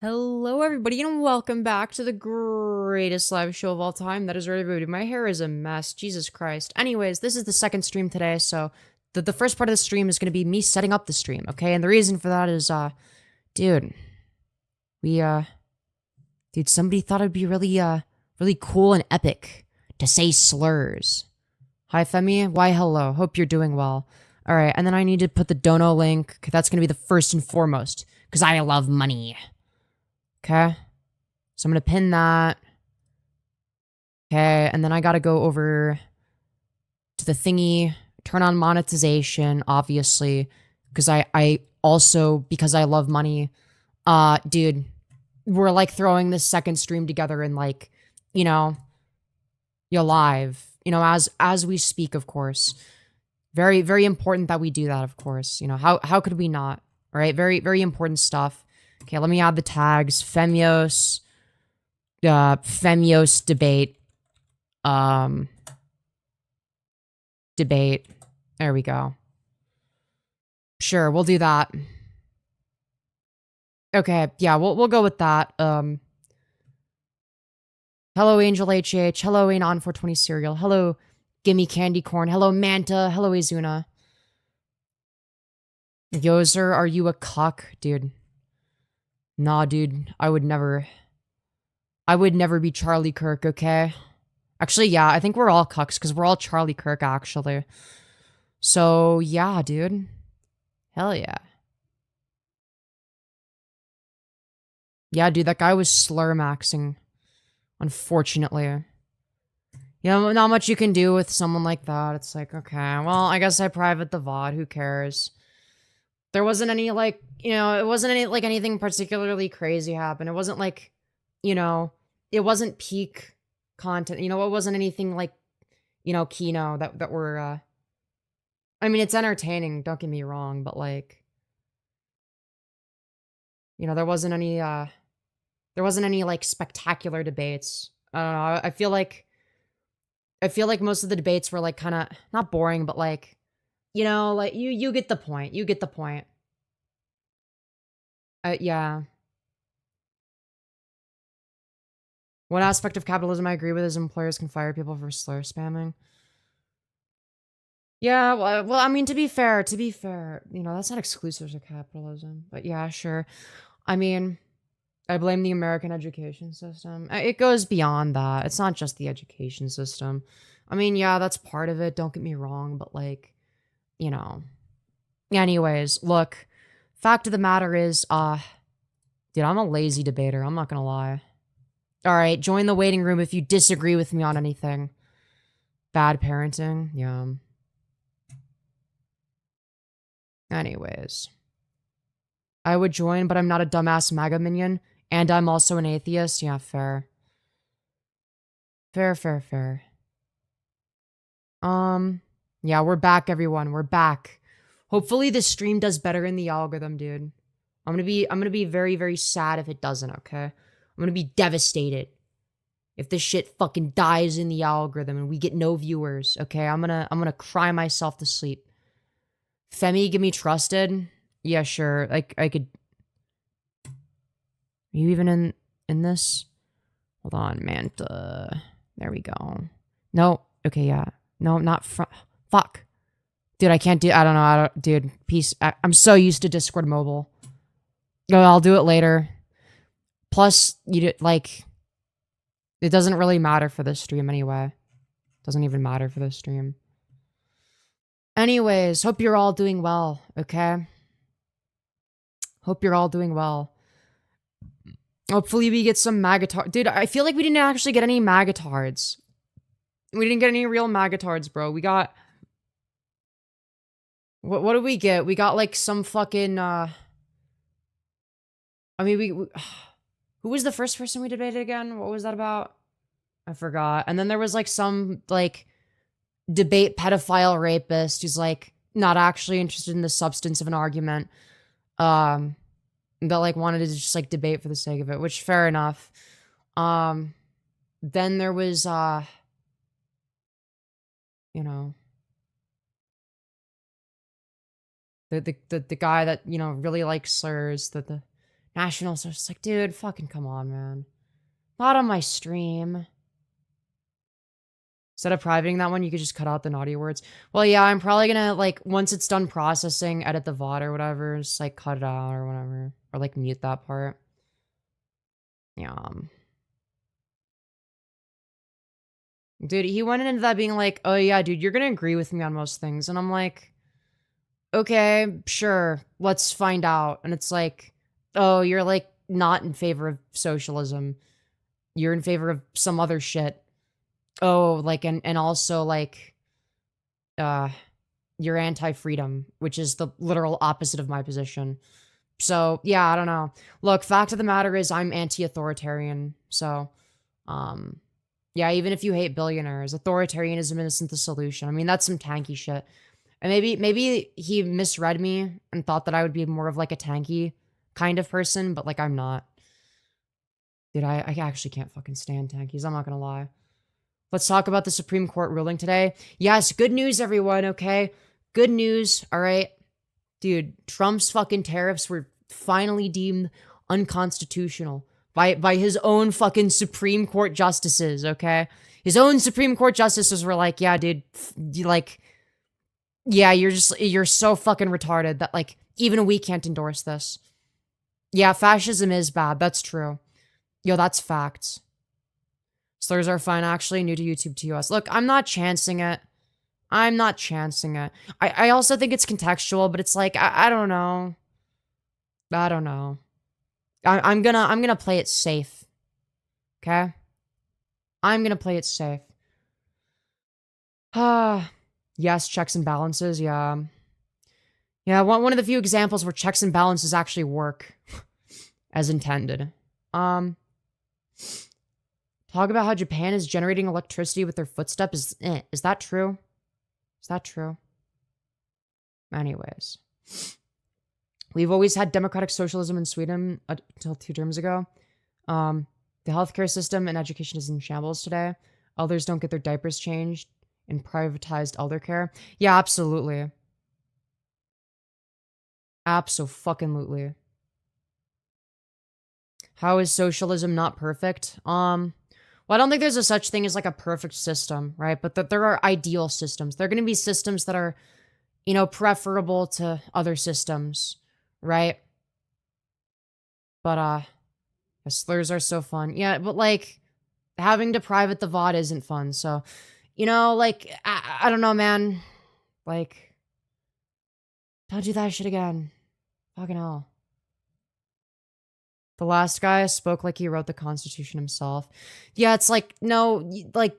Hello, everybody, and welcome back to the greatest live show of all time. That is right, everybody. My hair is a mess. Jesus Christ. Anyways, this is the second stream today, so the first part of the stream is going to be me setting up the stream, okay? And the reason for that is, dude, dude, somebody thought it'd be really cool and epic to say slurs. Hi, Femi. Why, hello. Hope you're doing well. All right, and then I need to put the dono link. That's going to be the first and foremost, because I love money. Okay, so I'm gonna pin that. Okay, and then I gotta go over to the thingy, turn on monetization, obviously, because I also, because I love money, dude, we're like throwing this second stream together and like, you're live, as we speak, of course. Very, very important that we do that, of course. How could we not? All right, very, very important stuff. Okay, let me add the tags. Femyoz debate. Debate. There we go. Sure, we'll do that. Okay, yeah, we'll go with that. Hello, Angel HH. Hello, Anon420 Cereal. Hello, Gimme Candy Corn. Hello, Manta. Hello, Izuna. Yozer, are you a cuck? Dude. Nah, dude, I would never be Charlie Kirk, okay? Actually, yeah, I think we're all cucks, because we're all Charlie Kirk, actually. So, yeah, dude. Hell yeah. Yeah, dude, that guy was slur maxing. Unfortunately. Not much you can do with someone like that. It's like, okay, well, I guess I private the VOD, who cares? There wasn't any, like, it wasn't any, like, anything particularly crazy happen. It wasn't, like, it wasn't peak content. It wasn't anything, like, Kino that were, I mean, it's entertaining, don't get me wrong, but, like, there wasn't any, like, spectacular debates. I don't know, I feel like most of the debates were, like, kind of, not boring, but, like, like, you get the point. You get the point. Yeah. One aspect of capitalism I agree with is employers can fire people for slur spamming. Yeah, well, I mean, to be fair, that's not exclusive to capitalism. But yeah, sure. I mean, I blame the American education system. It goes beyond that. It's not just the education system. I mean, yeah, that's part of it. Don't get me wrong, but like, Anyways, look, fact of the matter is, dude, I'm a lazy debater. I'm not gonna lie. All right, join the waiting room if you disagree with me on anything. Bad parenting, yeah. Anyways. I would join, but I'm not a dumbass MAGA minion. And I'm also an atheist. Yeah, fair. Fair. Yeah, we're back, everyone. We're back. Hopefully this stream does better in the algorithm, dude. I'm gonna be very, very sad if it doesn't, okay? I'm gonna be devastated if this shit fucking dies in the algorithm and we get no viewers, okay? I'm gonna cry myself to sleep. Femi, give me trusted. Yeah, sure. Like, I could... Are you even in this? Hold on, Manta. There we go. No. Okay, yeah. No, not fuck. Dude, I can't do... I don't know. Dude, peace. I'm so used to Discord mobile. No, I'll do it later. Plus, like... It doesn't really matter for this stream anyway. Doesn't even matter for this stream. Anyways, hope you're all doing well, okay? Hope you're all doing well. Hopefully we get some Magatards. Dude, I feel like we didn't actually get any Magatards. We didn't get any real Magatards, bro. We got... What did we get? We got, like, some fucking, I mean, we who was the first person we debated again? What was that about? I forgot. And then there was, like, some, like, debate pedophile rapist who's, like, not actually interested in the substance of an argument. But, like, wanted to just, like, debate for the sake of it, which, fair enough. Then there was, the guy that, really likes slurs, the National Socialist. Like, dude, fucking come on, man. Not on my stream. Instead of privating that one, you could just cut out the naughty words. Well, yeah, I'm probably gonna, like, once it's done processing, edit the VOD or whatever, just, like, cut it out or whatever. Or, like, mute that part. Yeah. Dude, he went into that being like, oh, yeah, dude, you're gonna agree with me on most things. And I'm like, okay, sure, let's find out. And it's like, oh, you're, like, not in favor of socialism. You're in favor of some other shit. Oh, like, and also, like, you're anti-freedom, which is the literal opposite of my position. So, yeah, I don't know. Look, fact of the matter is I'm anti-authoritarian. So, yeah, even if you hate billionaires, authoritarianism isn't the solution. I mean, that's some tanky shit. And maybe he misread me and thought that I would be more of, like, a tanky kind of person, but, like, I'm not. Dude, I actually can't fucking stand tankies. I'm not gonna lie. Let's talk about the Supreme Court ruling today. Yes, good news, everyone, okay? Good news, all right? Dude, Trump's fucking tariffs were finally deemed unconstitutional by his own fucking Supreme Court justices, okay? His own Supreme Court justices were like, yeah, dude, like, yeah, you're so fucking retarded that, like, even we can't endorse this. Yeah, fascism is bad, that's true. Yo, that's facts. Slurs are fine, actually. New to YouTube to us. Look, I'm not chancing it. I'm not chancing it. I also think it's contextual, but it's like, I don't know. I don't know. I'm gonna play it safe. Okay? I'm gonna play it safe. Yes, checks and balances, yeah. Yeah, one of the few examples where checks and balances actually work as intended. Talk about how Japan is generating electricity with their footsteps. Is that true? Is that true? Anyways. We've always had democratic socialism in Sweden until 2 terms ago. The healthcare system and education is in shambles today. Elders don't get their diapers changed in privatized elder care. Yeah, absolutely. Abso-fucking-lutely. How is socialism not perfect? Well, I don't think there's a such thing as, like, a perfect system, right? But there are ideal systems. There are going to be systems that are, you know, preferable to other systems, right? But, slurs are so fun. Yeah, but, like, having to private the VOD isn't fun, so, you know, like, I don't know, man. Like, don't do that shit again. Fucking hell. The last guy spoke like he wrote the Constitution himself. Yeah, it's like, no, like,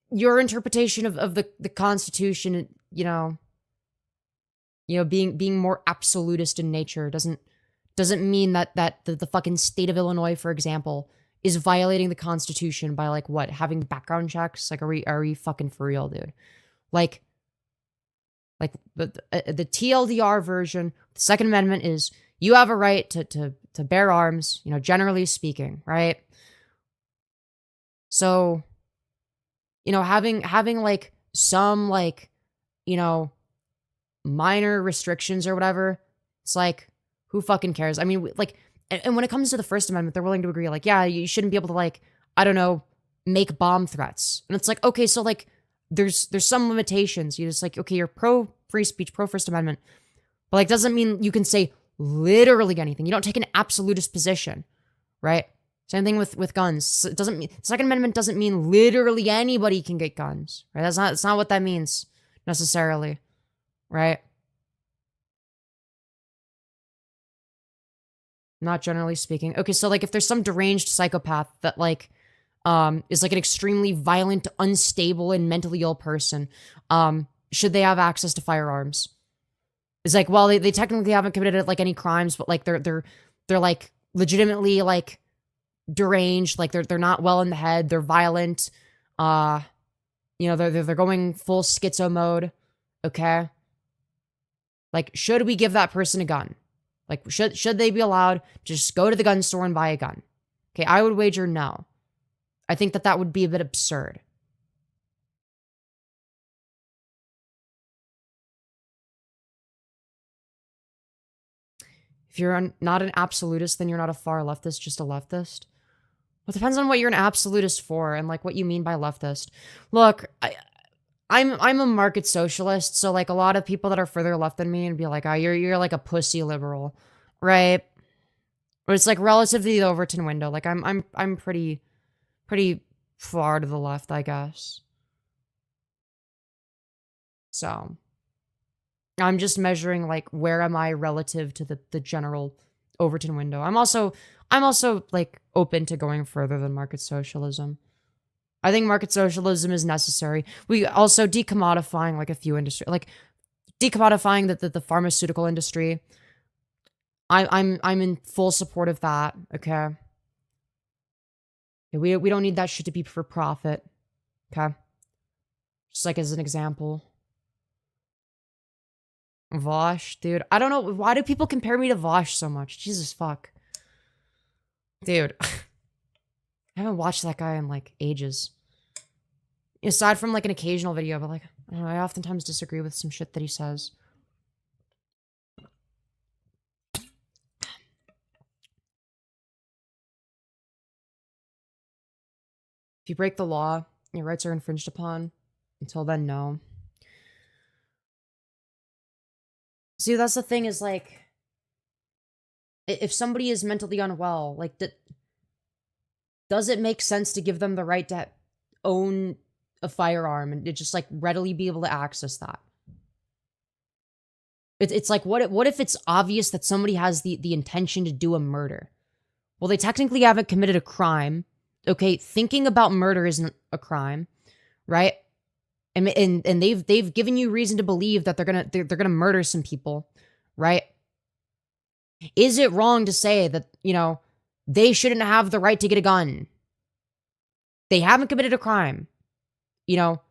your interpretation of the Constitution, you know, being more absolutist in nature doesn't mean that the fucking state of Illinois, for example, is violating the Constitution by, like, what, having background checks? Like, are we fucking for real, dude? Like the TLDR version, the Second Amendment is you have a right to bear arms, you know, generally speaking, right? So, you know, having like some, like, you know, minor restrictions or whatever, it's like, who fucking cares? I mean, like, and when it comes to the First Amendment, they're willing to agree, like, yeah, you shouldn't be able to, like, I don't know, make bomb threats. And it's like, okay, so, like, there's some limitations. You're just like, okay, you're pro free speech, pro First Amendment, but, like, doesn't mean you can say literally anything. You don't take an absolutist position, right? Same thing with guns. It doesn't mean, Second Amendment doesn't mean literally anybody can get guns, right? That's not what that means necessarily, right? Not generally speaking. Okay, so, like, if there's some deranged psychopath that, like, is, like, an extremely violent, unstable, and mentally ill person, should they have access to firearms? It's like, well, they technically haven't committed, like, any crimes, but, like, they're like legitimately, like, deranged, like, they're not well in the head, they're violent, you know, they're going full schizo mode, okay? Like, should we give that person a gun? Like, should they be allowed to just go to the gun store and buy a gun? Okay, I would wager no. I think that would be a bit absurd. If you're not an absolutist, then you're not a far leftist, just a leftist. Well, it depends on what you're an absolutist for and like what you mean by leftist. Look, I'm a market socialist, so like a lot of people that are further left than me and be like, oh, you're like a pussy liberal, right? Or it's like relative to the Overton window. Like I'm pretty far to the left, I guess. So I'm just measuring like where am I relative to the general Overton window. I'm also like open to going further than market socialism. I think market socialism is necessary. We also decommodifying like a few industries, like decommodifying the pharmaceutical industry. I'm in full support of that. Okay, we don't need that shit to be for profit. Okay, just like as an example. Vosh, dude. I don't know. Why do people compare me to Vosh so much? Jesus fuck. Dude. I haven't watched that guy in, like, ages. Aside from, like, an occasional video, but, like, I don't know, I oftentimes disagree with some shit that he says. If you break the law, your rights are infringed upon. Until then, no. See, that's the thing is, like, if somebody is mentally unwell, like, does it make sense to give them the right to own a firearm and to just, like, readily be able to access that? It's like, what if it's obvious that somebody has the intention to do a murder? Well, they technically haven't committed a crime. Okay, thinking about murder isn't a crime, right? And they've given you reason to believe that they're gonna murder some people, right? Is it wrong to say that, you know, they shouldn't have the right to get a gun? They haven't committed a crime. You know,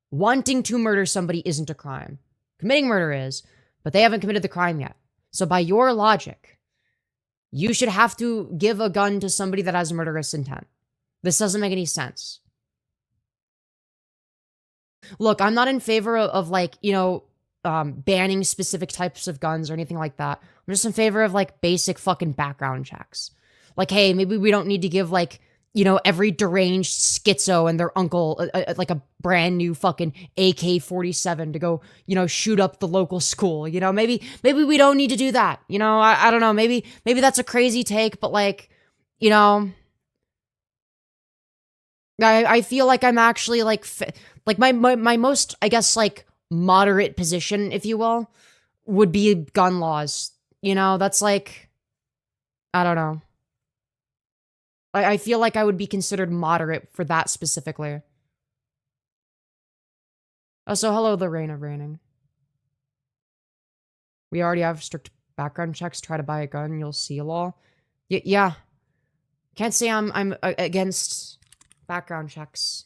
wanting to murder somebody isn't a crime. Committing murder is, but they haven't committed the crime yet. So by your logic, you should have to give a gun to somebody that has murderous intent. This doesn't make any sense. Look, I'm not in favor of like, you know, banning specific types of guns or anything like that. I'm just in favor of like basic fucking background checks. Like, hey, maybe we don't need to give like, you know, every deranged schizo and their uncle like a brand new fucking AK-47 to go, you know, shoot up the local school. You know, maybe we don't need to do that. You know, I don't know. Maybe that's a crazy take, but like, you know, I feel like I'm actually like my most, I guess, like moderate position, if you will, would be gun laws. You know, that's like, I don't know. I feel like I would be considered moderate for that specifically. Oh, so hello, the reign of reigning. We already have strict background checks. Try to buy a gun, you'll see law. Yeah. Can't say I'm against background checks.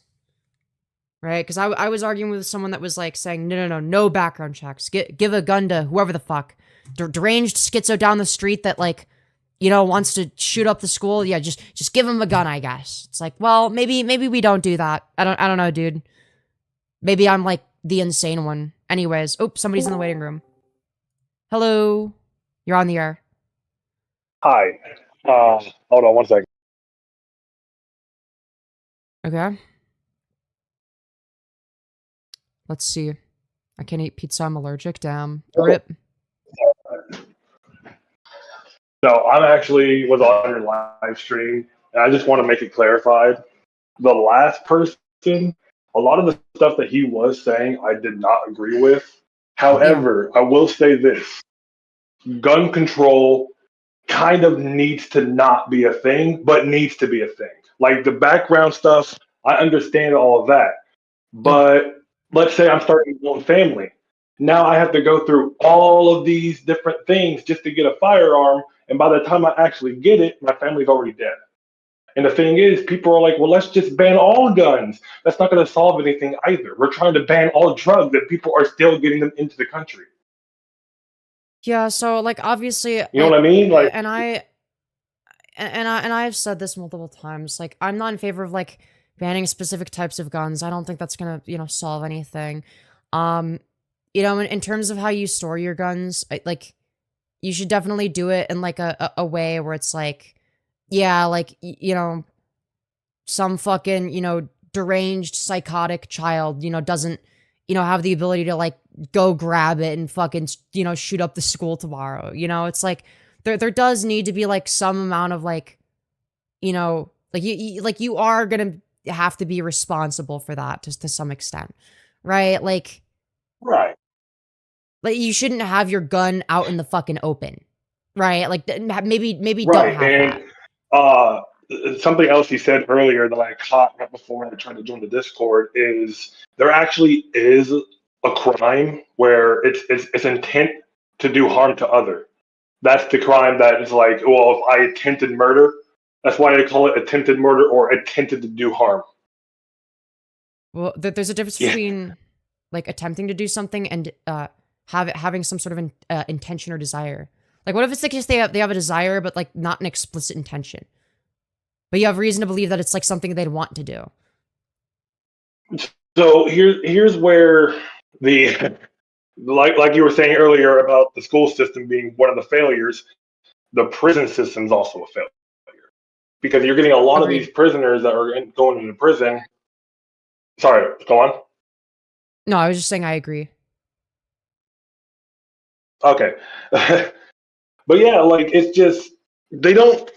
Right? Because I was arguing with someone that was like saying, no background checks. Give a gun to whoever the fuck. Deranged schizo down the street that like, you know, wants to shoot up the school. Yeah, just give him a gun, I guess. It's like, well, maybe we don't do that. I don't know, dude. Maybe I'm like the insane one. Anyways, oops, somebody's in the waiting room. Hello. You're on the air. Hi. Hold on one second. Okay. Let's see. I can't eat pizza. I'm allergic. Damn. RIP. So I actually was on your live stream, and I just want to make it clarified. The last person, a lot of the stuff that he was saying, I did not agree with. However, I will say this. Gun control kind of needs to not be a thing, but needs to be a thing. Like the background stuff, I understand all of that. But let's say I'm starting my own family. Now I have to go through all of these different things just to get a firearm. And by the time I actually get it, my family's already dead. And the thing is, people are like, well, let's just ban all guns. That's not going to solve anything either. We're trying to ban all drugs, and people are still getting them into the country. Yeah, so like obviously, you know what I mean? Like, and I've said this multiple times. Like, I'm not in favor of like banning specific types of guns. I don't think that's gonna, you know, solve anything. You know, in terms of how you store your guns, like, you should definitely do it in like a way where it's like, yeah, like, you know, some fucking, you know, deranged psychotic child, you know, doesn't, you know, have the ability to like go grab it and fucking, you know, shoot up the school tomorrow. You know, it's like there does need to be like some amount of like, you know, like you are gonna have to be responsible for that to some extent, right? Right. Like you shouldn't have your gun out in the fucking open, right? Like maybe don't Right. have And that. uh, something else you said earlier that I caught right before I tried to join the Discord is there actually is a crime where it's intent to do harm to other. That's the crime that is like, well, if I attempted murder, that's why they call it attempted murder or attempted to do harm. Well, there's a difference Yeah. between like attempting to do something and having some sort of intention or desire. Like, what if it's the case they have a desire, but like not an explicit intention, but you have reason to believe that it's like something they'd want to do. So here's where the like you were saying earlier about the school system being one of the failures, the prison system is also a failure because you're getting a lot of these Agreed. prisoners that are going into prison. Sorry, go on. No, I was just saying I agree. Okay, but yeah, like it's just they don't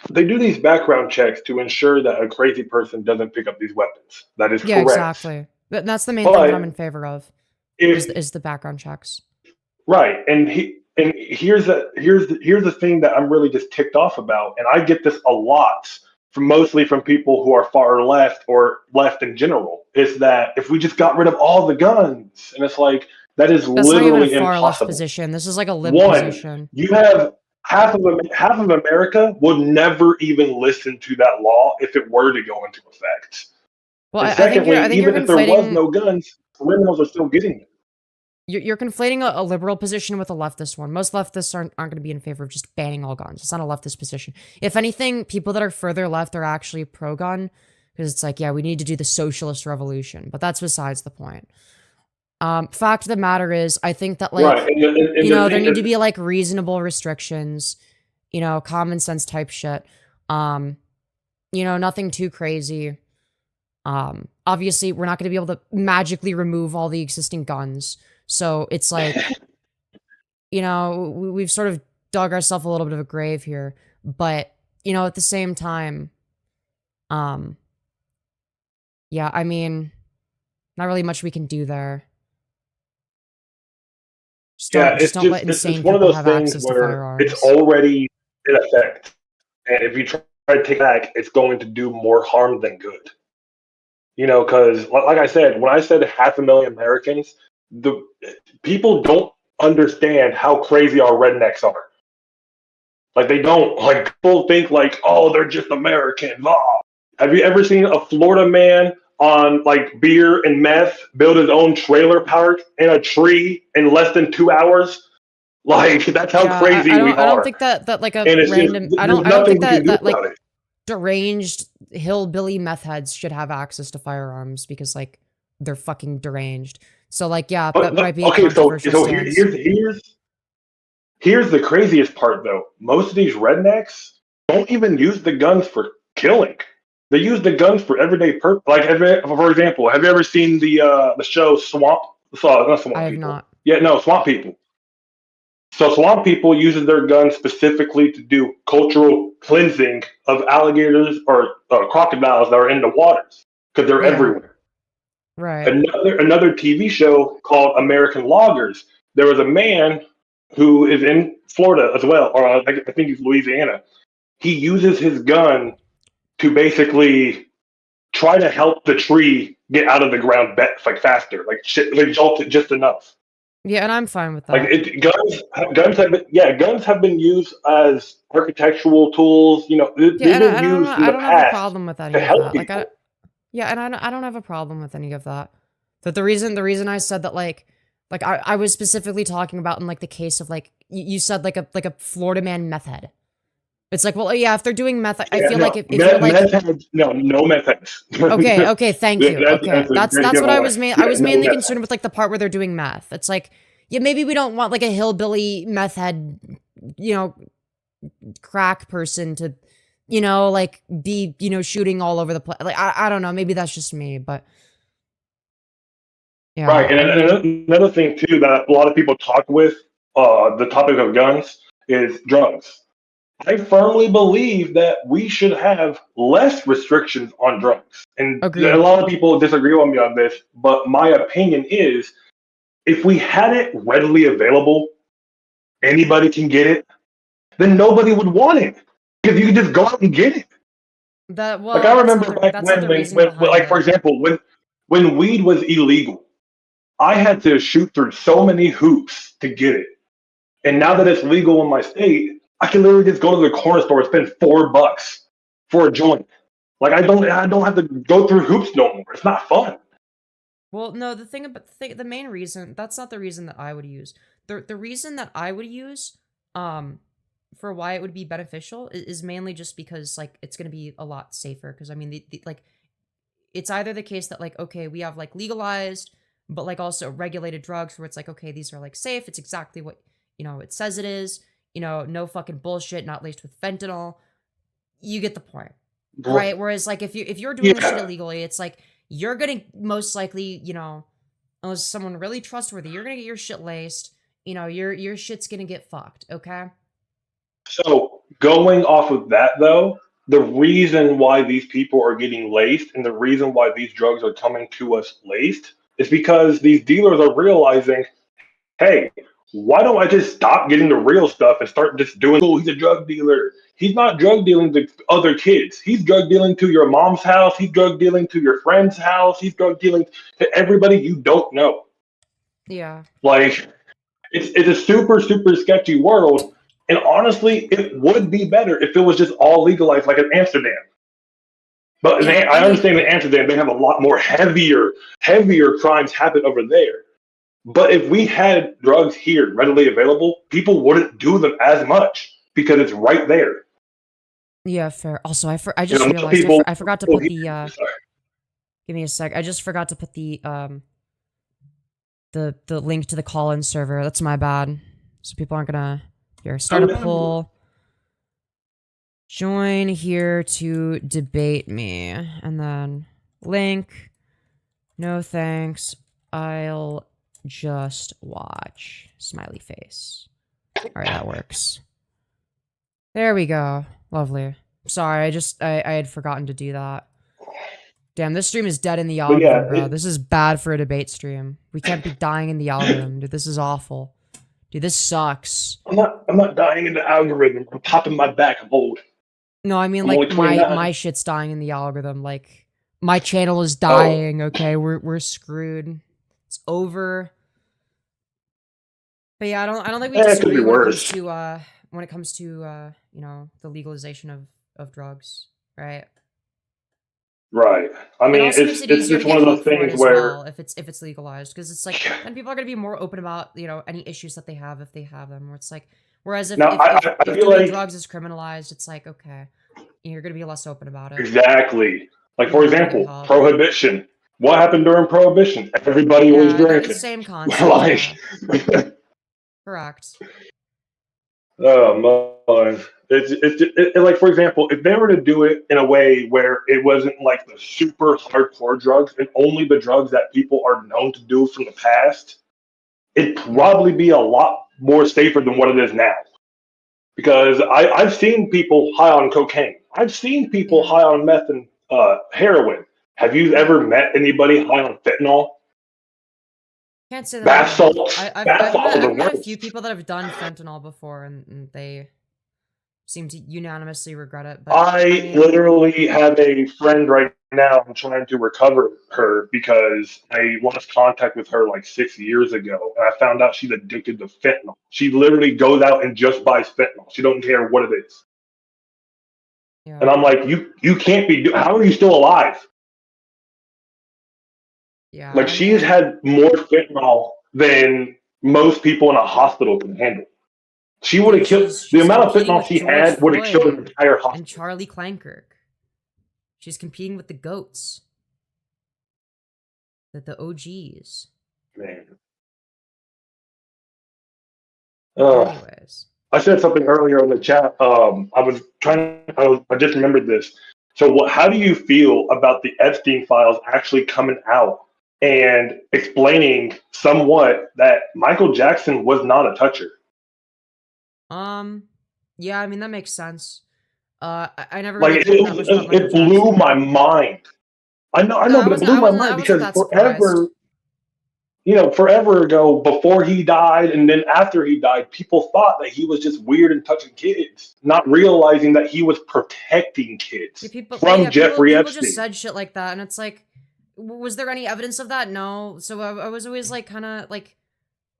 they do these background checks to ensure that a crazy person doesn't pick up these weapons. That is Yeah, correct. exactly. That's the main thing that I'm in But favor of if is the background checks. right, and here's the thing that I'm really just ticked off about, and I get this a lot from mostly from people who are far left or left in general, is that if we just got rid of all the guns, and it's like that is That's not even a literally far left impossible. position. This is like a lib One, position. you have half of America would never even listen to that law if it were to go into effect. Well, And I think secondly, you're even if there was conflating no guns, criminals are still getting them. you're conflating a liberal position with a leftist one. Most leftists aren't going to be in favor of just banning all guns. It's not a leftist position. If anything, people that are further left are actually pro-gun because it's like, yeah, we need to do the socialist revolution. But that's besides the point. Fact of the matter is, I think that like, Right, and you the know, there thing need to that be like reasonable restrictions, you know, common sense type shit. Um, you know, nothing too crazy. Obviously, we're not going to be able to magically remove all the existing guns. So it's like, you know, we've sort of dug ourselves a little bit of a grave here. But, you know, at the same time, um, yeah, I mean, not really much we can do there. yeah, Just don't let it's insane one of people those have things access to where it's firearms. already in effect, and if you try to take it back, it's going to do more harm than good. You know, because like I said, when I said 500,000 Americans, the people don't understand how crazy our rednecks are. Like they don't. Like people think like, oh, they're just Americans. Oh. Have you ever seen a Florida man on like beer and meth build his own trailer park in a tree in less than 2 hours? Like that's how Yeah, crazy we I don't are, think that like a and it's just random there's I don't nothing think we can do that like about it. deranged hillbilly meth heads should have access to firearms because like they're fucking deranged. So like yeah, that might be a Okay, so controversial so stance. here's the craziest part though. Most of these rednecks don't even use the guns for killing. They use the guns for everyday purpose. Like, for example, have you ever seen the show Swamp? Not I Swamp have People. not. Yeah, no, Swamp People. So Swamp People uses their guns specifically to do cultural cleansing of alligators or crocodiles that are in the waters because they're Yeah, everywhere. right. Another TV show called American Loggers. There was a man who is in Florida as well, or I think he's Louisiana. He uses his gun to basically try to help the tree get out of the ground like faster, like shit, like jolt it just enough. Yeah, and I'm fine with Like that. guns have been used as architectural tools. You know, they've Yeah, and been used in I the don't have a past problem with to any of help that. Like people. yeah, and I don't have a problem with any of that. But the reason I said that like I was specifically talking about in like the case of like you said like a Florida man meth head. It's like, well, yeah, if they're doing meth, I Yeah, feel like no, if you're like, no methods. okay, thank you. Okay, That's a great that's what I giveaway. was I Yeah, was no mainly methods. concerned with like the part where they're doing meth. It's like, yeah, maybe we don't want like a hillbilly meth head you know, crack person to, you know, like, be, you know, shooting all over the place. Like, I don't know, maybe that's just me, but Right, yeah, and I mean, another thing too that a lot of people talk with the topic of guns is drugs. I firmly believe that we should have less restrictions on drugs, and a agreed. lot of people disagree with me on this. But my opinion is, if we had it readily available, anybody can get it, then nobody would want it because you can just go out and get it. That Like well, I remember back that's not the reasoning when behind like for it. example, when weed was illegal, I had to shoot through so many hoops to get it. And now that Yeah. it's legal in my state, I can literally just go to the corner store and spend $4 for a joint. Like I don't have to go through hoops no more. It's not fun. Well, no, the main reason, that's not the reason that I would use. The reason that I would use, for why it would be beneficial is mainly just because, like, it's gonna be a lot safer. Because I mean, like, it's either the case that, like, okay, we have, like, legalized, but, like, also regulated drugs where it's like, okay, these are, like, safe. It's exactly what, you know, it says it is. You know, no fucking bullshit, not laced with fentanyl. You get the point, right? Whereas, like, if you're doing this shit Yeah. illegally, it's like you're gonna most likely, you know, unless someone really trustworthy, you're gonna get your shit laced. You know, your shit's gonna get fucked. Okay. So going off of that though, the reason why these people are getting laced and the reason why these drugs are coming to us laced is because these dealers are realizing, hey, why don't I just stop getting the real stuff and start just doing, oh, he's a drug dealer. He's not drug dealing to other kids. He's drug dealing to your mom's house. He's drug dealing to your friend's house. He's drug dealing to everybody you don't know. Yeah. Like, it's a super, super sketchy world. And honestly, it would be better if it was just all legalized, like in Amsterdam. But Yeah. I I mean, understand in Amsterdam, they have a lot more heavier crimes happen over there. But if we had drugs here readily available, people wouldn't do them as much because it's right there. yeah, fair. Also, I You just know, most realized people, I forgot to people put here, the sorry. give me a sec. I just forgot to put the link to the call-in server. That's my bad. So people aren't gonna here start Oh, a no. poll. Join here to debate me, and then link. No thanks. I'll just watch. Smiley face. All right, that works. There we go. Lovely. Sorry, I had forgotten to do that. Damn, this stream is dead in the But yeah, algorithm, bro. This is bad for a debate stream. We can't be dying in the algorithm, dude. This is awful. Dude, this sucks. I'm not dying in the algorithm. I'm popping my back. I'm old. No, I mean, I'm only like, my 29. shit's dying in the algorithm. Like, my channel is Oh, dying, okay? We're screwed. It's over. But yeah, I don't think we it could be disagree worse. when it comes to you know, the legalization of drugs, right? Right. I It mean, also makes it it's easier to just one get of those help for it things as where well if it's legalized, because it's like then people are gonna be more open about, you know, any issues that they have if they have them. Where it's like, whereas now I if feel doing like drugs is criminalized, it's like, okay, you're gonna be less open about it. exactly. Like You're for not gonna get example, help. prohibition. What happened during prohibition? Everybody was Yeah, the drinking. same concept. Like, Yeah, correct. oh man, like for example, if they were to do it in a way where it wasn't like the super hardcore drugs and only the drugs that people are known to do from the past, it'd Yeah, probably be a lot more safer than what it is now. Because I've seen people high on cocaine. I've seen people yeah, high on meth and heroin. Have you yeah. ever met anybody high on fentanyl? Can't say that I Bath have. salts. Bath salts are the I've met a few worst. people that have done fentanyl before, and they seem to unanimously regret it. But I I mean, literally have a friend right now. I'm trying to recover her because I lost contact with her like 6 years ago, and I found out she's addicted to fentanyl. She literally goes out and just buys fentanyl. She don't care what it is. And yeah, I'm like, you can't be. How are you still alive? yeah. Like I she's mean, had more fentanyl than most people in a hospital can handle. She would have dude, killed the she's amount of competing fentanyl with she George had would have killed an Floyd entire and hospital. Charlie Clankerk. She's competing with the goats, the OGs. Man. Oh, Anyways. I said something earlier in the chat. I just remembered this. So, how do you feel about the Epstein files actually coming out and explaining somewhat that Michael Jackson was not a toucher? Yeah, I mean, that makes sense. I never Like, really cared that much about Michael it blew Jackson. my mind. No, But it blew my mind I wasn't because that surprised. forever ago, before he died and then after he died, people thought that he was just weird and touching kids, not realizing that he was protecting Yeah, kids people, from Jeffrey people just Epstein. said shit like that, and it's like, was there any evidence of that? No. So I was always like, kind of like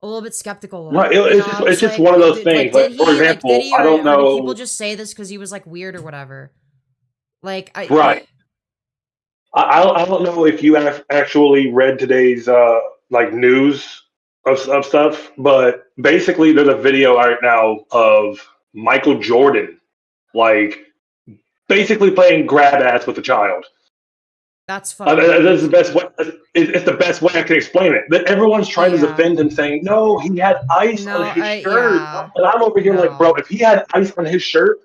a little bit skeptical of Right. it. You know, I It's was just like, one of those things. Like, for did example, he, I don't or did people know. just say this because he was like weird or whatever? Like, Right. I don't know if you actually read today's like news of stuff, but basically there's a video right now of Michael Jordan like basically playing grab ass with a child. that's fucking That's the crazy. best way. It's the best way I can explain it. That everyone's trying to Yeah. defend him, saying, "No, he had ice on No, his shirt," yeah. and I'm over here like, "Bro, No. if he had ice on his shirt,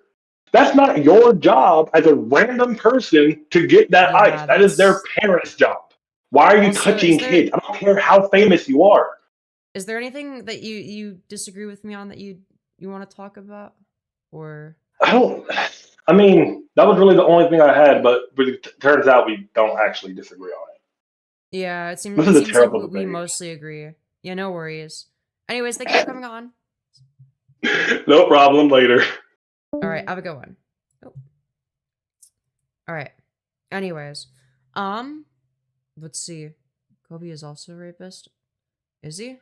that's not your job as a random person to get that ice. Yeah, That is their that's parents' job. Why are you also, touching kids? I don't care how famous you are." is there anything that you disagree with me on that you want to talk about? Or I don't. I mean, that was really the only thing I had, but it turns out we don't actually disagree on it. yeah, This it is a seems like terrible we debate. mostly agree. Yeah, no worries. Anyways, thank you for coming on. No problem. Later. All right, have a good one. Oh. All right. Anyways, let's see. Kobe is also a rapist. Is he?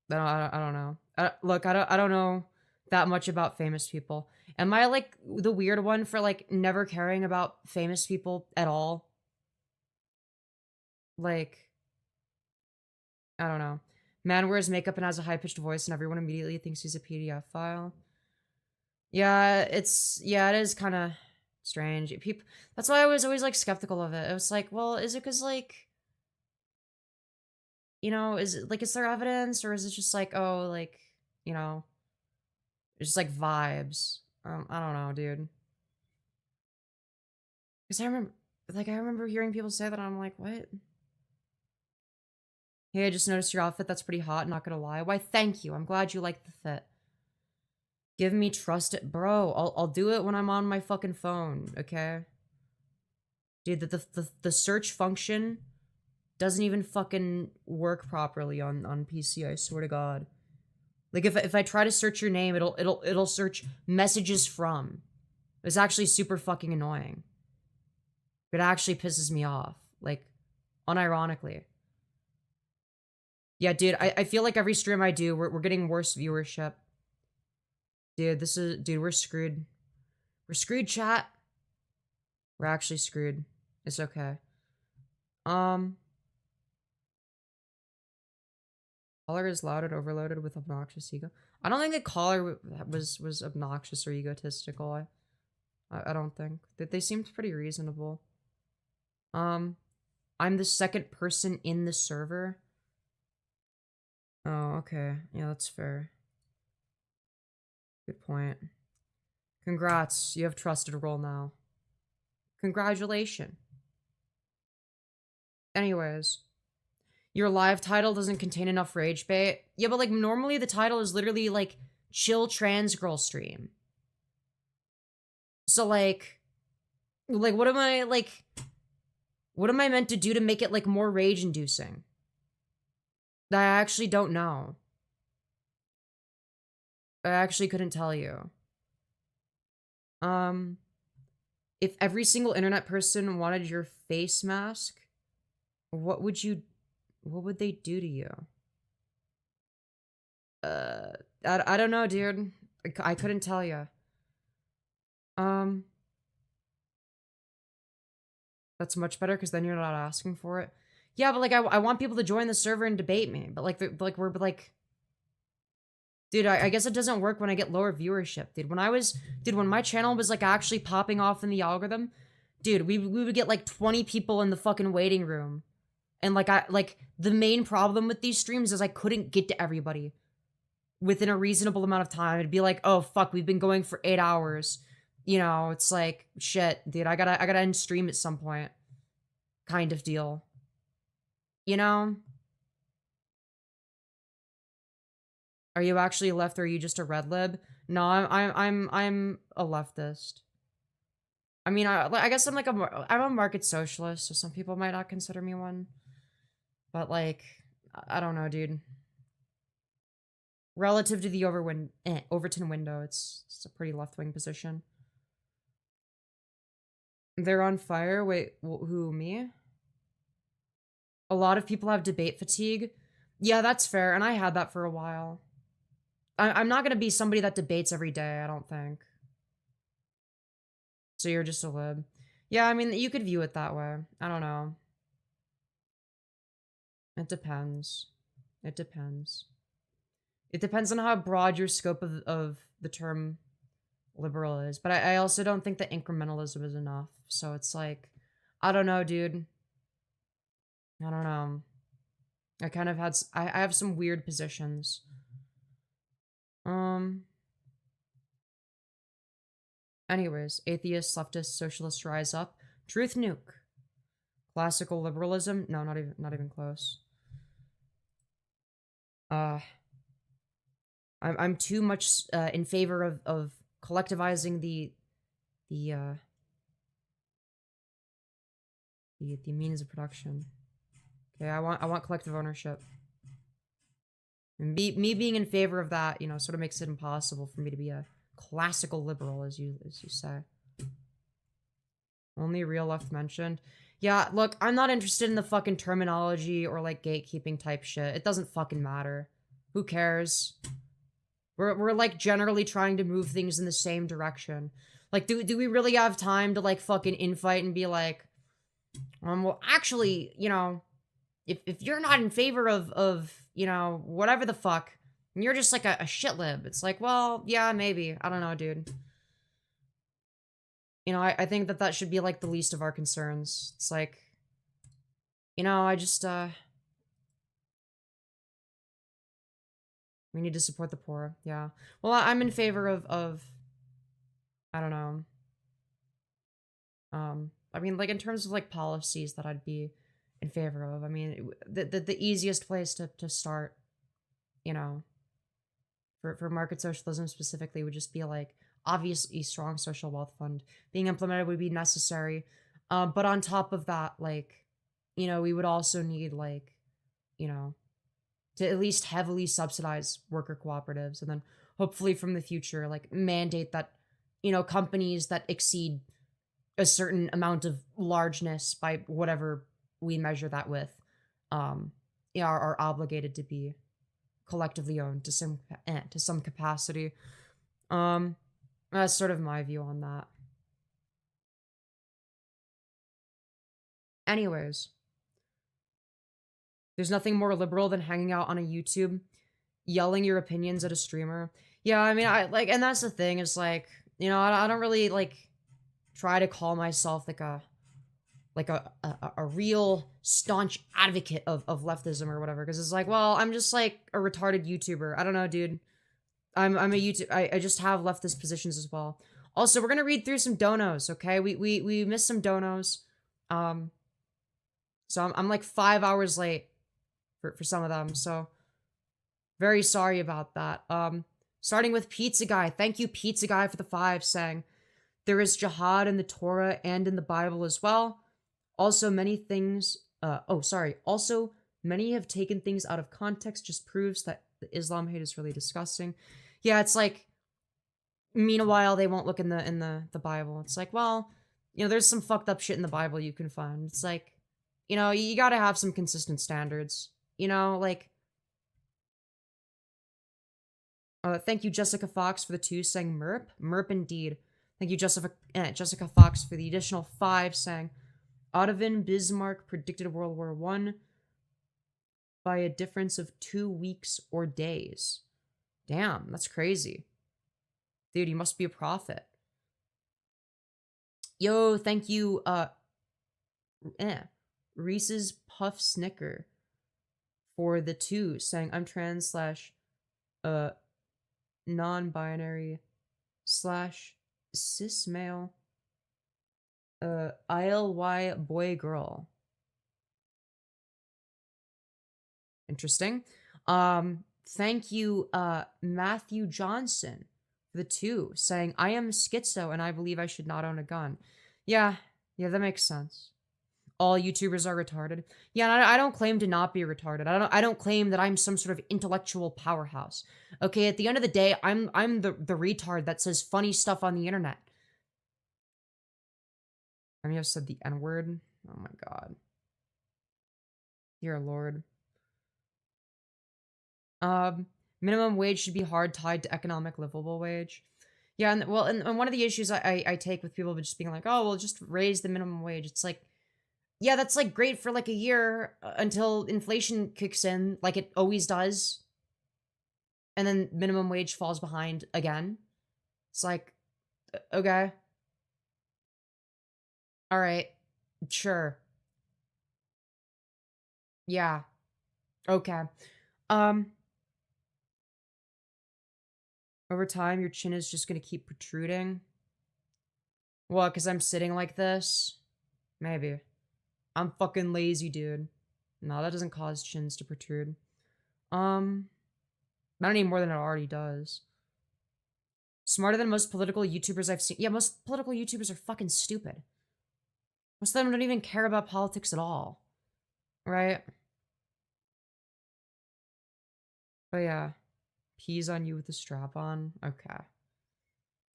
I don't know. Look, I don't know that much about famous people. Am I like the weird one for like never caring about famous people at all? Like, I don't know. Man wears makeup and has a high-pitched voice and everyone immediately thinks he's a PDF file. Yeah, it is kind of strange. People, that's why I was always like skeptical of it. It was like, well, is it because like, you know, is it like, is there evidence or is it just like, oh, like, you know, it's just like vibes. I don't know, dude. Because I remember hearing people say that. I'm like, what? Hey, I just noticed your outfit. That's pretty hot. Not gonna lie. Why? Thank you. I'm glad you like the fit. Give me trust it, bro. I'll do it when I'm on my fucking phone. Okay, dude. The search function doesn't even fucking work properly on PC. I swear to God. Like if I try to search your name, it'll search messages from. It's actually super fucking annoying. It actually pisses me off. Like, unironically. Yeah, dude, I feel like every stream I do, we're getting worse viewership. Dude, we're screwed. We're screwed, chat. We're actually screwed. It's okay. Caller is loud and overloaded with obnoxious ego. I don't think the caller was obnoxious or egotistical. I don't think. They seemed pretty reasonable. I'm the second person in the server. Oh, okay. Yeah, that's fair. Good point. Congrats, you have trusted role now. Congratulations. Anyways, your live title doesn't contain enough rage bait. Yeah, but like normally the title is literally like chill trans girl stream. So like what am I meant to do to make it like more rage inducing? I actually don't know. I actually couldn't tell you. If every single internet person wanted your face mask, what would they do to you? I don't know, dude. I couldn't tell you. That's much better because then you're not asking for it. Yeah, but like I want people to join the server and debate me, but like we're like, dude, I guess it doesn't work when I get lower viewership, dude. When my channel was like actually popping off in the algorithm, dude, we would get like 20 people in the fucking waiting room. And like the main problem with these streams is I couldn't get to everybody. within a reasonable amount of time. It'd be like, oh fuck, we've been going for 8 hours. You know, it's like, shit, dude, I gotta end stream at some point. Kind of deal. You know? Are you actually left or are you just a red lib? No, I'm a leftist. I mean, I guess I'm a market socialist, so some people might not consider me one. But like, I don't know, dude. Relative to the Overton window, it's a pretty left-wing position. They're on fire? Wait, who, me? A lot of people have debate fatigue. Yeah, that's fair, and I had that for a while. I'm not gonna be somebody that debates every day, I don't think. So you're just a lib. Yeah, I mean, you could view it that way. I don't know. It depends. It depends. It depends on how broad your scope of the term liberal is. But I also don't think that incrementalism is enough. So it's like, I don't know, dude. I don't know. I kind of had, I have some weird positions. Anyways, atheists, leftists, socialists rise up. Truth nuke. Classical liberalism? No, not even close. I'm too much in favor of collectivizing the means of production. Okay, I want collective ownership. And me being in favor of that, you know, sort of makes it impossible for me to be a classical liberal, as you say. Only real left mentioned. Yeah, look, I'm not interested in the fucking terminology or like gatekeeping type shit. It doesn't fucking matter. Who cares? We're like generally trying to move things in the same direction. Like, do we really have time to like fucking infight and be like, well, actually, you know, if you're not in favor of you know, whatever the fuck, and you're just like a shit lib. It's like, well, yeah, maybe. I don't know, dude. You know, I think that should be like the least of our concerns. It's like, you know, I just, we need to support the poor. Yeah. Well, I'm in favor of I don't know. I mean, like in terms of like policies that I'd be in favor of. I mean, the easiest place to start, you know, for market socialism specifically would just be like obviously strong social wealth fund being implemented would be necessary. But on top of that, like, you know, we would also need like, you know, to at least heavily subsidize worker cooperatives and then hopefully from the future, like mandate that, you know, companies that exceed a certain amount of largeness by whatever we measure that with, you know, are obligated to be collectively owned to some capacity. That's sort of my view on that. Anyways, there's nothing more liberal than hanging out on a YouTube, yelling your opinions at a streamer. Yeah, I mean, I like, and that's the thing is like, you know, I don't really like try to call myself like a real staunch advocate of leftism or whatever, because it's like, well, I'm just like a retarded YouTuber. I don't know, dude. I'm a YouTube. I just have leftist positions as well. Also, we're gonna read through some donos, okay? We missed some donos. So I'm like 5 hours late for some of them. So very sorry about that. Starting with Pizza Guy. Thank you, Pizza Guy, for the 5, saying there is jihad in the Torah and in the Bible as well. Also, many things. Also, many have taken things out of context. Just proves that the Islam hate is really disgusting. Yeah, it's like. Meanwhile, they won't look in the Bible. It's like, well, you know, there's some fucked up shit in the Bible you can find. It's like, you know, you gotta have some consistent standards. You know, like. Thank you, Jessica Fox, for the 2, saying Merp. Merp indeed. Thank you, Jessica Fox, for the additional 5, saying Ottovan Bismarck predicted World War I by a difference of 2 weeks or days. Damn, that's crazy. Dude, you must be a prophet. Yo, thank you, Reese's Puff Snicker for the 2, saying I'm trans / non-binary slash cis male ILY boy girl. Interesting. Thank you, Matthew Johnson, for the 2, saying, I am schizo and I believe I should not own a gun. Yeah, that makes sense. All YouTubers are retarded. Yeah, I don't claim to not be retarded. I don't claim that I'm some sort of intellectual powerhouse. Okay, at the end of the day, I'm the retard that says funny stuff on the internet. Femyoz said the N-word. Oh my god. Dear Lord. Minimum wage should be hard tied to economic livable wage. Yeah, and well, and one of the issues I take with people just being like, oh, well, just raise the minimum wage. It's like, yeah, that's like great for like a year until inflation kicks in, like it always does. And then minimum wage falls behind again. It's like, okay. All right. Sure. Yeah. Okay. Over time, your chin is just gonna keep protruding. What, because I'm sitting like this? Maybe. I'm fucking lazy, dude. No, that doesn't cause chins to protrude. Not any more than it already does. Smarter than most political YouTubers I've seen. Yeah, most political YouTubers are fucking stupid. Most of them don't even care about politics at all. Right? But yeah. Peas on you with the strap on. Okay.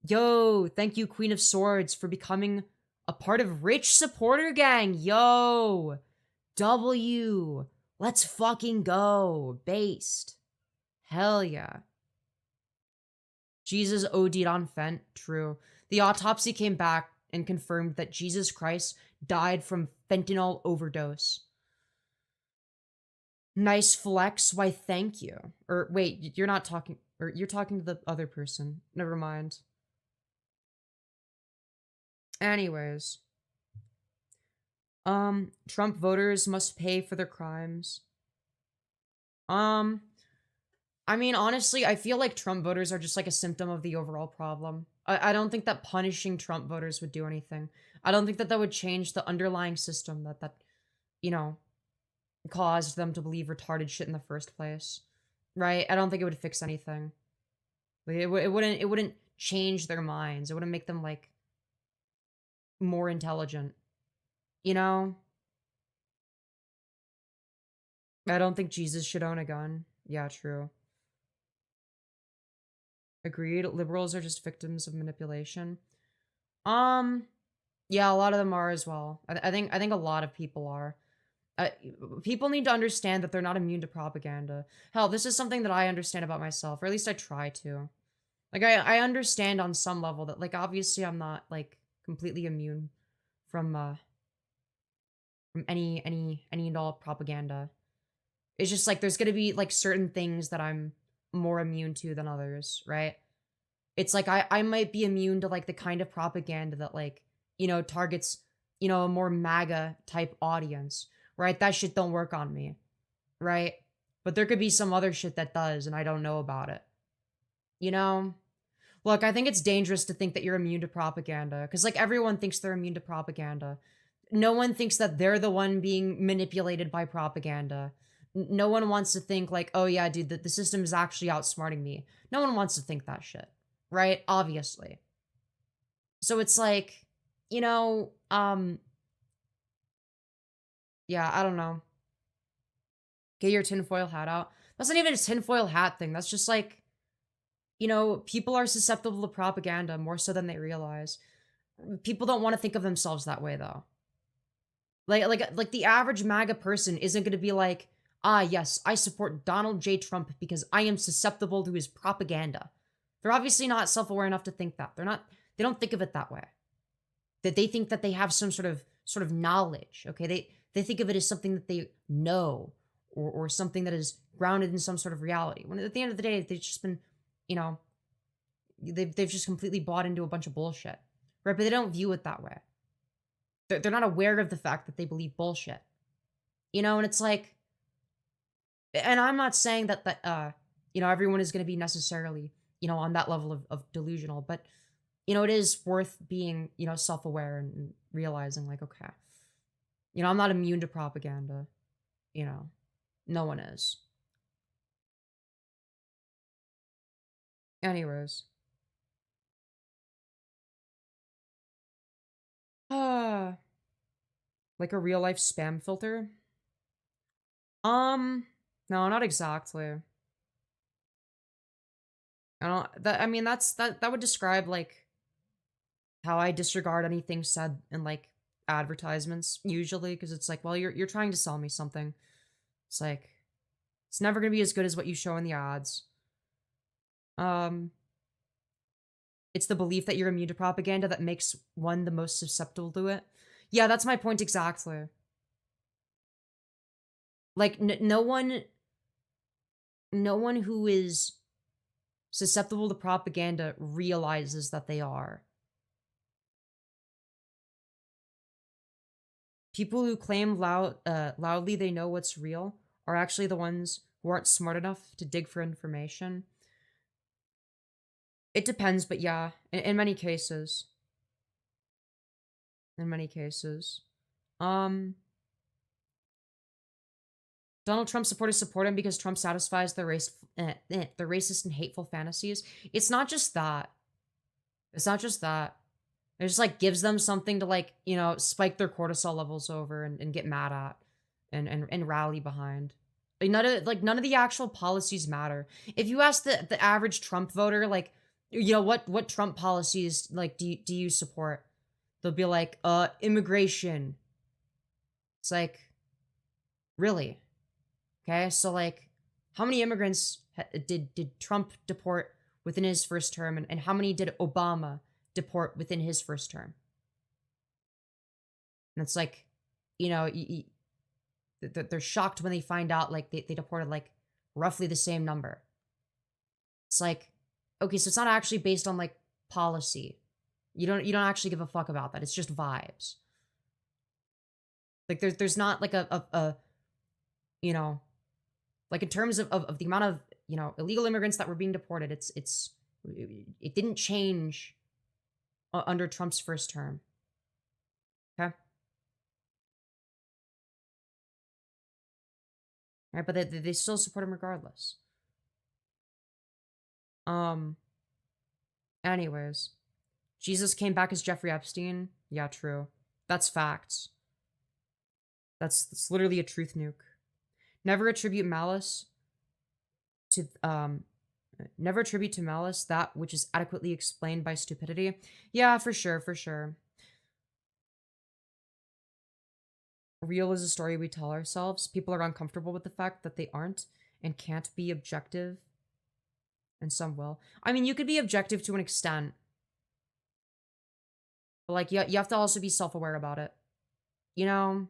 Yo, thank you, Queen of Swords, for becoming a part of Rich Supporter Gang. Yo. W. Let's fucking go. Based. Hell yeah. Jesus OD'd on Fent. True. The autopsy came back and confirmed that Jesus Christ died from fentanyl overdose. Nice flex. Why, thank you. Or wait, you're not talking, or you're talking to the other person. Never mind. Anyways. Trump voters must pay for their crimes. I mean, honestly, I feel like Trump voters are just like a symptom of the overall problem. I don't think that punishing Trump voters would do anything. I don't think that that would change the underlying system that you know, caused them to believe retarded shit in the first place. Right? I don't think it would fix anything. Like, it wouldn't change their minds. It wouldn't make them like more intelligent. You know? I don't think Jesus should own a gun. Yeah, true. Agreed. Liberals are just victims of manipulation. Yeah, a lot of them are as well. I think a lot of people are. People need to understand that they're not immune to propaganda. Hell, this is something that I understand about myself, or at least I try to. Like, I understand on some level that, like, obviously I'm not, like, completely immune from any and all propaganda. It's just, like, there's gonna be, like, certain things that I'm more immune to than others, right? It's like, I might be immune to, like, the kind of propaganda that, like, you know, targets, you know, a more MAGA type audience, right? That shit don't work on me, right? But there could be some other shit that does, and I don't know about it. You know? Look, I think it's dangerous to think that you're immune to propaganda, because, like, everyone thinks they're immune to propaganda. No one thinks that they're the one being manipulated by propaganda. No one wants to think, like, oh yeah, dude, the system is actually outsmarting me. No one wants to think that shit, right? Obviously. So it's like, you know, yeah, I don't know. Get your tinfoil hat out. That's not even a tinfoil hat thing. That's just like, you know, people are susceptible to propaganda more so than they realize. People don't want to think of themselves that way, though. Like the average MAGA person isn't going to be like, ah, yes, I support Donald J. Trump because I am susceptible to his propaganda. They're obviously not self-aware enough to think that. They don't think of it that way. That they think that they have some sort of knowledge, okay? They think of it as something that they know or something that is grounded in some sort of reality. When at the end of the day, they've just been, you know, they've just completely bought into a bunch of bullshit, right? But they don't view it that way. They're not aware of the fact that they believe bullshit, you know. And it's like, and I'm not saying that you know, everyone is going to be necessarily on that level of delusional, but it is worth being, self-aware and realizing like, okay, I'm not immune to propaganda, you know. No one is. Anyways. Uh, like a real life spam filter? Um, no, not exactly. I don't that I mean that would describe like how I disregard anything said in like advertisements usually because it's like, well, you're trying to sell me something. It's like it's never going to be as good as what you show in the ads. Um, it's the belief that you're immune to propaganda that makes one the most susceptible to it. Yeah, that's my point exactly. Like no one who is susceptible to propaganda realizes that they are. People who claim loudly they know what's real are actually the ones who aren't smart enough to dig for information. It depends, but yeah, in many cases. In many cases. Um, Donald Trump supporters support him because Trump satisfies their racist and hateful fantasies. It's not just that. It's not just that. It just like gives them something to like, spike their cortisol levels over and get mad at and rally behind. Like none of the actual policies matter. If you ask the average Trump voter, like, what Trump policies like do you support? They'll be like, immigration. It's like, really? Okay, so like, how many immigrants did Trump deport within his first term, and how many did Obama deport within his first term? And it's like, they're shocked when they find out like they deported like roughly the same number. It's like, okay, so it's not actually based on like policy. You don't actually give a fuck about that. It's just vibes. Like there's not like a you know like in terms of the amount of illegal immigrants that were being deported. It didn't change under Trump's first term. Okay. Right, but they still support him regardless. Um. Anyways, Jesus came back as Jeffrey Epstein. Yeah, true. That's facts. That's literally a truth nuke. Never attribute malice to never attribute to malice that which is adequately explained by stupidity. Yeah, for sure, for sure. Real is a story we tell ourselves. People are uncomfortable with the fact that they aren't and can't be objective, and some will. I mean, you could be objective to an extent, but like you have to also be self-aware about it. You know?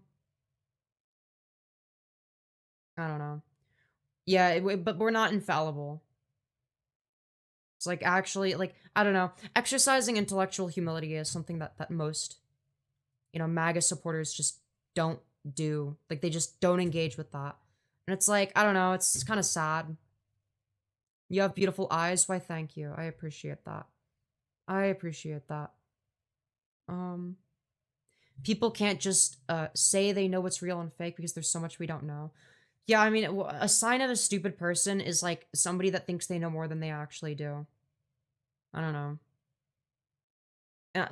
I don't know. Yeah, but we're not infallible. It's like actually, like, I don't know. Exercising intellectual humility is something that most, MAGA supporters just don't do. Like, they just don't engage with that. And it's like, I don't know, it's kind of sad. You have beautiful eyes. Why, thank you. I appreciate that. I appreciate that. Um, People can't just say they know what's real and fake because there's so much we don't know. Yeah, I mean, a sign of a stupid person is like somebody that thinks they know more than they actually do. I don't know.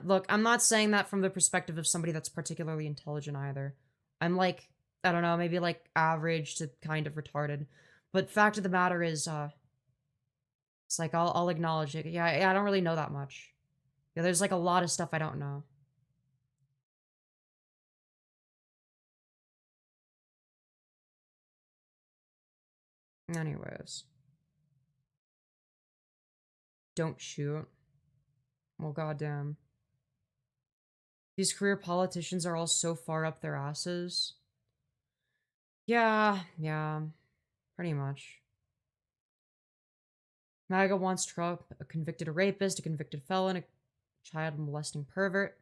Look, I'm not saying that from the perspective of somebody that's particularly intelligent either. I'm like, I don't know, maybe like average to kind of retarded. But fact of the matter is, it's like I'll acknowledge it. Yeah, I don't really know that much. Yeah, there's like a lot of stuff I don't know. Anyways, don't shoot. Well, goddamn. These career politicians are all so far up their asses. Yeah, pretty much. MAGA wants Trump a convicted rapist, a convicted felon, a child molesting pervert.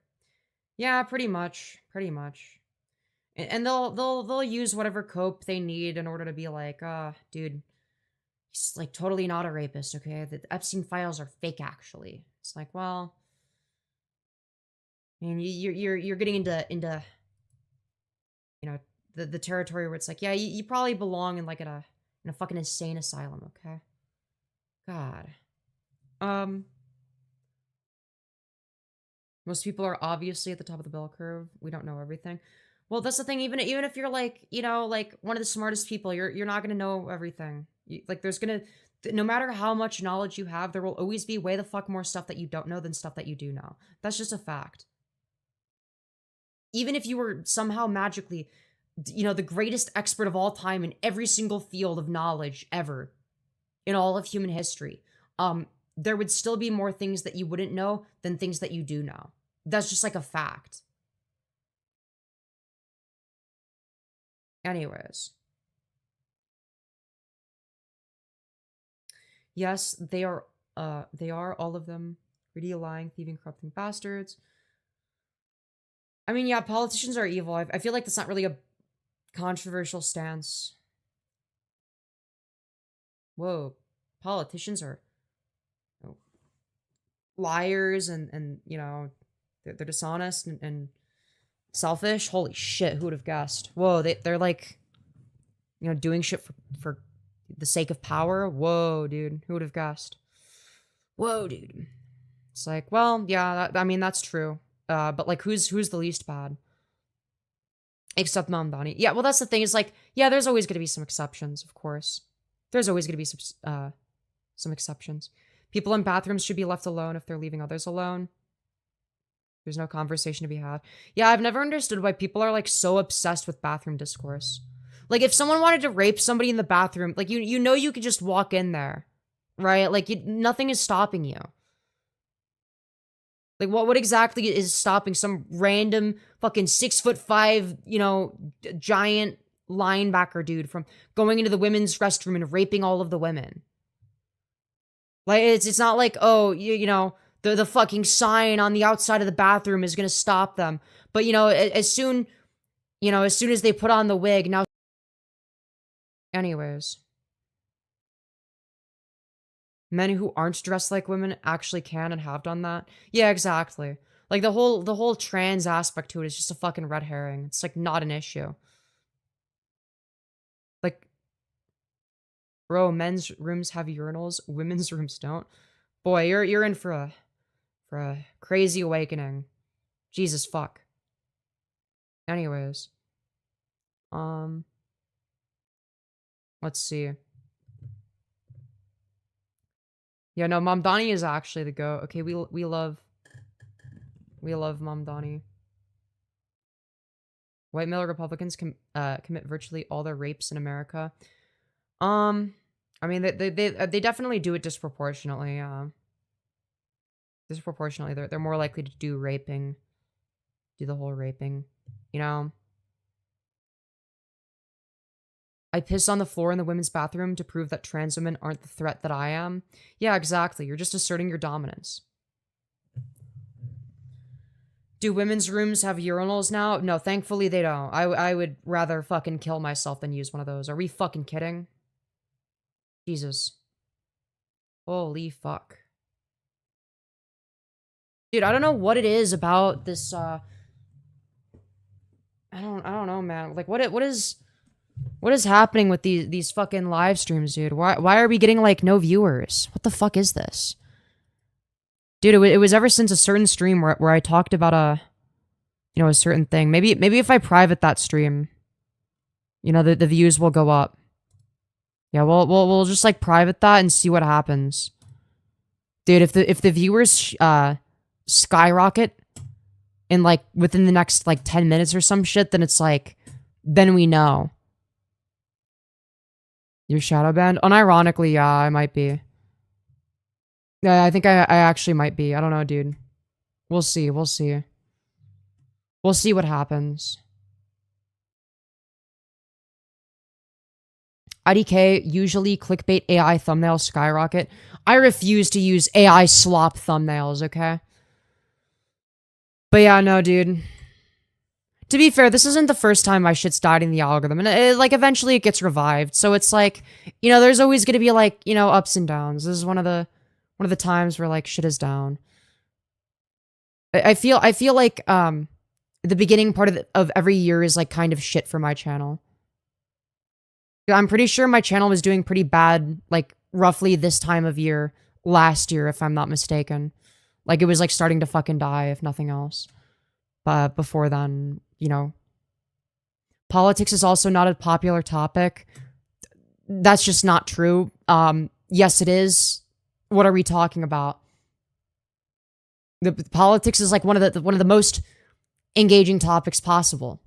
Yeah, pretty much, pretty much. And they'll use whatever cope they need in order to be like, dude, He's like totally not a rapist, okay? The Epstein files are fake, actually. It's like, well, I mean, you're getting into you know the territory where it's like, yeah, you probably belong in like in a fucking insane asylum, okay? God. Most people are obviously at the top of the bell curve. We don't know everything. Well, that's the thing. Even if you're like, like one of the smartest people, you're not gonna know everything. Like, there's gonna, no matter how much knowledge you have, there will always be way the fuck more stuff that you don't know than stuff that you do know. That's just a fact. Even if you were somehow magically, the greatest expert of all time in every single field of knowledge ever, in all of human history, there would still be more things that you wouldn't know than things that you do know. That's just like a fact. Anyways. Yes, they are all of them greedy, lying, thieving, corrupting bastards. I mean, yeah, politicians are evil. I feel like that's not really a controversial stance. Whoa, politicians are liars and they're dishonest and selfish. Holy shit, who would have guessed? Whoa, they're like, doing shit for the sake of power. Whoa, dude, who would have guessed? Whoa, dude. It's like, well, yeah, I mean, that's true. But like, who's the least bad? Except Mamdani. Yeah, well, that's the thing. Is like, yeah, there's always gonna be some exceptions, of course. There's always gonna be some exceptions. People in bathrooms should be left alone if they're leaving others alone. There's no conversation to be had. Yeah, I've never understood why people are like so obsessed with bathroom discourse. Like, if someone wanted to rape somebody in the bathroom, like, you could just walk in there, right? Like, nothing is stopping you. Like, what exactly is stopping some random fucking 6'5", giant linebacker dude from going into the women's restroom and raping all of the women? Like, it's not like, oh, the fucking sign on the outside of the bathroom is gonna stop them. But, as soon as they put on the wig, now. Anyways. Men who aren't dressed like women actually can and have done that. Yeah, exactly. Like, the whole trans aspect to it is just a fucking red herring. It's like not an issue. Like, bro, men's rooms have urinals, women's rooms don't. Boy, you're in for a crazy awakening. Jesus fuck. Anyways. Let's see. Yeah, no, Mamdani is actually the GOAT. Okay, we love Mamdani. White male Republicans commit virtually all their rapes in America. I mean, they definitely do it disproportionately. Disproportionately, they're more likely to do the whole raping. I piss on the floor in the women's bathroom to prove that trans women aren't the threat that I am. Yeah, exactly. You're just asserting your dominance. Do women's rooms have urinals now? No, thankfully they don't. I would rather fucking kill myself than use one of those. Are we fucking kidding? Jesus. Holy fuck. Dude, I don't know what it is about this, I don't know, man. Like, what is happening with these fucking live streams, dude? Why are we getting, like, no viewers? What the fuck is this? Dude, it was ever since a certain stream where I talked about a certain thing. Maybe if I private that stream, the views will go up. Yeah, we'll just, like, private that and see what happens. Dude, if the viewers skyrocket in, like, within the next, like, 10 minutes or some shit, then it's like, then we know. You're shadow banned? Unironically, yeah, I might be. Yeah, I think I actually might be. I don't know, dude. We'll see. We'll see. We'll see what happens. IDK, usually clickbait AI thumbnails skyrocket. I refuse to use AI slop thumbnails, okay? But yeah, no, dude. To be fair, this isn't the first time my shit's died in the algorithm, and like eventually it gets revived. So it's like, you know, there's always gonna be like, you know, ups and downs. This is one of the times where like shit is down. I feel like the beginning part of every year is like kind of shit for my channel. I'm pretty sure my channel was doing pretty bad like roughly this time of year last year, if I'm not mistaken. Like it was like starting to fucking die, if nothing else. But before then, you know, politics is also not a popular topic. That's just not true. Yes, it is. What are we talking about? The politics is like one of the most engaging topics possible.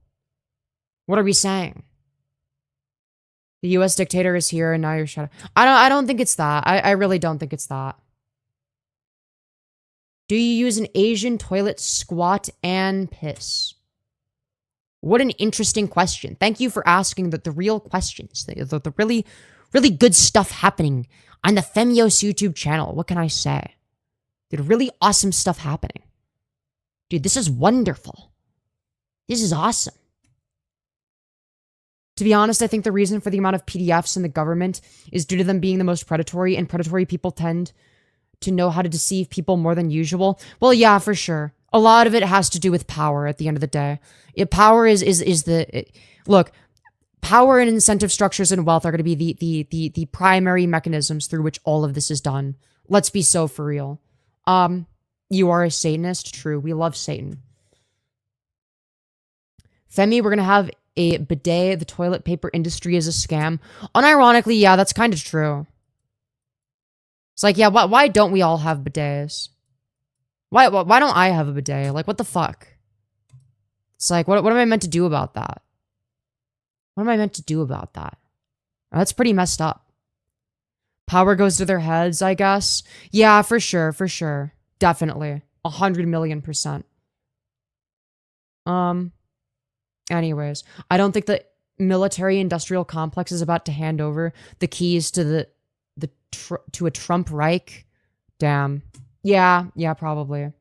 What are we saying? The U.S. dictator is here, and now you're shut up. I don't think it's that. I really don't think it's that. Do you use an Asian toilet, squat, and piss? What an interesting question. Thank you for asking the real questions. The really, really good stuff happening on the Femyoz YouTube channel. What can I say? Dude, really awesome stuff happening. Dude, this is wonderful. This is awesome. To be honest, I think the reason for the amount of PDFs in the government is due to them being the most predatory, and predatory people tend to know how to deceive people more than usual. Well, yeah, for sure. A lot of it has to do with power at the end of the day. Power look, power and incentive structures and wealth are going to be the primary mechanisms through which all of this is done. Let's be so for real. You are a Satanist? True. We love Satan. Femi, we're going to have a bidet. The toilet paper industry is a scam. Unironically, yeah, that's kind of true. It's like, yeah, why don't we all have bidets? Why don't I have a bidet? Like, what the fuck? It's like, what am I meant to do about that? What am I meant to do about that? That's pretty messed up. Power goes to their heads, I guess. Yeah, for sure, for sure. Definitely. 100,000,000%. Anyways, I don't think the military-industrial complex is about to hand over the keys to to a Trump Reich. Damn. Yeah, probably.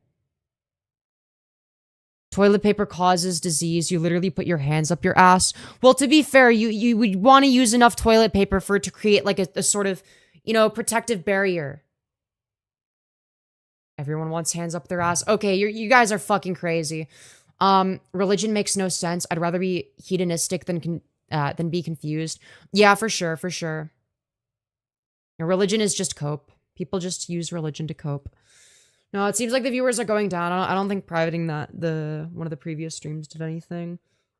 Toilet paper causes disease. You literally put your hands up your ass. Well, to be fair, you would want to use enough toilet paper for it to create like a sort of, you know, protective barrier. Everyone wants hands up their ass. Okay, you guys are fucking crazy. Religion makes no sense. I'd rather be hedonistic than be confused. Yeah, for sure, for sure. Religion is just cope. People just use religion to cope. No, it seems like the viewers are going down. I don't think privating one of the previous streams did anything.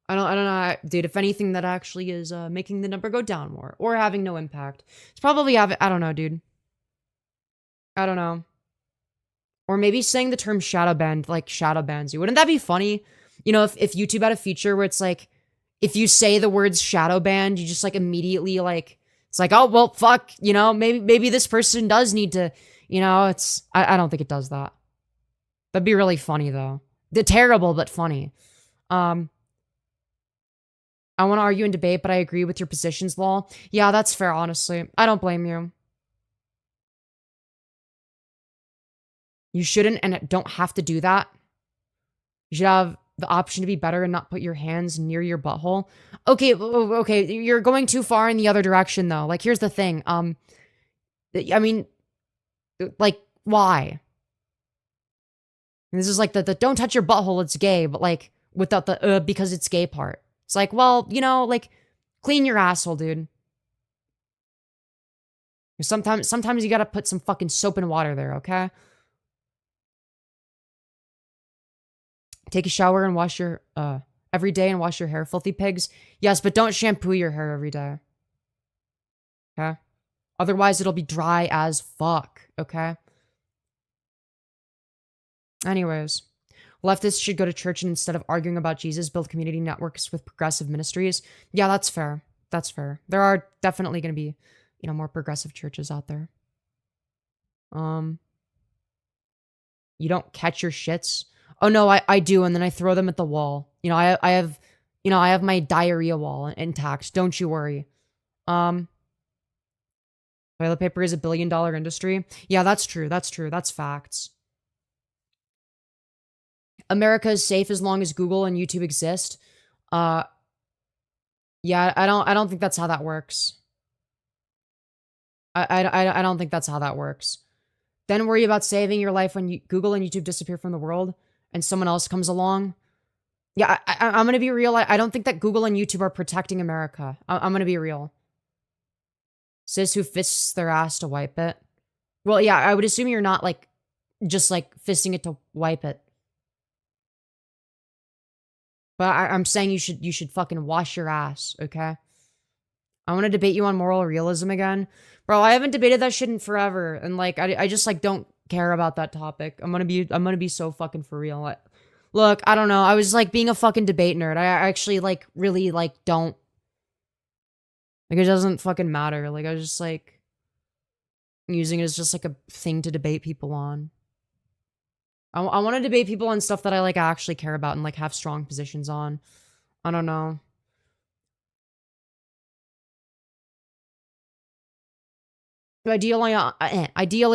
I don't know, dude. If anything, that actually is making the number go down more or having no impact. It's probably I don't know, dude. I don't know. Or maybe saying the term shadow banned like shadow bans you. Wouldn't that be funny? You know, if YouTube had a feature where it's like, if you say the words shadow banned, you just like immediately like, it's like, oh, well, fuck, you know, maybe this person does need to, you know, I don't think it does that. That'd be really funny though. Terrible, but funny. I want to argue and debate, but I agree with your positions, lol. Yeah, that's fair, honestly. I don't blame you. You shouldn't and don't have to do that. You should have the option to be better and not put your hands near your butthole. Okay, you're going too far in the other direction, though. Like, here's the thing. I mean, like, why? And this is like the don't touch your butthole, it's gay, but like, without the because it's gay part. It's like, well, you know, like, clean your asshole, dude. Sometimes you gotta put some fucking soap and water there, okay? Take a shower and wash your, every day and wash your hair, filthy pigs. Yes, but don't shampoo your hair every day. Okay? Otherwise, it'll be dry as fuck, okay? Anyways, leftists should go to church and instead of arguing about Jesus, build community networks with progressive ministries. Yeah, that's fair. That's fair. There are definitely going to be, you know, more progressive churches out there. You don't catch your shits. Oh no, I do, and then I throw them at the wall. You know, I have my diarrhea wall intact. Don't you worry. Toilet paper is $1 billion industry. Yeah, that's true. That's true. That's facts. America is safe as long as Google and YouTube exist. Uh, yeah, I don't think that's how that works. I don't think that's how that works. Then worry about saving your life when Google and YouTube disappear from the world and someone else comes along. Yeah, I'm gonna be real. I don't think that Google and YouTube are protecting America. I'm gonna be real. Sis who fists their ass to wipe it. Well, yeah, I would assume you're not like just like fisting it to wipe it. But I'm saying you should fucking wash your ass, okay? I want to debate you on moral realism again. Bro, I haven't debated that shit in forever. And like I just like don't care about that topic. I'm gonna be so fucking for real. Look, I don't know. I was like being a fucking debate nerd. I actually like really like don't like it doesn't fucking matter. Like I was just like using it as just like a thing to debate people on. I want to debate people on stuff that I like actually care about and like have strong positions on. I don't know. Ideally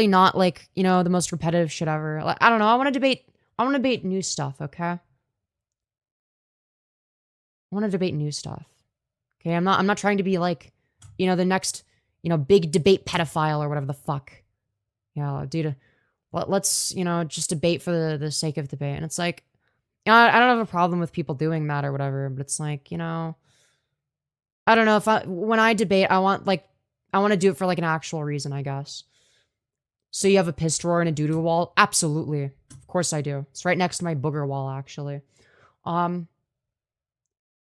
not like, you know, the most repetitive shit ever. Like, I don't know. I want to debate new stuff, okay? I want to debate new stuff. Okay, I'm not trying to be like, you know, the next, you know, big debate pedophile or whatever the fuck. Yeah, dude, let's, you know, just debate for the sake of debate. And it's like, you know, I don't have a problem with people doing that or whatever, but it's like, you know, I don't know if when I debate, I want to do it for like an actual reason, I guess. So you have a piss drawer and a doo-doo wall? Absolutely. Of course I do. It's right next to my booger wall, actually.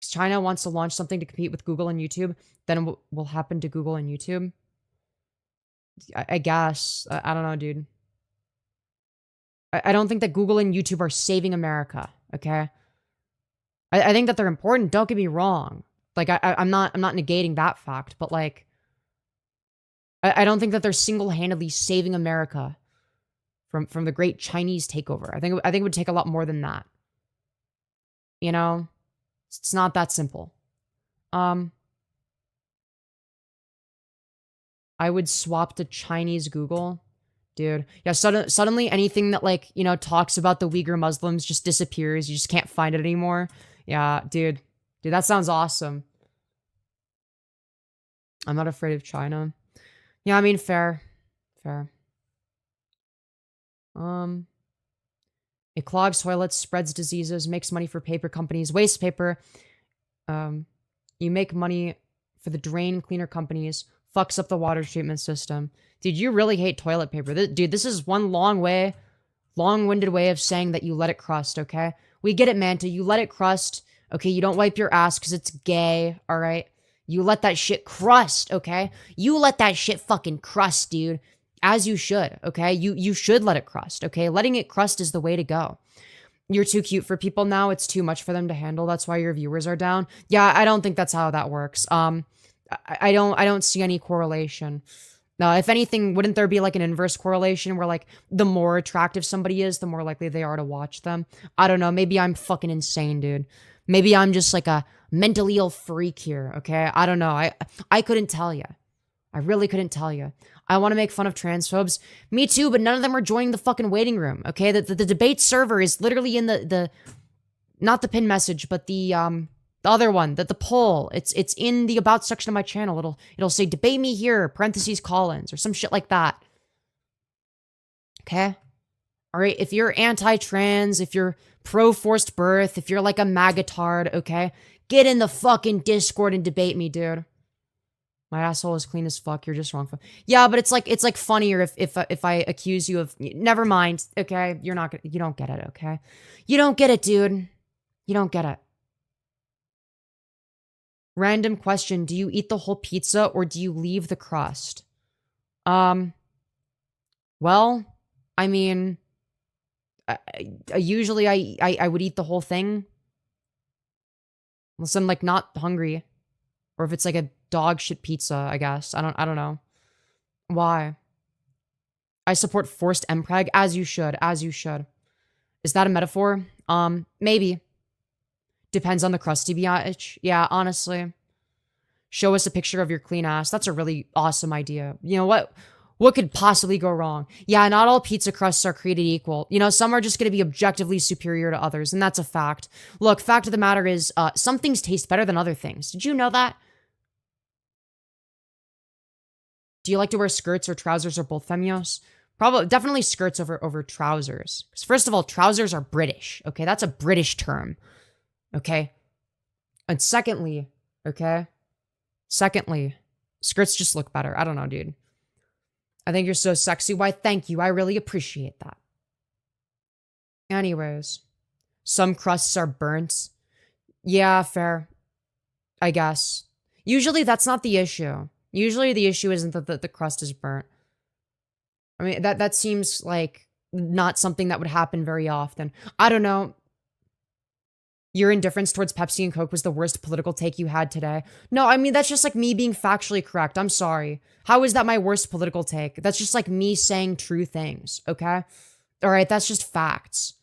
China wants to launch something to compete with Google and YouTube, then it will happen to Google and YouTube. I guess. I don't know, dude. I don't think that Google and YouTube are saving America, okay? I think that they're important, don't get me wrong. Like, I'm not negating that fact, but like, I don't think that they're single-handedly saving America from the great Chinese takeover. I think it would take a lot more than that. You know? It's not that simple. I would swap to Chinese Google. Dude. Yeah, suddenly anything that, like, you know, talks about the Uyghur Muslims just disappears. You just can't find it anymore. Yeah, dude. Dude, that sounds awesome. I'm not afraid of China. Yeah, I mean, fair. Fair. It clogs toilets, spreads diseases, makes money for paper companies, wastes paper. You make money for the drain cleaner companies, fucks up the water treatment system. Dude, you really hate toilet paper. Dude, this is one long-winded way of saying that you let it crust, okay? We get it, Manta. You let it crust. Okay, you don't wipe your ass because it's gay, all right? You let that shit crust, okay? You let that shit fucking crust, dude. As you should, okay? You should let it crust, okay? Letting it crust is the way to go. You're too cute for people now. It's too much for them to handle. That's why your viewers are down. Yeah, I don't think that's how that works. I don't see any correlation. If anything, wouldn't there be like an inverse correlation where like the more attractive somebody is, the more likely they are to watch them? I don't know. Maybe I'm fucking insane, dude. Maybe I'm just like a mentally ill freak here, okay? I don't know. I couldn't tell you. I really couldn't tell you. I want to make fun of transphobes. Me too, but none of them are joining the fucking waiting room, okay? The debate server is literally in the not the pin message, but the other one, the poll. It's in the about section of my channel. It'll say debate me here, parentheses Collins, or some shit like that. Okay? Alright, if you're anti-trans, if you're pro-forced birth, if you're like a magatard, okay? Get in the fucking Discord and debate me, dude. My asshole is clean as fuck. You're just wrong. Yeah, but it's like funnier if I accuse you of. Never mind. Okay, you don't get it. Okay, you don't get it, dude. You don't get it. Random question: do you eat the whole pizza or do you leave the crust? Well, I mean, usually I would eat the whole thing unless I'm like not hungry, or if it's like a dog shit pizza, I guess. I don't know. Why? I support forced MPreg, as you should, as you should. Is that a metaphor? Maybe. Depends on the crusty biatch. Yeah, honestly. Show us a picture of your clean ass. That's a really awesome idea. You know what? What could possibly go wrong? Yeah, not all pizza crusts are created equal. You know, some are just going to be objectively superior to others, and that's a fact. Look, fact of the matter is, some things taste better than other things. Did you know that? Do you like to wear skirts or trousers or both, Femyoz? Probably, definitely skirts over trousers. Because first of all, trousers are British, okay? That's a British term, okay? And secondly, okay? Secondly, skirts just look better. I don't know, dude. I think you're so sexy. Why, thank you. I really appreciate that. Anyways, some crusts are burnt. Yeah, fair. I guess. Usually that's not the issue. Usually the issue isn't that the crust is burnt. I mean, that seems like not something that would happen very often. I don't know. Your indifference towards Pepsi and Coke was the worst political take you had today. No, I mean, that's just like me being factually correct. I'm sorry. How is that my worst political take? That's just like me saying true things, okay? All right, that's just facts.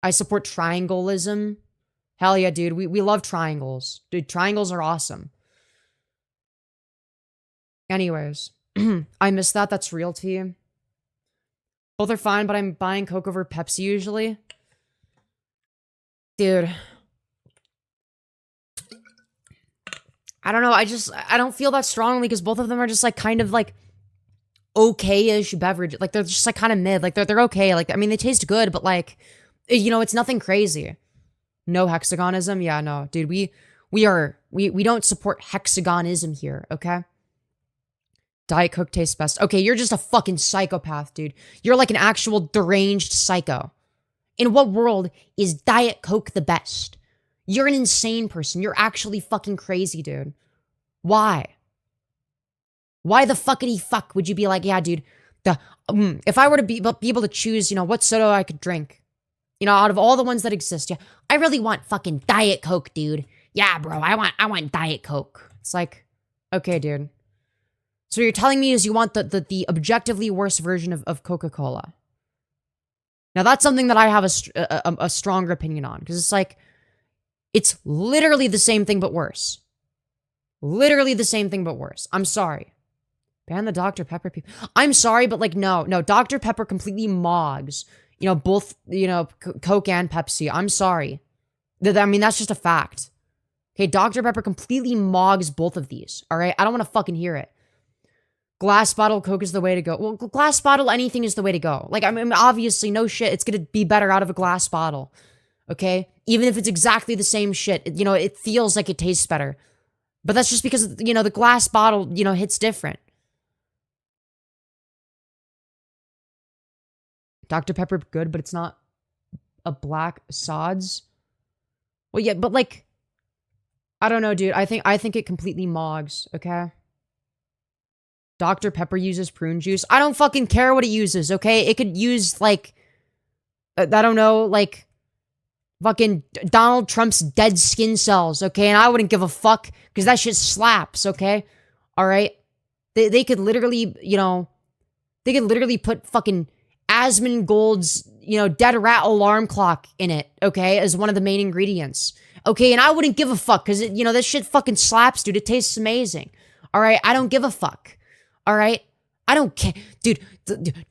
I support triangleism. Hell yeah, dude. We love triangles. Dude, triangles are awesome. Anyways, I miss that. That's real to you. Both are fine, but I'm buying Coke over Pepsi usually. Dude. I don't know. I don't feel that strongly because both of them are just like kind of like okay-ish beverage. Like they're just like kind of mid. Like they're okay. Like, I mean, they taste good, but like, you know, it's nothing crazy. No hexagonism. Yeah, no, dude, we don't support hexagonism here. Okay. Diet Coke tastes best. Okay, you're just a fucking psychopath, dude. You're like an actual deranged psycho. In what world is Diet Coke the best? You're an insane person. You're actually fucking crazy, dude. Why? Why the fuckity fuck would you be like, yeah, dude, if I were to be able to choose, you know, what soda I could drink, you know, out of all the ones that exist, yeah, I really want fucking Diet Coke, dude. Yeah, bro, I want Diet Coke. It's like, okay, dude. So what you're telling me is you want the objectively worse version of Coca-Cola. Now that's something that I have a stronger opinion on, because it's like, it's literally the same thing but worse. Literally the same thing but worse. I'm sorry. Ban the Dr. Pepper people. I'm sorry, but like, no, Dr. Pepper completely mogs, you know, both, you know, Coke and Pepsi. I'm sorry. I mean, that's just a fact. Okay, Dr. Pepper completely mogs both of these, all right? I don't want to fucking hear it. Glass bottle Coke is the way to go. Well, glass bottle anything is the way to go. Like, I mean, obviously, no shit, it's gonna be better out of a glass bottle, okay? Even if it's exactly the same shit, you know, it feels like it tastes better. But that's just because, you know, the glass bottle, you know, hits different. Dr. Pepper, good, but it's not a black sods. Well, yeah, but like, I don't know, dude. I think it completely mogs, okay? Dr. Pepper uses prune juice. I don't fucking care what it uses, okay? It could use, like, I don't know, like, fucking Donald Trump's dead skin cells, okay? And I wouldn't give a fuck, because that shit slaps, okay? Alright? They could literally, you know, they could literally put fucking Asmongold's, you know, dead rat alarm clock in it, okay? As one of the main ingredients. Okay, and I wouldn't give a fuck, because, you know, this shit fucking slaps, dude. It tastes amazing. Alright? I don't give a fuck. All right? I don't care. Dude,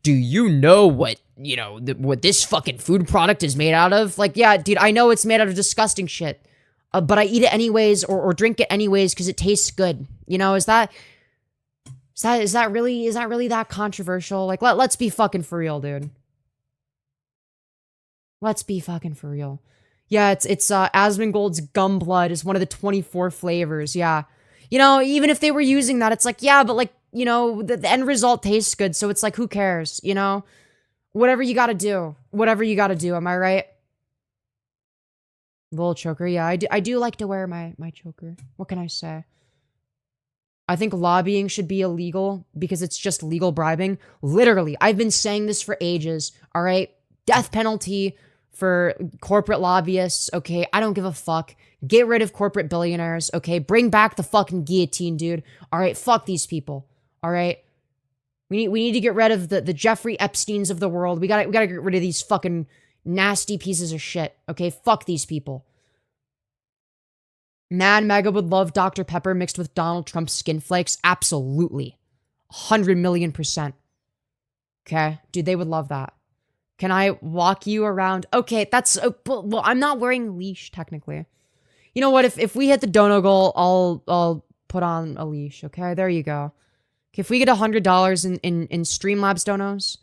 do you know what, you know, what this fucking food product is made out of? Like, yeah, dude, I know it's made out of disgusting shit. But I eat it anyways or drink it anyways because it tastes good. You know, is that really that controversial? Like, let's be fucking for real, dude. Let's be fucking for real. Yeah, it's Asmongold's Gum Blood is one of the 24 flavors. Yeah. You know, even if they were using that, it's like, yeah, but like, you know, the end result tastes good, so it's like, who cares, you know? Whatever you gotta do. Whatever you gotta do, am I right? Little choker, yeah, I do like to wear my choker. What can I say? I think lobbying should be illegal because it's just legal bribing. Literally, I've been saying this for ages, all right? Death penalty for corporate lobbyists, okay? I don't give a fuck. Get rid of corporate billionaires, okay? Bring back the fucking guillotine, dude. All right, fuck these people. All right, we need to get rid of the Jeffrey Epsteins of the world. We gotta get rid of these fucking nasty pieces of shit. Okay, fuck these people. Mad Mega would love Dr. Pepper mixed with Donald Trump's skin flakes. Absolutely, 100 million%. Okay? Dude, they would love that. Can I walk you around? Okay, that's... well, I'm not wearing a leash, technically. You know what? If we hit the dono goal, I'll put on a leash, okay? There you go. Okay, if we get $100 in Streamlabs donos,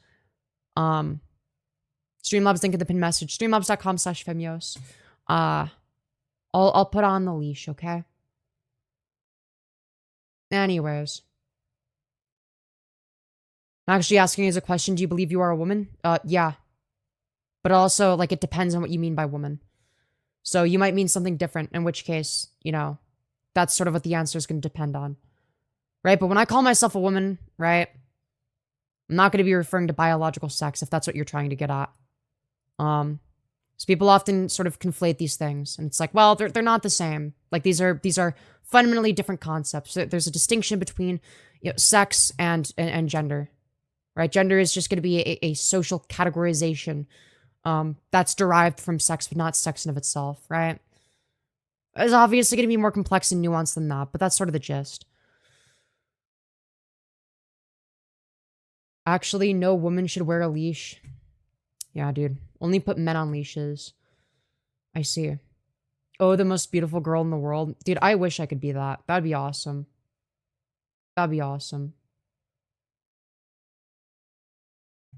Streamlabs link in the pin message, streamlabs.com/Femyoz, I'll put on the leash, okay? Anyways. I'm actually asking you as a question, do you believe you are a woman? Yeah. But also, like, it depends on what you mean by woman. So you might mean something different, in which case, you know, that's sort of what the answer is going to depend on. Right? But when I call myself a woman, right, I'm not going to be referring to biological sex if that's what you're trying to get at. So people often sort of conflate these things, and it's like, well, they're not the same. Like, these are fundamentally different concepts. There's a distinction between, you know, sex and gender. Right? Gender is just going to be a social categorization that's derived from sex, but not sex in of itself, right? It's obviously going to be more complex and nuanced than that, but that's sort of the gist. Actually, no woman should wear a leash. Yeah, dude. Only put men on leashes. I see. Oh, the most beautiful girl in the world. Dude, I wish I could be that. That'd be awesome. That'd be awesome.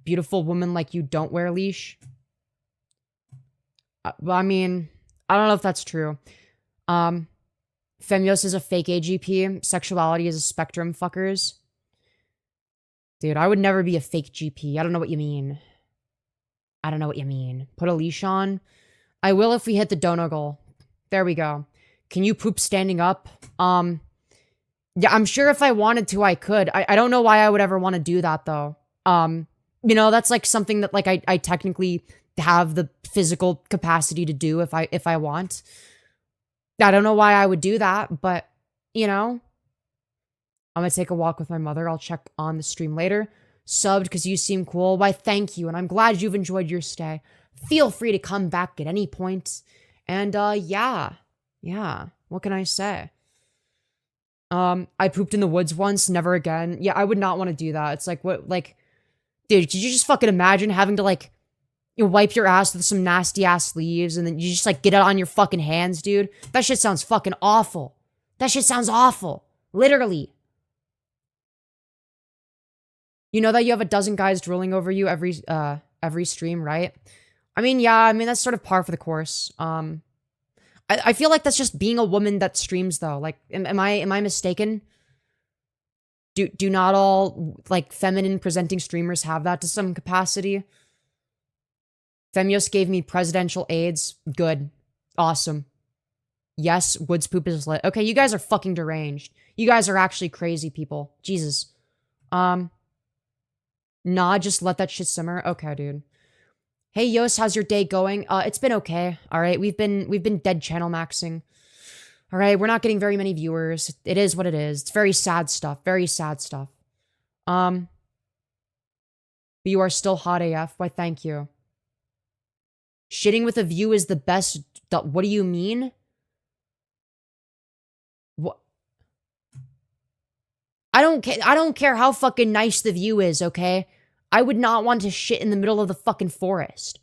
Beautiful woman like you don't wear a leash. I mean, I don't know if that's true. Femyoz is a fake AGP. Sexuality is a spectrum, fuckers. Dude, I would never be a fake GP. I don't know what you mean. I don't know what you mean. Put a leash on? I will if we hit the dono goal. There we go. Can you poop standing up? Yeah, I'm sure if I wanted to, I could. I don't know why I would ever want to do that, though. You know, that's like something that like I technically have the physical capacity to do if I want. I don't know why I would do that, but you know, I'm gonna take a walk with my mother. I'll check on the stream later. Subbed because you seem cool. Why, thank you, and I'm glad you've enjoyed your stay. Feel free to come back at any point. And yeah, what can I say? I pooped in the woods once, never again. Yeah, I would not want to do that. It's like, what, like, dude, could you just fucking imagine having to, like, you wipe your ass with some nasty-ass leaves, and then you just, like, get it on your fucking hands, dude? That shit sounds fucking awful. That shit sounds awful. Literally. You know that you have a dozen guys drooling over you every stream, right? I mean, yeah, I mean, that's sort of par for the course. I feel like that's just being a woman that streams, though. Like, am I mistaken? Do not all, like, feminine presenting streamers have that to some capacity? Femyoz gave me presidential AIDS. Good. Awesome. Yes, Woods poop is lit. Okay, you guys are fucking deranged. You guys are actually crazy people. Jesus. Nah, just let that shit simmer. Okay, dude. Hey, Yos, how's your day going? It's been okay. All right, we've been dead channel maxing. All right, we're not getting very many viewers. It is what it is. It's very sad stuff. Very sad stuff. But you are still hot AF. Why, thank you. Shitting with a view is the best. What do you mean? What? I don't care how fucking nice the view is, okay? I would not want to shit in the middle of the fucking forest.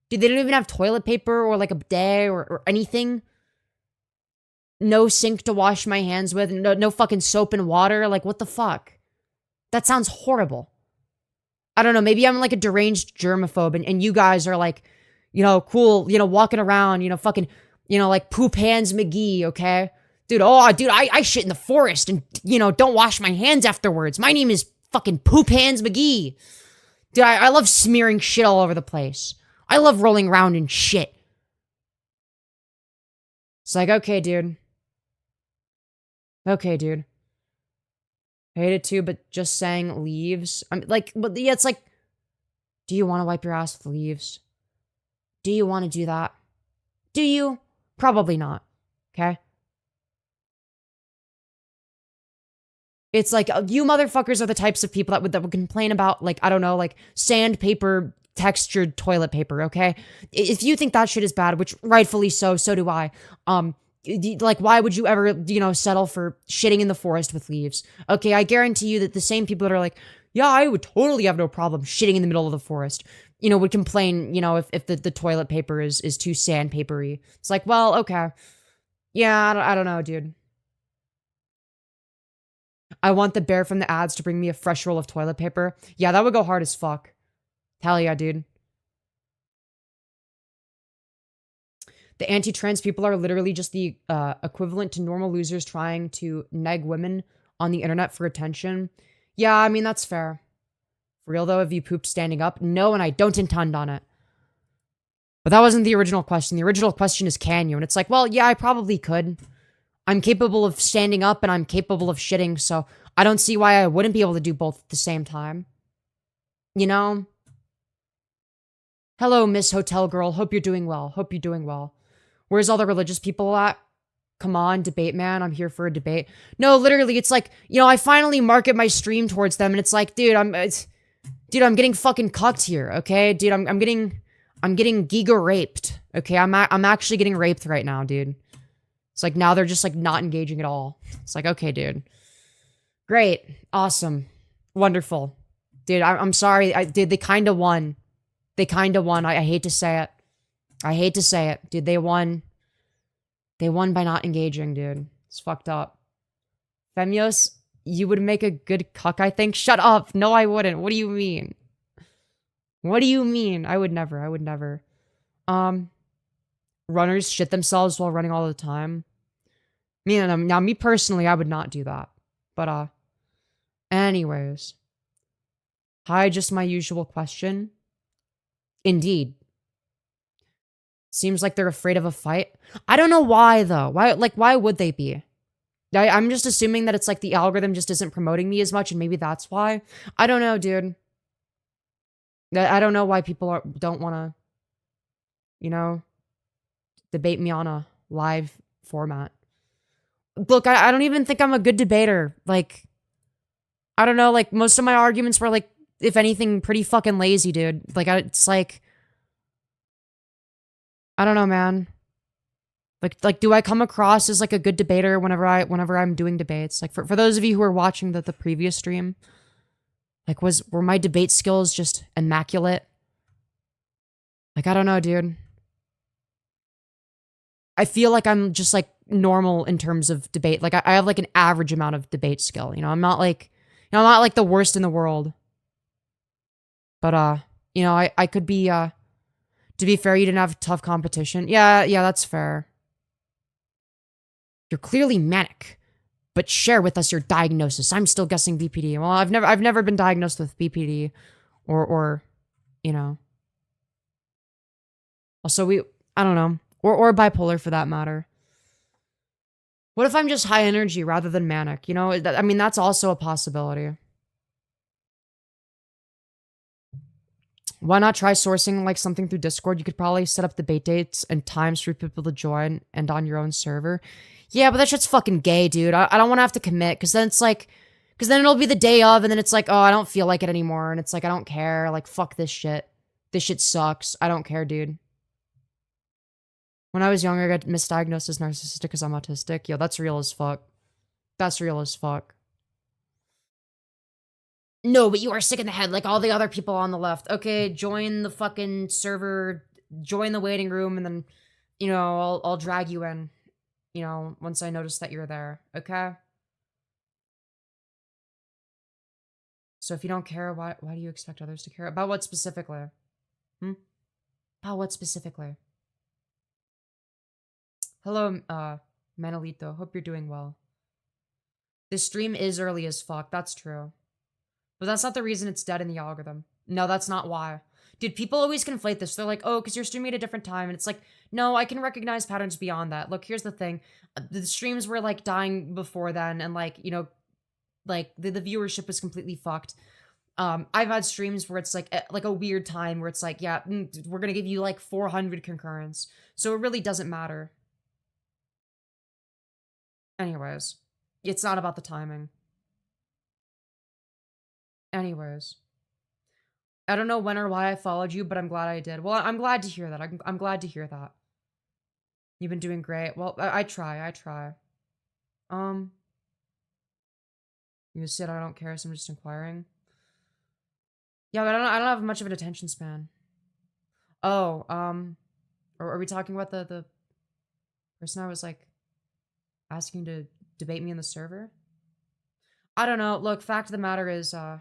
Dude, they don't even have toilet paper or like a bidet or anything. No sink to wash my hands with. No fucking soap and water. Like, what the fuck? That sounds horrible. I don't know. Maybe I'm like a deranged germaphobe and you guys are like, you know, cool, you know, walking around, you know, fucking, you know, like poop hands McGee, okay? Dude, I shit in the forest and, you know, don't wash my hands afterwards. My name is fucking Poop Hands McGee. Dude, I love smearing shit all over the place. I love rolling around in shit. It's like, okay, dude. Okay, dude. I hate it too, but just saying leaves. I'm like, but yeah, it's like, do you want to wipe your ass with leaves? Do you want to do that? Do you? Probably not. Okay? It's like, you motherfuckers are the types of people that would complain about, like, I don't know, like, sandpaper textured toilet paper, okay? If you think that shit is bad, which rightfully so do I, Like, why would you ever, settle for shitting in the forest with leaves? Okay, I guarantee you that the same people that are like, yeah, I would totally have no problem shitting in the middle of the forest, would complain, if the toilet paper is too sandpapery. It's like, well, okay. Yeah, I don't know, dude. I want the bear from the ads to bring me a fresh roll of toilet paper. Yeah, that would go hard as fuck. Hell yeah, dude. The anti-trans people are literally just the equivalent to normal losers trying to neg women on the internet for attention. Yeah, I mean, that's fair. For real, though, have you pooped standing up? No, and I don't intend on it. But that wasn't the original question. The original question is, can you? And it's like, well, yeah, I probably could. I'm capable of standing up and I'm capable of shitting, so I don't see why I wouldn't be able to do both at the same time. You know? Hello, Miss Hotel Girl. Hope you're doing well. Hope you're doing well. Where's all the religious people at? Come on, debate, man. I'm here for a debate. No, literally, it's like, I finally market my stream towards them, and it's like, dude, I'm getting fucking cucked here, okay? Dude, I'm getting giga raped, okay? I'm actually getting raped right now, dude. It's like, now they're just, like, not engaging at all. It's like, okay, dude. Great. Awesome. Wonderful. Dude, I'm sorry. Dude, they kind of won. They kind of won. I hate to say it. I hate to say it. Dude, they won. They won by not engaging, dude. It's fucked up. Femyoz, you would make a good cuck, I think. Shut up. No, I wouldn't. What do you mean? What do you mean? I would never. I would never. Runners shit themselves while running all the time. Now, me personally, I would not do that. But, anyways. Hi, just my usual question. Indeed. Seems like they're afraid of a fight. I don't know why, though. Why would they be? I'm just assuming that it's like the algorithm just isn't promoting me as much, and maybe that's why. I don't know, dude. I don't know why people don't want to, debate me on a live format. Look, I don't even think I'm a good debater. Like, I don't know, like, most of my arguments were, like, if anything, pretty fucking lazy, dude. Like, it's like, I don't know, man. Like, do I come across as, like, a good debater whenever I'm doing debates? Like, for those of you who are watching the previous stream, like, were my debate skills just immaculate? Like, I don't know, dude. I feel like I'm just, like, normal in terms of debate. Like, I have, like, an average amount of debate skill, I'm not, like, I'm not, like, the worst in the world. But, I could be, to be fair, you didn't have tough competition. Yeah, that's fair. You're clearly manic, but share with us your diagnosis. I'm still guessing BPD. Well, I've never been diagnosed with BPD or Also, I don't know. Or bipolar for that matter. What if I'm just high energy rather than manic? I mean, that's also a possibility. Why not try sourcing like something through Discord? You could probably set up debate dates and times for people to join and on your own server. Yeah, but that shit's fucking gay, dude. I don't want to have to commit because then it's like, because then it'll be the day of and then it's like, oh, I don't feel like it anymore. And it's like, I don't care. Like, fuck this shit. This shit sucks. I don't care, dude. When I was younger, I got misdiagnosed as narcissistic because I'm autistic. Yo, that's real as fuck. That's real as fuck. No, but you are sick in the head like all the other people on the left. Okay, join the fucking server, join the waiting room, and then, I'll drag you in, once I notice that you're there, okay? So if you don't care, why do you expect others to care? About what specifically? About what specifically? Hello, Manolito. Hope you're doing well. This stream is early as fuck. That's true. But that's not the reason it's dead in the algorithm. No, that's not why. Dude, people always conflate this. They're like, oh, because you're streaming at a different time. And it's like, no, I can recognize patterns beyond that. Look, here's the thing. The streams were, like, dying before then. And, like, like, the viewership was completely fucked. I've had streams where it's, like a weird time where it's like, yeah, we're going to give you, like, 400 concurrence. So it really doesn't matter. Anyways, it's not about the timing. Anyways. I don't know when or why I followed you, but I'm glad I did. Well, I'm glad to hear that. I'm glad to hear that. You've been doing great. Well, I try. Um, you said I don't care, so I'm just inquiring. Yeah, but I don't have much of an attention span. Oh, are we talking about the person I was like asking to debate me in the server? I don't know. Look, fact of the matter is, I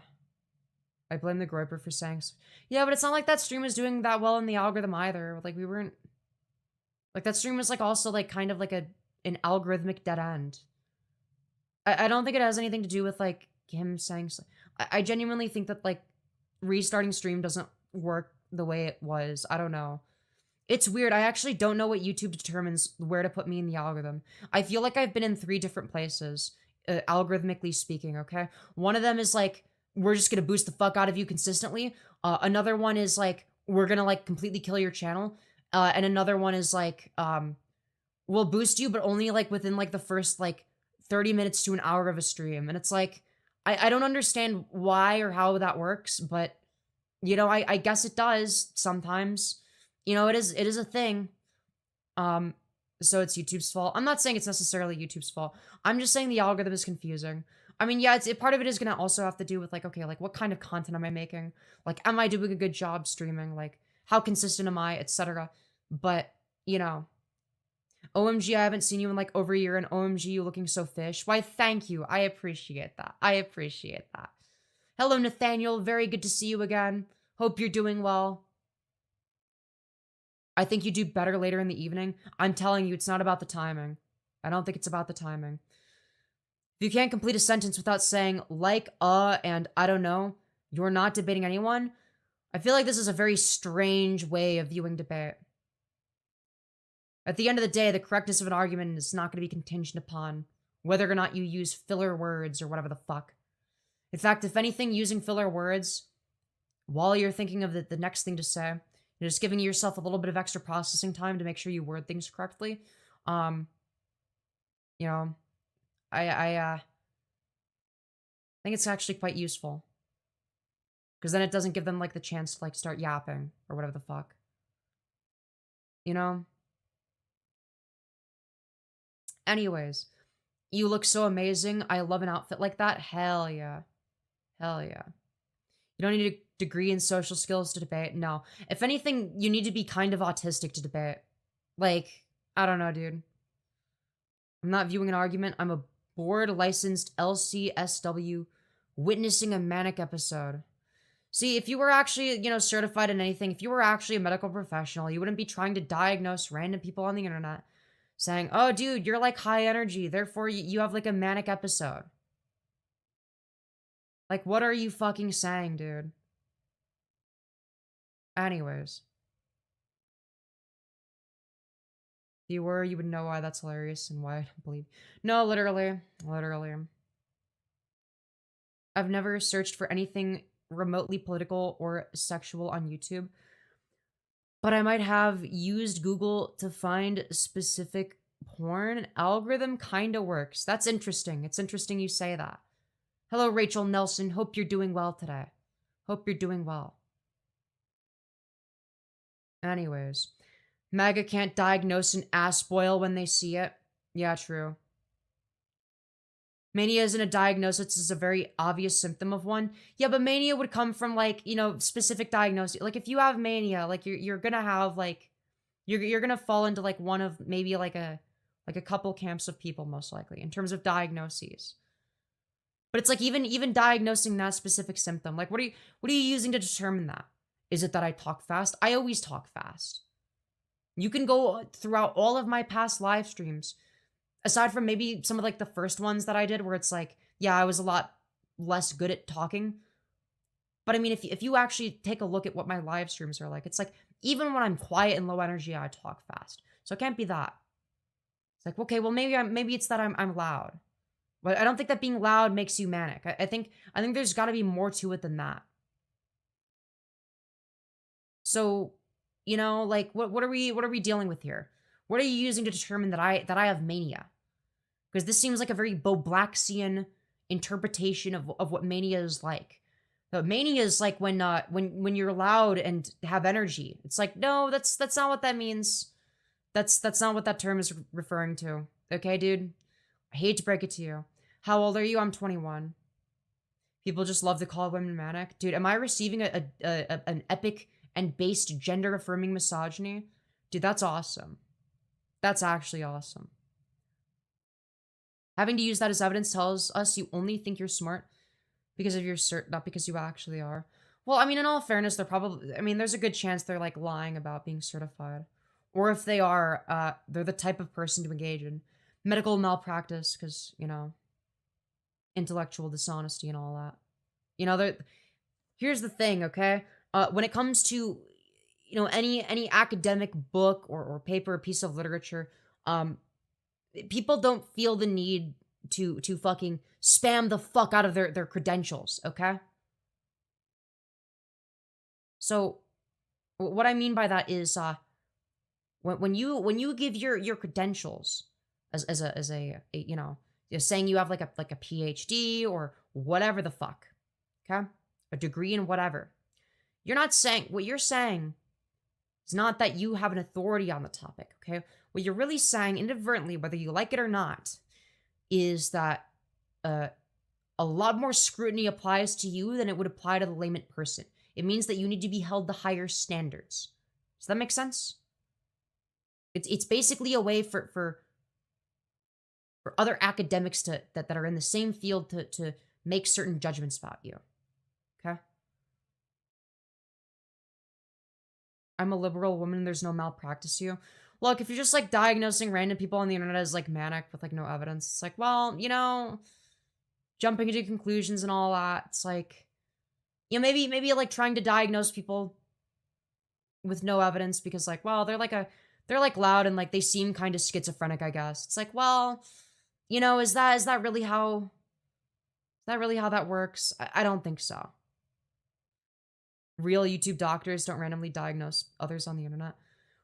blame the Groiper for saying, yeah, but it's not like that stream was doing that well in the algorithm either. Like we weren't, like that stream was like also like kind of like an algorithmic dead end. I don't think it has anything to do with like him saying. I genuinely think that like restarting stream doesn't work the way it was. I don't know. It's weird. I actually don't know what YouTube determines where to put me in the algorithm. I feel like I've been in 3 different places, algorithmically speaking, okay? One of them is like, we're just gonna boost the fuck out of you consistently. Another one is like, we're gonna like completely kill your channel. And another one is like, we'll boost you, but only like within like the first like 30 minutes to an hour of a stream. And it's like, I don't understand why or how that works, but you know, I guess it does sometimes. You know, it is a thing. So it's YouTube's fault. I'm not saying it's necessarily YouTube's fault. I'm just saying the algorithm is confusing. I mean, yeah, part of it is gonna also have to do with like, okay, like what kind of content am I making? Like, am I doing a good job streaming? Like, how consistent am I, etc. But, you know, OMG, I haven't seen you in like over a year, and OMG, you looking so fish. Why, thank you. I appreciate that. I appreciate that. Hello, Nathaniel. Very good to see you again. Hope you're doing well. I think you do better later in the evening. I'm telling you, it's not about the timing. I don't think it's about the timing. If you can't complete a sentence without saying like, and I don't know, you're not debating anyone. I feel like this is a very strange way of viewing debate. At the end of the day, the correctness of an argument is not going to be contingent upon whether or not you use filler words or whatever the fuck. In fact, if anything, using filler words while you're thinking of the next thing to say, you're just giving yourself a little bit of extra processing time to make sure you word things correctly. You know, I think it's actually quite useful. Because then it doesn't give them, like, the chance to, like, start yapping or whatever the fuck. You know? Anyways, you look so amazing. I love an outfit like that. Hell yeah. Hell yeah. You don't need a degree in social skills to debate. No. If anything, you need to be kind of autistic to debate. Like, I don't know, dude. I'm not viewing an argument. I'm a board licensed LCSW witnessing a manic episode. See, if you were actually, you know, certified in anything, if you were actually a medical professional, you wouldn't be trying to diagnose random people on the internet saying, oh, dude, you're like high energy, therefore you have like a manic episode. Like, what are you fucking saying, dude? Anyways. If you were, you would know why that's hilarious and why I don't believe. No, literally. Literally. I've never searched for anything remotely political or sexual on YouTube, but I might have used Google to find specific porn. Algorithm kinda works. That's interesting. It's interesting you say that. Hello, Rachel Nelson. Hope you're doing well today. Hope you're doing well. Anyways. MAGA can't diagnose an ass boil when they see it. Yeah, true. Mania isn't a diagnosis, it's a very obvious symptom of one. Yeah, but mania would come from, like, you know, specific diagnosis. Like, if you have mania, like, you're gonna have, like, you're gonna fall into, like, one of maybe, like a couple camps of people, most likely, in terms of diagnoses. But it's like, even diagnosing that specific symptom, like, what are you using to determine that? Is it that I talk fast? I always talk fast. You can go throughout all of my past live streams, aside from maybe some of like the first ones that I did where it's like, yeah, I was a lot less good at talking. But I mean, if you actually take a look at what my live streams are like, it's like, even when I'm quiet and low energy, I talk fast. So it can't be that. It's like, okay, well, maybe it's that I'm loud. But I don't think that being loud makes you manic. I think there's got to be more to it than that. So, you know, like, what are we dealing with here? What are you using to determine that I have mania? Because this seems like a very Bo-Blacksian interpretation of what mania is like. But mania is like when you're loud and have energy. It's like, no, that's not what that means. That's not what that term is referring to. Okay, dude? I hate to break it to you. How old are you? I'm 21. People just love to call women manic. Dude, am I receiving an epic and based gender affirming misogyny? Dude, that's awesome. That's actually awesome. Having to use that as evidence tells us you only think you're smart because of your cert, not because you actually are. Well, I mean, in all fairness, they're probably, I mean, there's a good chance they're like lying about being certified. Or if they are, they're the type of person to engage in medical malpractice because, you know, intellectual dishonesty and all that. You know, here's the thing, okay? When it comes to, you know, any academic book or paper or piece of literature, people don't feel the need to fucking spam the fuck out of their credentials, okay? So what I mean by that is when you give your credentials as a you know, you're saying you have like a PhD or whatever the fuck, okay? A degree in whatever. You're not saying what you're saying is not that you have an authority on the topic, okay? What you're really saying inadvertently, whether you like it or not, is that a lot more scrutiny applies to you than it would apply to the layman person. It means that you need to be held to higher standards. Does that make sense? It's basically a way for other academics that are in the same field to make certain judgments about you. Okay? I'm a liberal woman, there's no malpractice you. Look, if you're just like diagnosing random people on the internet as like manic with like no evidence, it's like, well, you know, jumping into conclusions and all that. It's like, you know, maybe like trying to diagnose people with no evidence because like, well, they're like loud and like they seem kind of schizophrenic, I guess. It's like, well, you know, is that really how that works? I don't think so. Real YouTube doctors don't randomly diagnose others on the internet.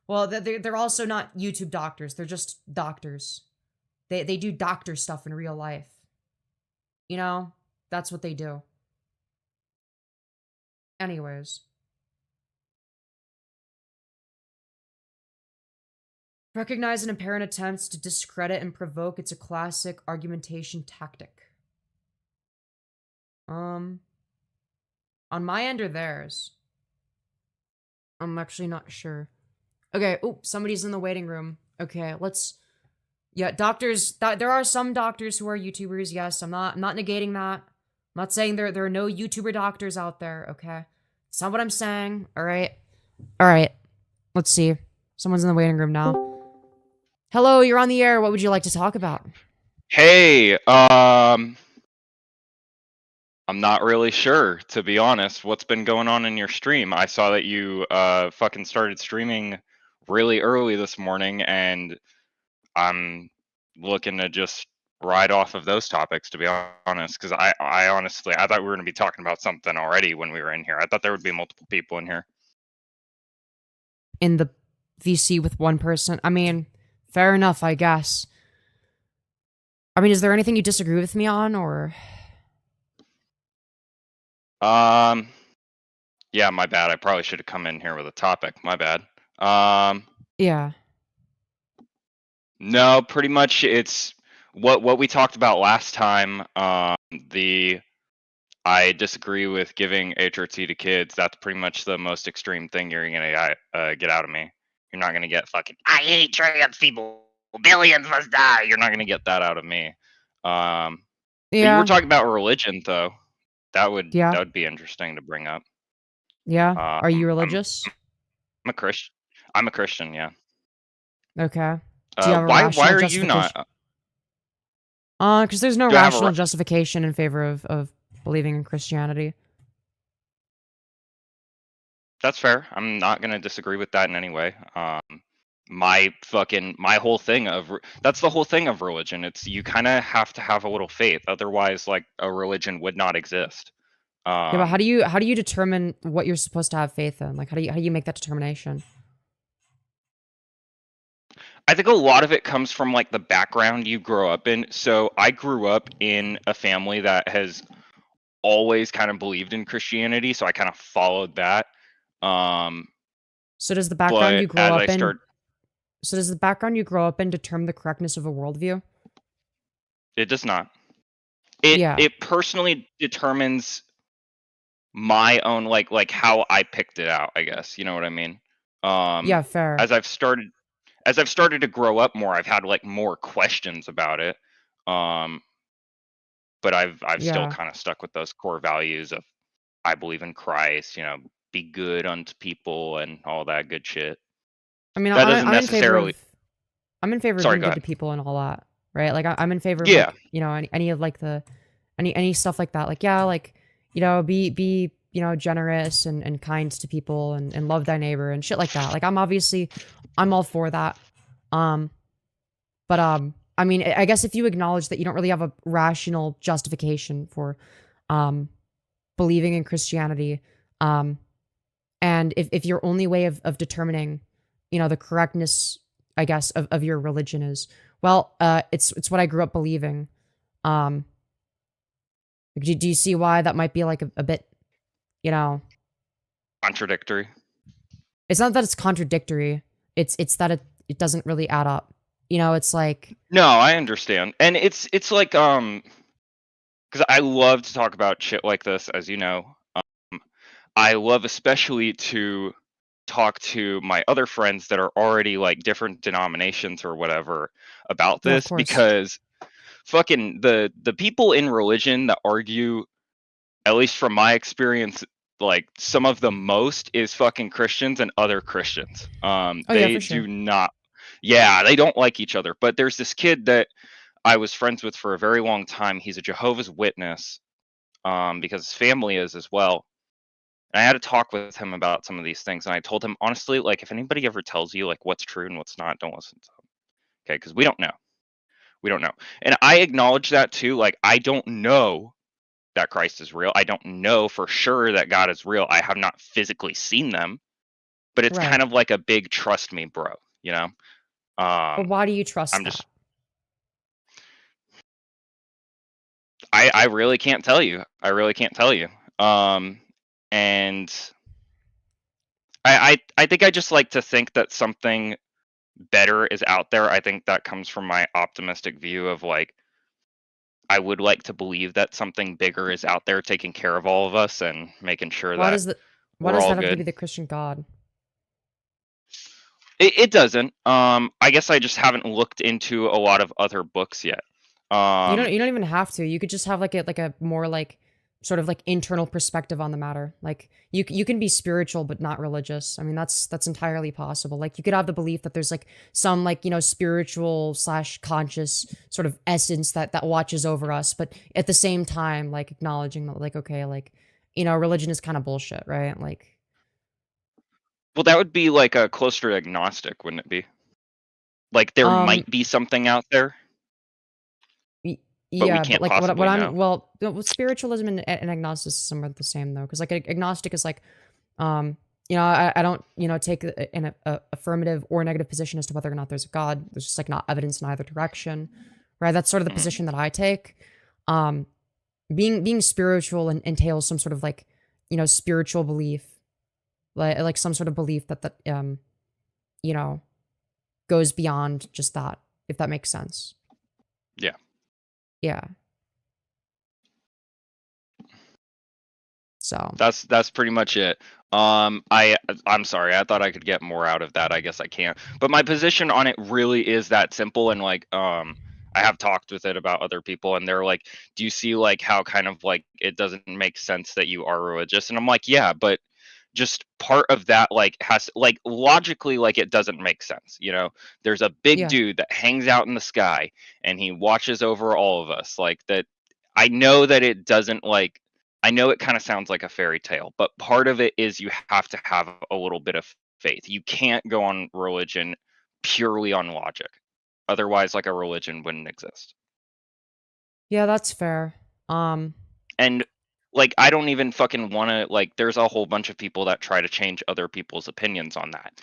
Well, they're also not YouTube doctors. They're just doctors. They do doctor stuff in real life. You know, that's what they do. Anyways. Recognize an apparent attempts to discredit and provoke. It's a classic argumentation tactic. On my end or theirs? I'm actually not sure. Okay, oh, somebody's in the waiting room. Okay, let's... Yeah, doctors... there are some doctors who are YouTubers, yes. I'm not negating that. I'm not saying there are no YouTuber doctors out there, okay? It's not what I'm saying, alright? Alright, let's see. Someone's in the waiting room now. Hello, you're on the air. What would you like to talk about? Hey, I'm not really sure, to be honest, what's been going on in your stream. I saw that you fucking started streaming really early this morning, and I'm looking to just ride off of those topics, to be honest, because I honestly, I thought we were going to be talking about something already when we were in here. I thought there would be multiple people in here. In the VC with one person? I mean, fair enough, I guess. I mean, is there anything you disagree with me on, or... Yeah, my bad. I probably should have come in here with a topic. My bad. Yeah. No, pretty much it's what we talked about last time. I disagree with giving HRT to kids. That's pretty much the most extreme thing you're gonna get out of me. You're not gonna get fucking I hate trans people. Billions must die. You're not gonna get that out of me. But you were talking about religion, though. That would be interesting to bring up. Yeah. Are you religious? I'm a Christian. I'm a Christian. Yeah. Okay. Do you have a rational why are justification? you not? Because there's no rational justification in favor of believing in Christianity. That's fair. I'm not gonna disagree with that in any way. My whole thing of that's the whole thing of religion. It's you kind of have to have a little faith, otherwise, like a religion would not exist. Yeah, but how do you determine what you're supposed to have faith in? Like, how do you make that determination? I think a lot of it comes from like the background you grow up in. So I grew up in a family that has always kind of believed in Christianity, so I kind of followed that. So does the background you grew up in So does the background you grow up in determine the correctness of a worldview? It does not. It Yeah. it personally determines my own like how I picked it out, I guess. You know what I mean? Yeah, fair. As I've started to grow up more, I've had like more questions about it. Um, but I've still Yeah. kind of stuck with those core values of I believe in Christ, be good unto people and all that good shit. I mean, That doesn't I'm in favor necessarily. of Sorry, being go good to ahead. people and all that, right? Like I'm in favor of Yeah, like, any of like the any stuff like that. Like yeah, like, be, generous and kind to people and love thy neighbor and shit like that. Like I'm all for that. Um but I mean, I guess if you acknowledge that you don't really have a rational justification for um believing in Christianity, um and if your only way of determining, the correctness, I guess, of your religion is, well, it's what I grew up believing. Um, do you see why that might be like a bit, you know, contradictory. it's not that it's contradictory. It's that it doesn't really add up. It's like, No, I understand, and it's like because I love to talk about shit like this, as you know. I love especially to talk to my other friends that are already like different denominations or whatever about yeah, of this course. because fucking the people in religion that argue, at least from my experience, like some of the most is fucking Christians and other Christians. Oh yeah, They for sure. do not. Yeah, they don't like each other. But there's this kid that I was friends with for a very long time. He's a Jehovah's Witness, because his family is as well. And I had to talk with him about some of these things, and I told him honestly, like, if anybody ever tells you like what's true and what's not, don't listen to them. Okay, because we don't know. We don't know. And I acknowledge that too. Like, I don't know that Christ is real. I don't know for sure that God is real. I have not physically seen them, but it's Right. kind of like a big trust me, bro. You know? But Um, why do you trust I'm that? just I really can't tell you. I really can't tell you. And I think I just like to think that something better is out there. I think that comes from my optimistic view of like I would like to believe that something bigger is out there taking care of all of us and making sure Why that does that why we're does all that have to be good. the Christian God? It doesn't. I guess I just haven't looked into a lot of other books yet. You don't even have to. You could just have like a more like sort of like internal perspective on the matter. Like you can be spiritual but not religious. I mean that's entirely possible. Like you could have the belief that there's like some like, spiritual slash conscious sort of essence that watches over us, but at the same time like acknowledging that like okay, like religion is kind of bullshit, right? Like Well, that would be like a closer to agnostic, wouldn't it be? Like there um might be something out there, Y- but we yeah, but can't like what possibly I'm know. well, spiritualism and agnosticism are the same though, because like agnostic is like, um, I don't take a affirmative or negative position as to whether or not there's a God. There's just like not evidence in either direction, right? That's sort of the Mhm. position that I take. Um, being spiritual entails some sort of like spiritual belief, like some sort of belief that you know goes beyond just that, if that makes sense. Yeah. Yeah. So That's pretty much it. I'm sorry. I thought I could get more out of that. I guess I can't. But my position on it really is that simple and like I have talked with it about other people and they're like, "Do you see like how kind of like it doesn't make sense that you are religious?" And I'm like, "Yeah, but just part of that like has like logically like it doesn't make sense, you know? There's a big yeah. dude that hangs out in the sky and he watches over all of us like that. I know that it doesn't like I know it kind of sounds like a fairy tale, but part of it is you have to have a little bit of faith. You can't go on religion purely on logic. Otherwise, like a religion wouldn't exist. Yeah, that's fair. And like I don't even fucking want to like there's a whole bunch of people that try to change other people's opinions on that.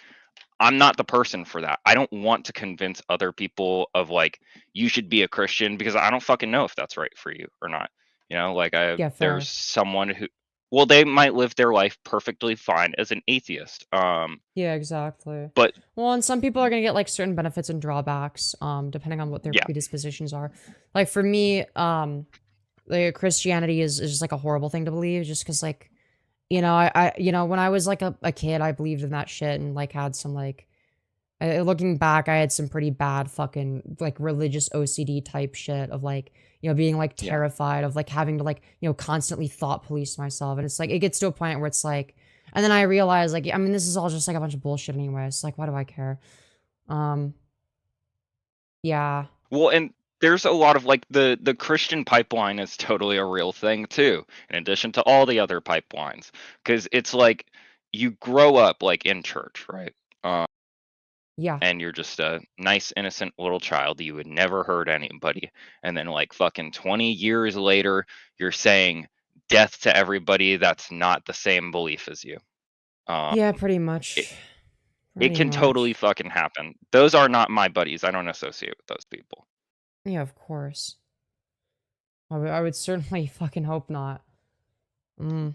I'm not the person for that. I don't want to convince other people of like you should be a Christian because I don't fucking know if that's right for you or not. You know, like Yeah, there's fair. someone who well, they might live their life perfectly fine as an atheist. Yeah, exactly. But Well, and some people are gonna get like certain benefits and drawbacks, depending on what their yeah, predispositions are. Like for me, like Christianity is just like a horrible thing to believe, just because like, when I was like a kid, I believed in that shit and like had some like, looking back, I had some pretty bad fucking like religious OCD type shit of like, being like yeah. terrified of like having to like, constantly thought police myself. And it's like, it gets to a point where it's like, and then I realize like, I mean, this is all just like a bunch of bullshit anyway. It's like, why do I care? Um, yeah. Well, and there's a lot of like the Christian pipeline is totally a real thing too, in addition to all the other pipelines, because it's like you grow up like in church, right? Yeah. And you're just a nice innocent little child. You would never hurt anybody, and then like fucking 20 years later, you're saying death to everybody that's not the same belief as you. Um, Yeah, pretty it, much. it Pretty can totally much. fucking happen. Those are not my buddies. I don't associate with those people. Yeah, of course. I would certainly fucking hope not. Mm.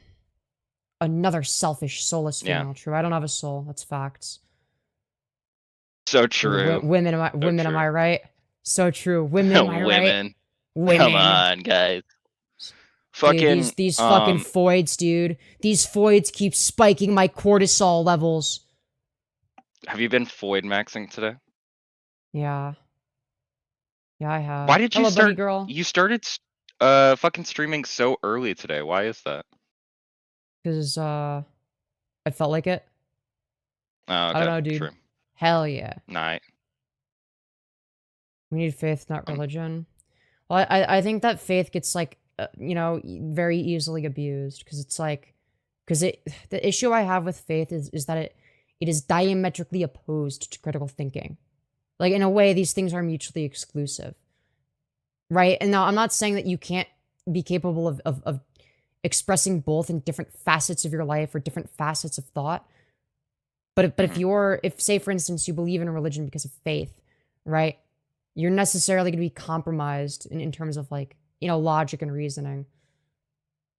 Another selfish, soulless Yeah, female. True. I don't have a soul. That's facts. so Ooh, true. women, So women, am true. I right? So true. Women, am I right? Women. Come Women. on, guys. Dude, Fucking these fucking foids, dude. These foids keep spiking my cortisol levels. have you been void maxing today? Yeah. Yeah, I Why have. did you Hello, buddy start girl. you started fucking streaming so early today? Why is that? Because, I felt like it. Oh, I don't okay. know, dude. True. Hell yeah. Night. We need faith, not Um, religion. Well, I think that faith gets, like, very easily abused. Because it's like... Because the issue I have with faith is that it is diametrically opposed to critical thinking. Like, in a way, these things are mutually exclusive. Right? And now, I'm not saying that you can't be capable of expressing both in different facets of your life or different facets of thought. But if mhm. you're, if say for instance, you believe in a religion because of faith, right? You're necessarily going to be compromised in terms of like, logic and reasoning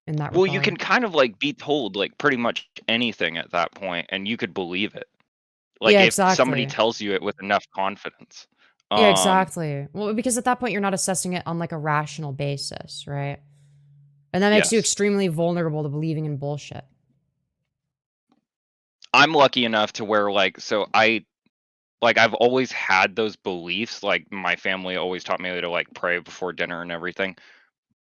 in that Well, you regard. can kind of like be told like pretty much anything at that point, and you could believe it. Like Yeah, if somebody exactly. tells you it with enough confidence. Yeah, Um, exactly. Well, because at that point you're not assessing it on like a rational basis, right? And that makes you yes. extremely vulnerable to believing in bullshit. I'm lucky enough to where like so I've always had those beliefs. Like my family always taught me to like pray before dinner and everything.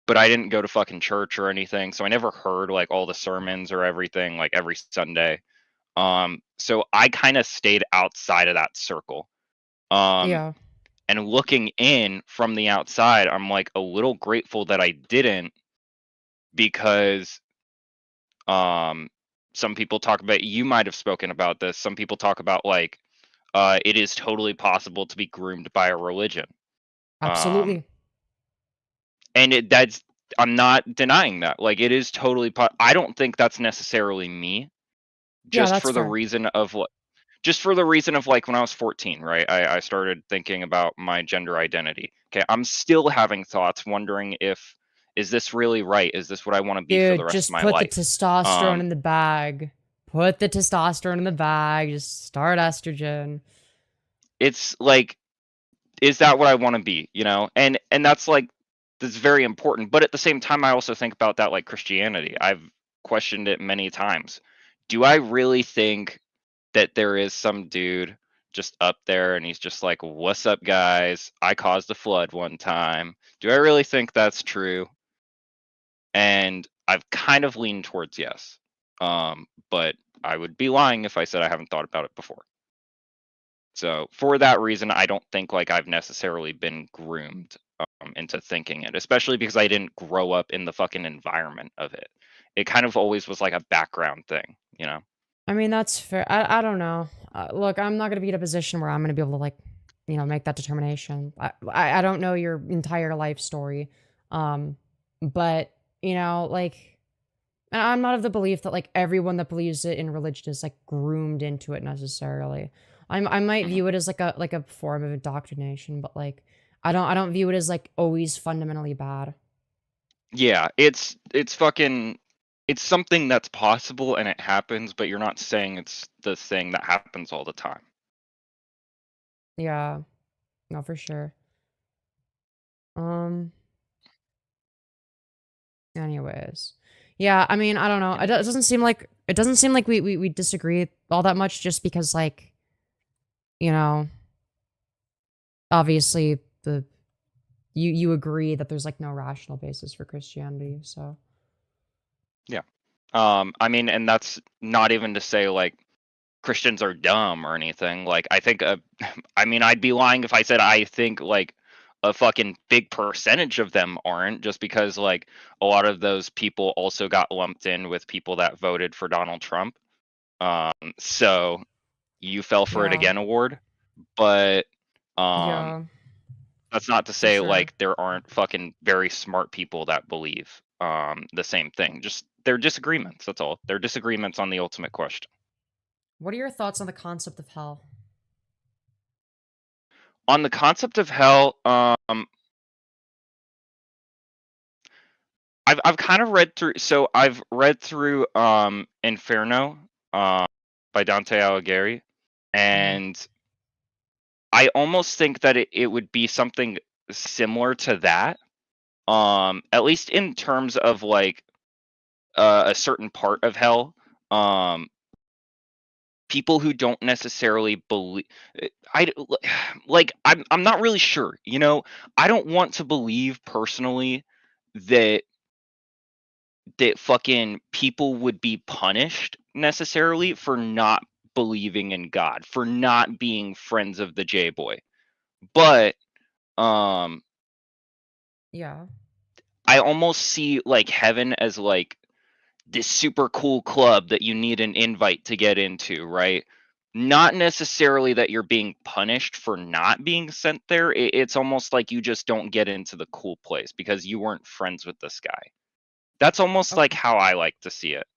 But I didn't go to fucking church or anything, so I never heard like all the sermons or everything like every Sunday. So I kind of stayed outside of that circle. Um, Yeah. and looking in from the outside, I'm like a little grateful that I didn't because um some people talk about you might have spoken about this. Some people talk about like it is totally possible to be groomed by a religion. Um Absolutely. and that's I'm not denying that. Like it is totally I don't think that's necessarily me Yeah, just that's for the fair. reason of what just for the reason of like when I was 14, right? I started thinking about my gender identity. Okay, I'm still having thoughts wondering if is this really right? Is this what I want to be for the Dude, rest of just my put the life? testosterone Um in the bag. Put the testosterone in the bag. Just start estrogen. it's like is that what I want to be, And that's like that's very important. But at the same time I also think about that like Christianity. I've questioned it many times. Do I really think that there is some dude just up there and he's just like, "What's up, guys? I caused a flood one time." Do I really think that's true? And I've kind of leaned towards yes. But I would be lying if I said I haven't thought about it before. So for that reason, I don't think like I've necessarily been groomed into thinking it, especially because I didn't grow up in the fucking environment of it. It kind of always was like a background thing. I mean, that's fair. I don't know. Look, I'm not gonna be in a position where I'm gonna be able to like, make that determination. I don't know your entire life story, um, but like, I'm not of the belief that like everyone that believes it in religion is like groomed into it necessarily. I might Mhm. view it as like a form of indoctrination, but like I don't view it as like always fundamentally bad. Yeah, it's fucking it's something that's possible and it happens, but you're not saying it's the thing that happens all the time. Yeah. No, for sure. Um. Anyways, yeah. I mean, I don't know. It doesn't seem like we disagree all that much, just because, like, you know, obviously you agree that there's like no rational basis for Christianity. So Yeah. I mean, and that's not even to say like Christians are dumb or anything. Like, I think, I mean, I'd be lying if I said I think like a fucking big percentage of them aren't, just because like a lot of those people also got lumped in with people that voted for Donald Trump. So you fell for it yeah, again award, but um, yeah, that's not to for say sure. like there aren't fucking very smart people that believe the same thing. Just they're disagreements. That's all. They're disagreements on the ultimate question. What are your thoughts on the concept of hell? On the concept of hell, I've kind of read through. So I've read through Inferno by Dante Alighieri, Mm, and I almost think that it would be something similar to that. At least in terms of like a certain part of hell. Um, People who don't necessarily believe, I like I'm not really sure. You know, I don't want to believe personally that fucking people would be punished necessarily for not believing in God, for not being friends of the J boy. But um yeah. I almost see like heaven as like this super cool club that you need an invite to get into, right? Not necessarily that you're being punished for not being sent there. It's almost like you just don't get into the cool place because you weren't friends with this guy. That's almost like Okay. how I like to see it.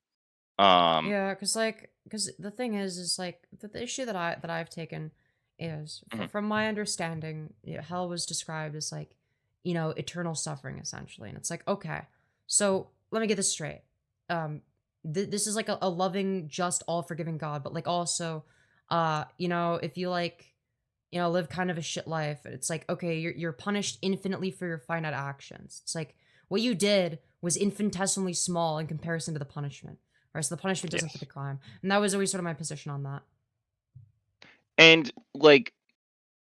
Um, Yeah, because the thing is like the issue that I've taken is, mhm, from my understanding, hell was described as like, eternal suffering essentially, and it's like, okay, so let me get this straight. Um, this is like a loving, just, all forgiving God, but like also, if you like, live kind of a shit life, it's like, okay, you're punished infinitely for your finite actions. It's like what you did was infinitesimally small in comparison to the punishment. Right, so the punishment doesn't fit yes. the crime. And that was always sort of my position on that. And like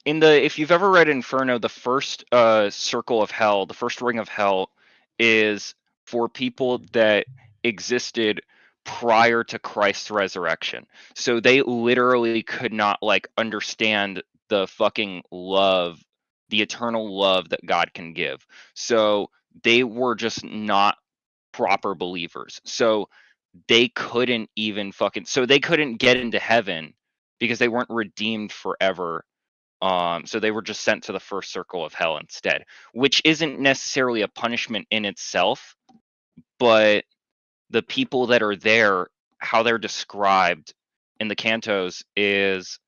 in the if you've ever read Inferno, the first circle of hell, the first ring of hell is for people that existed prior to Christ's resurrection. So they literally could not like understand the fucking love, the eternal love that God can give. So they were just not proper believers. So they couldn't even fucking so they couldn't get into heaven because they weren't redeemed forever. So they were just sent to the first circle of hell instead, which isn't necessarily a punishment in itself, but the people that are there, how they're described in the cantos is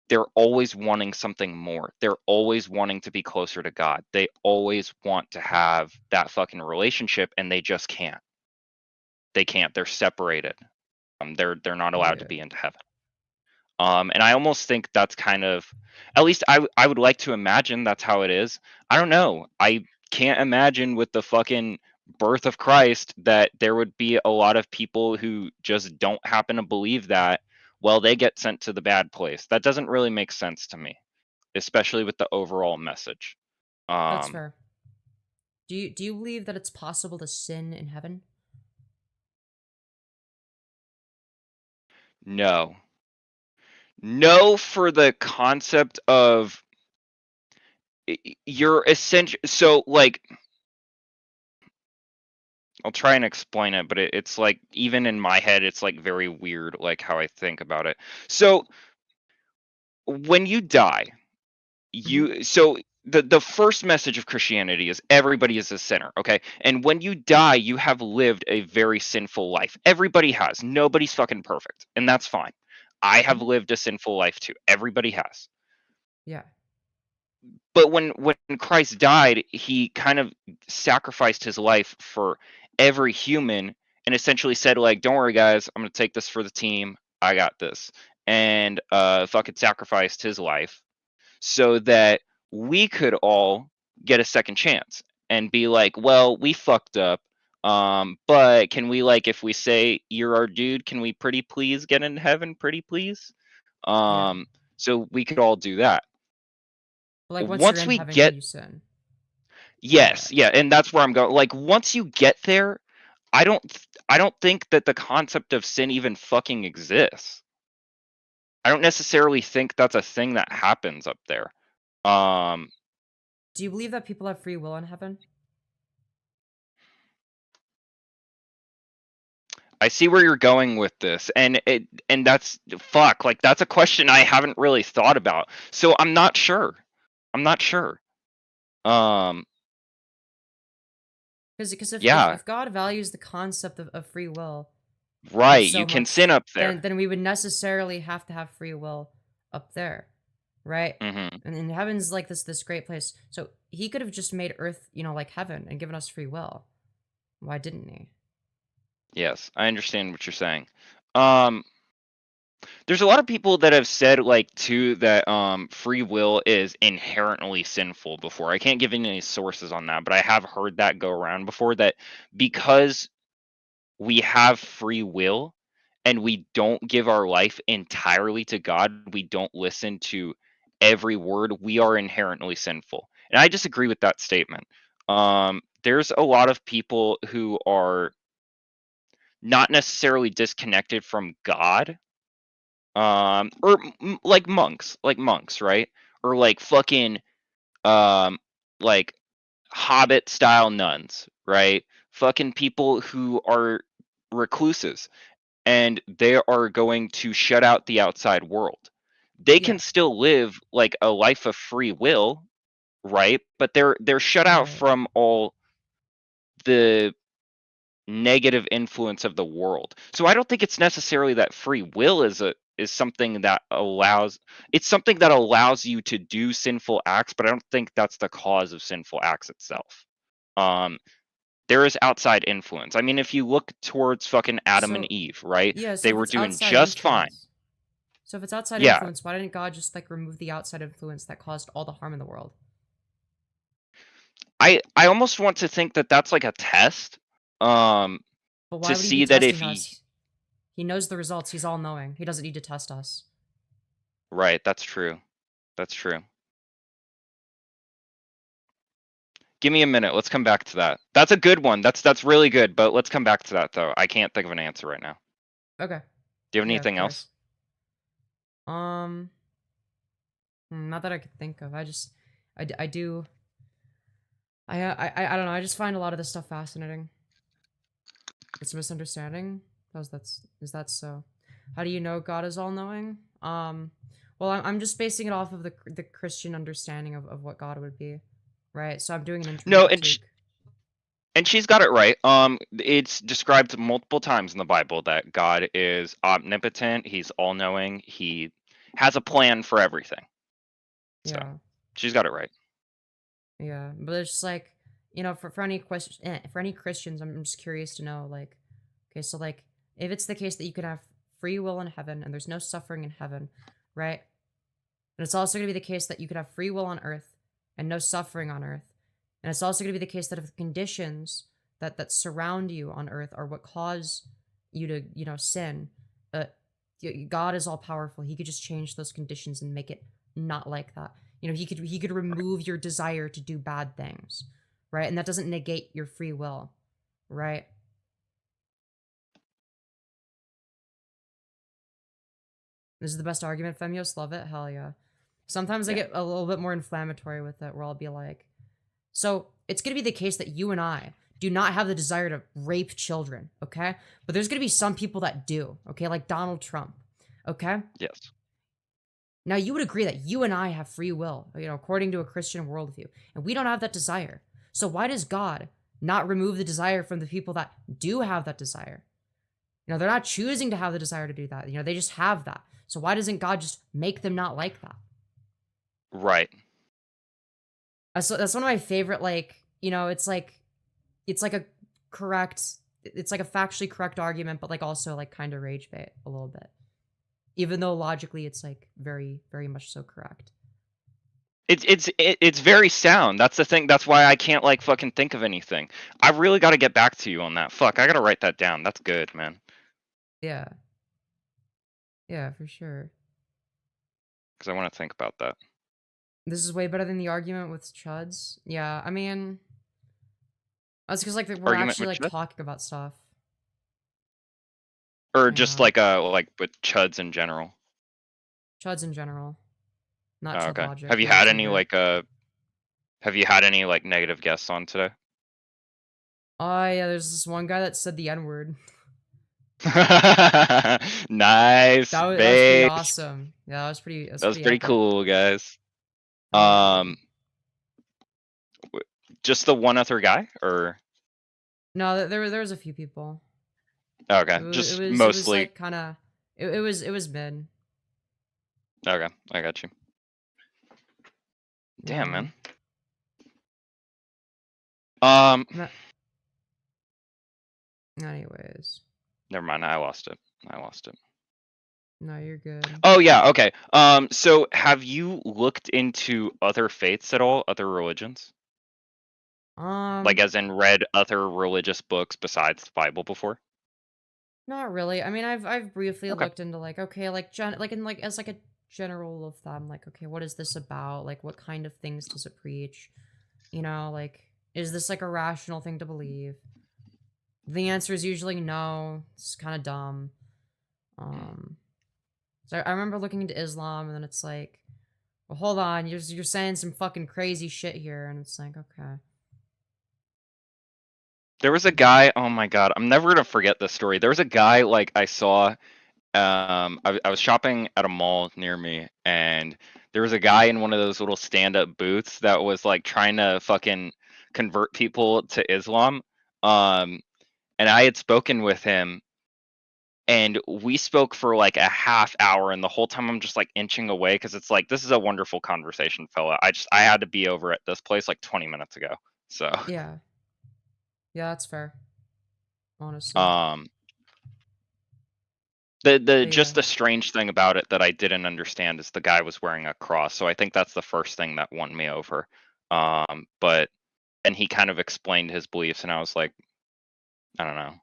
they're always wanting something more. They're always wanting to be closer to God. They always want to have that fucking relationship, and they just can't. They can't. They're separated. They're not allowed to Yeah. be into heaven. And I almost think that's kind of, at least I would like to imagine that's how it is. I don't know. I can't imagine with the fucking birth of Christ that there would be a lot of people who just don't happen to believe that. Well, they get sent to the bad place. That doesn't really make sense to me, especially with the overall message. That's Um, fair. Do you believe that it's possible to sin in heaven? no, no, for the concept of you're essential. So like I'll try and explain it, but it's like even in my head, it's like very weird, like how I think about it. So when you die, Mm-hmm. the first message of Christianity is everybody is a sinner, okay? And when you die, you have lived a very sinful life. Everybody has. Nobody's fucking perfect, and that's fine. I have Mm-hmm. lived a sinful life too. Everybody has. Yeah. But when Christ died, he kind of sacrificed his life for every human, and essentially said like, "Don't worry, guys, I'm gonna take this for the team. I got this," and fucking sacrificed his life so that we could all get a second chance and be like, "Well, we fucked up. But can we like, if we say you're our dude, can we pretty please get into heaven, pretty please?" Yeah. So we could all do that. But, like, once you're Once in we heaven, can get you sin? Yes, yeah, and that's where I'm going. Like once you get there, I don't think that the concept of sin even fucking exists. I don't necessarily think that's a thing that happens up there. Um Do you believe that people have free will in heaven? I see where you're going with this, and that's fuck, like that's a question I haven't really thought about. So I'm not sure. I'm not sure. Um Because yeah, if God values the concept of free will right. You so can sin much, up there. then we would necessarily have to have free will up there, right? Mhm. And heaven's like this great place. So he could have just made Earth, like heaven and given us free will. Why didn't he? Yes, I understand what you're saying. Um There's a lot of people that have said like too that free will is inherently sinful before. I can't give any sources on that, but I have heard that go around before that because we have free will and we don't give our life entirely to God, we don't listen to every word, we are inherently sinful. And I disagree with that statement. There's a lot of people who are not necessarily disconnected from God, or like monks, right? Or like fucking um like hobbit style nuns, right? Fucking people who are recluses and they are going to shut out the outside world. They Yeah, can still live like a life of free will, right? But they're shut out right. from all the negative influence of the world. So I don't think it's necessarily that free will is something that allows, it's something that allows you to do sinful acts, but I don't think that's the cause of sinful acts itself. Um there is outside influence. I mean, if you look towards fucking Adam and So Eve, right? yeah, so They if were it's doing outside just fine. influence, so if it's outside Yeah. influence, why didn't God just like remove the outside influence that caused all the harm in the world? I almost want to think that that's like a test um But to why would he be see that testing if he us? He knows the results. He's all knowing. He doesn't need to test us. right, that's true. That's true. Give me a minute. Let's come back to that. That's a good one. That's really good, but let's come back to that though. I can't think of an answer right now. Okay. Do you have Yeah, of anything else? course. Um, not that I could think of. I do. I don't know. I just find a lot of this stuff fascinating. It's a misunderstanding. Is that so? How do you know God is all knowing? Well, I'm just basing it off of the Christian understanding of what God would be, right? So I'm doing an internal No, critique. and she's got it right. It's described multiple times in the Bible that God is omnipotent, he's all-knowing, he has a plan for everything. So, Yeah. she's got it right. Yeah, but it's just like, for any question, for any Christians, I'm just curious to know, like, okay, so like, if it's the case that you can have free will in heaven and there's no suffering in heaven, right? And it's also going to be the case that you could have free will on earth and no suffering on earth. And it's also going to be the case that if the conditions that surround you on earth are what cause you to, sin, uh, God is all powerful. He could just change those conditions and make it not like that. He could remove your desire to do bad things, right? And that doesn't negate your free will, right? This is the best argument, Femyoz. Love it. Hell yeah. Sometimes I Yeah. get a little bit more inflammatory with it, where I'll be like, so it's going to be the case that you and I do not have the desire to rape children, okay? But there's going to be some people that do, okay? Like Donald Trump, okay? Yes. Now, you would agree that you and I have free will, according to a Christian worldview, and we don't have that desire. So why does God not remove the desire from the people that do have that desire? They're not choosing to have the desire to do that. They just have that. So why doesn't God just make them not like that? Right. That's one of my favorite, like, it's like a correct it's like a factually correct argument, but like also like kind of rage bait a little bit, even though logically it's like very very much so correct. It's very sound. That's the thing. That's why I can't like fucking think of anything. I really got to get back to you on that. Fuck, I gotta write that down. That's good, man. Yeah. Yeah, for sure. Because I want to think about that. This is way better than the argument with Chuds. Yeah, I mean, that's because like we're Argument actually with like Chud? talking about stuff. Or just Yeah. like with chuds in general. Chuds in general, not Oh, Chud okay. logic. Have you You're a had any trigger. negative guests on today? Oh yeah, there's this one guy that said the N-word. Nice, That was pretty babe. awesome. Yeah, that was pretty. That was pretty epic. cool, guys. Yeah, dude. Just the one other guy, or No, there was a few people. okay, It just was mostly. like kind of it was mid. Okay, I got you. Damn, Yeah. man. Anyways, Never mind. I lost it. no, you're good. Oh yeah, okay. So have you looked into other faiths at all, other religions? Like as in read other religious books besides the Bible before? Not really. I mean, I've briefly Okay. looked into like okay, like like in like as like a general rule of thumb, like okay, what is this about? Like what kind of things does it preach? You know, like is this like a rational thing to believe? The answer is usually no. It's kind of dumb. So I remember looking into Islam, and then it's like, well, hold on, you're saying some fucking crazy shit here, and it's like, okay. There was a guy, oh my god, I'm never gonna forget this story. There was a guy like I saw, I was shopping at a mall near me, and there was a guy in one of those little stand-up booths that was like trying to fucking convert people to Islam. And I had spoken with him, and we spoke for like a half hour, and the whole time I'm just like inching away because it's like this is a wonderful conversation, fella. I had to be over at this place like 20 minutes ago. So Yeah. Yeah, that's fair. Honestly. the But just yeah. the strange thing about it that I didn't understand is the guy was wearing a cross. So I think that's the first thing that won me over. But and he kind of explained his beliefs, and I was like, I don't know.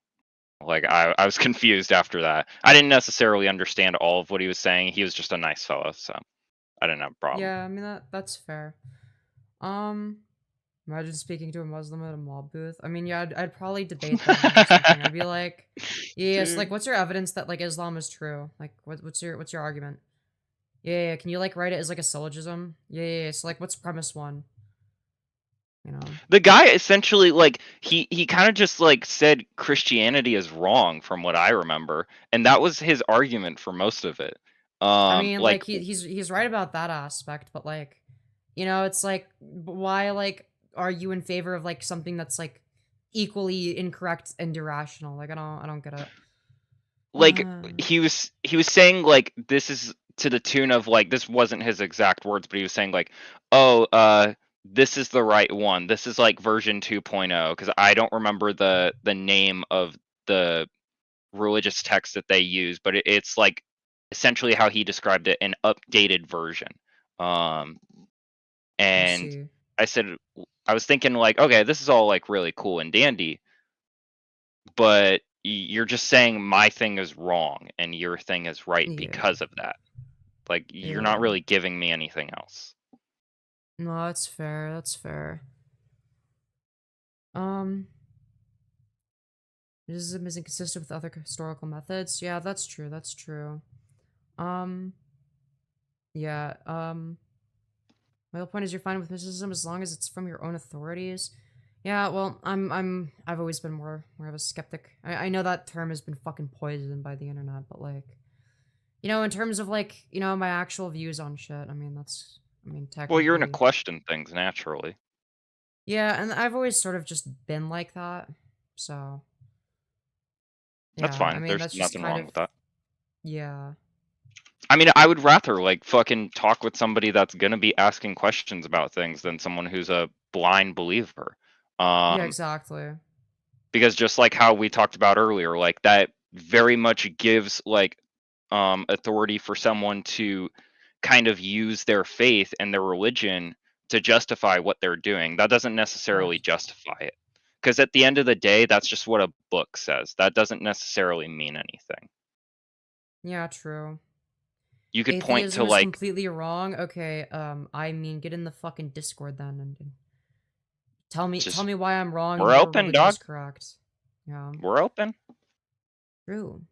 Like I was confused after that. I didn't necessarily understand all of what he was saying. He was just a nice fellow, so I didn't have a problem. Yeah, I mean that's fair. Imagine speaking to a Muslim at a mall booth. I mean, yeah, I'd probably debate them or something. I'd be like, yes, like, Dude. what's your evidence that like Islam is true? Like, what's your argument? Yeah, yeah, can you like write it as like a syllogism? Yeah, yeah, yeah. So like, what's premise one? You know? The guy essentially like he kind of just like said Christianity is wrong from what I remember, and that was his argument for most of it. I mean, Like like he's right about that aspect, but like, you know, it's like, why like are you in favor of like something that's like equally incorrect and irrational? Like, I don't get it. like he was saying like this is to the tune of like this wasn't his exact words, but he was saying like, oh, this is the right one. This is like version 2.0 because I don't remember the name of the religious text that they use, but it's like essentially how he described it, an updated version. I And see. I was thinking like, okay, this is all like really cool and dandy, but you're just saying my thing is wrong and your thing is right Yeah. because of that. Like you're not Yeah. really giving me anything else. No, that's fair. That's fair. Mysticism is inconsistent with other historical methods. Yeah, that's true. That's true. Yeah. My whole point is you're fine with mysticism as long as it's from your own authorities. Yeah. Well, I've always been more of a skeptic. I know that term has been fucking poisoned by the internet, but like, you know, in terms of like, you know, my actual views on shit. I mean, technically. Well, you're gonna question things naturally. Yeah, and I've always sort of just been like that. So That's yeah, fine. I mean There's that's just nothing kind wrong of with that. yeah. I mean, I would rather like fucking talk with somebody that's gonna be asking questions about things than someone who's a blind believer. Yeah, exactly. because just like how we talked about earlier, like that very much gives like authority for someone to kind of use their faith and their religion to justify what they're doing. That doesn't necessarily Correct. justify it. Because at the end of the day, that's just what a book says. That doesn't necessarily mean anything. Yeah, true. You could point to Atheism is like completely wrong. Okay, I mean, get in the fucking Discord then and tell just me why I'm wrong and we're your open, religion dog. is correct. Yeah, We're open. true.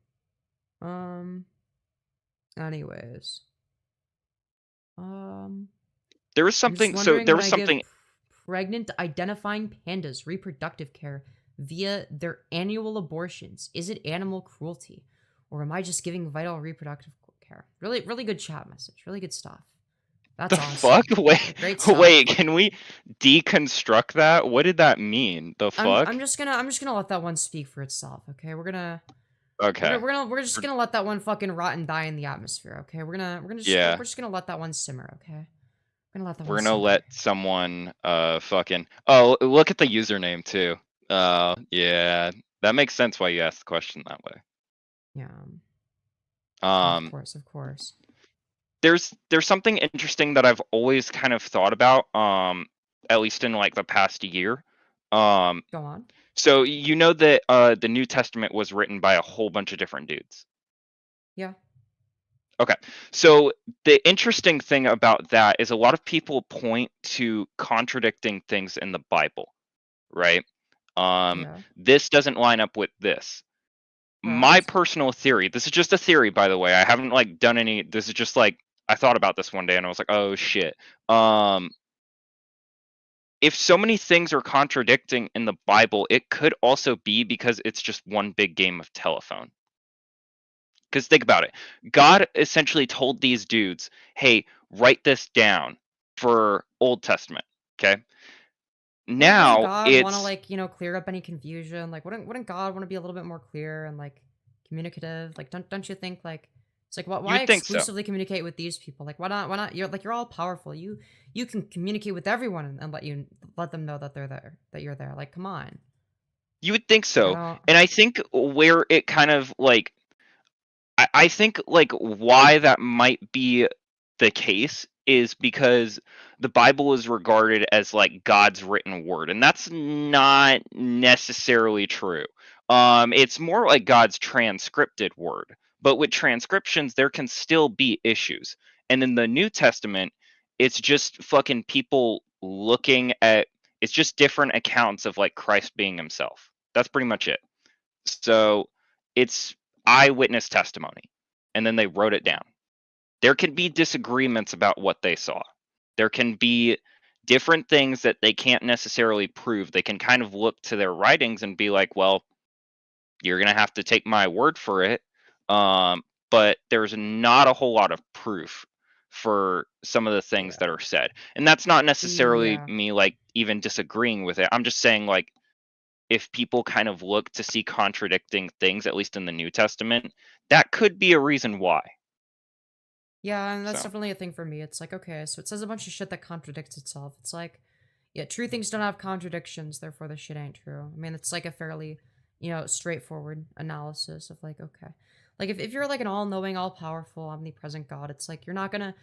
Anyways, There was I'm just something. So wondering there when was I give something. pregnant identifying pandas reproductive care via their annual abortions. Is it animal cruelty? Or am I just giving vital reproductive care? Really, really good chat message. Really good stuff. That's The awesome. fuck? Wait, Great stuff. wait. Can we deconstruct that? What did that mean? The fuck? I'm just gonna let that one speak for itself. Okay, Okay. we're just gonna let that one fucking rot and die in the atmosphere. Okay, Yeah. we're just gonna let that one simmer. Okay, we're gonna let that We're one gonna simmer. let someone fucking. Oh, look at the username too. Yeah. That makes sense why you asked the question that way. Yeah. Um. Of course. There's something interesting that I've always kind of thought about, at least in like the past year. Go on. So you know that the New Testament was written by a whole bunch of different dudes. Yeah. Okay. So the interesting thing about that is a lot of people point to contradicting things in the Bible, right? Yeah. This doesn't line up with this. My Correct. personal theory, this is just a theory by the way. I haven't like done any, this is just like I thought about this one day and I was like, "Oh shit." If so many things are contradicting in the Bible, it could also be because it's just one big game of telephone. Because think about it. God essentially told these dudes, hey, write this down for Old Testament. Okay. Wouldn't Now God want to it's, like clear up any confusion? Like, wouldn't God want to be a little bit more clear and like communicative? Like, don't you think like it's like you why would think so. exclusively communicate with these people? Like, why not? You're all powerful. You can communicate with everyone and let them know that they're there, that you're there. Like, come on. You would think Like, I so. don't. And I think where it kind of like, I think like why that might be the case is because the Bible is regarded as like God's written word, and that's not necessarily true. It's more like God's transcripted word. But with transcriptions, there can still be issues. And in the New Testament, it's just fucking people looking at, it's just different accounts of like Christ being himself. That's pretty much it. So it's eyewitness testimony. And then they wrote it down. There can be disagreements about what they saw. There can be different things that they can't necessarily prove. They can kind of look to their writings and be like, well, you're going to have to take my word for it. But there's not a whole lot of proof for some of the things that Yeah. are said. And that's not necessarily Yeah. me like even disagreeing with it. I'm just saying like if people kind of look to see contradicting things, at least in the New Testament, that could be a reason why. Yeah, and that's So definitely a thing for me. It's like, okay, so it says a bunch of shit that contradicts itself. It's like, yeah, true things don't have contradictions, therefore the shit ain't true. I mean, it's like a fairly, straightforward analysis of like, okay. Like if you're like an all-knowing, all-powerful, omnipresent God, it's like you're not gonna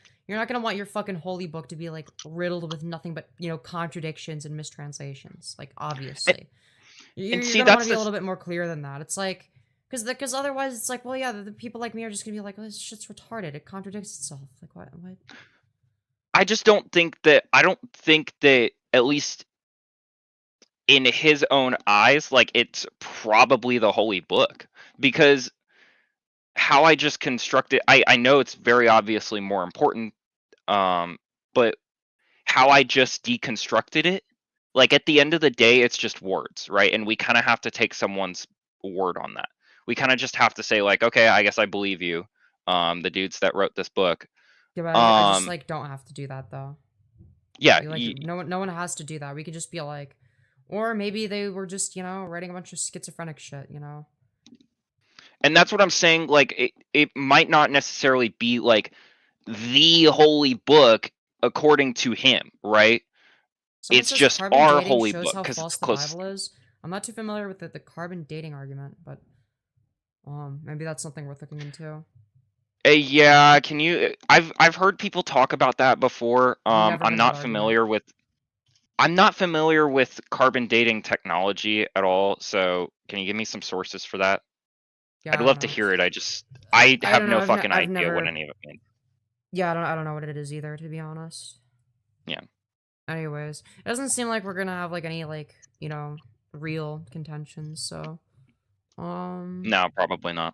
want your fucking holy book to be like riddled with nothing but, contradictions and mistranslations. Like and, obviously. and You're see gonna want that's to be a the little bit more clear than that. It's like because otherwise it's like, well, yeah, the people like me are just gonna be like, oh, this shit's retarded. It contradicts itself. Like what? I just I don't think that at least in his own eyes, like it's probably the holy book. Because how I just constructed I know it's very obviously more important, but how I just deconstructed it, like at the end of the day, it's just words, right? And we kind of have to take someone's word on that. We kind of just have to say, like, okay, I guess I believe you, the dudes that wrote this book. Yeah, but I just Um, like don't have to do that though. yeah, Like no one has to do that. We could just be like, or maybe they were just writing a bunch of schizophrenic shit. and that's what I'm saying. Like, it might not necessarily be like the holy book according to him, right? Someone It's says just carbon our dating holy shows book how because it's false the close. Bible is. I'm not too familiar with the carbon dating argument, but maybe that's something worth looking into. Yeah, can you? I've heard people talk about that before. Never I'm heard that not argument. familiar with. I'm not familiar with carbon dating technology at all. So, can you give me some sources for that? I'd Yeah, I love don't to know. hear it. I I have don't know. no fucking I've idea what never. any of it means. Yeah, I don't know what it is either, to be honest. Yeah. Anyways, it doesn't seem like we're gonna have like any like real contentions. So, No, probably not.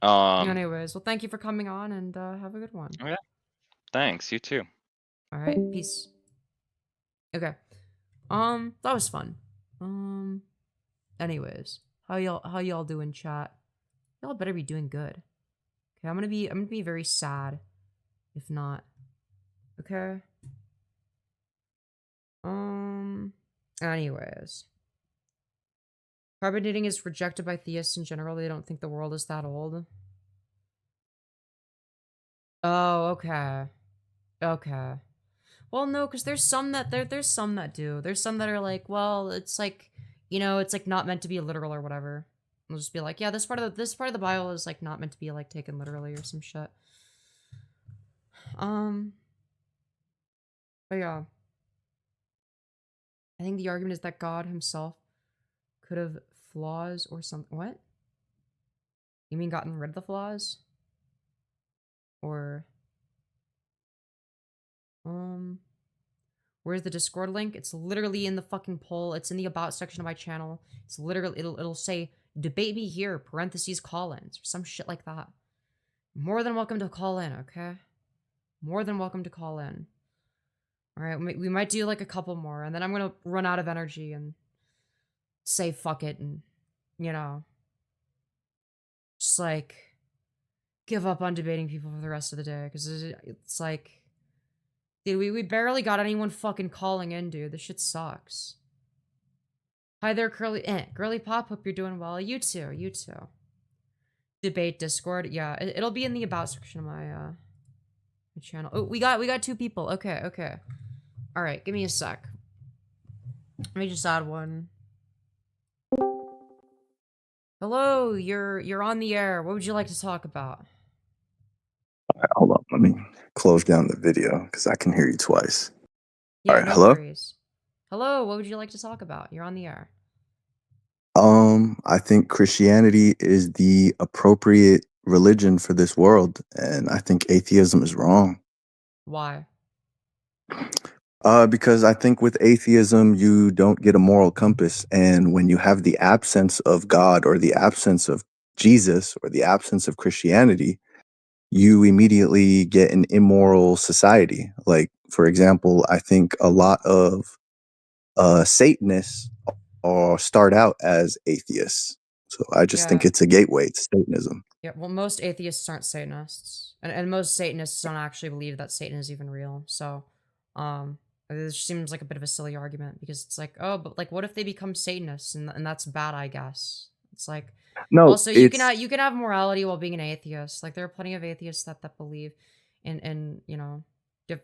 anyways, well, thank you for coming on, and have a good one. Okay. Thanks. You too. All right, peace. Okay. That was fun. Anyways, how y'all doing, chat? Y'all better be doing good. Okay, I'm gonna be very sad if not. Okay. Anyways. Carbon dating is rejected by theists in general. They don't think the world is that old. Oh, okay. Okay. Well, no, because there's some that there's some that do. There's some that are like, well, it's like, it's like not meant to be literal or whatever. They'll just be like, yeah, this part of the Bible is like not meant to be like taken literally or some shit. But yeah. I think the argument is that God himself could have flaws or something. What? You mean gotten rid of the flaws? Or where's the Discord link? It's literally in the fucking poll. It's in the about section of my channel. It's literally it'll say debate me here parentheses call-ins or some shit like that. More than welcome to call in, okay? More than welcome to call in. All right, we might do like a couple more, and then I'm gonna run out of energy and say fuck it, and just like give up on debating people for the rest of the day, because it's like, dude, we barely got anyone fucking calling in, dude. This shit sucks. Hi there, Girly Pop. Hope you're doing well. You too. You too. Debate Discord. Yeah, it'll be in the about section of my channel. Oh, we got 2 people. Okay, okay. All right, give me a sec. Let me just add one. Hello, you're on the air. What would you like to talk about? Hold on, let me close down the video because I can hear you twice. Yeah, All right, no hello? worries. Hello, what would you like to talk about? You're on the air. I think Christianity is the appropriate religion for this world, and I think atheism is wrong. Why? Because I think with atheism, you don't get a moral compass, and when you have the absence of God or the absence of Jesus or the absence of Christianity, you immediately get an immoral society. Like, for example, I think a lot of Satanists start out as atheists. So I just think Yeah. it's a gateway to Satanism. Yeah, well, most atheists aren't Satanists. And most Satanists don't actually believe that Satan is even real. So, this seems like a bit of a silly argument, because it's like, oh, but like, what if they become Satanists, and that's bad, I guess. It's like, No, also, you can have morality while being an atheist. Like, there are plenty of atheists that believe in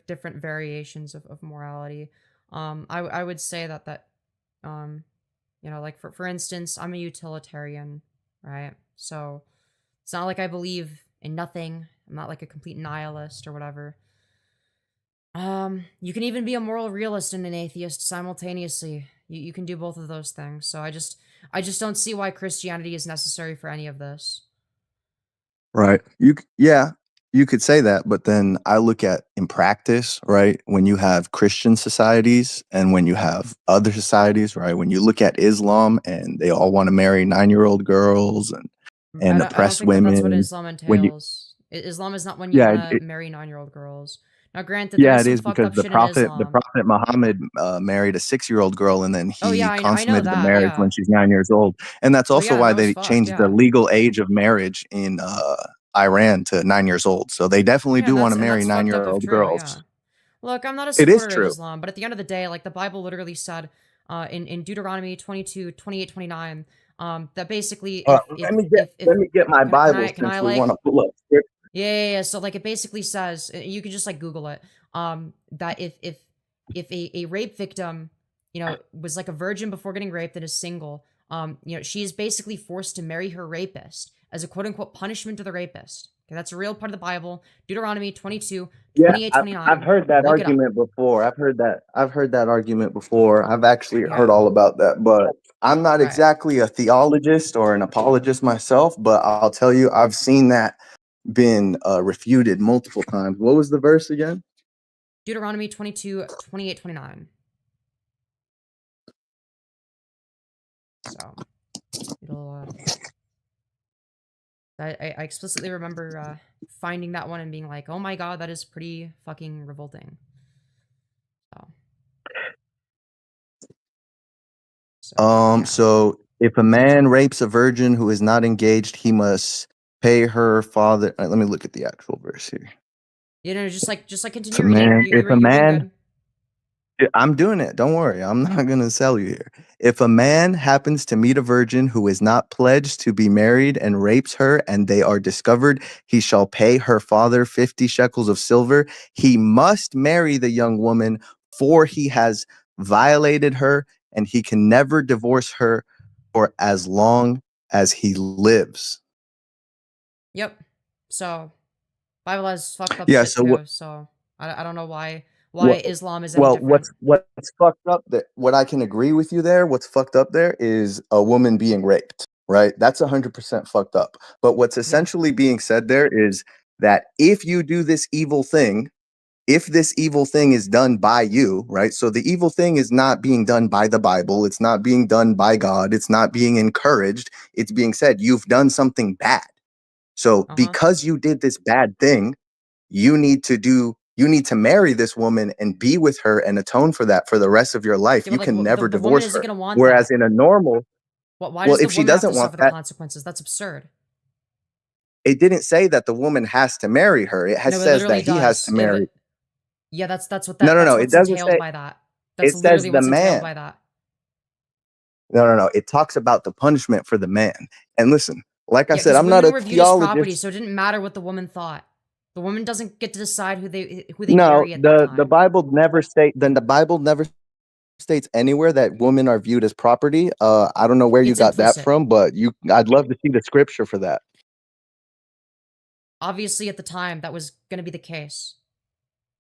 different variations of morality. I would say that like for instance, I'm a utilitarian, right? So it's not like I believe in nothing. I'm not like a complete nihilist or whatever. You can even be a moral realist and an atheist simultaneously. You can do both of those things. So I just don't see why Christianity is necessary for any of this. right. You could say that, but then I look at in practice, right? When you have Christian societies and when you have other societies, right? When you look at Islam and they all want to marry 9-year-old girls and I don't oppress think that's what women. Islam When you, entails. Islam is not when you yeah, want to marry 9-year-old girls. Now, granted, there yeah, is it some is fucked because up shit in the Islam. Prophet Muhammad married a 6-year-old girl, and then Oh yeah, he I know consummated the that. marriage when Yeah. she's 9 years old. And that's Well, also yeah, why that was they fucked. changed the Yeah. legal age of marriage in Iran to 9 years old. So they definitely Yeah, do want to and marry that's fucked up if 9-year-old true. girls. Yeah. Look, I'm not a It is supporter of true. Islam, but at the end of the day, like the Bible literally said, in Deuteronomy 22, 28, 29, that basically Let me get my Bible can I since we like want to pull up scripture. yeah. So like it basically says, you can just like Google it. That if a rape victim, was like a virgin before getting raped and is single, she is basically forced to marry her rapist as a quote unquote punishment to the rapist. Okay, that's a real part of the Bible. Deuteronomy 22, Yeah, 28, 29. I've heard that Look it up. argument before. I've heard that argument before. I've actually Yeah. heard all about that, but I'm not Right. exactly a theologist or an apologist myself, but I'll tell you, I've seen that been refuted multiple times. What was the verse again? Deuteronomy 22, 28, 29. So, it'll, I explicitly remember finding that one and being like, oh my god, that is pretty fucking revolting. So if a man rapes a virgin who is not engaged, he must pay her father. Let me look at the actual verse here. Just like continue If a reading. man, You're doing good. I'm doing it. Don't worry. I'm not going to sell you here. If a man happens to meet a virgin who is not pledged to be married and rapes her and they are discovered, he shall pay her father 50 shekels of silver. He must marry the young woman, for he has violated her, and he can never divorce her for as long as he lives. Yep. So, Bible has fucked up Yeah, shit so too. what- So I don't know why What- Islam is any Well, different. what's fucked up, that what I can agree with you there, what's fucked up there is a woman being raped, right? That's 100% fucked up. But what's essentially being said there is that if you do this evil thing, if this evil thing is done by you, right? So the evil thing is not being done by the Bible, it's not being done by God, it's not being encouraged, it's being said you've done something bad. So because you did this bad thing, you need to marry this woman and be with her and atone for that for the rest of your life. Yeah, You but, can like, never the woman divorce isn't her. gonna want Whereas that. in a normal, Why well, does the if she woman have doesn't to want suffer that, the consequences? That's absurd. it didn't say that the woman has to marry her. It No, it says literally that he has does. to marry. Yeah, that's what No, that's it what's doesn't entailed say. by that. That's It says literally the what's entailed man. by that. No. It talks about the punishment for the man. And listen, like I Yeah, said, because I'm not women a were viewed as property, theologist. so it didn't matter what the woman thought. The woman doesn't get to decide who they No, marry at that time. the Bible never states anywhere that women are viewed as property. I don't know where you It's got that implicit. from, but I'd love to see the scripture for that. Obviously, at the time, that was going to be the case.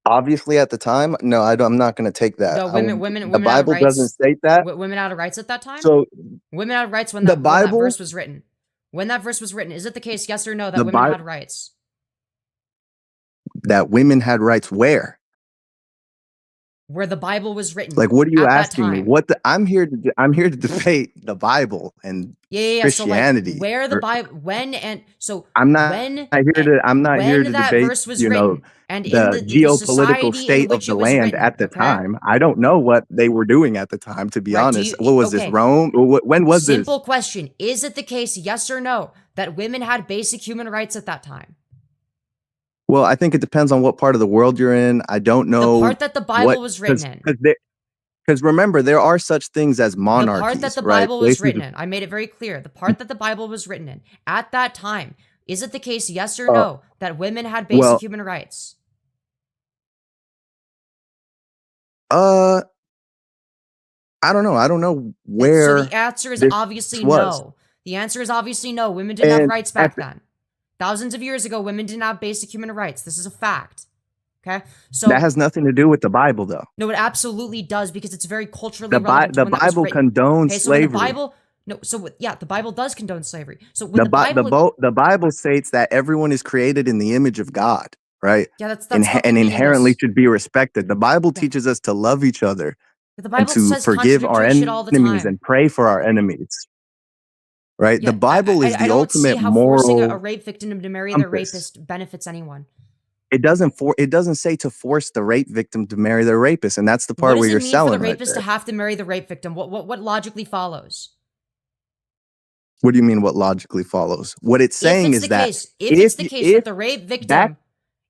Obviously, at the time, no, I'm not going to take that. No, women The had Bible rights. doesn't state that. Women had rights at that time. So women had rights when the when that Bible, verse was written. When that verse was written, is it the case? Yes or no that the women Bible, had rights? that women had rights where? Where the Bible was written. Like, what are you at asking that me? time. I'm here to debate the Bible and Christianity. So, like, where the Bible, when, and so I'm not when here to that debate, verse was written, and in the the geopolitical society in state of which the it was land written, at the okay? time. I don't know what they were doing at the time, to be Right, honest. What was this, okay. Rome? When was this? Simple question. Is it the case, yes or no, that women had basic human rights at that time? Well, I think it depends on what part of the world you're in. I don't know. The part that the Bible was written in. Because remember, there are such things as monarchies. The part that the Bible was written in. I made it very clear. The part that the Bible was written in. At that time, is it the case, yes or no, that women had basic human rights? I don't know. I don't know where. So the answer is obviously was. no. The answer is obviously no. Women didn't have rights back then. Thousands of years ago, women didn't have basic human rights. This is a fact. Okay? So that has nothing to do with the Bible, though. No, it absolutely does, because it's very culturally the relevant. The Bible condones slavery. The Bible does condone slavery. So when the Bible states that everyone is created in the image of God, right? Yeah, that's and inherently should be respected. The Bible teaches us to love each other and to forgive our enemies and pray for our enemies. Right? Yeah, the Bible is the ultimate moral. Forcing a rape victim to marry their rapist benefits anyone. It doesn't say to force the rape victim to marry their rapist, and that's the part where you're selling. What does it mean for the rapist to have to marry the rape victim? What logically follows? What do you mean? What logically follows? What it's saying is that if it's the case that the rape victim,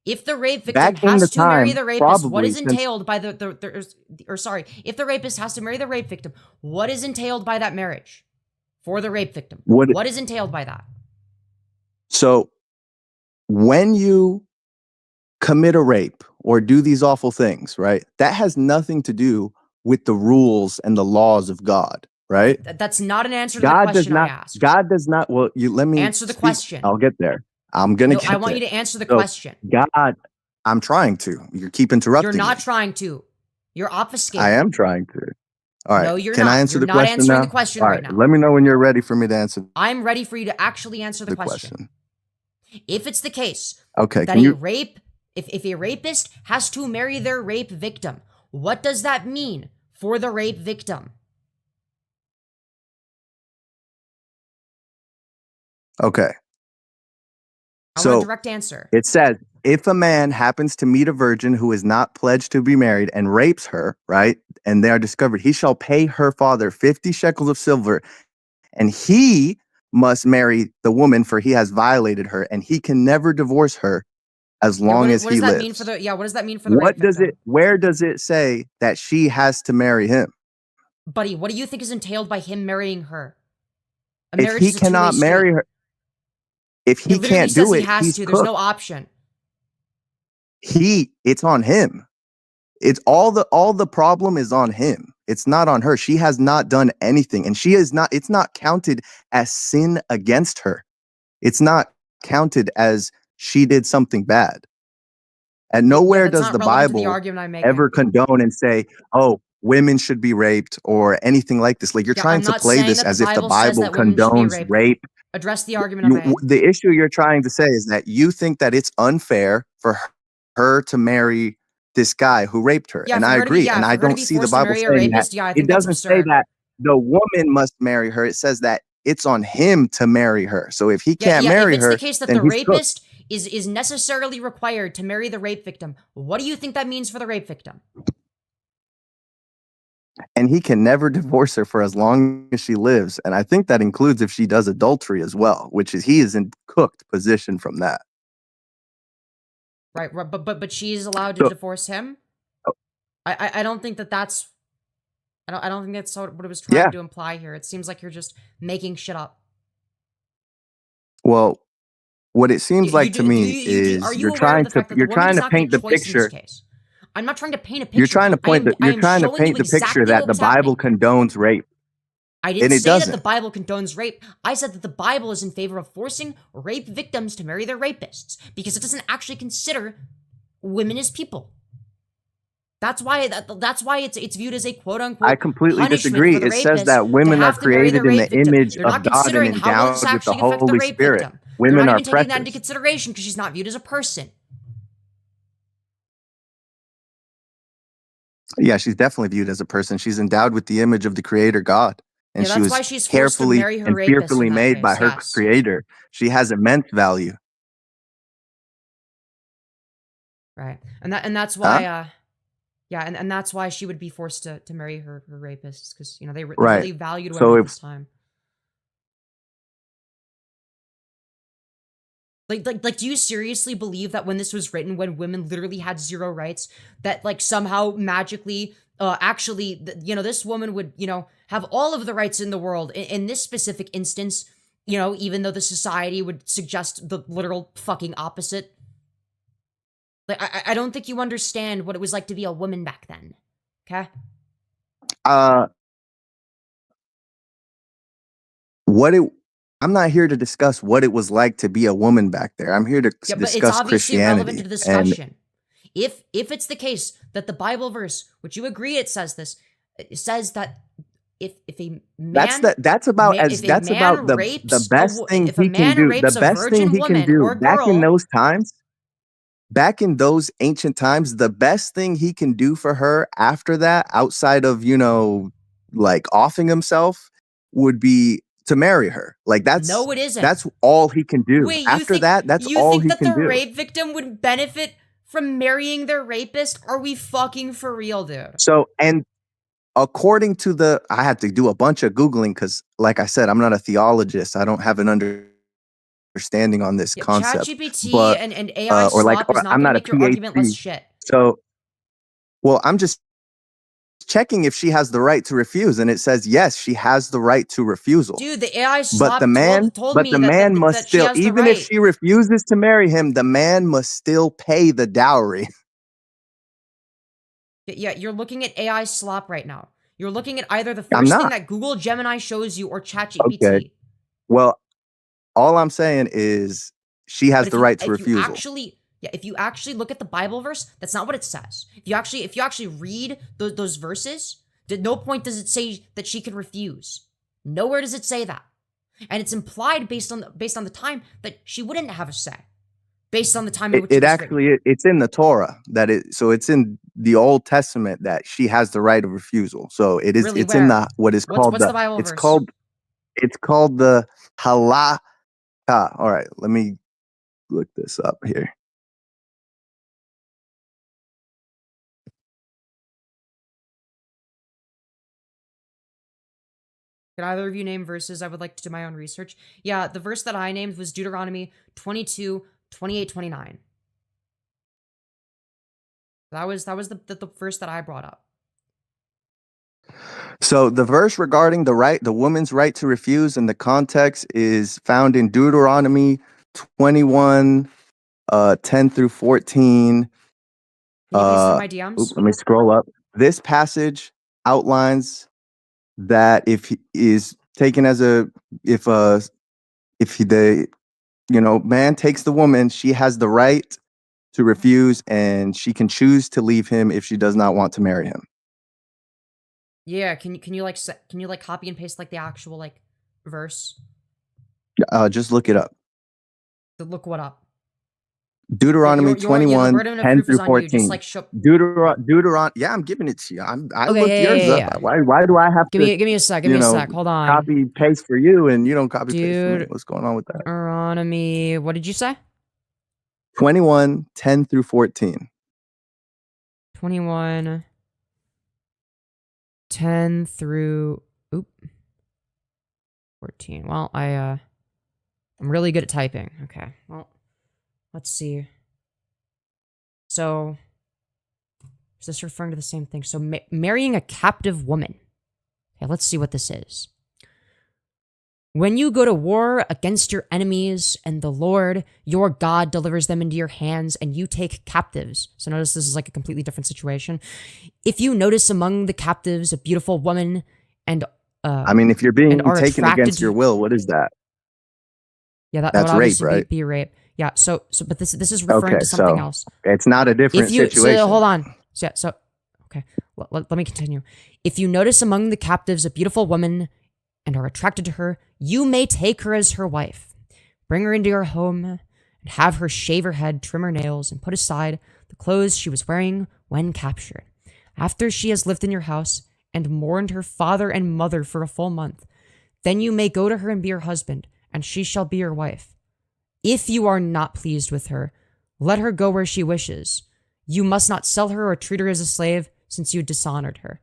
if the rape victim has to marry the rapist, what is entailed by if the rapist has to marry the rape victim, what is entailed by that marriage for the rape victim? What is entailed by that? So when you commit a rape or do these awful things, right? That has nothing to do with the rules and the laws of God. right? That's not an answer to the God does question I not. asked. God does not. Well, you let me Answer the speak. question. I'll get there. I'm gonna No, get I want there. you to answer the So, question. God, I'm trying to. You keep interrupting You're not me. trying to. You're obfuscating. I am trying to. All right. No, you're Can not. I answer You're the not question answering now? the question All right right. now. Let me know when you're ready for me to answer I'm ready for you to actually answer the the question. question. If it's the case Okay. that Can you? if a rapist has to marry their rape victim, what does that mean for the rape victim? Okay. I want a So direct answer. it says if a man happens to meet a virgin who is not pledged to be married and rapes her, right, and they are discovered, he shall pay her father 50 shekels of silver, and he must marry the woman, for he has violated her, and he can never divorce her as long as what he does that lives. mean for the what does that mean for the What rape does victim? it? Where does it say that she has to marry him? Buddy, what do you think is entailed by him marrying her? A If marriage he is a two-way cannot street. marry her, if He he literally can't says do he it, has he's to. There's cooked. no option. It's on him. It's all the problem is on him. It's not on her. She has not done anything, and she is not. It's not counted as sin against her. It's not counted as she did something bad. And nowhere that's does not the relevant to the Bible argument I'm making. ever condone and say, "Oh, women should be raped" or anything like this. Like you're trying I'm to not play saying this that the as if the Bible says Bible that women should be condones raped. rape. Address the argument I'm making. The issue you're trying to say is that you think that it's unfair for her to marry this guy who raped her. Yeah, And for I her to be agree. And I for her to don't be see the forced to Bible marry a saying that. rapist, I It think that's doesn't say absurd. that the woman must marry her. It says that it's on him to marry her. So if he can't marry if it's her, the case that then the he's cooked. rapist is necessarily required to marry the rape victim, what do you think that means for the rape victim? And he can never divorce her for as long as she lives. And I think that includes if she does adultery as well, which is he is in cooked position from that. Right, but she's allowed to So, divorce him. oh, I don't think that's I don't think that's what it was trying yeah. to imply here. It seems like you're just making shit up. Well, what it seems You like do, to me are is you aware of the fact that you're the woman trying does to not get a paint the choice in this picture. case? I'm not trying to paint a picture. You're trying to I am paint showing you the picture exactly that what the was Bible happening. condones rape. I didn't And it say that the doesn't. Bible condones rape. I said that the Bible is in favor of forcing rape victims to marry their rapists because it doesn't actually consider women as people. That's why it's viewed as a quote unquote I completely punishment disagree. for the It says rapist that women to are have to marry their created in rape the victim. image They're of not God and considering how will this endowed with the actually affect the Holy rape Spirit. victim. They're Women not are even taking that into precious. consideration because she's not viewed as a person. Yeah, she's definitely viewed as a person. She's endowed with the image of the Creator God. And Yeah, she that's why was she's forced to carefully marry her and rapist fearfully in that made by case. her Yes. Creator. She has immense value. Right. And that's Huh? why and that's why she would be forced to marry her rapists because they Right. really valued women So at if this time. Like, do you seriously believe that when this was written, when women literally had zero rights, that like somehow magically, actually, this woman would, have all of the rights in the world in this specific instance, even though the society would suggest the literal fucking opposite. Like, I don't think you understand what it was like to be a woman back then. Okay. what it I'm not here to discuss what it was like to be a woman back there. I'm here to Yeah, but it's discuss obviously relevant to Christianity. the And discussion. If it's the case that the Bible verse, which you agree it says this, it says that if a man that's about if a man the rapes best thing if a he can man do. The rapes a best thing virgin he can woman do or girl, back in those ancient times, the best thing he can do for her after that, outside of, like offing himself, would be to marry her. Like no, it isn't. that's all he can do. Wait, After that, that's you all think he that can the do. rape victim would benefit from marrying their rapist? Are we fucking for real, dude? So, and according to I had to do a bunch of Googling because, like I said, I'm not a theologist. I don't have an understanding on this concept. ChatGPT But and AI or slop is not I'm going to not a make your argument less PhD. shit. So, well, I'm just checking if she has the right to refuse, and it says yes, she has the right to refusal. Dude, the AI But slop the man, told me that she still, has the even if right. she refuses to marry him, the man must still pay the dowry. Yeah, you're looking at AI slop right now. You're looking at either the I'm first thing not. that Google Gemini shows you or ChatGPT. Okay. Well, all I'm saying is she has But the right to refusal. if you actually look at the Bible verse, that's not what it says. If you actually read those verses, at no point does it say that she can refuse. Nowhere does it say that. And it's implied based on the time that she wouldn't have a say. Based on the time in which it was written. It's in the Torah so it's in the Old Testament that she has the right of refusal. So Really, it's in the what's the Bible verse? It's called the halakha. All right, let me look this up here. Can either of you name verses? I would like to do my own research. Yeah, the verse that I named was Deuteronomy 22, 28, 29. That was the verse that I brought up. So the verse regarding the woman's right to refuse in the context is found in Deuteronomy 21, 10 through 14. Can you please through my DMs? Let me scroll up. This passage outlines that if the man takes the woman, she has the right to refuse, and she can choose to leave him if she does not want to marry him. Yeah, can you copy and paste like the actual like verse? Just look it up. Look what up? Deuteronomy 21, 10 through 14. Deuteronomy. Yeah, I'm giving it to you. I looked yours up. Why do I have to? Give me a sec. Give me a sec. Hold on. Copy paste for you, and you don't copy paste for me. What's going on with that? Deuteronomy. What did you say? 21, 10 through 14. 21, 10 through 14. Well, I'm really good at typing. Okay. Well, let's see. So, is this referring to the same thing? So, marrying a captive woman. Okay, let's see what this is. When you go to war against your enemies and the Lord, your God, delivers them into your hands and you take captives. So notice this is like a completely different situation. If you notice among the captives a beautiful woman and if you're being taken against your will, what is that? Yeah, that's would obviously rape, right? Be rape. Yeah. But this is referring to something else. It's not a different situation. So, hold on. Okay. Let me continue. If you notice among the captives a beautiful woman and are attracted to her, you may take her as her wife. Bring her into your home and have her shave her head, trim her nails, and put aside the clothes she was wearing when captured. After she has lived in your house and mourned her father and mother for a full month, then you may go to her and be her husband, and she shall be your wife. If you are not pleased with her, let her go where she wishes. You must not sell her or treat her as a slave, since you dishonored her.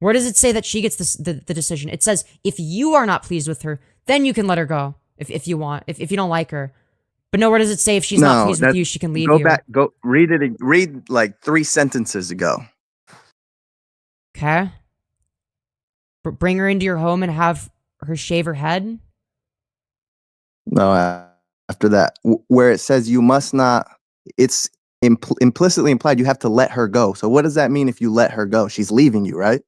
Where does it say that she gets the decision? It says, if you are not pleased with her, then you can let her go if you want, if you don't like her. But nowhere does it say if she's not pleased with you, she can leave you. Go read like 3 sentences ago. Okay. Bring her into your home and have her shave her head? No, after that, where it says you must not, it's implicitly implied you have to let her go. So what does that mean if you let her go? She's leaving you, right?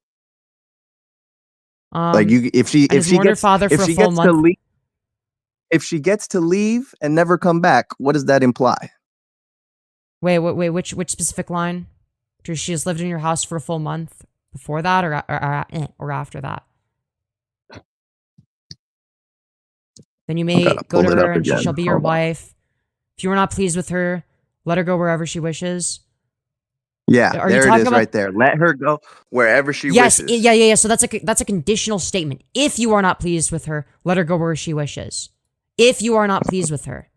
If she gets to leave and never come back, what does that imply? Wait, which specific line? She has lived in your house for a full month before that, or after that? Then you may go to her and she shall be your wife. If you are not pleased with her, let her go wherever she wishes. Yeah, there it is right there. Let her go wherever she wishes. Yeah. So that's a conditional statement. If you are not pleased with her, let her go where she wishes. If you are not pleased with her.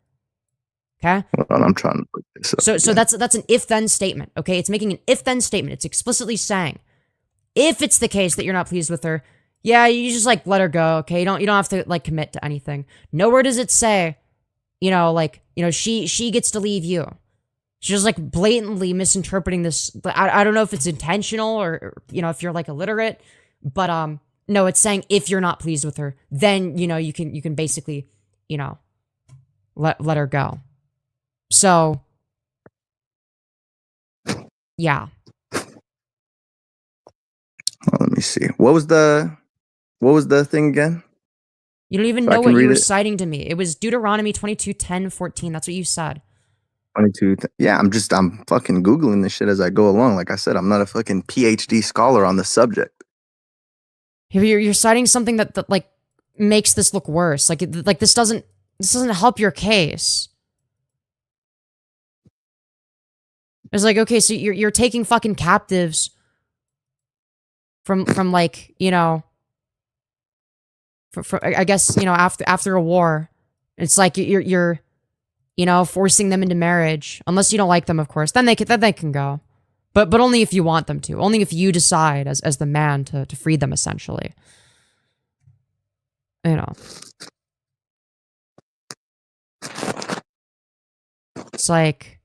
Okay? Hold on, I'm trying to put this up. So that's an if-then statement. Okay? It's making an if-then statement. It's explicitly saying, if it's the case that you're not pleased with her, yeah, you just like let her go, okay? You don't have to like commit to anything. Nowhere does it say, she gets to leave you. She's just like blatantly misinterpreting this. I don't know if it's intentional or if you're like illiterate, but no, it's saying if you're not pleased with her, then you can basically let her go. So yeah. Let Let me see. What was the thing again? You don't even So I know can what you read were it? citing to me. It was Deuteronomy 22:10-14. That's what you said. 22. Yeah, I'm fucking Googling this shit as I go along. Like I said, I'm not a fucking PhD scholar on the subject. You're citing something that like makes this look worse. Like this doesn't help your case. It's like, okay, so you're taking fucking captives from like, you know, for I guess, you know, after a war. It's like you're you know, forcing them into marriage, unless you don't like them, of course. Then they can go, but only if you want them to. Only if you decide as the man to free them, essentially. You know, it's like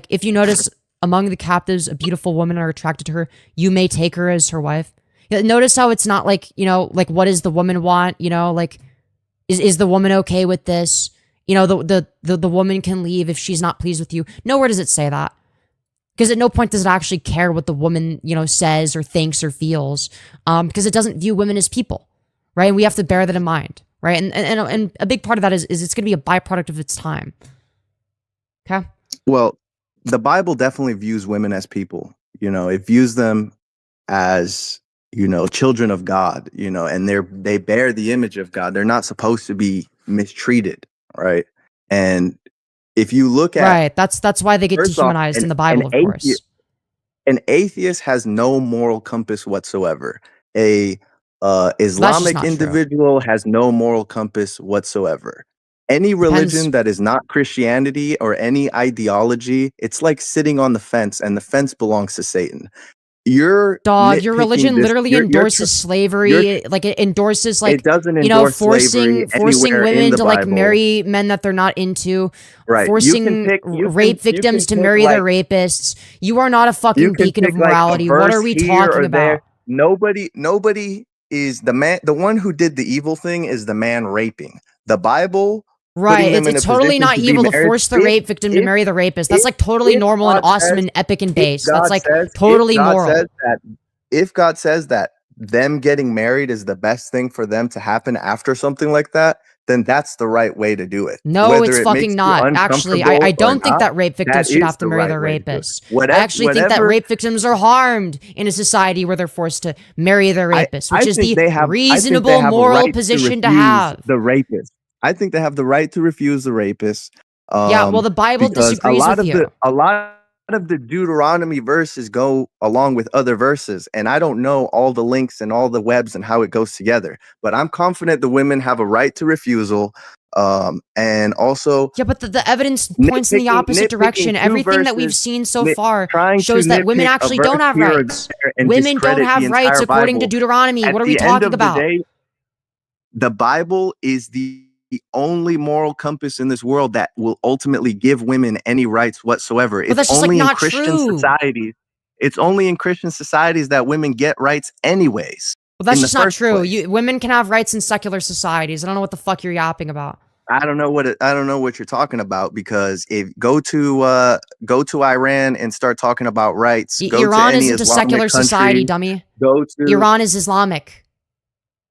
if you notice among the captives a beautiful woman are attracted to her, you may take her as her wife. Notice how it's not like, you know, like what does the woman want? You know, like is the woman okay with this? You know, the woman can leave if she's not pleased with you. Nowhere does it say that. Because at no point does it actually care what the woman, you know, says or thinks or feels. Because it doesn't view women as people, right? And we have to bear that in mind, right? And a big part of that is it's going to be a byproduct of its time. Okay. Well, the Bible definitely views women as people. You know, it views them as, you know, children of God, you know, and they bear the image of God. They're not supposed to be mistreated, right? And if you look at Right, that's why they get dehumanized in the Bible, of course. An atheist has no moral compass whatsoever. A Islamic individual has no moral compass whatsoever. Any religion that is not Christianity or any ideology, it's like sitting on the fence, and the fence belongs to Satan. Your religion literally endorses slavery. Like it endorses, like, it doesn't you know, endorse forcing women to like Bible. marry men that they're not into, right? Forcing rape victims to marry their rapists. You are not a fucking beacon of morality. What are we talking about? Nobody is the man. The one who did the evil thing is the man raping. The Bible. Right, it's totally not evil to force the rape victim to marry the rapist. That's like totally normal and awesome and epic and base. That's like totally moral. If God says that them getting married is the best thing for them to happen after something like that, then that's the right way to do it. No, it's fucking not. Actually, I don't think that rape victims should have to marry their rapists. I actually think that rape victims are harmed in a society where they're forced to marry their rapists, which is the reasonable moral position to have. The rapist. I think they have the right to refuse the rapist. Yeah, well, the Bible disagrees with you. A lot of the Deuteronomy verses go along with other verses, and I don't know all the links and all the webs and how it goes together. But I'm confident the women have a right to refusal. And also, yeah, but the evidence points in the opposite direction. Everything that we've seen so far shows that women actually don't have rights. Women don't have rights according to Deuteronomy. What are we talking about? The Bible is the only moral compass in this world that will ultimately give women any rights whatsoever. But that's just only like not in Christian true. societies. It's only in Christian societies that women get rights anyways. Well, that's just not true. Women can have rights in secular societies. I don't know what the fuck you're yapping about. I don't know what you're talking about, because if go to Iran and start talking about rights. Iran isn't a secular society, dummy. Iran is Islamic.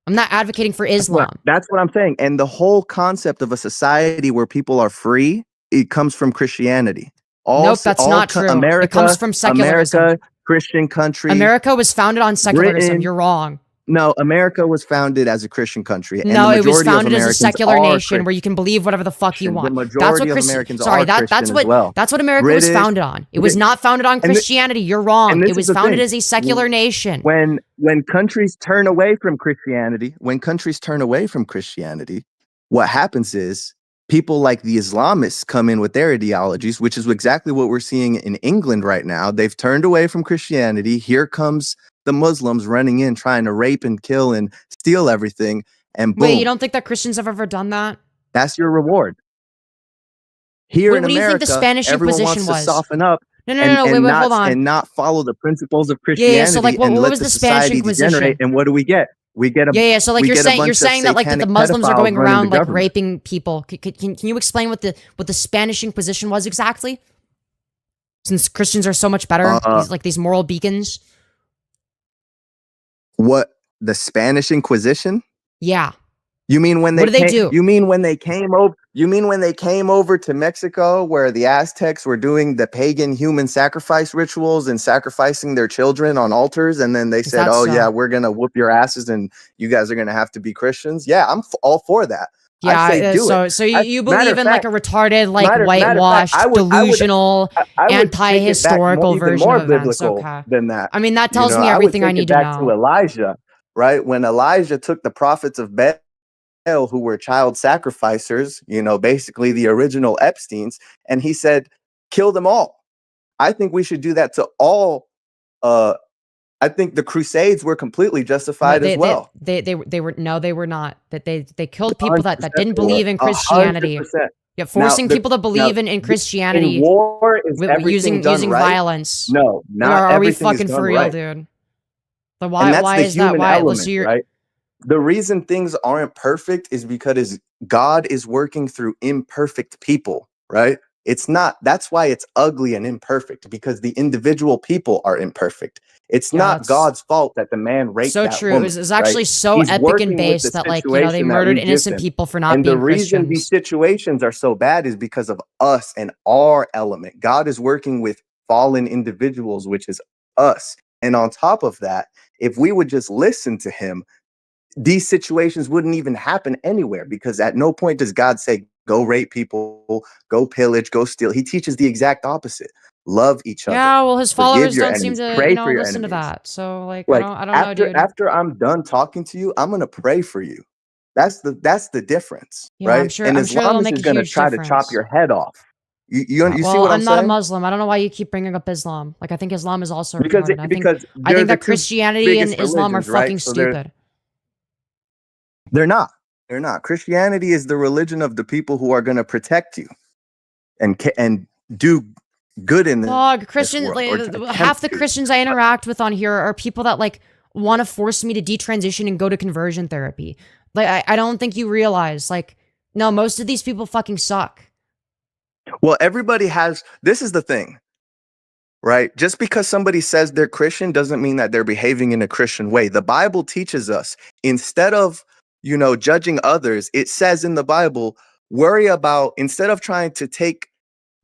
I'm not advocating for Islam. That's what I'm saying. And the whole concept of a society where people are free, it comes from Christianity. Nope, that's not true. It comes from secularism. America, Christian country. America was founded on secularism. Britain, you're wrong. No, America was founded as a Christian country. No, it was founded as a secular nation where you can believe whatever the fuck you want. That's what Americans are. That's what America was founded on. It was not founded on Christianity. You're wrong. It was founded as a secular nation. When countries turn away from Christianity, what happens is people like the Islamists come in with their ideologies, which is exactly what we're seeing in England right now. They've turned away from Christianity. Here comes the Muslims running in, trying to rape and kill and steal everything. And boom. Wait, you don't think that Christians have ever done that? That's your reward. Here in America, what do you think the Spanish Inquisition wants to was? soften up. Wait, hold on. And not follow the principles of Christianity. Yeah, so like what was the Spanish Inquisition? And what do we get? We get a so like you're saying that like the Muslims are going around like raping people. Can you explain what the Spanish Inquisition was exactly? Since Christians are so much better, these moral beacons. What, the Spanish Inquisition? Yeah. You mean when What do they do? You mean when they came over? You mean when they came over to Mexico, where the Aztecs were doing the pagan human sacrifice rituals and sacrificing their children on altars, and then they said, "Oh yeah, we're gonna whoop your asses, and you guys are gonna have to be Christians." Yeah, I'm all for that. Yeah, I say do it. So you believe in fact, like a retarded, like whitewashed, delusional, anti-historical version of events. Okay. Than that. I mean, that tells me everything I need to know. To Elijah, right? When Elijah took the prophets of Baal, who were child sacrificers, basically the original Epsteins, and he said, kill them all. I think we should do that to all. I think the Crusades were completely justified as well. They were not. That they killed people that didn't believe in Christianity. 100%. Yeah, forcing people to believe in Christianity. In war is using right? violence. No, not are we fucking for real, right. dude? Why is that? Why? Right? The reason things aren't perfect is because God is working through imperfect people, right? It's not, that's why it's ugly and imperfect, because the individual people are imperfect. It's not God's fault that the man raped that true. woman, It was actually right? so epic and base that they murdered innocent people for not being Christians. And the reason these situations are so bad is because of us and our element. God is working with fallen individuals, which is us. And on top of that, if we would just listen to him, these situations wouldn't even happen anywhere, because at no point does God say, go rape people, go pillage, go steal. He teaches the exact opposite. Love each other. Yeah, well, his followers don't seem to, listen to that. So, I don't know, dude. After I'm done talking to you, I'm gonna pray for you. That's the difference, right? I'm sure. And Islam is gonna try to chop your head off. You see what I'm saying? I'm not a Muslim. I don't know why you keep bringing up Islam. Like, I think Islam is also retarded. I think that Christianity and Islam are fucking stupid. They're not. They're not. Christianity is the religion of the people who are going to protect you and do good in the Christians. Half the Christians I interact with on here are people that want to force me to detransition and go to conversion therapy. I don't think you realize. No, most of these people fucking suck. Well, everybody has. This is the thing, right? Just because somebody says they're Christian doesn't mean that they're behaving in a Christian way. The Bible teaches us, instead of judging others, it says in the Bible, instead of trying to take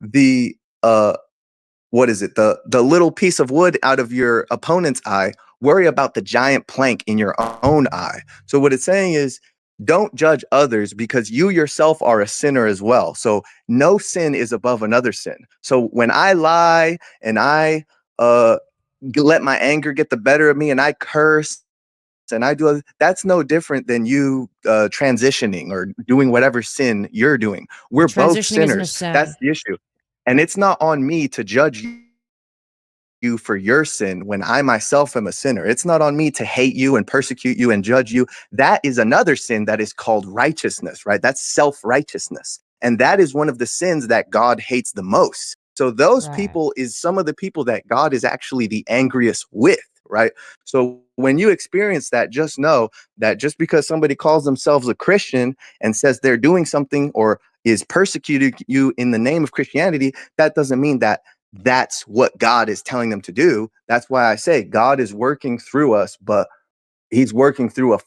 the the little piece of wood out of your opponent's eye, worry about the giant plank in your own eye. So what it's saying is, don't judge others, because you yourself are a sinner as well. So no sin is above another sin. So when I lie and I let my anger get the better of me and I curse and I do, that's no different than you transitioning or doing whatever sin you're doing. We're both sinners. That's the issue. And it's not on me to judge you for your sin when I myself am a sinner. It's not on me to hate you and persecute you and judge you. That is another sin that is called righteousness, right? That's self-righteousness. And that is one of the sins that God hates the most. So those people is some of the people that God is actually the angriest with, right? So when you experience that, just know that just because somebody calls themselves a Christian and says they're doing something or is persecuting you in the name of Christianity, that doesn't mean that that's what God is telling them to do. That's why I say God is working through us, but he's working through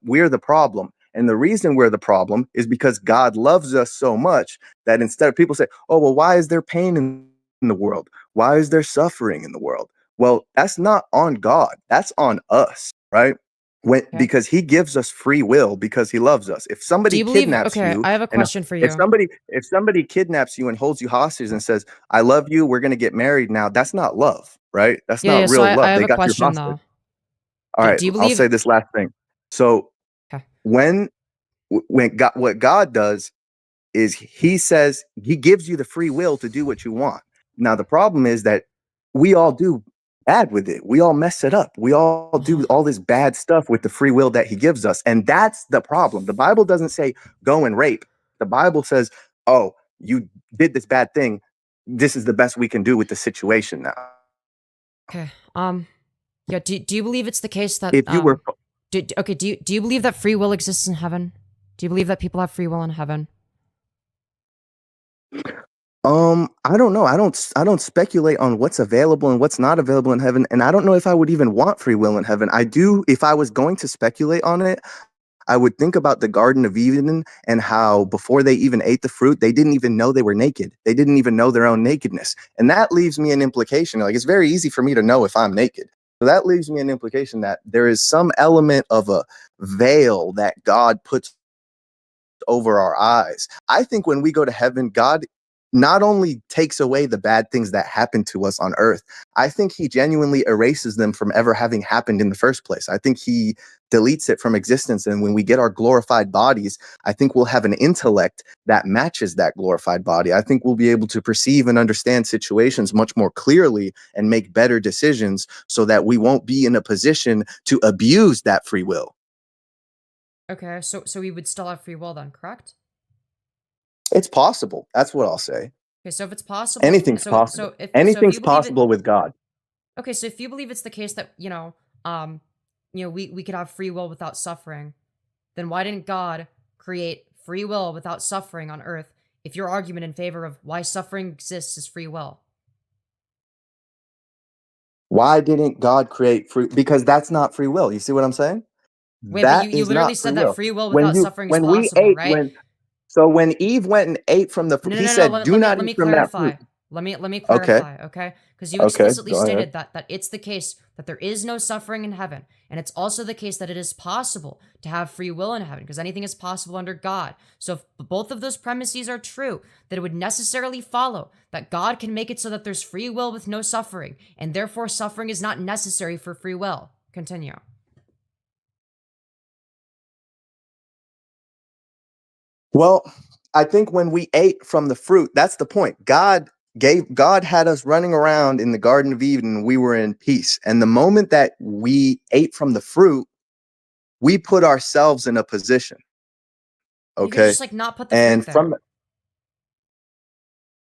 we're the problem. And the reason we're the problem is because God loves us so much that instead of people say, oh, well, why is there pain in the world? Why is there suffering in the world? Well, that's not on God. That's on us, right? Because he gives us free will because he loves us. If somebody kidnaps you, I have a question for you. If somebody kidnaps you and holds you hostage and says, I love you, we're going to get married now, that's not love, right? That's not real love. I have they a got question, you hostage. though. All right, I'll say this last thing. So when God, what God does is he says, he gives you the free will to do what you want. Now, the problem is that we all do bad with it. We all mess it up. We all do all this bad stuff with the free will that he gives us. And that's the problem. The Bible doesn't say go and rape. The Bible says, oh, you did this bad thing. This is the best we can do with the situation now. Okay. Yeah. Do you believe it's the case that if you were do you believe that free will exists in heaven? Do you believe that people have free will in heaven? I don't know. I don't speculate on what's available and what's not available in heaven, and I don't know if I would even want free will in heaven. I do, if I was going to speculate on it, I would think about the Garden of Eden and how before they even ate the fruit, they didn't even know they were naked. They didn't even know their own nakedness. And that leaves me an implication. Like, it's very easy for me to know if I'm naked. So that leaves me an implication that there is some element of a veil that God puts over our eyes. I think when we go to heaven, God not only takes away the bad things that happen to us on earth, I think he genuinely erases them from ever having happened in the first place. I think he deletes it from existence. And when we get our glorified bodies, I think we'll have an intellect that matches that glorified body. I think we'll be able to perceive and understand situations much more clearly and make better decisions so that we won't be in a position to abuse that free will. Okay, so we would still have free will then, correct? It's possible. That's what I'll say. Okay, so if it's possible, Anything's possible. Anything's possible with God. Okay, so if you believe it's the case that, we could have free will without suffering, then why didn't God create free will without suffering on earth if your argument in favor of why suffering exists is free will? Why didn't God create free? Because that's not free will. You see what I'm saying? Wait, That but you is literally not said free will. that free will without suffering is When we possible, ate, right? so when Eve went and ate from the fruit, No, he no, no, said, no. "Do not Let me eat from that clarify. fruit." Let me Okay. clarify, okay? Because you Okay. explicitly Go stated ahead. that it's the case that there is no suffering in heaven, and it's also the case that it is possible to have free will in heaven, because anything is possible under God. So if both of those premises are true, then it would necessarily follow that God can make it so that there's free will with no suffering, and therefore suffering is not necessary for free will. Continue. Well, I think when we ate from the fruit, that's the point. God had us running around in the Garden of Eden, and we were in peace. And the moment that we ate from the fruit, we put ourselves in a position. You could Okay. just not put the And fruit there.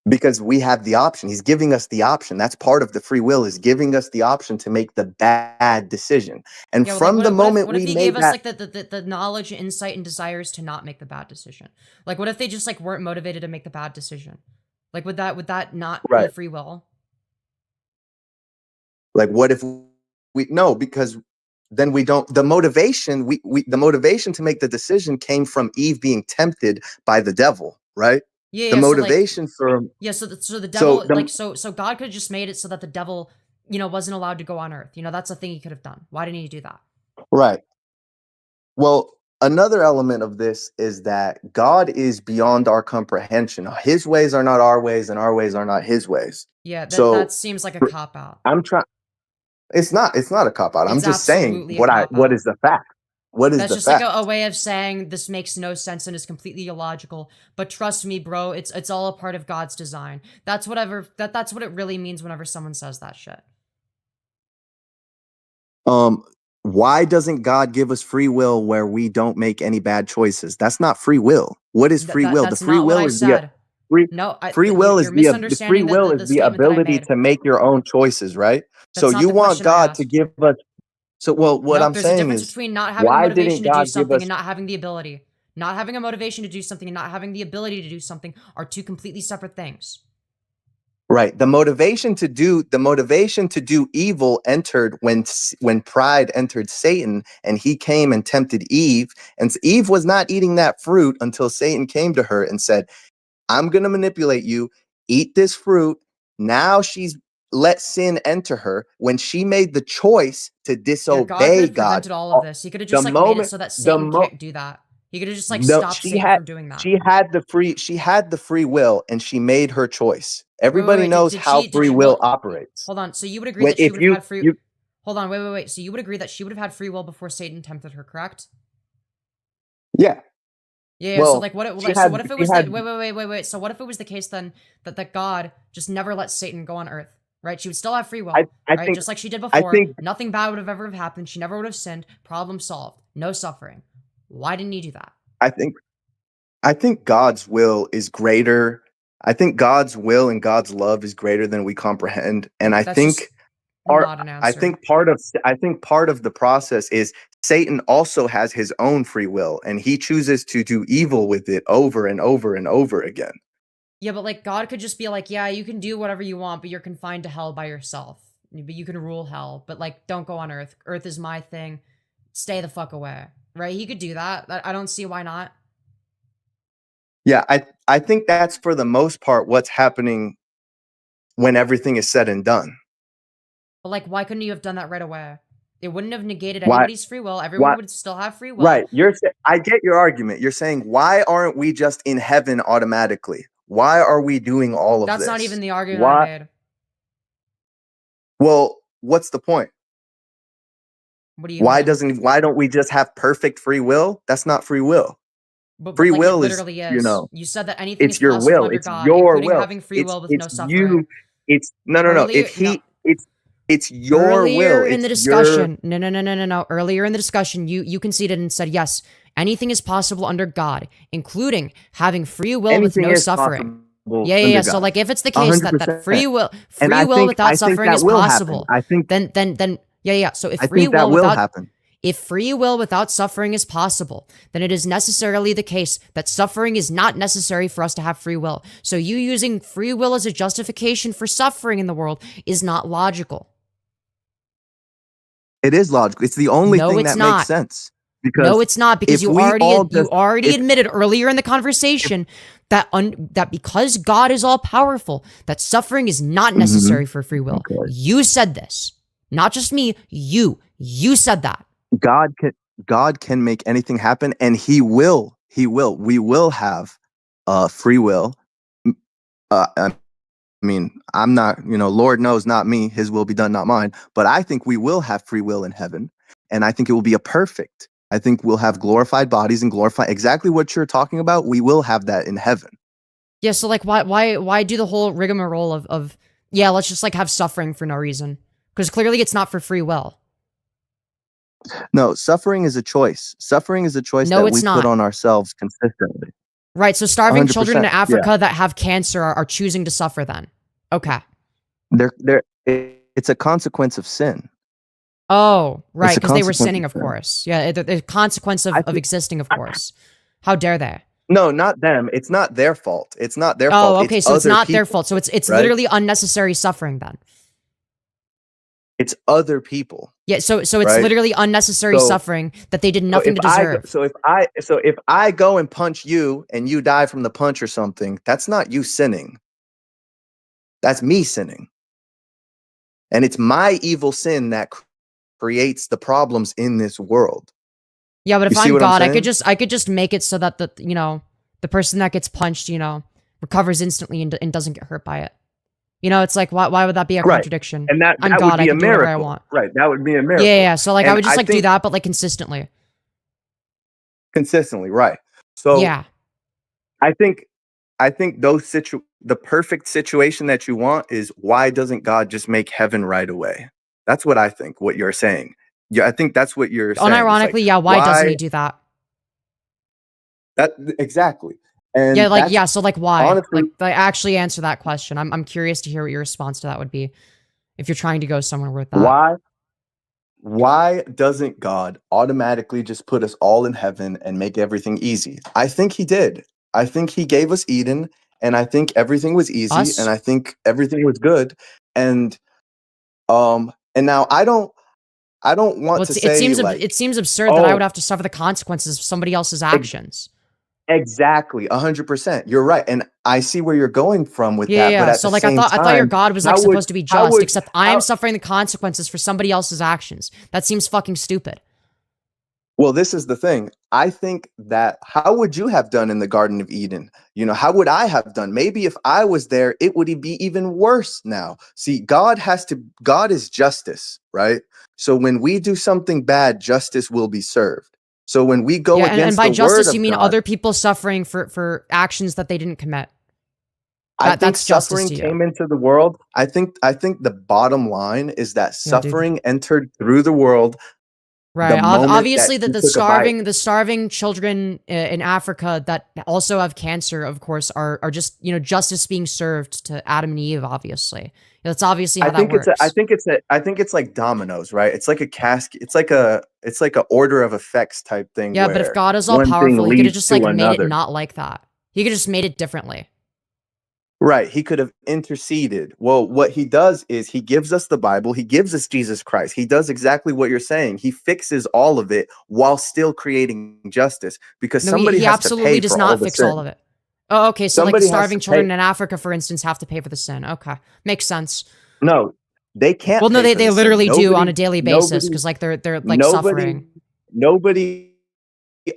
because we have the option. He's giving us the option. That's part of the free will, is giving us the option to make the bad decision. And Yeah, well, from the moment what if we he made gave us that, the knowledge, insight, and desires to not make the bad decision? Like, what if they just weren't motivated to make the bad decision? Like, would that not be right? free will? Like, what if we no? Because then we don't. The motivation the motivation to make the decision came from Eve being tempted by the devil, right? Yeah, The yeah. So motivation for so the so devil the so God could have just made it so that the devil wasn't allowed to go on Earth. That's a thing he could have done. Why didn't he do that? right. Well, another element of this is that God is beyond our comprehension. His ways are not our ways, and our ways are not his ways. Yeah, that So seems like a cop out. I'm trying. It's not. It's not a cop out. I'm It's just saying absolutely a cop what out. is the fact. What is That's the just fact? a way of saying this makes no sense and is completely illogical. But trust me, bro, it's all a part of God's design. That's what it really means whenever someone says that shit. Why doesn't God give us free will where we don't make any bad choices? That's not free will. What is free will? That's not what I said. No, free will is you're the misunderstanding the statement that I ability made. to make your own choices, right? So That's not you the want question I God to asked. give us. So well, what Nope, I'm there's a saying difference is, between not having a why motivation didn't to do God give something us? and not having the ability. Not having a motivation to do something and not having the ability to do something are two completely separate things. Right. The motivation to do evil entered when pride entered Satan, and he came and tempted Eve. And Eve was not eating that fruit until Satan came to her and said, "I'm going to manipulate you. Eat this fruit." Now she's let sin enter her when she made the choice to Yeah, God could disobey have God. prevented all of this. He could have The just made it moment so that the Satan mo can't do that. He could have just no, stopped Satan from doing that. she had the free will, and she made her choice. Wait, wait, Everybody wait. knows how free will Well, operates. hold on. So you would agree When that she if would have had free. you Hold on, wait. So you would agree that she would have had free will before Satan tempted her, correct? yeah. Yeah. So Well, what if it was wait. So what if it was the case then that God just never let Satan go on Earth, right? She would still have free will, I right? think Just like she did I before. think Nothing bad would have ever happened. She never would have sinned. Problem solved. No suffering. Why didn't he do that? I think I think God's will is greater. I think God's will and God's love is greater than we comprehend. And That's just not an answer. I think part of the process is Satan also has his own free will, and he chooses to do evil with it over and over and over again. Yeah, but like God could just be like, yeah, you can do whatever you want, but you're confined to hell by yourself. But you can rule hell, but like don't go on Earth. Earth is my thing. Stay the fuck away. Right? He could do that. I don't see why not. Yeah, I think that's for the most part what's happening when everything is said and done. But like, why couldn't you have done that right away? It wouldn't have negated Why? anybody's free will. Everyone Why? would still have free will. Right. I get your argument. You're saying, why aren't we just in heaven automatically? Why are we doing all of this? That's not even the argument Why? I made. Well, what's the point? What do you Why mean? why don't we just have perfect free will? That's not free will. But Free like, will it is, literally is. you know, You said that anything it's is your possible will. under It's God, your including will. having free will with no It's suffering. you. It's no. Earlier, It's your will. Earlier in the It's your. discussion, no. Earlier in the discussion, you conceded and said yes, anything is possible under God, including having free will with Anything no is suffering. possible Yeah. under So God. like, if it's the case that 100%. free will And I without think suffering that is will possible, happen. then yeah. So if I free think that will will without happen. if free will without suffering is possible, then it is necessarily the case that suffering is not necessary for us to have free will. So you using free will as a justification for suffering in the world is not logical. It is logical. It's the only No, thing it's that not. makes sense. No, it's not, because if you we already all just- admitted earlier in the conversation that that because God is all powerful, that suffering is not necessary for free will. Okay. You said this, not just me. You said that. God can make anything happen, and He will. We will have free will. I mean, I'm not, Lord knows, not me. His will be done, not mine. But I think we will have free will in heaven, and I think it will be a perfect. I think we'll have glorified bodies and glorify exactly what you're talking about. We will have that in heaven. Yeah. So like, why do the whole rigmarole of yeah, let's just like have suffering for no reason? Because clearly it's not for free will. No, suffering is a choice. Suffering is a choice No, that it's we not. put on ourselves consistently. Right. So starving children in 100%, Africa that have cancer are choosing to suffer then. Okay. It's a consequence of sin. Oh, right. It's a Because they were consequence sinning, of of sin. course. Yeah. The consequence of existing, of course. How dare they? No, not them. It's not their fault. It's not their Oh, fault. okay. So it's other not their people, fault. So it's right? literally unnecessary suffering then. It's other people. Yeah. So it's right? literally unnecessary So- suffering that they did nothing to deserve. If I go and punch you and you die from the punch or something, that's not you sinning. That's me sinning. And it's my evil sin that creates the problems in this world. Yeah, but if You see I'm what I'm God, saying? I could just make it so that the person that gets punched, recovers instantly and doesn't get hurt by it. It's like, why would that be a Right. contradiction? And that I'm would God, be I a can do whatever I miracle. want. Right. That would be a miracle. Yeah. So like, I And would just I do think- that, but like consistently. Consistently, right. So Yeah. I think the perfect situation that you want is, why doesn't God just make heaven right away? That's what I think, what you're saying. Yeah, I think that's what you're saying. It's Unironically, like, yeah. Why doesn't he do that? Exactly. And Yeah, like, that's- yeah. So like, why? honestly- like, actually answer that question. I'm curious to hear what your response to that would be, if you're trying to go somewhere with that. Why doesn't God automatically just put us all in heaven and make everything easy? I think he did. I think he gave us Eden, and I think everything was easy, Us? and I think everything was good. And now I don't want Well, to say, it seems absurd that I oh, would have to suffer the consequences of somebody else's actions. exactly 100%. You're right, and I see where you're going from with that. Yeah. But at So the like, same I thought your time, God was how like would- supposed to be how just, would- except I am how- suffering the consequences for somebody else's actions. That seems fucking stupid. Well, this is the thing. I think that, how would you have done in the Garden of Eden? How would I have done? Maybe if I was there, it would be even worse now. See, God is justice, right? So when we do something bad, justice will be served. So when we go Yeah, against and by the justice, word of you mean God, other people suffering for actions that they didn't commit. I think that's justice suffering to you. came into the world. I think the bottom line is that Yeah, dude. suffering entered through the world. Right. moment Obviously, that the you took a bite. starving children in Africa that also have cancer, of course, are just justice being served to Adam and Eve. Obviously, that's obviously how that works. I think it's like dominoes, right? It's like a cascade. It's like a order of effects type thing. Yeah, but if where God is all one thing powerful, he could have leads just to like made it another. not like that. He could have just made it differently. Right. He could have interceded. Well, what he does is he gives us the Bible. He gives us Jesus Christ. He does exactly what you're saying. He fixes all of it while still creating justice because No, he, somebody he has to absolutely pay does for all not the fix all sin. of it. Oh, okay. So like the Somebody has starving to pay. children in Africa, for instance, have to pay for the sin. Okay. Makes sense. No, they can't Well, no, pay they, for they the sin. literally do on a Nobody, daily basis nobody, because like they're like nobody, suffering. nobody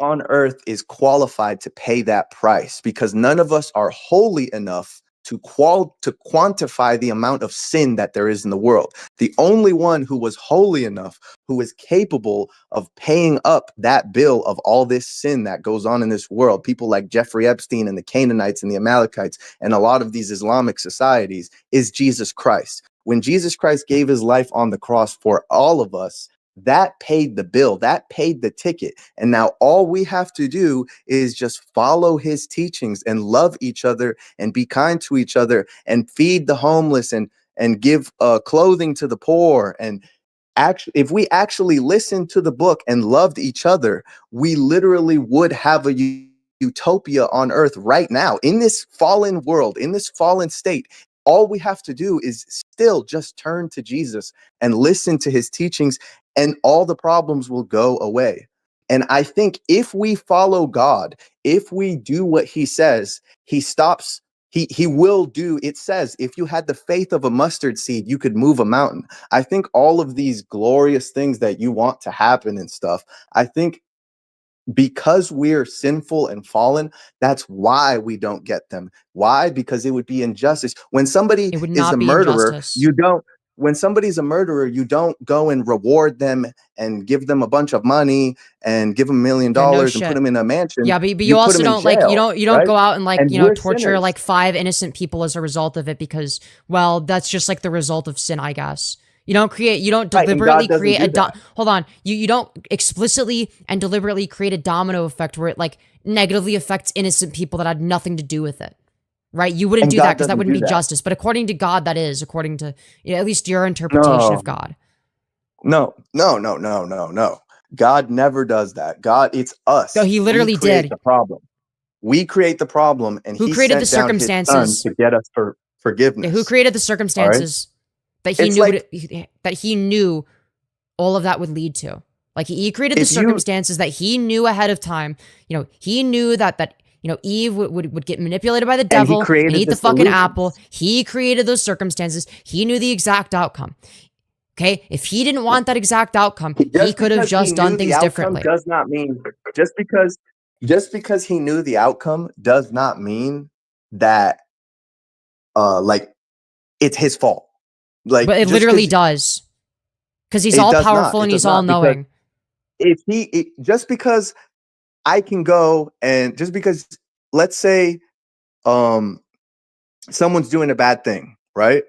on earth is qualified to pay that price because none of us are holy enough to quantify the amount of sin that there is in the world. The only one who was holy enough, who is capable of paying up that bill of all this sin that goes on in this world, people like Jeffrey Epstein and the Canaanites and the Amalekites and a lot of these Islamic societies, is Jesus Christ. When Jesus Christ gave his life on the cross for all of us, that paid the bill, that paid the ticket. And now all we have to do is just follow his teachings and love each other and be kind to each other and feed the homeless and give clothing to the poor. And actually, if we actually listened to the book and loved each other, we literally would have a utopia on earth right now in this fallen world, in this fallen state. All we have to do is still just turn to Jesus and listen to his teachings, and all the problems will go away. And I think if we follow God, if we do what he says, he stops. He will do. It says, if you had the faith of a mustard seed, you could move a mountain. I think all of these glorious things that you want to happen and stuff, I think because we're sinful and fallen, that's why we don't get them. Why? Because it would be injustice. When somebody It would is a not be murderer, injustice. when somebody's a murderer, you don't go and reward them and give them a bunch of money and give them $1 million Yeah, no and put shit. them in a mansion. Yeah, but you You put also them in don't like jail, you don't right? go out and like, And you know, we're torture sinners. like 5 innocent people as a result of it because, well, that's just like the result of sin, I guess. You don't Right, and deliberately God doesn't create do that. hold on. You don't explicitly and deliberately create a domino effect where it like negatively affects innocent people that had nothing to do with it. Right? You wouldn't And do that God because that doesn't wouldn't do be that. justice. But according to God, that is, according to, you know, at least your interpretation No, of God. no, no, no, no, no, no. God never does that. God, it's So us. he We literally create did. the problem. We create the problem, and Who he created the sent down his son circumstances? to get us for Yeah, who forgiveness. created the All right. circumstances that he It's knew like that he knew all of that would lead to? Like he created the if you circumstances that he knew ahead of time. You know, he knew that you know Eve would get manipulated by the and he devil and created eat the the fucking apple. solutions. He created those circumstances. He knew the exact outcome. Okay, if he didn't want that exact outcome, he Just could have because he just done knew the things outcome differently. does not mean just because he knew the outcome does not mean that like it's his fault. Like But it just literally because does, because he's it all does not, powerful it and does he's all not because knowing. if just because I can go and just because let's say um someone's doing a bad thing, right?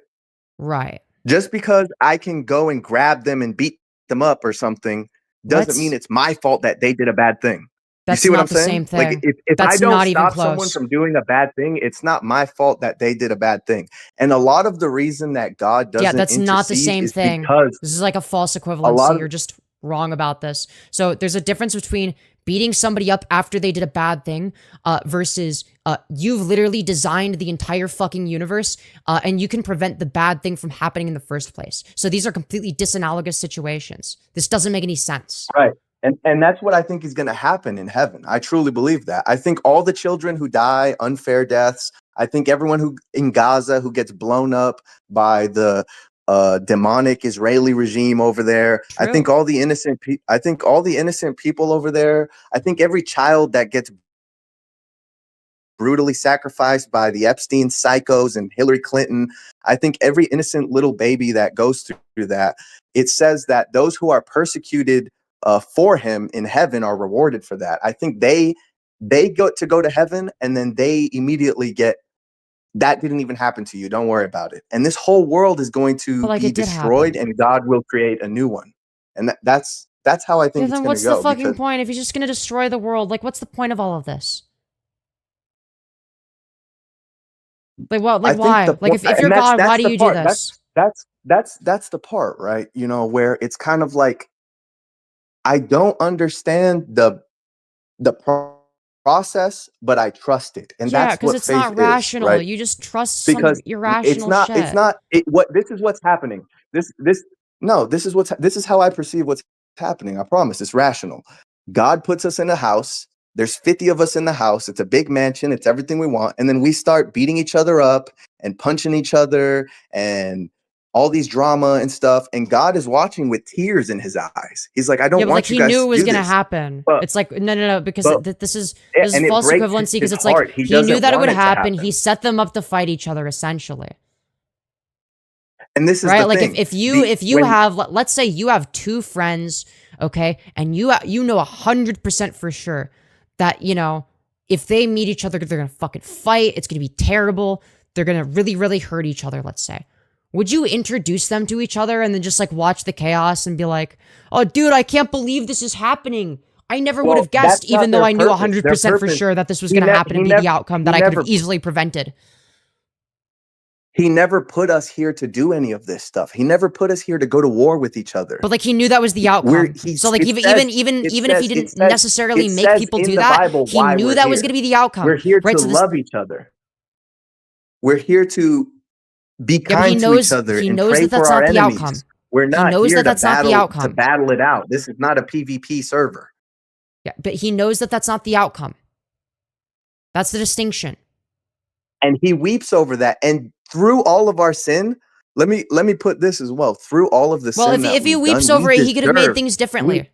Right. Just because I can go and grab them and beat them up or something doesn't mean Let's. it's my fault that they did a bad thing. You That's see what I'm not the same saying? Like thing. if I That's don't not even stop someone close. from doing a bad thing, it's not my fault that they did a bad thing. And a lot of the reason that God Yeah, doesn't that's not the intercede same is thing. because This is like a false a lot equivalency. of You're just wrong about this. So there's a difference between beating somebody up after they did a bad thing versus you've literally designed the entire fucking universe and you can prevent the bad thing from happening in the first place. So these are completely disanalogous situations. This doesn't make any sense. right. And that's what I think is going to happen in heaven. I truly believe that. I think all the children who die unfair deaths, I think everyone who in Gaza who gets blown up by the demonic Israeli regime over there, I think True. all the innocent I think all the innocent people over there, I think every child that gets brutally sacrificed by the Epstein psychos and Hillary Clinton. I think every innocent little baby that goes through that, it says that those who are persecuted for him in heaven are rewarded for that. I think they go to heaven and then they immediately get that didn't even happen to you. Don't worry about it. And this whole world is going But to like be it did destroyed happen. and God will create a new one. And that's how I Yeah, think it's then going to what's the go fucking because point if he's just gonna destroy the world? Like, what's the point of all of this? Like, what? I Like, think the why? Like, point, if you're and God, why that's do the you do part. this? That's the part, right? You know, where it's kind of like I don't understand the process, but I trust it. And Yeah, that's because what it's faith not is, rational. right? You just trust some Because irrational shit. this is what's happening. This is how I perceive what's happening. I promise it's rational. God puts us in a house. There's 50 of us in the house. It's a big mansion. It's everything we want. And then we start beating each other up and punching each other and all these drama and stuff. And God is watching with tears in his eyes. He's like, I Yeah, don't but like want he you guys knew to it was do gonna this. happen. But- It's like no, because but- this is and it false breaks equivalency because his it's like heart. He he knew doesn't that it want would it to happen. happen. He set them up to fight each other essentially. And this is Right? the Like thing. if you have let's say you have two friends, okay, and you know 100% for sure that if they meet each other they're gonna fucking fight. It's gonna be terrible. They're gonna really really hurt each other. Let's say. Would you introduce them to each other and then just like watch the chaos and be like, "Oh, dude, I can't believe this is happening. I never would have guessed, that's not even though their I knew purpose. 100% Their for purpose- sure that this was he going to ne- happen he and be never- the outcome that he I could have never- easily prevented." He never put us here to do any of this stuff. He never put us here to go to war with each other. But like he knew that was the outcome. So like even if he didn't necessarily make people do that, he knew that was going to be the outcome. We're here right? to So love each other. We're here to be Yeah, but kind to each other he and knows pray that that's for our not the enemies. outcome. We're not knows here that that's not the to outcome. battle it out. This is not a PvP server. Yeah, but he knows that that's not the outcome. That's the distinction. And he weeps over that. And through all of our sin, let me put this as well. Through all of the Well, sin if he we've weeps done, over we it, he could have made deserve- things differently.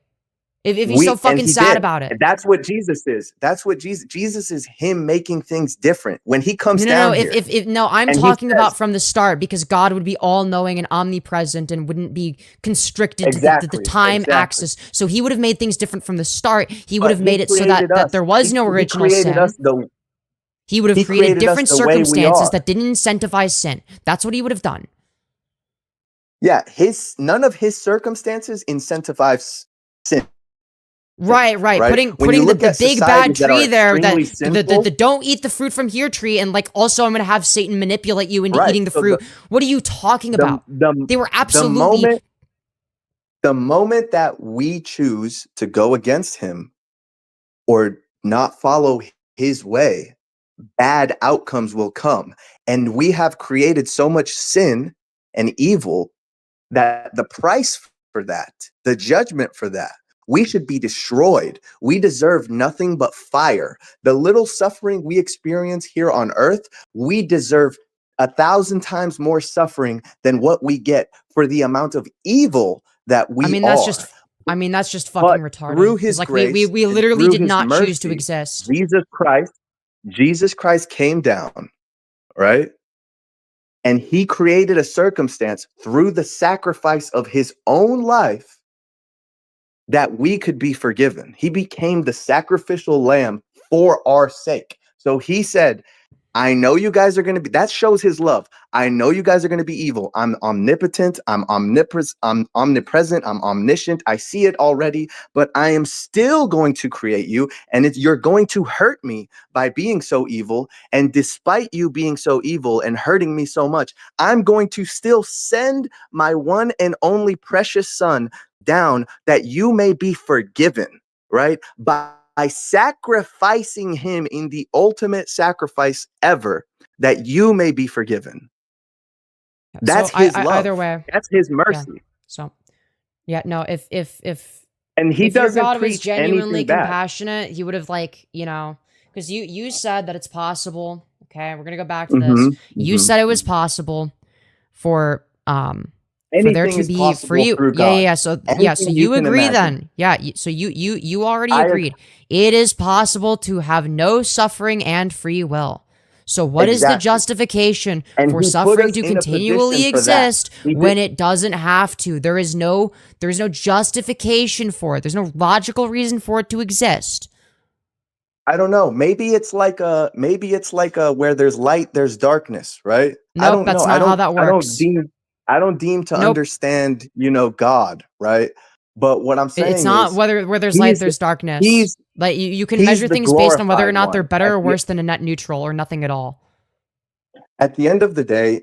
If he's we- so and fucking he sad did. about it. And that's what Jesus is. That's what Jesus is. Him making things different. When he comes down No, here, I'm and he talking about says- from the start because God would be all knowing and omnipresent and wouldn't be constricted to the Exactly, time exactly. axis. So he would have made things different from the start. He would But have made it so that created us. there was no He original created sin. us He would he have created created us different the way we circumstances are. that didn't incentivize sin. That's what he would have done. Yeah, none of his circumstances incentivize sin. Right. Right? Putting When you the look at big bad societies that are tree there, that extremely the sinful- don't eat the fruit from here tree, and like also I'm gonna have Satan manipulate you into Right, eating the so fruit. What are you talking about? They were absolutely the moment that we choose to go against him or not follow his way, bad outcomes will come. And we have created so much sin and evil that the price for that, the judgment for that, we should be destroyed. We deserve nothing but fire. The little suffering we experience here on earth, we deserve 1,000 times more suffering than what we get for the amount of evil that we that's are. just fucking But retarded. through 'Cause, his like grace we and literally through did his not choose to mercy, exist. Jesus Christ came down, right? And he created a circumstance through the sacrifice of his own life that we could be forgiven. He became the sacrificial lamb for our sake. So he said, I know you guys are going to be, that shows his love. I know you guys are going to be evil. I'm omnipotent. I'm omnipresent. I'm omniscient. I see it already, but I am still going to create you. And you're going to hurt me by being so evil. And despite you being so evil and hurting me so much, I'm going to still send my one and only precious son down that you may be forgiven, right? By sacrificing him in the ultimate sacrifice ever, that you may be forgiven. That's his love. Either way, that's his mercy. So, yeah, no. If and he if your doesn't God was preach genuinely anything bad. compassionate, he would have because you said that it's possible. Okay, we're gonna go back to this. You said it was possible for there Anything to is be possible for you. through God. Yeah. So Anything you can agree imagine. then. So you already agreed. It is possible to have no suffering and free will. So what is the justification And for he put suffering us to in a continually position for that. exist He when did- it doesn't have to? There is no justification for it. There's no logical reason for it to exist. I don't know. Maybe it's like a where there's light, there's darkness, right? I Nope, don't that's know. not how that works. I don't deem to Nope. understand, God, right? But what I'm saying It's not is, where there's light, he's- there's darkness. he's- Like you can he's measure the things based on whether or glorified not they're one. better or worse than a net neutral or nothing at all. At the end of the day,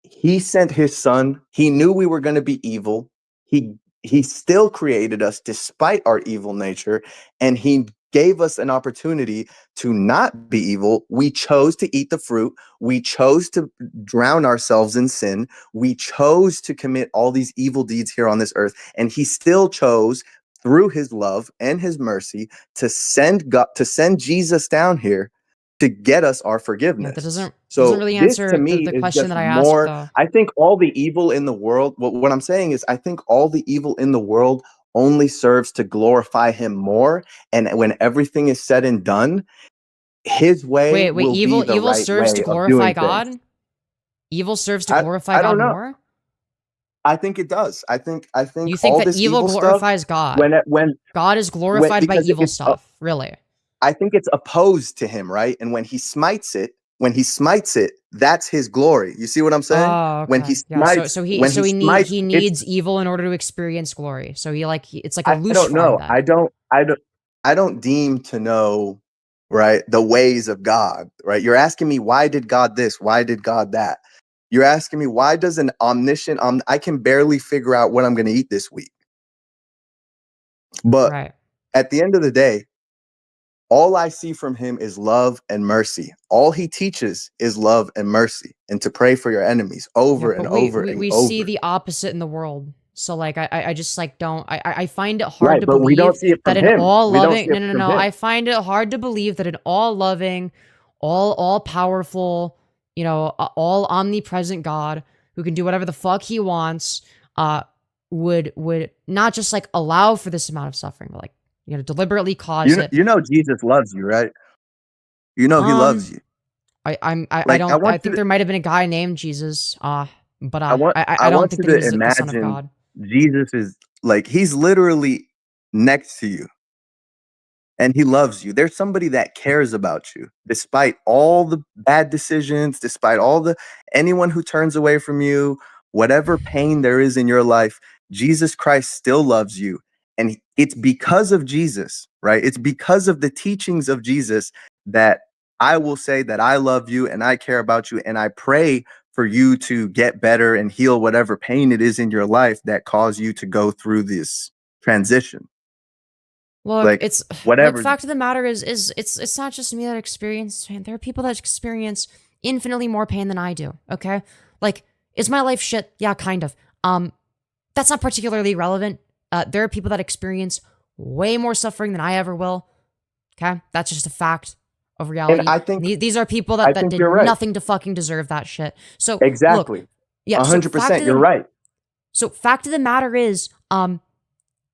he sent his son. He knew we were going to be evil. He still created us despite our evil nature, and he gave us an opportunity to not be evil. We chose to eat the fruit. We chose to drown ourselves in sin. We chose to commit all these evil deeds here on this earth. And he still chose through his love and his mercy to send Jesus down here to get us our forgiveness. Yeah, that doesn't So really this answer to me the is question just that I asked, more. though. I think all the evil in the world. What I'm saying is, I think all the evil in the world only serves to glorify him more. And when everything is said and done, his way Wait, will be the evil right serves way to of glorify doing God? things. Evil serves to I, glorify I God don't know. more? I think it does. I think You think all that this evil stuff, glorifies God? when God is glorified by because evil stuff, really? I think it's opposed to him, right? And when he smites it, that's his glory. You see what I'm saying? Oh, When he okay. Yeah, smites, when he smites, he it's needs evil in order to experience glory. So it's like a I loose don't farm know. then. I don't deem to know, right, the ways of God, right? You're asking me, why did God this? Why did God that? You're asking me, why does an omniscient, I can barely figure out what I'm going to eat this week. But Right. at the end of the day, all I see from him is love and mercy. All he teaches is love and mercy, and to pray for your enemies over Yeah, and but over and we see over. the opposite in the world. So like I just like don't I find it hard Right, to but we don't believe see it that from an him. all We don't see loving it from no. him. I find it hard to believe that an all loving, all powerful, all omnipresent God who can do whatever the fuck he wants, would not just like allow for this amount of suffering, but like deliberately cause it. You know Jesus loves you, right? You know he loves Um you. I Like I don't I want you think to there might have been a guy named Jesus, but I I don't want think you that he to was the son of imagine God. Jesus is like he's literally next to you and he loves you. There's somebody that cares about you despite all the bad decisions, despite all the anyone who turns away from you, whatever pain there is in your life, Jesus Christ still loves you. And it's because of Jesus, right? It's because of the teachings of Jesus that I will say that I love you and I care about you and I pray for you to get better and heal whatever pain it is in your life that caused you to go through this transition. Look, Like look. whatever. Fact of the matter is it's not just me that experience pain. There are people that experience infinitely more pain than I do. Okay, like is my life shit? Yeah, kind of. That's not particularly relevant. There are people that experience way more suffering than I ever will. Okay, that's just a fact of And reality. I think These are people I that think did you're right. nothing to fucking deserve that shit. So look, Exactly. yeah. So fact 100%. of You're the right. fact of the matter is,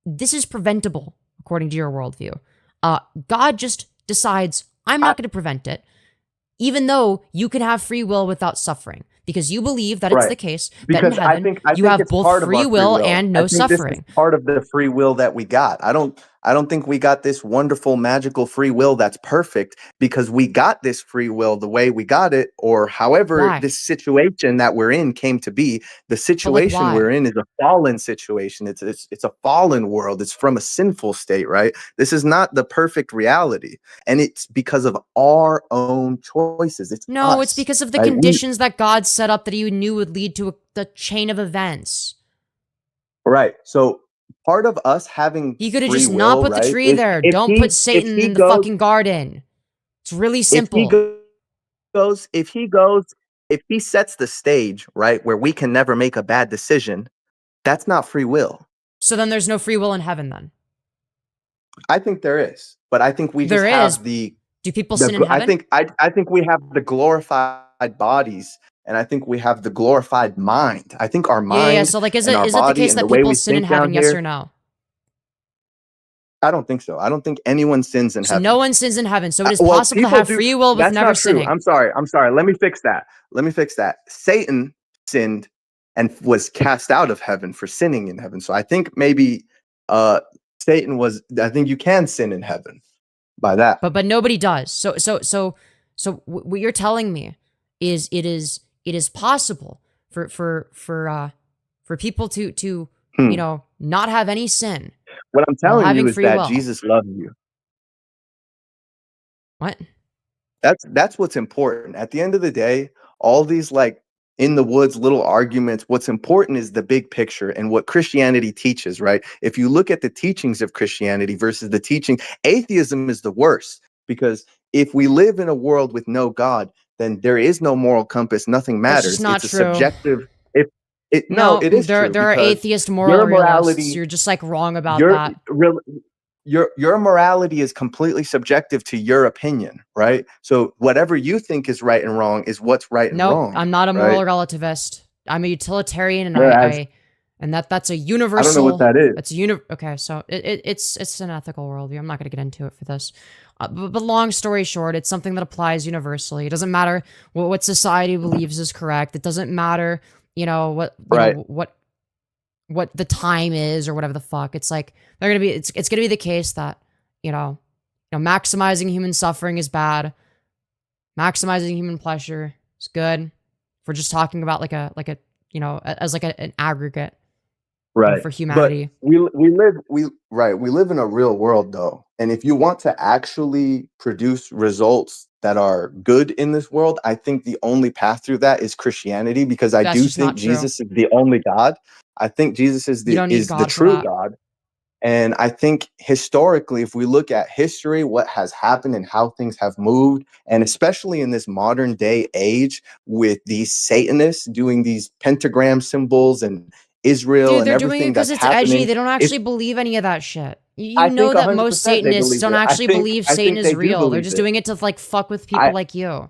this is preventable according to your worldview. God just decides, I'm not going to prevent it, even though you can have free will without suffering, because you believe that it's Right. the case that in Because heaven I you think have it's both part of free our free will will. and I no think this is suffering. part of the free will that we got. I don't think we got this wonderful magical free will that's perfect because we got this free will the way we got it, or however Why? this situation that we're in came to be. The But like, situation why? we're in is a fallen situation. It's a fallen world. It's from a sinful state, right? This is not the perfect reality. And it's because of our own choices. It's No, it's us. because of the Right? conditions that God set up that he knew would lead to the chain of events. Right. So part of us having He could have free just not will, put the right, tree is there. Don't put Satan in the fucking garden. It's really if he simple. goes, if he sets the stage, right, where we can never make a bad decision, that's not free will. So then there's no free will in heaven then. I think there is, but I think we just There is. have the Do people sin in heaven? I think we have the glorified bodies and I think we have the glorified mind. I think our Yeah. mind So like, is and our it the body case and the that way people we sin in think down heaven? Yes or here, no? I don't think so. I don't think anyone sins in So heaven. no one sins in heaven. So it is Well, possible to people have do. free will with That's never not true. sinning. I'm sorry. Let me fix that. Satan sinned and was cast out of heaven for sinning in heaven. So I think maybe Satan was. I think you can sin in heaven by that. But nobody does. So what you're telling me is it is possible for people to Hmm. not have any sin What I'm while telling you having is free that will. Jesus loves you. What? That's what's important. At the end of the day, all these like in the woods, little arguments. What's important is the big picture and what Christianity teaches, right? If you look at the teachings of Christianity versus the teaching, atheism is the worst, because if we live in a world with no God, then there is no moral compass. Nothing That's matters. just not It's a true. subjective. If it No, no, it is there true. there are because atheist moral your realists. morality, You're just like wrong about your that. real, your morality is completely subjective to your opinion, right? So whatever you think is right and wrong is what's right and Nope, wrong, I'm not a right? moral relativist. I'm a utilitarian, and Whereas that's a I don't know universal. what that is. That's okay. So it's an ethical worldview. I'm not gonna get into it for this. But long story short, it's something that applies universally. It doesn't matter what society believes is correct. It doesn't matter, what Right. what the time is or whatever the fuck. It's like it's gonna be the case that maximizing human suffering is bad. Maximizing human pleasure is good. If we're just talking about as an aggregate, Right. for humanity. But we live in a real world though. And if you want to actually produce results that are good in this world, I think the only path through that is Christianity, because I That's do just think not true. Jesus is the only God. I think Jesus is You the don't need is the God for true that. God. And I think historically, if we look at history, what has happened and how things have moved, and especially in this modern day age with these Satanists doing these pentagram symbols and Israel Dude, and they're doing it everything because that's it's edgy. happening, They don't it's, actually believe any of that shit. You I know think that most 100% they Satanists believe don't it. actually believe I Satan think is they do real. They're believe just it. doing it to fuck with people like you.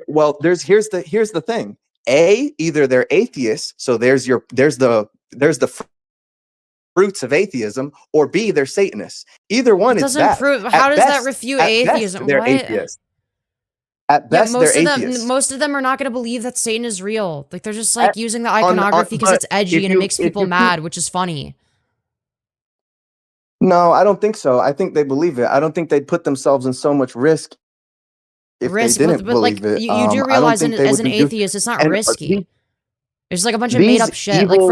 Well, here's the thing. Either they're atheists, so there's the fruits of atheism, or B, they're Satanists. Either one, It it's doesn't bad. prove. How does that refute At best, atheism? they're What? atheists. At Yeah, best, they're atheists. most of them are not going to believe that Satan is real. Like they're just At- using the iconography because but it's edgy if and it makes if people you mad, which is funny. No, I don't think so. I think they believe it. I don't think they'd put themselves in so much risk if they Risk, didn't but like believe it. you do I don't realize think they as would an be do. atheist, it's not And risky. It's like a bunch of made these up shit. Like evil,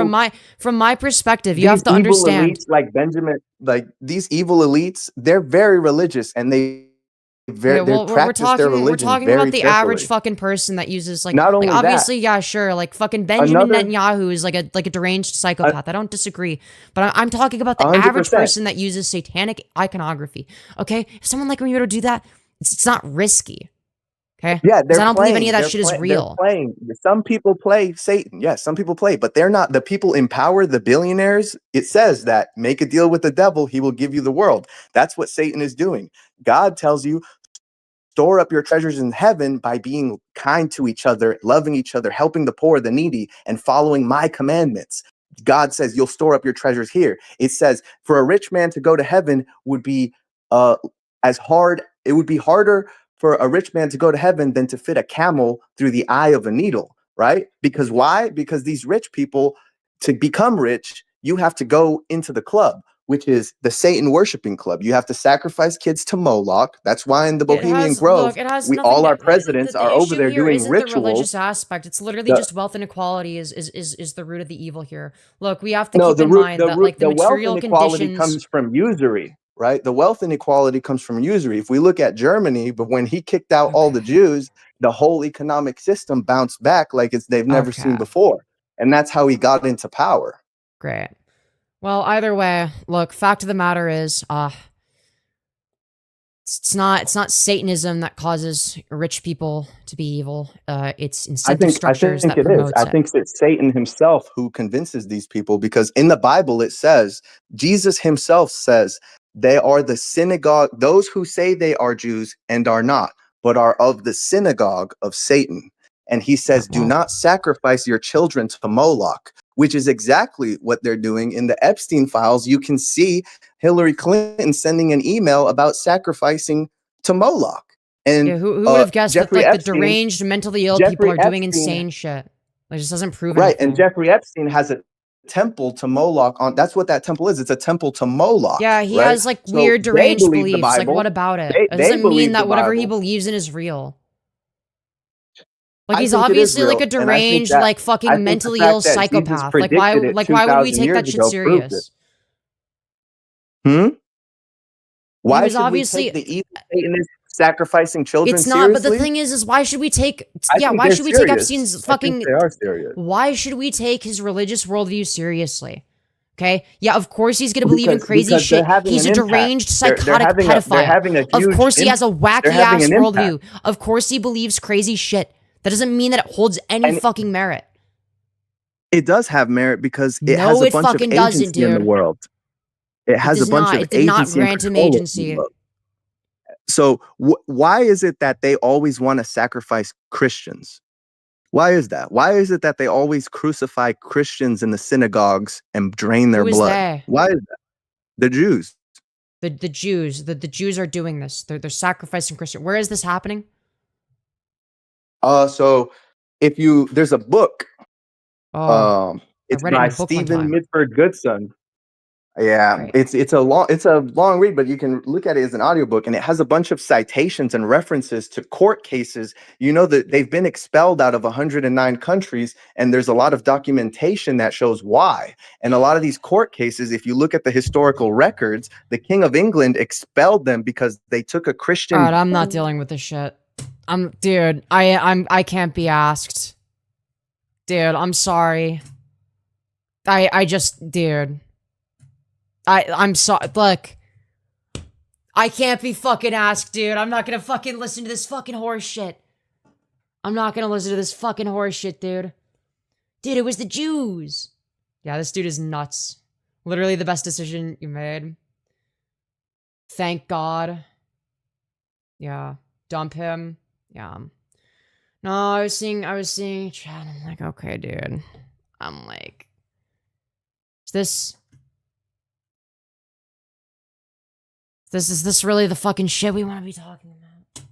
from my perspective, you have these to evil understand. elites like Benjamin, like these evil elites, they're very religious, and they Okay, well, practice their we're religion talking very about the average carefully. fucking person that uses Not only that, obviously, yeah, sure, like fucking Benjamin another Netanyahu is like a deranged psychopath. I don't disagree, but I'm talking about the average 100%. person that uses satanic iconography. Okay, if someone like me were to do that, it's not risky. Okay, Yeah, because I don't believe any of that shit is real. They're playing. Some people play Satan. Yes, some people play, but they're not the people in power, the billionaires. It says that make a deal with the devil, he will give you the world. That's what Satan is doing. God tells you, store up your treasures in heaven by being kind to each other, loving each other, helping the poor, the needy, and following my commandments. God says you'll store up your treasures here. It says for a rich man to go to heaven would be as hard. It would be harder for a rich man to go to heaven than to fit a camel through the eye of a needle, right? Because why? Because these rich people, to become rich, you have to go into the club, which is the Satan worshiping club. You have to sacrifice kids to Moloch. That's why in the Bohemian Grove, all our presidents are over there doing The religious rituals. aspect. It's literally just wealth inequality is the root of the evil here. Look, we have to No, keep the in root, mind the that root, like the the wealth material inequality conditions. comes from usury, right? The wealth inequality comes from usury. If we look at Germany, but when he kicked out all the Jews, the whole economic system bounced back like they've never seen before, and that's how he got into power. Great. Well, either way, look, fact of the matter is, it's not Satanism that causes rich people to be evil. It's incentive structures that promotes it. I think it's Satan himself who convinces these people, because in the Bible it says, Jesus himself says, they are the synagogue, those who say they are Jews and are not, but are of the synagogue of Satan. And he says, do not sacrifice your children to Moloch, which is exactly what they're doing in the Epstein files. You can see Hillary Clinton sending an email about sacrificing to Moloch. And yeah, who would have guessed Jeffrey that like Epstein, the deranged, mentally ill people are doing insane shit? Like, it just doesn't prove anything. And Jeffrey Epstein has a temple to Moloch on. That's what that temple is. It's a temple to Moloch. Yeah, he right? has like weird, deranged beliefs. Like, what about it? It doesn't mean that whatever he believes in is real. Like, he's obviously like a deranged, like fucking mentally ill psychopath. Like, why would we take that shit serious? Why was should obviously we take the evil sacrificing children It's not, but the seriously? thing is why should we take, I yeah, think why they're should we take serious. Epstein's I think fucking, they are serious. why should we take his religious worldview seriously? Okay, yeah, of course he's gonna believe in crazy Because they're shit. having He's an a impact. deranged, They're psychotic having a pedophile. Of huge course he has a they're wacky having ass an impact. worldview. Of course he believes crazy shit. That doesn't mean that it holds any And fucking merit. it does have merit because it No, has a it bunch of fucking doesn't, agency in the dude. world. It has a does bunch not. of It did not agency and grant him control over the agency. world. So why is it that they always want to sacrifice Christians? Why is that? Why is it that they always crucify Christians in the synagogues and drain their Who is blood? they? Why is that? The Jews. The Jews. The Jews are doing this. They're sacrificing Christian. Where is this happening? So if you there's a book. Oh, It's read it in by a book one Stephen time. Mitford Goodson. Yeah, Right. it's a long read, but you can look at it as an audiobook, and it has a bunch of citations and references to court cases. You know that they've been expelled out of 109 countries, and there's a lot of documentation that shows why. And a lot of these court cases, if you look at the historical records, the King of England expelled them because they took a Christian. All right, I'm not dealing with this shit. Dude, I can't be asked. Dude, I'm sorry. I just, dude. I'm sorry. Look, I can't be fucking asked, dude. I'm not gonna fucking listen to this fucking horse shit. I'm not gonna listen to this fucking horse shit, dude. Dude, it was the Jews. Yeah, this dude is nuts. Literally the best decision you made. Thank God. Yeah. Dump him. Yeah. No, I was seeing chat. I'm like, okay, dude. I'm like, is this really the fucking shit we want to be talking about?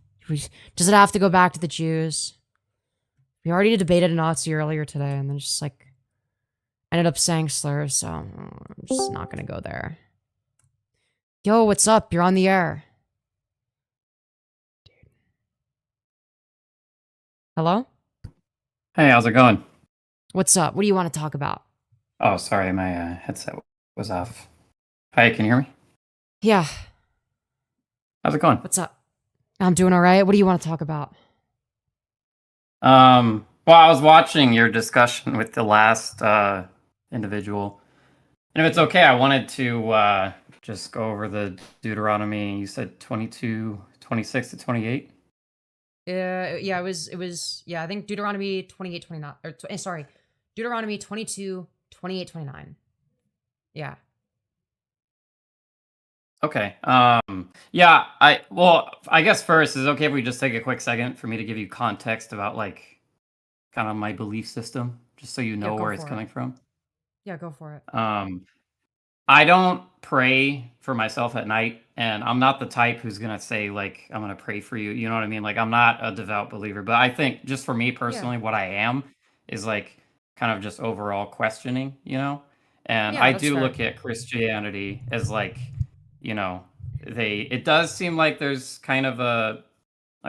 Does it have to go back to the Jews? We already debated a Nazi earlier today, and then just like ended up saying slurs, so I'm just not gonna go there. Yo, what's up? You're on the air. Dude. Hello? Hey, how's it going? What's up? What do you want to talk about? Oh, sorry, my headset was off. Hi, can you hear me? Yeah. How's it going? What's up? I'm doing all right. What do you want to talk about? Well, I was watching your discussion with the last individual, and if it's okay, I wanted to just go over the Deuteronomy. You said 22, 26 to 28. Yeah, it was yeah, I think Deuteronomy 28, 29, or sorry, Deuteronomy 22, 28, 29. Yeah. Okay. Yeah, I guess first, is it okay if we just take a quick second for me to give you context about like kind of my belief system, just so you know go where it's for it. coming from? Yeah, go for it. I don't pray for myself at night, and I'm not the type who's gonna say like I'm gonna pray for you. You know what I mean? Like I'm not a devout believer, but I think just for me personally, what I am is like kind of just overall questioning, you know. And Yeah, I that's do fair. look at Christianity as like, you know, it does seem like there's kind of a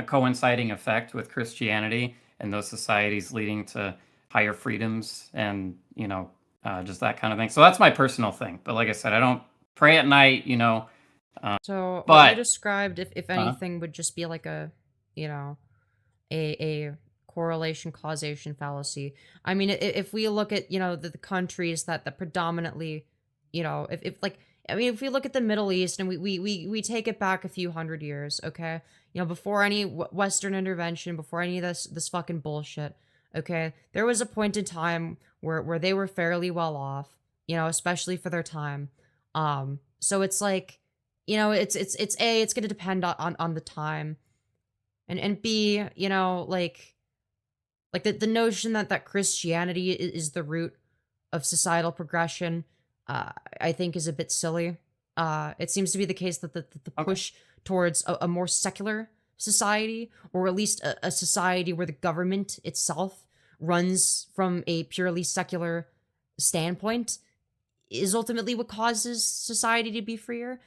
coinciding effect with Christianity and those societies leading to higher freedoms and, you know, just that kind of thing. So that's my personal thing. But like I said, I don't pray at night, you know. So what but you described, if anything, would just be like a, you know, a correlation causation fallacy. I mean, if we look at, you know, the countries that predominantly, you know, if like, I mean, if we look at the Middle East and we take it back a few hundred years, okay, you know, before any Western intervention, before any of this fucking bullshit, okay, there was a point in time where they were fairly well off, you know, especially for their time. So it's like, you know, it's going to depend on the time, and B, you know, like the notion that Christianity is the root of societal progression, I think is a bit silly. It seems to be the case that the push towards a more secular society, or at least a society where the government itself runs from a purely secular standpoint, is ultimately what causes society to be freer,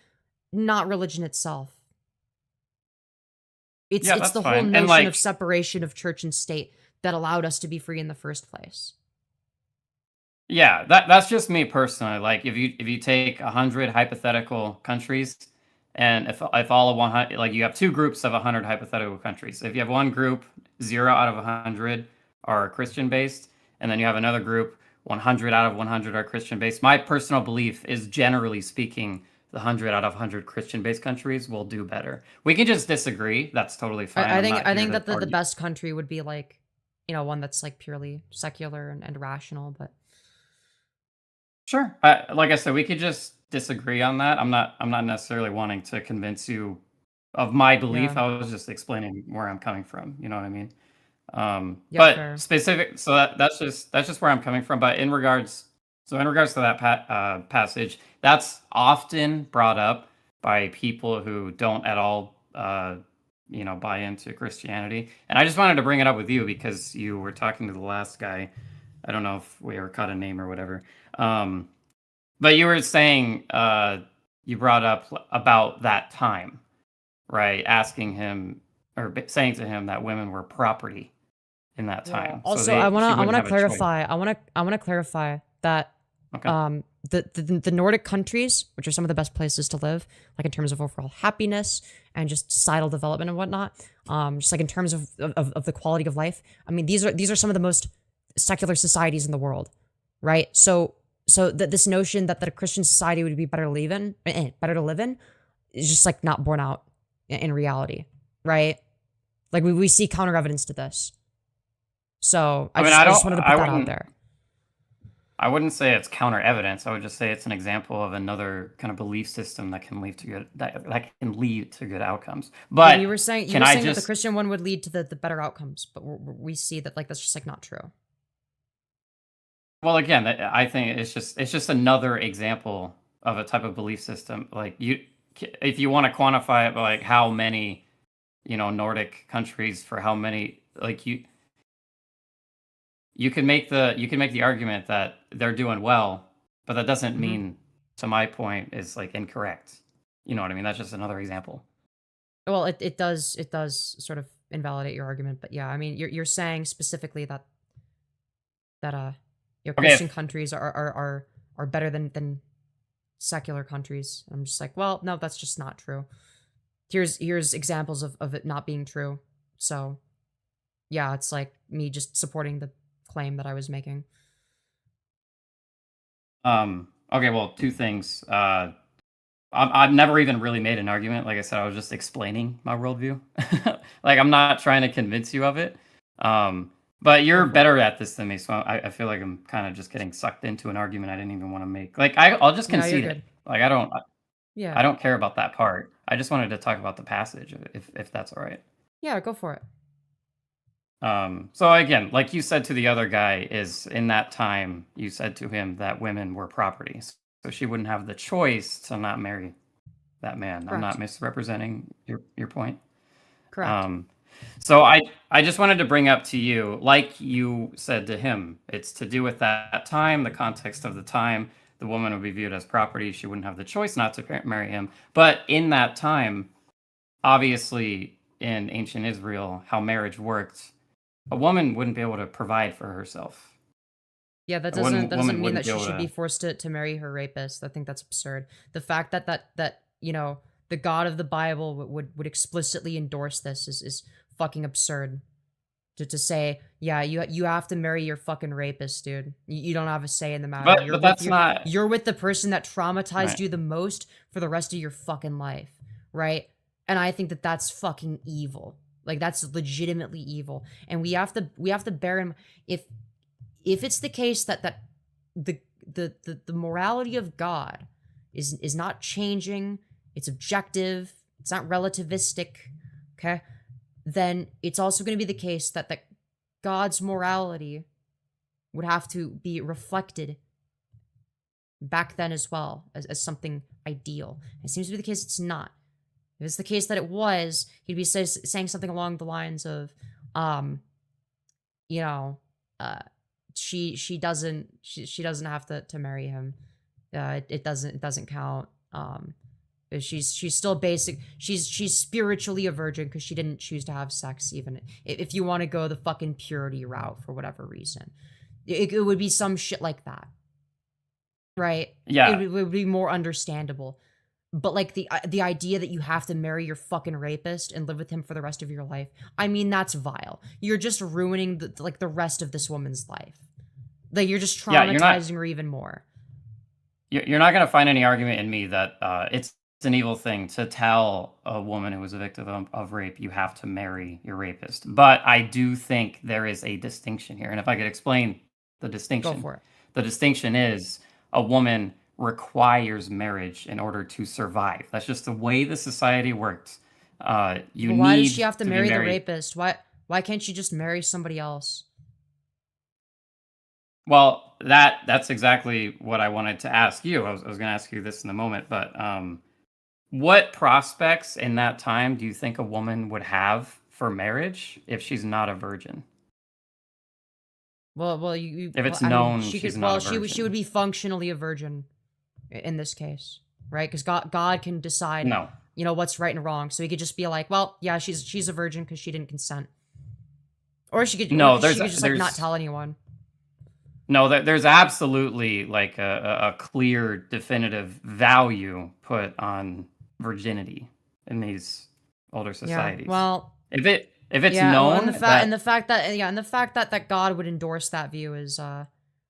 not religion itself. It's Yeah, that's the whole fine. And, notion like- of separation of church and state that allowed us to be free in the first place. yeah, that's just me personally. Like if you take 100 hypothetical countries And if all of 100, like you have two groups of 100 hypothetical countries. If you have one group, 0 out of 100 are Christian based, and then you have another group, 100 out of 100 are Christian based. My personal belief is, generally speaking, the 100 out of 100 Christian based countries will do better. We can just disagree. That's totally fine. I think that the best country would be like, you know, one that's like purely secular and rational, but Sure. Like I said, we could just disagree on that. I'm not necessarily wanting to convince you of my belief. Yeah. I was just explaining where I'm coming from. You know what I mean? Yeah, But fair. specific. So that's just where I'm coming from. But in regards to that passage, that's often brought up by people who don't at all, buy into Christianity. And I just wanted to bring it up with you because you were talking to the last guy. I don't know if we ever caught a name or whatever. But you were saying, you brought up about that time, right? Asking him or saying to him that women were property in that Yeah. time. Also, she I wouldn't wanna have a choice. clarify. I wanna clarify that Okay. the Nordic countries, which are some of the best places to live, like in terms of overall happiness and just societal development and whatnot, just like in terms of the quality of life. I mean, these are some of the most secular societies in the world, right? So that this notion that a Christian society would be better to live in is just like not borne out in reality, right? Like we see counter evidence to this. So I just wanted to put that out there. I wouldn't say it's counter evidence. I would just say it's an example of another kind of belief system that can lead to good outcomes. But you were saying that the Christian one would lead to the better outcomes, but we see that like that's just like not true. Well, again, I think it's just another example of a type of belief system. Like if you want to quantify it by like how many, Nordic countries for how many, like you can make the argument that they're doing well, but that doesn't mean, to my point, is like incorrect. You know what I mean? That's just another example. Well, it does sort of invalidate your argument, but yeah, I mean you're saying specifically that Christian countries are better than secular countries. I'm just like, well, no, that's just not true. Here's examples of it not being true. So yeah, it's like me just supporting the claim that I was making. Okay, well, two things. I've never even really made an argument. Like I said, I was just explaining my worldview. Like I'm not trying to convince you of it. But you're better at this than me, so I feel like I'm kind of just getting sucked into an argument I didn't even want to make. Like I'll just concede it. Like I don't care about that part. I just wanted to talk about the passage, if that's all right. Yeah, go for it. So again, like you said to the other guy, is in that time you said to him that women were property, so she wouldn't have the choice to not marry that man. Correct. I'm not misrepresenting your point. Correct. So I just wanted to bring up to you, like you said to him, it's to do with that time, the context of the time. The woman would be viewed as property. She wouldn't have the choice not to marry him. But in that time, obviously in ancient Israel, how marriage worked, a woman wouldn't be able to provide for herself. Yeah, that doesn't mean that she should be forced to marry her rapist. I think that's absurd. The fact that the God of the Bible would explicitly endorse this is fucking absurd. To say, yeah, you have to marry your fucking rapist, dude. You don't have a say in the matter. But you're with the person that traumatized Right. you the most for the rest of your fucking life, right? And I think that that's fucking evil. Like that's legitimately evil. And we have to bear in if it's the case that the morality of God is not changing, it's objective, it's not relativistic, okay? Then it's also going to be the case that God's morality would have to be reflected back then as well as something ideal. It seems to be the case it's not. If it's the case that it was, he'd be saying something along the lines of, she doesn't have to marry him. It doesn't count. She's still basic. She's spiritually a virgin because she didn't choose to have sex. Even if you want to go the fucking purity route for whatever reason, it would be some shit like that, right? Yeah, it would be more understandable. But like the idea that you have to marry your fucking rapist and live with him for the rest of your life, I mean, that's vile. You're just ruining the rest of this woman's life. Like, you're just Yeah, you're not traumatizing her even more. you're not going to find any argument in me that it's an evil thing to tell a woman who was a victim of rape you have to marry your rapist. But I do think there is a distinction here, and if I could explain the Go distinction, for it. the distinction is a woman requires marriage in order to survive. That's just the way the society works. You But why need does she have to be marry the married. rapist? Why can't she just marry somebody else? Well, that's exactly what I wanted to ask you. I was going to ask you this in a moment, but what prospects in that time do you think a woman would have for marriage if she's not a virgin? Well, you If it's I mean, known she she's could. not Well, a she virgin. would be functionally a virgin in this case, right? Because God can decide, No. what's right and wrong. So he could just be like, well, yeah, she's a virgin because she didn't consent, or she could No, she could just like not tell anyone. No, there's absolutely like a clear, definitive value put on virginity in these older Yeah. societies. Well, If it's yeah. Well, known and the fact that God would endorse that view is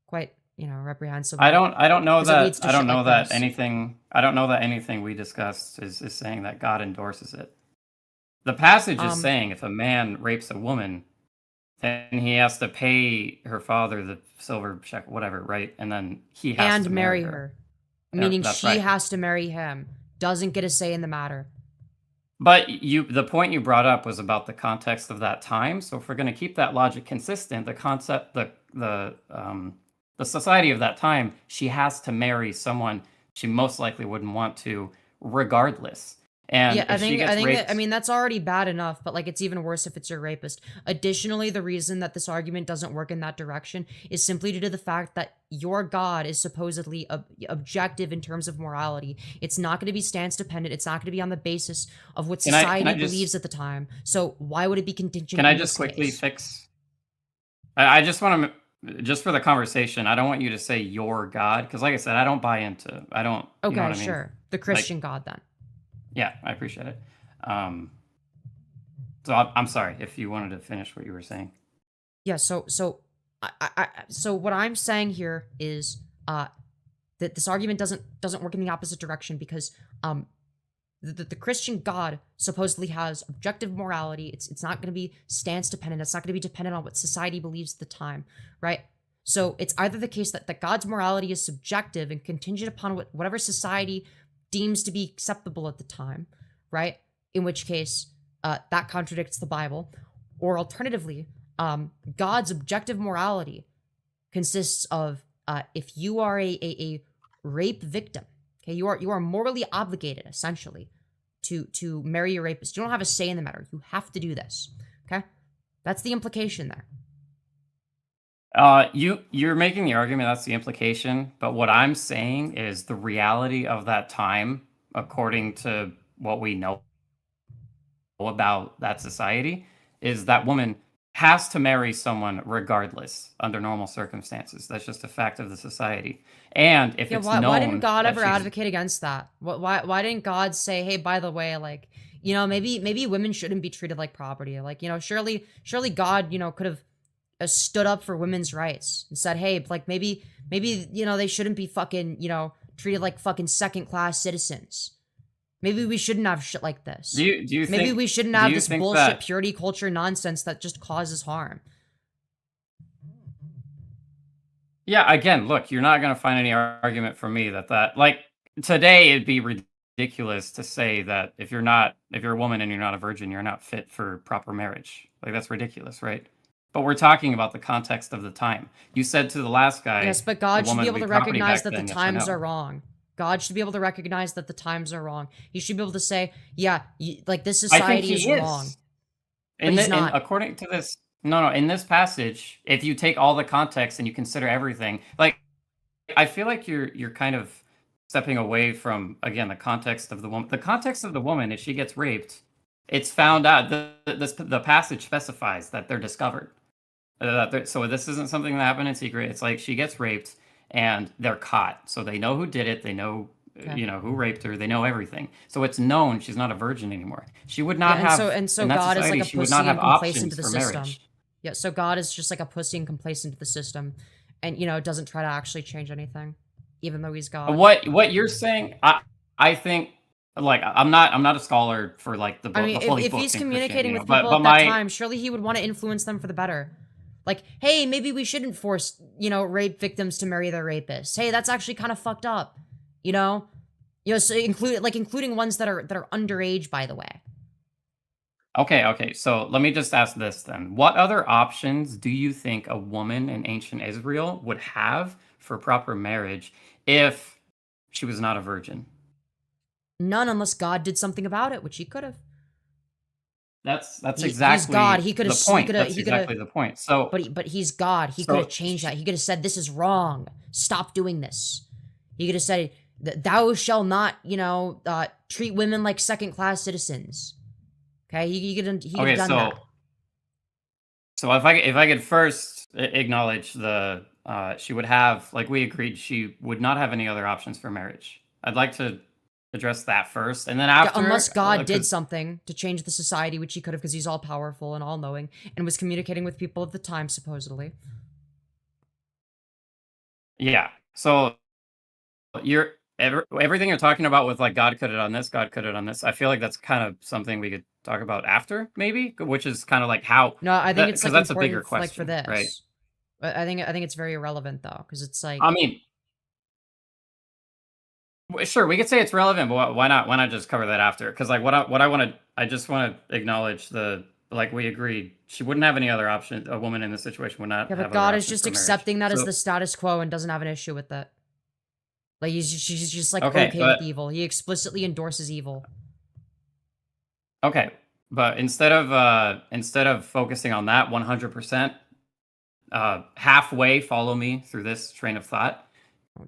quite reprehensible. I don't know 'Cause it that leads to I don't shit know like that this. anything we discussed is saying that God endorses it. The passage is Um, saying if a man rapes a woman, then he has to pay her father the silver check, whatever, right? And then he has and to marry marry her. her, meaning That's she right. has to marry him. Doesn't get a say in the matter. But the point you brought up was about the context of that time. So if we're going to keep that logic consistent, the society of that time, she has to marry someone she most likely wouldn't want to, regardless. And Yeah, if she gets raped, I mean, that's already bad enough, but like, it's even worse if it's your rapist. Additionally, the reason that this argument doesn't work in that direction is simply due to the fact that your God is supposedly objective in terms of morality. It's not going to be stance dependent. It's not going to be on the basis of what can I society just believes at the time. So why would it be contingent can I in just this quickly case? fix? I just want to, just for the conversation, I don't want you to say your God, because like I said, I don't buy into. I don't. You know Okay, what I mean? sure. The Like, Christian God then. yeah, I appreciate it. So I'm sorry if you wanted to finish what you were saying. Yeah, so so what I'm saying here is that this argument doesn't work in the opposite direction because the Christian God supposedly has objective morality. It's not going to be stance dependent. It's not going to be dependent on what society believes at the time, right? So it's either the case that God's morality is subjective and contingent upon whatever society deems to be acceptable at the time, right? In which case, that contradicts the Bible. Or alternatively, God's objective morality consists of if you are a rape victim, okay, you are morally obligated essentially to marry your rapist. You don't have a say in the matter. You have to do this. Okay, that's the implication there. You're making the argument that's the implication, but what I'm saying is the reality of that time, according to what we know about that society, is that woman has to marry someone regardless under normal circumstances. That's just a fact of the society. And if Yeah, it's why didn't known God that ever she's advocate against that? Why didn't God say, hey, by the way, like, maybe women shouldn't be treated like property. Like, surely God, could have stood up for women's rights and said, hey, like maybe they shouldn't be fucking, treated like fucking second class citizens. Maybe we shouldn't have shit like this. do you Maybe think we shouldn't do have you this think bullshit that purity culture nonsense that just causes harm. Yeah, again, look, you're not going to find any argument from me that like today it'd be ridiculous to say that if you're a woman and you're not a virgin, you're not fit for proper marriage. Like that's ridiculous, right? But we're talking about the context of the time. You said to the last guy, Yes, but the God should woman be would able to be property recognize back that the then, yes or times no? are wrong. God should be able to recognize that the times are wrong. He should be able to say, yeah, like this I think society he is is. wrong. But he's And not. according to this, no, in this passage, if you take all the context and you consider everything, like I feel like you're kind of stepping away from again the context of the woman. The context of the woman, if she gets raped, it's found out. The passage specifies that they're discovered. So this isn't something that happened in secret. It's like she gets raped and they're caught. So they know who did it. They know Okay. you know, who raped her. They know everything. So it's known she's not a virgin anymore. She would Yeah, not and have, so in that God is society, like a she would not pussy have and complacent to options the for system. marriage. Yeah, so God is just like a pussy and complacent to the system, and you know doesn't try to actually change anything, even though he's God. What you're saying, I think, like, I'm not a scholar for like the I book, mean, the fully if books he's in Christianity, communicating you know. with people But at that my time, surely he would want to influence them for the better. Like, hey, maybe we shouldn't force, you know, rape victims to marry their rapists. Hey, that's actually kind of fucked up. You know? So including ones that are underage, by the way. okay. So let me just ask this then: what other options do you think a woman in ancient Israel would have for proper marriage if she was not a virgin? None, unless God did something about it, which he could have. That's He's God. exactly the point. That's exactly the point. So But he's God. He could have changed that. He could have said, "This is wrong. Stop doing this." He could have said, "Thou shall not, you know, treat women like second-class citizens." Okay, he could have done that. So if I could first acknowledge the she would have, like we agreed, she would not have any other options for marriage. I'd like to address that first, and then after, unless God did something to change the society, which he could have, because he's all powerful and all knowing, and was communicating with people at the time, supposedly. Yeah. So everything you're talking about with like God could have done this, God could have done this. I feel like that's kind of something we could talk about after, maybe, which is kind of like how. No, I think it's because like that's a bigger important, question, like for this, right? But I think it's very irrelevant though, because it's like. I mean, sure, we could say it's relevant, but why not? Why not just cover that after? Because like what I want to, I just want to acknowledge the, like we agreed, she wouldn't have any other option. A woman in this situation would not. Yeah, have but other God is options just for marriage. accepting that as So- the status quo and doesn't have an issue with it. Like she's just like Okay, okay with evil. He explicitly endorses evil. Okay, but instead of focusing on that 100%, halfway follow me through this train of thought.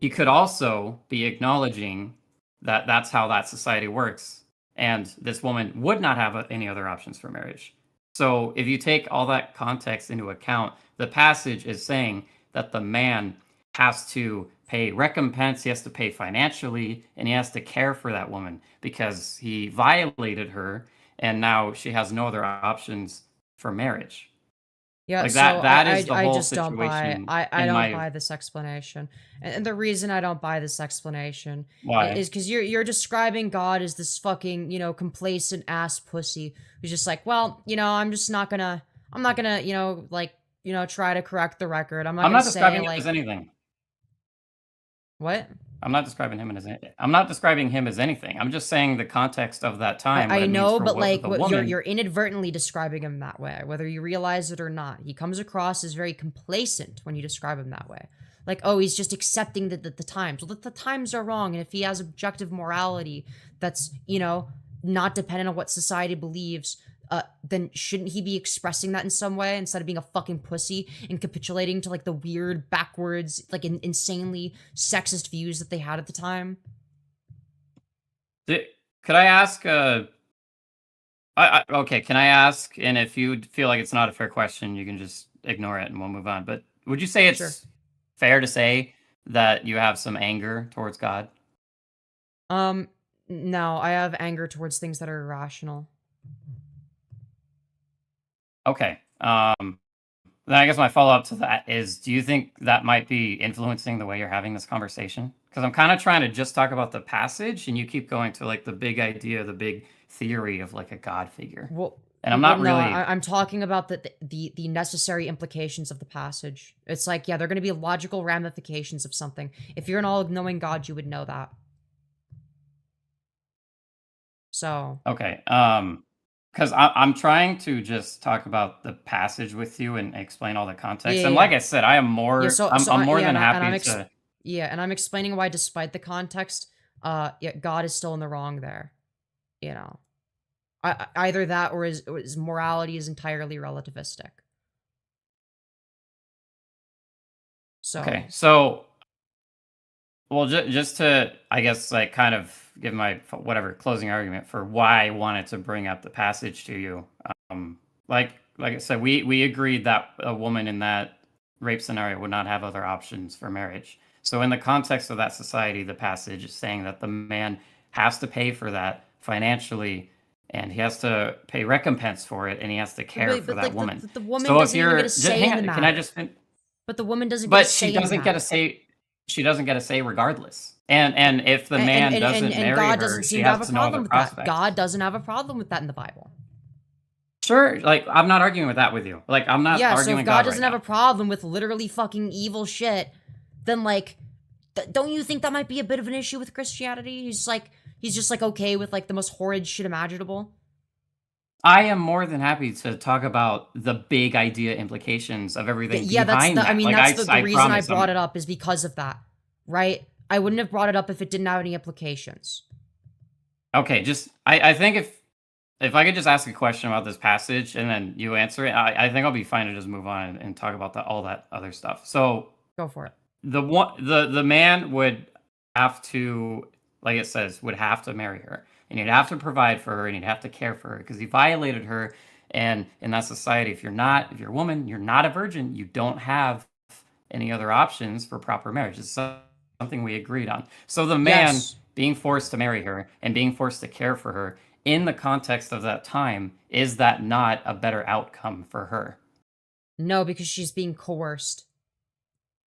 You could also be acknowledging that that's how that society works, and this woman would not have any other options for marriage. So if you take all that context into account, the passage is saying that the man has to pay recompense, he has to pay financially, and he has to care for that woman because he violated her, and now she has no other options for marriage. Yeah, Like so that is the I whole just don't buy situation. I don't buy this explanation. And the reason I don't buy this explanation Why? is because you're describing God as this fucking, you know, complacent ass pussy who's just like, well, you know, I'm not gonna, you know, like, you know, try to correct the record. I'm not I'm gonna not describing say him like as anything. what? I'm not describing him as I'm not describing him as anything. I'm just saying the context of that time. I know, but the like woman. you're inadvertently describing him that way, whether you realize it or not. He comes across as very complacent when you describe him that way. Like, oh, he's just accepting the times. Well, the times are wrong, and if he has objective morality that's, you know, not dependent on what society believes, then shouldn't he be expressing that in some way instead of being a fucking pussy and capitulating to like the weird, backwards, like insanely sexist views that they had at the time? Could I ask? Okay, can I ask? And if you feel like it's not a fair question, you can just ignore it and we'll move on. But would you say it's Sure. fair to say that you have some anger towards God? No, I have anger towards things that are irrational. Okay. Then I guess my follow up to that is, do you think that might be influencing the way you're having this conversation? Because I'm kind of trying to just talk about the passage, and you keep going to like the big idea, the big theory of like a God figure. Well, and I'm not no, really. I'm talking about the necessary implications of the passage. It's like, yeah, there are going to be logical ramifications of something. If you're an all-knowing God, you would know that. So. Okay. Because I'm trying to just talk about the passage with you and explain all the context. Yeah, and like I said, I am more. Yeah, I'm more yeah, than happy to. Yeah, and I'm explaining why, despite the context, yeah, God is still in the wrong there. You know, either that or his morality is entirely relativistic. So. Okay, so. Well, just to, I guess, like kind of give my whatever closing argument for why I wanted to bring up the passage to you. Like I said, we agreed that a woman in that rape scenario would not have other options for marriage. So in the context of that society, the passage is saying that the man has to pay for that financially, and he has to pay recompense for it, and he has to care for that woman. The woman So if doesn't even get you're a say hang in the on, matter. can I just But the woman doesn't get a but say she in the doesn't get matter. a say. She doesn't get a say regardless. And if the man doesn't marry God her, doesn't she seem to have a has no problem other with that. prospects. God doesn't have a problem with that in the Bible. Sure, like I'm not arguing with that with you. Like I'm not Yeah, so arguing if God right doesn't have now. a problem with literally fucking evil shit, then like, don't you think that might be a bit of an issue with Christianity? He's just like okay with like the most horrid shit imaginable. I am more than happy to talk about the big idea implications of everything Yeah, behind that. I mean, Like, that's the reason I promise brought it up is because of that, right? I wouldn't have brought it up if it didn't have any implications. Okay, just I think if I could just ask a question about this passage and then you answer it, I think I'll be fine to just move on and talk about all that other stuff. So Go for it. the man would have to, like it says, would have to marry her, and he'd have to provide for her, and he'd have to care for her because he violated her. And in that society, if you're a woman, you're not a virgin, you don't have any other options for proper marriage. It's something we agreed on. So the man being forced to marry her and being forced to care for her in the context of that time, is that not a better outcome for her? No, because she's being coerced.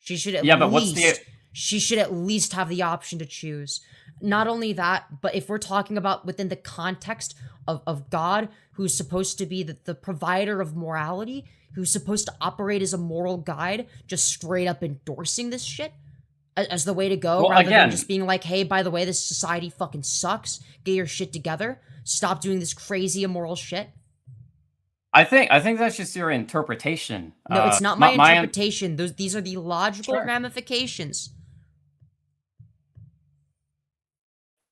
She should at but she should at least have the option to choose. Not only that, but if we're talking about within the context of God, who's supposed to be the provider of morality, who's supposed to operate as a moral guide, just straight up endorsing this shit as the way to go, rather than just being like, hey, by the way, this society fucking sucks. Get your shit together. Stop doing this crazy immoral shit. I think that's just your interpretation. No, it's not my interpretation. These are the logical ramifications.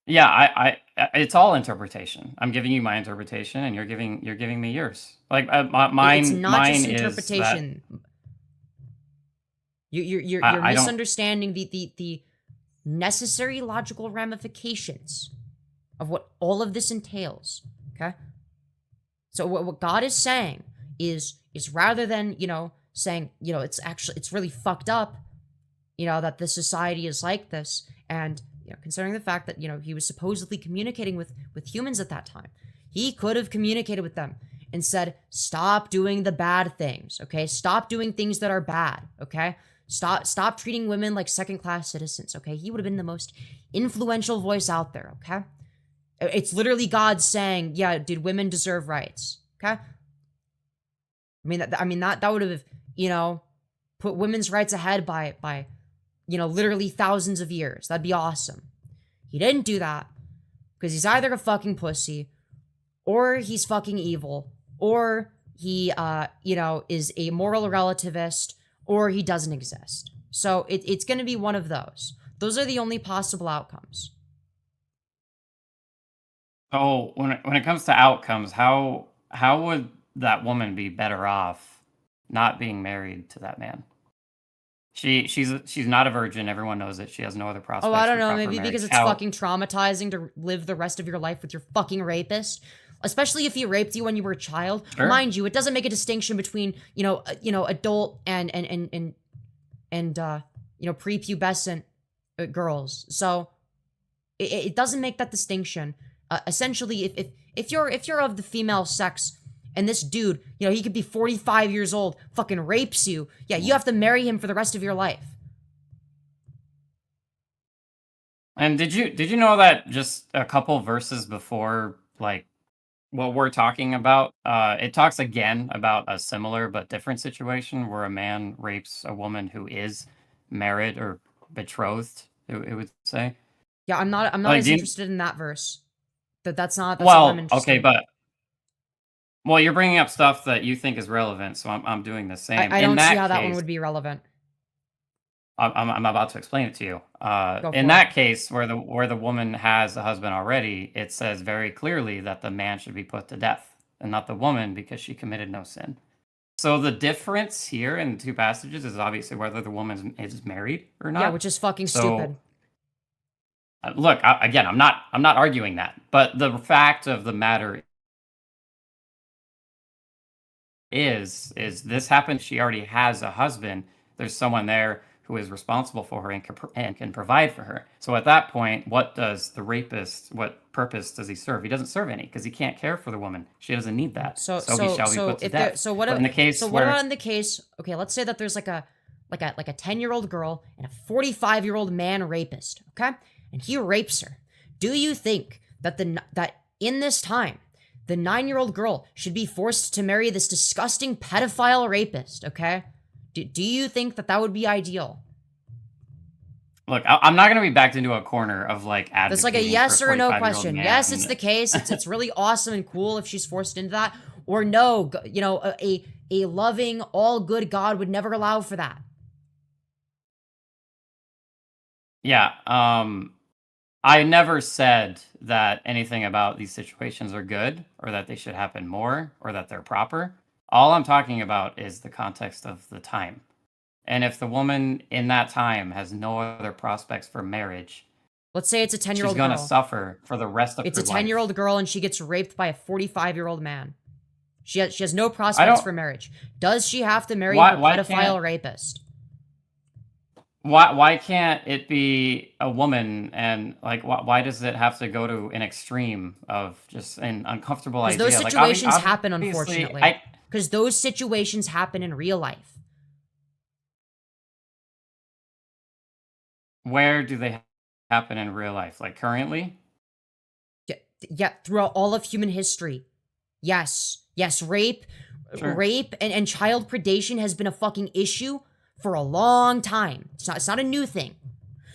Yeah, I it's all interpretation. I'm giving you my interpretation, and you're giving me yours. Like mine. It's not mine just interpretation. You're misunderstanding the necessary logical ramifications of what all of this entails. Okay. So what God is saying is rather than, saying, it's really fucked up, that this society is like this. And, considering the fact that, he was supposedly communicating with humans at that time, he could have communicated with them and said, stop doing the bad things. Okay. Stop doing things that are bad. Okay. Stop treating women like second-class citizens. Okay. He would have been the most influential voice out there. Okay. It's literally God saying, yeah, dude, women deserve rights. Okay? That would have, put women's rights ahead by literally thousands of years. That'd be awesome. He didn't do that because he's either a fucking pussy or he's fucking evil or he, is a moral relativist or he doesn't exist. So it's going to be one of those. Those are the only possible outcomes. Oh, when it comes to outcomes, how would that woman be better off not being married to that man? She's not a virgin. Everyone knows it. She has no other prospects. Oh, I don't know. for Maybe marriage. because it's fucking traumatizing to live the rest of your life with your fucking rapist, especially if he raped you when you were a child. Sure. Mind you, it doesn't make a distinction between adult and prepubescent girls. So it doesn't make that distinction. Essentially, if you're of the female sex and this dude, he could be 45 years old, fucking rapes you, yeah, you have to marry him for the rest of your life. And did you know that just a couple verses before, like, what we're talking about, it talks again about a similar but different situation where a man rapes a woman who is married or betrothed, it would say. Yeah, I'm not Like, as interested in that verse. That's not what well, I'm interested okay, in. but you're bringing up stuff that you think is relevant, so I'm doing the same. I don't In that see how that one case, would be relevant. I'm about to explain it to you. Go In for that it. case, where the woman has a husband already, it says very clearly that the man should be put to death, and not the woman because she committed no sin. So the difference here in the two passages is obviously whether the woman is married or not. Yeah, which is fucking stupid. Look, again, I'm not arguing that, but the fact of the matter is this happened. She already has a husband. There's someone there who is responsible for her and can provide for her. So at that point, what does the rapist, what purpose does he serve? He doesn't serve any because he can't care for the woman. She doesn't need that. So he shall be put to if there, death. so what But in the case so what where about in the case? Okay, let's say that there's like a 10-year-old girl and a 45-year-old man rapist. Okay, and he rapes her. Do you think that that in this time, the 9-year-old girl should be forced to marry this disgusting pedophile rapist? Okay, do you think that that would be ideal? Look, I'm not going to be backed into a corner of like advocating. That's like a yes for or a no 45-year-old question. man. Yes, it's the case. It's really awesome and cool if she's forced into that. Or no, you know, a loving, all good God would never allow for that. Yeah. I never said that anything about these situations are good or that they should happen more or that they're proper. All I'm talking about is the context of the time. And if the woman in that time has no other prospects for marriage, let's say it's a 10-year-old she's going to girl. suffer for the rest of her life. It's a 10-year-old girl and she gets raped by a 45-year-old man. She has no prospects for marriage. Does she have to marry her pedophile rapist? Why can't it be a woman? And like, why does it have to go to an extreme of just an uncomfortable idea? Because those situations happen, unfortunately. Because those situations happen in real life. Where do they happen in real life? Like currently? Yeah, throughout all of human history. Yes, rape and child predation has been a fucking issue for a long time. It's not a new thing.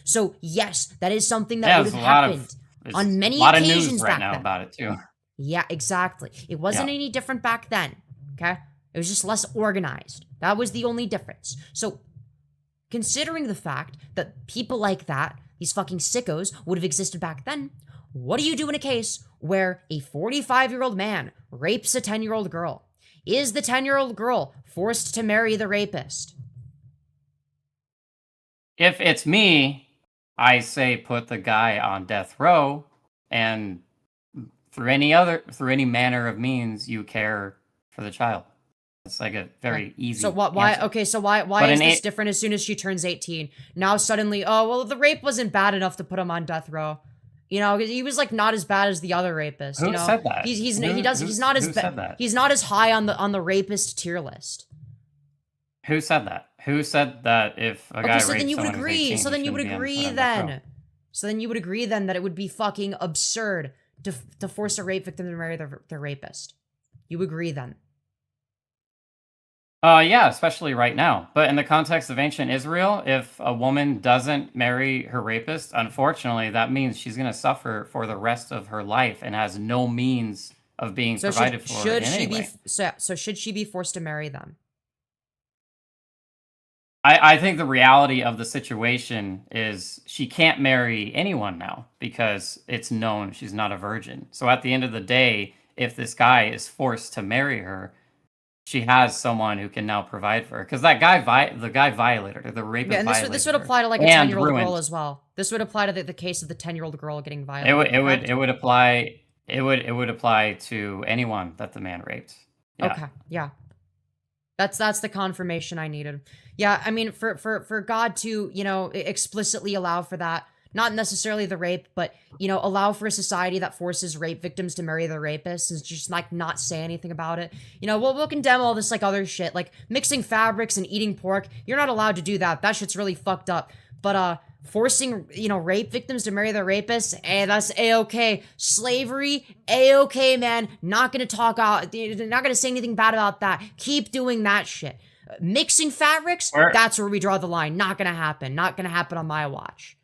So yes, that is something that would have happened on many occasions back then. About it too. Yeah, exactly. It wasn't any different back then. Okay, it was just less organized. That was the only difference. So, considering the fact that people like that, these fucking sickos, would have existed back then, what do you do in a case where a 45-year-old man rapes a 10-year-old girl? Is the 10-year-old girl forced to marry the rapist? If it's me, I say put the guy on death row, and through any manner of means, you care for the child. It's like a very easy. So why? Answer. Okay, so why is this different as soon as she turns 18? Now suddenly, oh well, the rape wasn't bad enough to put him on death row. You know, he was like not as bad as the other rapist. Who you know? said that? He's not as high on the rapist tier list. Who said that? Who said that if a guy so raped then you would someone who's agree. 18, So then you would agree then. So then you would agree then that it would be fucking absurd to force a rape victim to marry their rapist. You agree then? Yeah, especially right now. But in the context of ancient Israel, if a woman doesn't marry her rapist, unfortunately, that means she's going to suffer for the rest of her life and has no means of being provided for in any way. So should she be forced to marry them? I think the reality of the situation is she can't marry anyone now because it's known she's not a virgin. So at the end of the day, if this guy is forced to marry her, she has someone who can now provide for her. Because that guy, the guy violated her, the rapist violated her. And this would apply to like a 10-year-old girl as well. This would apply to the case of the 10-year-old girl getting violated. It would apply to anyone that the man raped. Yeah. Okay, yeah. That's the confirmation I needed. Yeah, I mean, for God to, you know, explicitly allow for that, not necessarily the rape, but, you know, allow for a society that forces rape victims to marry their rapists and just, like, not say anything about it. You know, we'll condemn all this, like, other shit, like mixing fabrics and eating pork. You're not allowed to do that. That shit's really fucked up. But, forcing, you know, rape victims to marry their rapists, that's A-okay. Slavery, A-okay, man. Not gonna talk out, not gonna say anything bad about that. Keep doing that shit. Mixing fabrics, that's where we draw the line. Not gonna happen. Not gonna happen on my watch.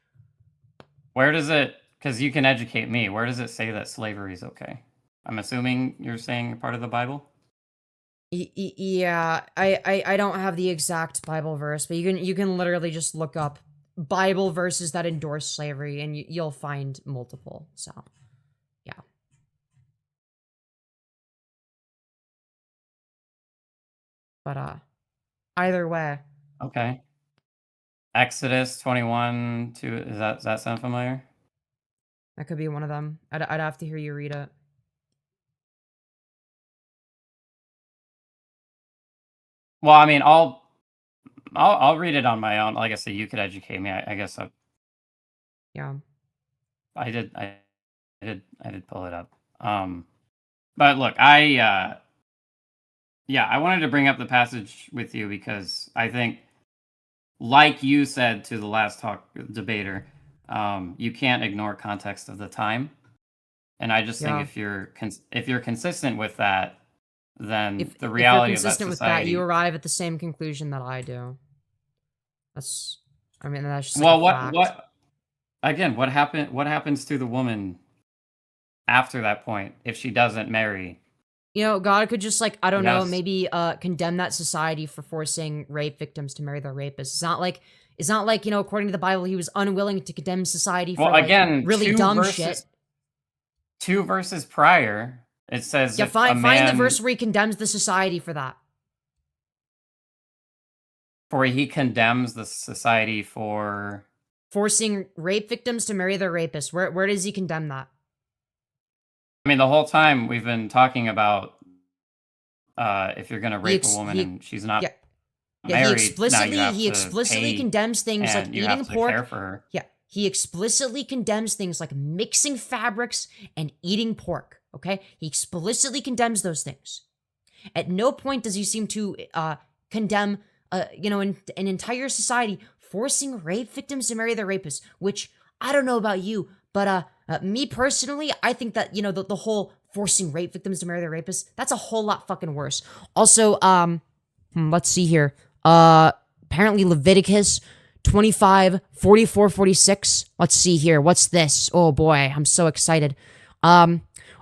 Where does it, because you can educate me, where does it say that slavery is okay? I'm assuming you're saying part of the Bible? Yeah, I don't have the exact Bible verse, but you can literally just look up Bible verses that endorse slavery, and you'll find multiple. So, yeah. But either way. Okay. Exodus 21 to does that sound familiar? That could be one of them. I'd have to hear you read it. Well, I mean, I'll read it on my own. Like I said, you could educate me. I guess Yeah. I did pull it up. But look, I wanted to bring up the passage with you because I think, like you said to the last debater, you can't ignore context of the time, and I just think if you're consistent with that, then If the you're reality of that consistent with that, society. you arrive at the same conclusion that I do. That's just Well, like a fact. what happens to the woman after that point if she doesn't marry? You know, God could just like, I don't know, Yes. maybe condemn that society for forcing rape victims to marry their rapists. It's not like, you know, according to the Bible, he was unwilling to condemn society for Well, like again, really dumb shit. 2 verses prior, it says Yeah, if a find the man, verse where he condemns the society for that. for he condemns the society for Forcing rape victims to marry their rapists. Where does he condemn that? I mean, the whole time we've been talking about if you're going to rape a woman and she's not Yeah, married, he explicitly condemns things like eating pork. Care for her. Yeah, he explicitly condemns things like mixing fabrics and eating pork. Okay, he explicitly condemns those things. At no point does he seem to condemn, you know, an entire society forcing rape victims to marry their rapists. Which I don't know about you, but me personally, I think that, you know, the whole forcing rape victims to marry their rapists, that's a whole lot fucking worse. Also, let's see here. Apparently Leviticus 25, 44, 46. Let's see here. What's this? Oh boy, I'm so excited.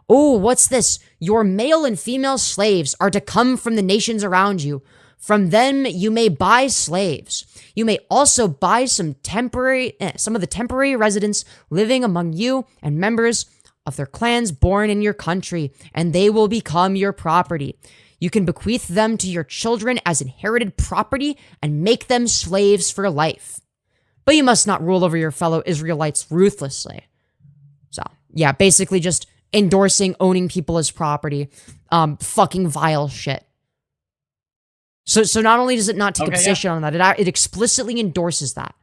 Oh, what's this? Your male and female slaves are to come from the nations around you. From them you may buy slaves. You may also buy some of the temporary residents living among you and members of their clans born in your country, and they will become your property. You can bequeath them to your children as inherited property and make them slaves for life. But you must not rule over your fellow Israelites ruthlessly. So, yeah, basically just endorsing owning people as property. Fucking vile shit. So not only does it not take a position on that, it explicitly endorses that.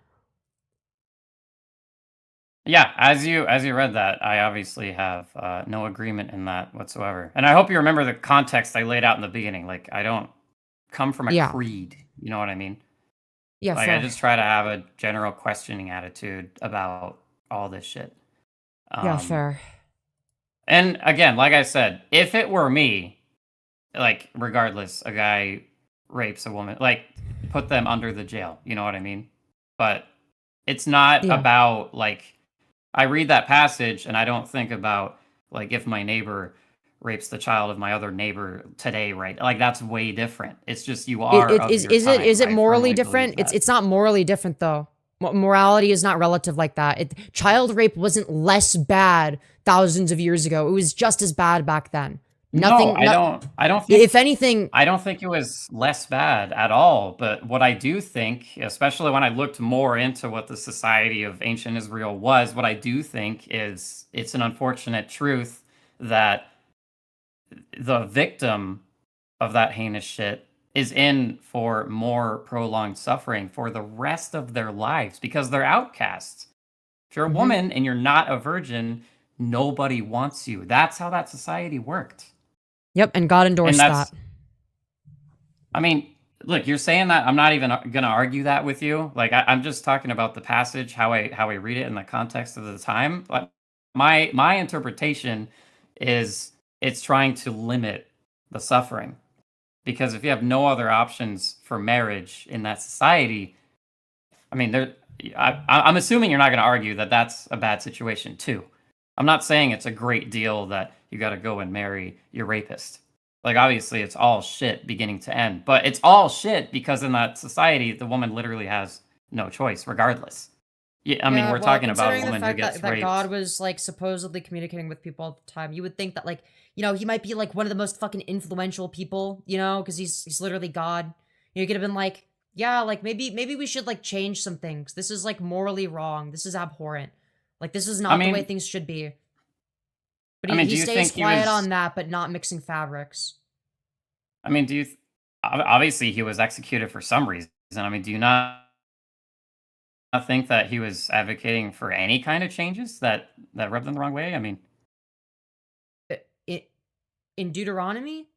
Yeah, as you read that, I obviously have no agreement in that whatsoever. And I hope you remember the context I laid out in the beginning. Like, I don't come from a creed. You know what I mean? Yeah, like, I just try to have a general questioning attitude about all this shit. Yeah, fair. And again, like I said, if it were me, like, regardless, a guy rapes a woman, like, put them under the jail. You know what I mean? But it's not about, like, I read that passage and I don't think about, like, if my neighbor rapes the child of my other neighbor today, right? Like, that's way different. It's just you are. Is it morally different? It's not morally different though. Morality is not relative like that. Child rape wasn't less bad thousands of years ago. It was just as bad back then. Nothing. No, I don't think. If anything, I don't think it was less bad at all. But what I do think, especially when I looked more into what the society of ancient Israel was, what I do think is it's an unfortunate truth that the victim of that heinous shit is in for more prolonged suffering for the rest of their lives because they're outcasts. If you're a woman and you're not a virgin, nobody wants you. That's how that society worked. Yep, and God endorsed that. I mean, look, you're saying that. I'm not even going to argue that with you. Like, I'm just talking about the passage, how I read it in the context of the time. Like, my interpretation is it's trying to limit the suffering. Because if you have no other options for marriage in that society, I mean, I'm assuming you're not going to argue that that's a bad situation too. I'm not saying it's a great deal that you got to go and marry your rapist. Like, obviously, it's all shit beginning to end. But it's all shit because in that society, the woman literally has no choice, regardless. Yeah, I mean, we're talking about a woman who gets raped. That God was, like, supposedly communicating with people all the time. You would think that, like, you know, he might be, like, one of the most fucking influential people, you know, because he's literally God. You could have been like, yeah, like, maybe we should, like, change some things. This is, like, morally wrong. This is abhorrent. Like, this is not the way things should be. But he stays quiet on that, but not mixing fabrics. I mean, obviously he was executed for some reason. I mean, do you not think that he was advocating for any kind of changes that rubbed them the wrong way? I mean, It in Deuteronomy?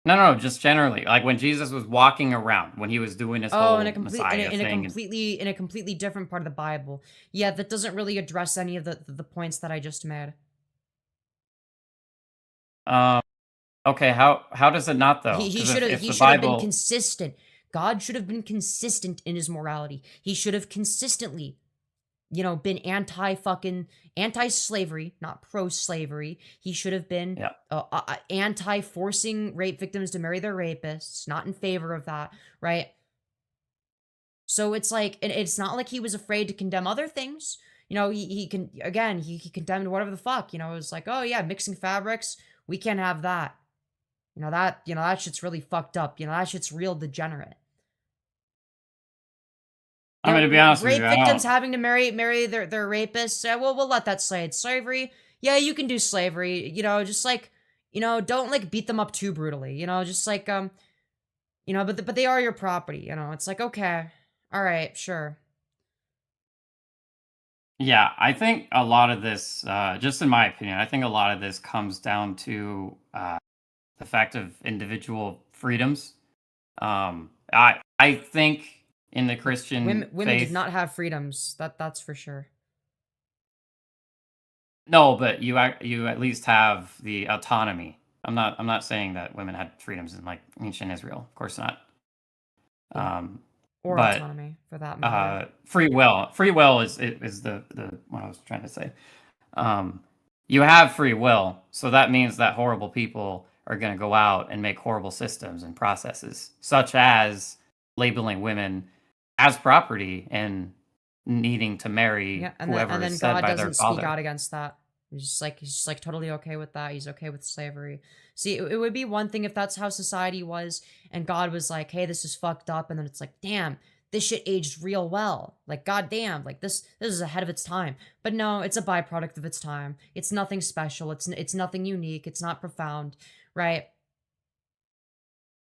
no, just generally, like when Jesus was walking around, when he was doing his Oh, whole Messiah thing. in a completely different part of the Bible. Yeah, that doesn't really address any of the points that I just made. Um, okay, how does it not though? He Because should have if he the should have been Bible, consistent. God should have been consistent in his morality. He should have consistently, been anti-slavery, not pro-slavery. He should have been yeah, anti-forcing rape victims to marry their rapists, not in favor of that, right? So it's like, it's not like he was afraid to condemn other things. He condemned whatever the fuck. It was like, oh yeah, mixing fabrics, we can't have that. That shit's really fucked up. That shit's real degenerate. I mean, to be honest with Rape you, I victims don't. having to marry their rapists. We'll let that slide. Slavery, yeah, you can do slavery. Just like, don't like beat them up too brutally. Just like but they are your property. It's like, okay, all right, sure. Yeah, I think a lot of this, just in my opinion, I think a lot of this comes down to the fact of individual freedoms. I think in the Christian Women did faith, not have freedoms. That's for sure. no, but you at least have the autonomy. I'm not saying that women had freedoms in like ancient Israel. Of course not. Yeah. Um, Or but autonomy, for that matter. free will is the what I was trying to say. You have free will, so that means that horrible people are going to go out and make horrible systems and processes, such as labeling women as property and needing to marry Yeah, and whoever then is said God by their doesn't speak father. out against that. He's just like totally okay with that. He's okay with slavery. See, it would be one thing if that's how society was, and God was like, "Hey, this is fucked up," and then it's like, "Damn, this shit aged real well." Like, goddamn, like this is ahead of its time. But no, it's a byproduct of its time. It's nothing special. It's nothing unique. It's not profound, right?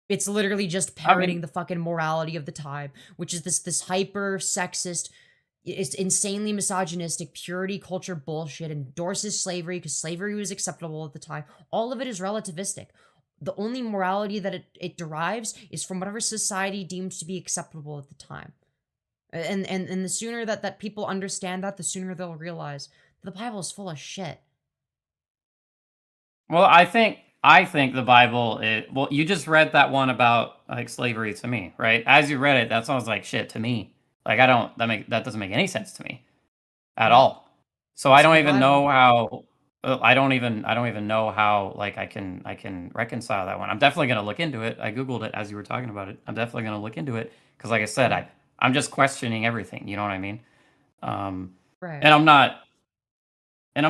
It's literally just I mean, parroting the fucking morality of the time, which is this hyper sexist, it's insanely misogynistic purity culture bullshit, endorses slavery because slavery was acceptable at the time. All of it is relativistic. The only morality that it derives is from whatever society deems to be acceptable at the time. And the sooner that people understand that, the sooner they'll realize the Bible is full of shit. well, I think the Bible. Well, you just read that one about like slavery to me, right? As you read it, that sounds like shit to me. Like I don't that doesn't make any sense to me at Yeah, all. So I it's don't the even Bible. know how. I don't even know how like I can reconcile that one. I'm definitely gonna look into it. I googled it as you were talking about it. I'm definitely gonna look into it because, like I said, Yeah, I'm just questioning everything. You know what I mean? Um, right. and I'm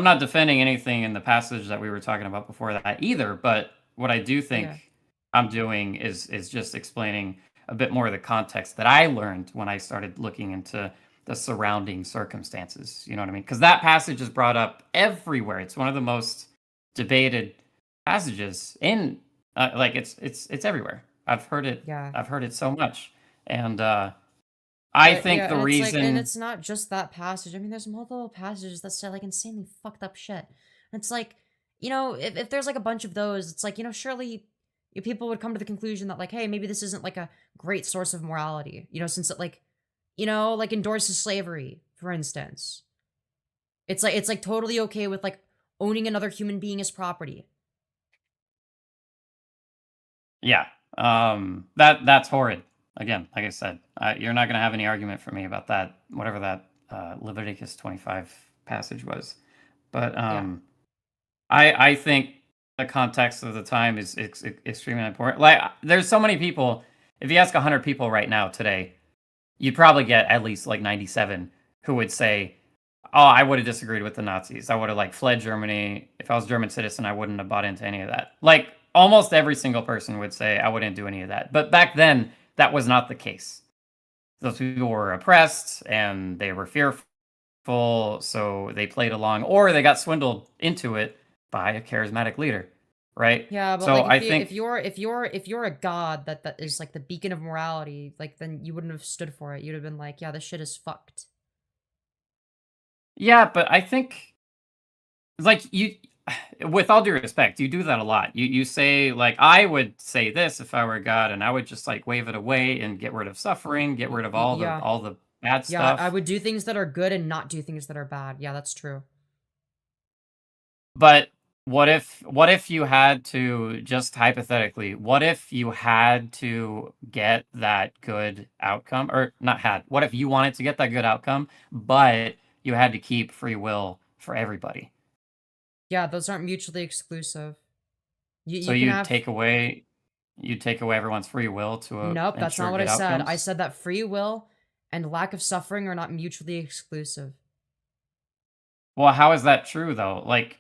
not defending anything in the passage that we were talking about before that either. But what I do Yeah, think I'm doing is just explaining a bit more of the context that I learned when I started looking into the surrounding circumstances. You know what I mean? Because that passage is brought up everywhere. It's one of the most debated passages in like it's everywhere. I've heard it. yeah. I've heard it so much, and I think Yeah, the and it's like, and reason. it's not just that passage. I mean, there's multiple passages that say like insanely fucked up shit. And it's like, if there's like a bunch of those, it's like, surely people would come to the conclusion that like, hey, maybe this isn't like a great source of morality, since it like, like endorses slavery, for instance. It's like totally okay with like owning another human being as property. Yeah, that's horrid. Again, like I said, you're not going to have any argument for me about that, whatever that Leviticus 25 passage was. But Yeah. I think the context of the time is extremely important. Like, there's so many people. If you ask 100 people right now today, you'd probably get at least like 97 who would say, "Oh, I would have disagreed with the Nazis. I would have like fled Germany. If I was a German citizen, I wouldn't have bought into any of that." Like almost every single person would say, "I wouldn't do any of that." But back then, that was not the case. Those people were oppressed and they were fearful, so they played along, or they got swindled into it by a charismatic leader. right? Yeah, but So like I if think you're a god that is like the beacon of morality, like then you wouldn't have stood for it. You'd have been like, yeah, this shit is fucked. yeah, but I think like you with all due respect, you do that a lot. You say like I would say this if I were God, and I would just like wave it away and get rid of suffering, get rid of Yeah. all the bad Yeah, I stuff. would do things that are good and not do things that are bad. Yeah, that's true. But what if you had to just hypothetically, what if you had to get that good outcome or not had, what if you wanted to get that good outcome, but you had to keep free will for everybody? Yeah, those aren't mutually exclusive. So You can have you take away everyone's free will to Nope, that's ensure not what I good said. I outcomes. said that free will and lack of suffering are not mutually exclusive. Well, how is that true though? Like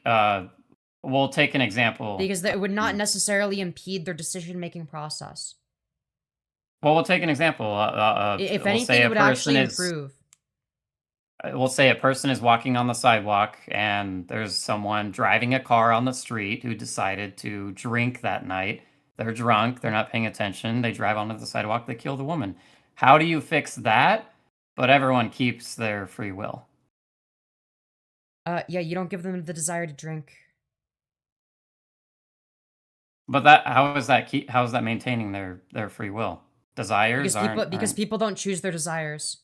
we'll take an example. Because it would not necessarily impede their decision-making process. Well, we'll take an example. If We'll anything, say it a would person actually is improve. we'll say a person is walking on the sidewalk and there's someone driving a car on the street who decided to drink that night. They're drunk, they're not paying attention, they drive onto the sidewalk, they kill the woman. How do you fix that? But everyone keeps their free will. Yeah, you don't give them the desire to drink. But that how is that maintaining their free will? Desires Because aren't people don't choose their desires.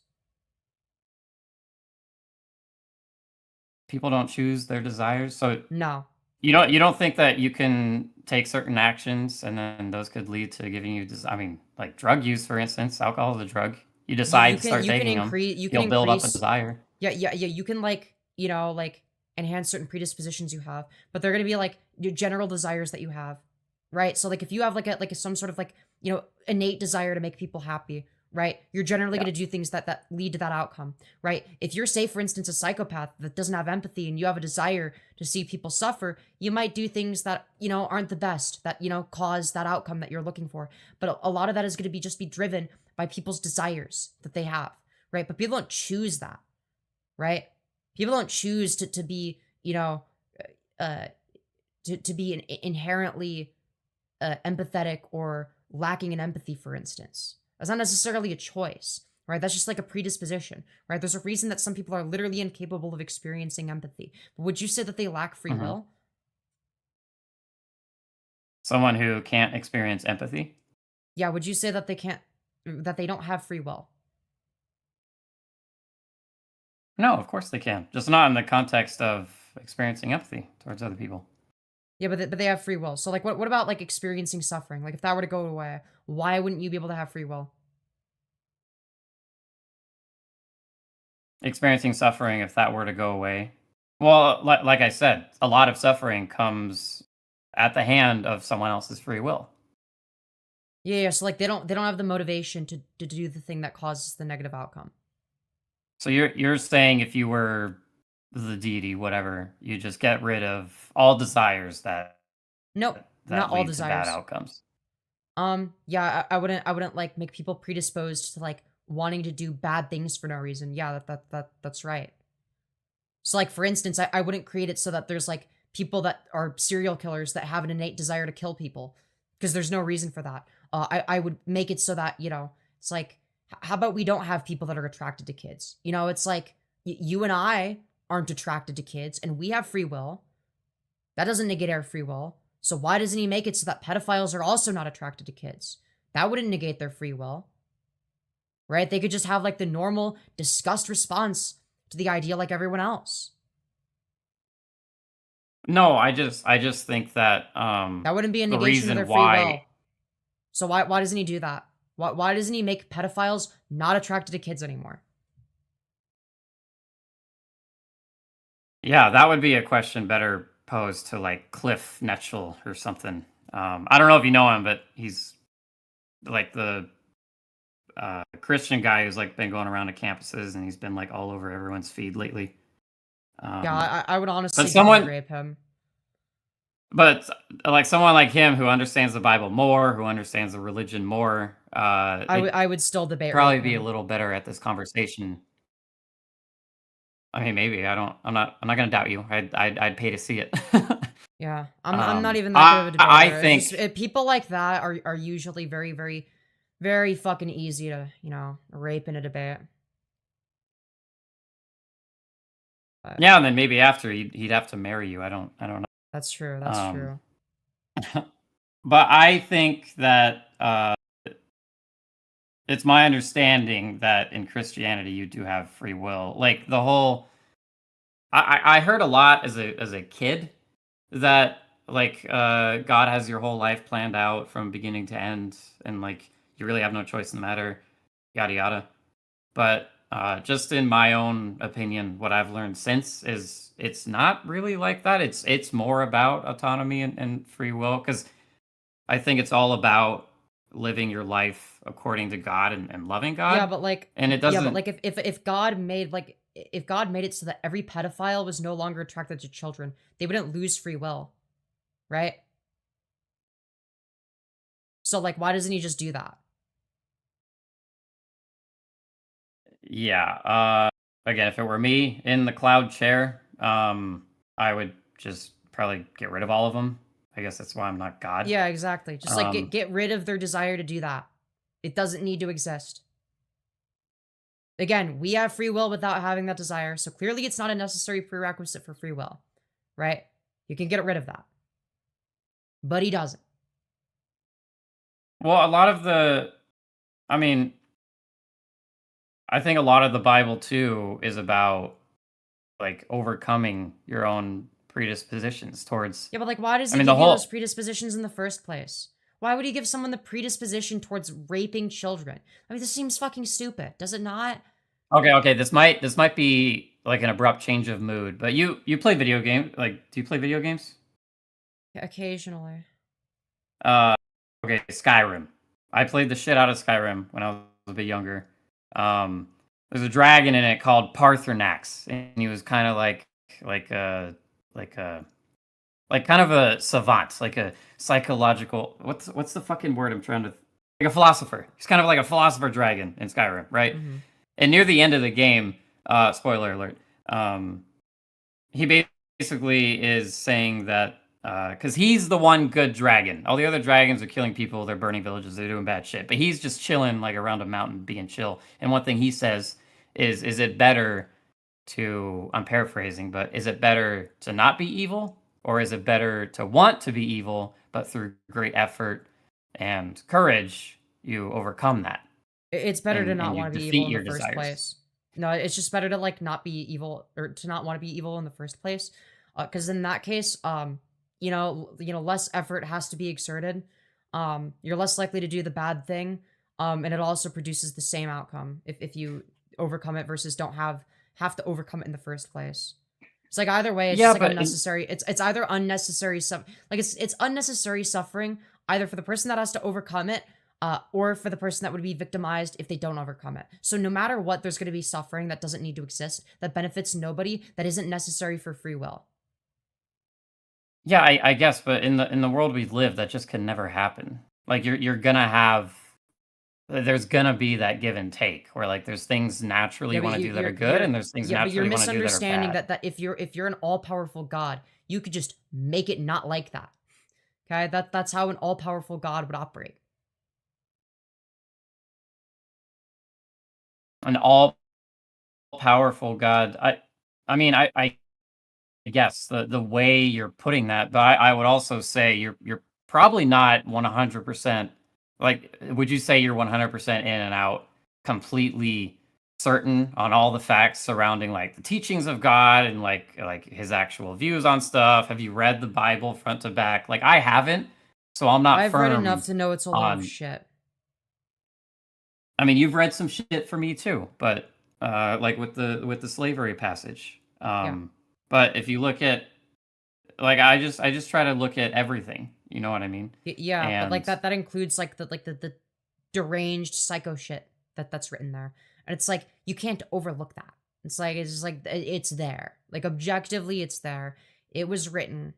people don't choose their desires. So No. you don't think that you can take certain actions and then those could lead to giving you I mean, like drug use, for instance, alcohol is a drug. You decide to start taking them, you can you'll build up a increase desire. yeah, you can like, like enhance certain predispositions you have, but they're going to be like your general desires that you have, right? So like if you have some sort of like, innate desire to make people happy, right? You're generally Yeah. going to do things that lead to that outcome, right? If you're, say for instance, a psychopath that doesn't have empathy and you have a desire to see people suffer, you might do things that, aren't the best, that, cause that outcome that you're looking for. But a lot of that is going to be driven by people's desires that they have, right? But people don't choose that, right? People don't choose to be, uh, to be inherently empathetic or lacking in empathy, for instance. That's not necessarily a choice, right? That's just like a predisposition, right? There's a reason that some people are literally incapable of experiencing empathy. But would you say that they lack free Mhm. will? Someone who can't experience empathy? Yeah, would you say that that they don't have free will? No, of course they can. Just not in the context of experiencing empathy towards other people. Yeah, but they have free will. So like what about like experiencing suffering? Like if that were to go away, why wouldn't you be able to have free will? Experiencing suffering, if that were to go away. Well, like I said, a lot of suffering comes at the hand of someone else's free will. Yeah, so like they don't have the motivation to do the thing that causes the negative outcome. So you're saying if you were the deity, whatever, you just get rid of all desires Nope, not that all lead to bad desires. outcomes. Yeah, I wouldn't like make people predisposed to like wanting to do bad things for no reason. Yeah, that's right. So like for instance, I wouldn't create it so that there's like people that are serial killers that have an innate desire to kill people because there's no reason for that. I would make it so that, it's like how about we don't have people that are attracted to kids? It's like you and I aren't attracted to kids and we have free will. That doesn't negate our free will. So why doesn't he make it so that pedophiles are also not attracted to kids? That wouldn't negate their free will. Right? They could just have like the normal disgust response to the idea like everyone else. No, I just think that That wouldn't be a the negation of their reason free will. why So why doesn't he do that? Why doesn't he make pedophiles not attracted to kids anymore? yeah, that would be a question better posed to like Cliff Netchell or something. I don't know if you know him, but he's like the Christian guy who's like been going around to campuses and he's been like all over everyone's feed lately. Yeah, I would honestly but someone rape him. But like someone like him who understands the Bible more, who understands the religion more, I would still debate probably rape be a him. little better at this conversation. I mean, maybe I don't. I'm not. I'm not going to doubt you. I'd pay to see it. Yeah, I'm not even that good of a debater. I It's think just, people like that are usually very, very, very fucking easy to, rape in a debate. But yeah, and then maybe after he'd have to marry you. I don't know. that's true. That's Um, true. but I think that it's my understanding that in Christianity you do have free will. Like the whole, I heard a lot as a kid that like God has your whole life planned out from beginning to end, and like you really have no choice in the matter, yada yada. But just in my own opinion, what I've learned since is it's not really like that. It's more about autonomy and free will, because I think it's all about living your life according to God and loving Yeah, God. but like, And it yeah, but doesn't. like, if God made if God made it so that every pedophile was no longer attracted to children, they wouldn't lose free will, right? So like, why doesn't he just do that? Yeah. Again, if it were me in the cloud chair, I would just probably get rid of all of them. I guess that's why I'm not God. Yeah, exactly. Just like Um, get rid of their desire to do that. It doesn't need to exist. Again, we have free will without having that desire, so clearly it's not a necessary prerequisite for free will, right? You can get rid of that. But he doesn't. well, a lot of the, I mean, I think a lot of the Bible too is about like overcoming your own predispositions towards. Yeah, but like, why does I he mean, the give you those whole. predispositions in the first place? Why would he give someone the predisposition towards raping children? I mean, this seems fucking stupid, does it not? Okay. This might be like an abrupt change of mood, but you play video games. Like, do you play video games? Occasionally. Uh, okay, Skyrim. I played the shit out of Skyrim when I was a bit younger. There's a dragon in it called Parthenax, and he was kind of like a like a like kind of a savant, like a psychological. What's the fucking word I'm trying to? Like a philosopher. He's kind of like a philosopher dragon in Skyrim, right? Mm-hmm. And near the end of the game, spoiler alert, he basically is saying that because he's the one good dragon. All the other dragons are killing people, they're burning villages, they're doing bad shit. But he's just chilling like around a mountain, being chill. And one thing he says is it better to, I'm paraphrasing, but is it better to not be evil, or is it better to want to be evil, but through great effort and courage you overcome that? It's better to And not you want to be defeat evil in your the first desires. place. No, it's just better to like not be evil, or to not want to be evil in the first place. Because in that case, less effort has to be exerted. You're less likely to do the bad thing. And it also produces the same outcome if you overcome it versus don't have to overcome it in the first place. It's like either way, it's Yeah, just like but unnecessary. It's either unnecessary it's unnecessary suffering either for the person that has to overcome it, or for the person that would be victimized if they don't overcome it. So no matter what, there's going to be suffering that doesn't need to exist, that benefits nobody, that isn't necessary for free will. yeah, I guess, but in the world we live, that just can never happen. Like you're gonna have, there's gonna be that give and take where like there's things naturally Yeah, you but want to you, do that are you're good, you're and there's things yeah, but you're naturally you want to do that are misunderstanding bad. that if you're an all powerful God, you could just make it not like that. Okay, that's how an all powerful God would operate. An all powerful God. I mean, I guess the way you're putting that, but I would also say you're probably not 100%. Like, would you say you're 100% in and out, completely certain on all the facts surrounding like the teachings of God and like his actual views on stuff? Have you read the Bible front to back? Like I haven't, so I'm not I've read enough firm to know it's a load of on. shit. I mean, you've read some shit for me too, but like with the slavery passage. Yeah. But if you look at, like, I just try to look at everything. You know what I mean? Yeah, but like And that includes like the deranged psycho shit that's written there. And it's like you can't overlook that. It's just like it's there. Like objectively it's there. It was written.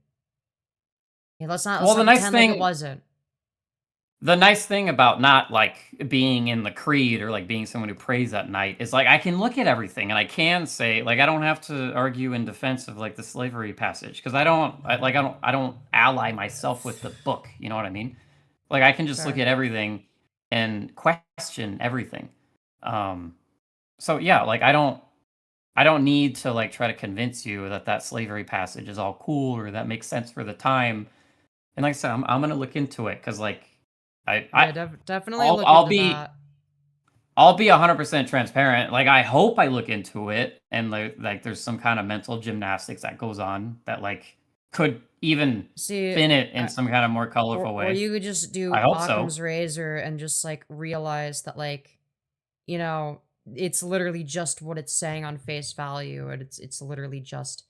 Yeah, let's not well, the nice pretend like it thing, wasn't. the nice thing about not like being in the creed or like being someone who prays at night is like I can look at everything and I can say like I don't have to argue in defense of like the slavery passage because I don't ally myself with the book. You know what I mean? Like I can just look Fair. at everything and question everything. So yeah, like I don't need to like try to convince you that that slavery passage is all cool or that makes sense for the time. And like I said, I'm gonna look into it because like Yeah, definitely look I'll into be that. I'll be 100% transparent. Like I hope I look into it and like there's some kind of mental gymnastics that goes on that like could even See, spin it in some kind of more colorful or way. you could just do I hope so. Occam's razor and just like realize that like, you know, it's literally just what it's saying on face value, and it's literally just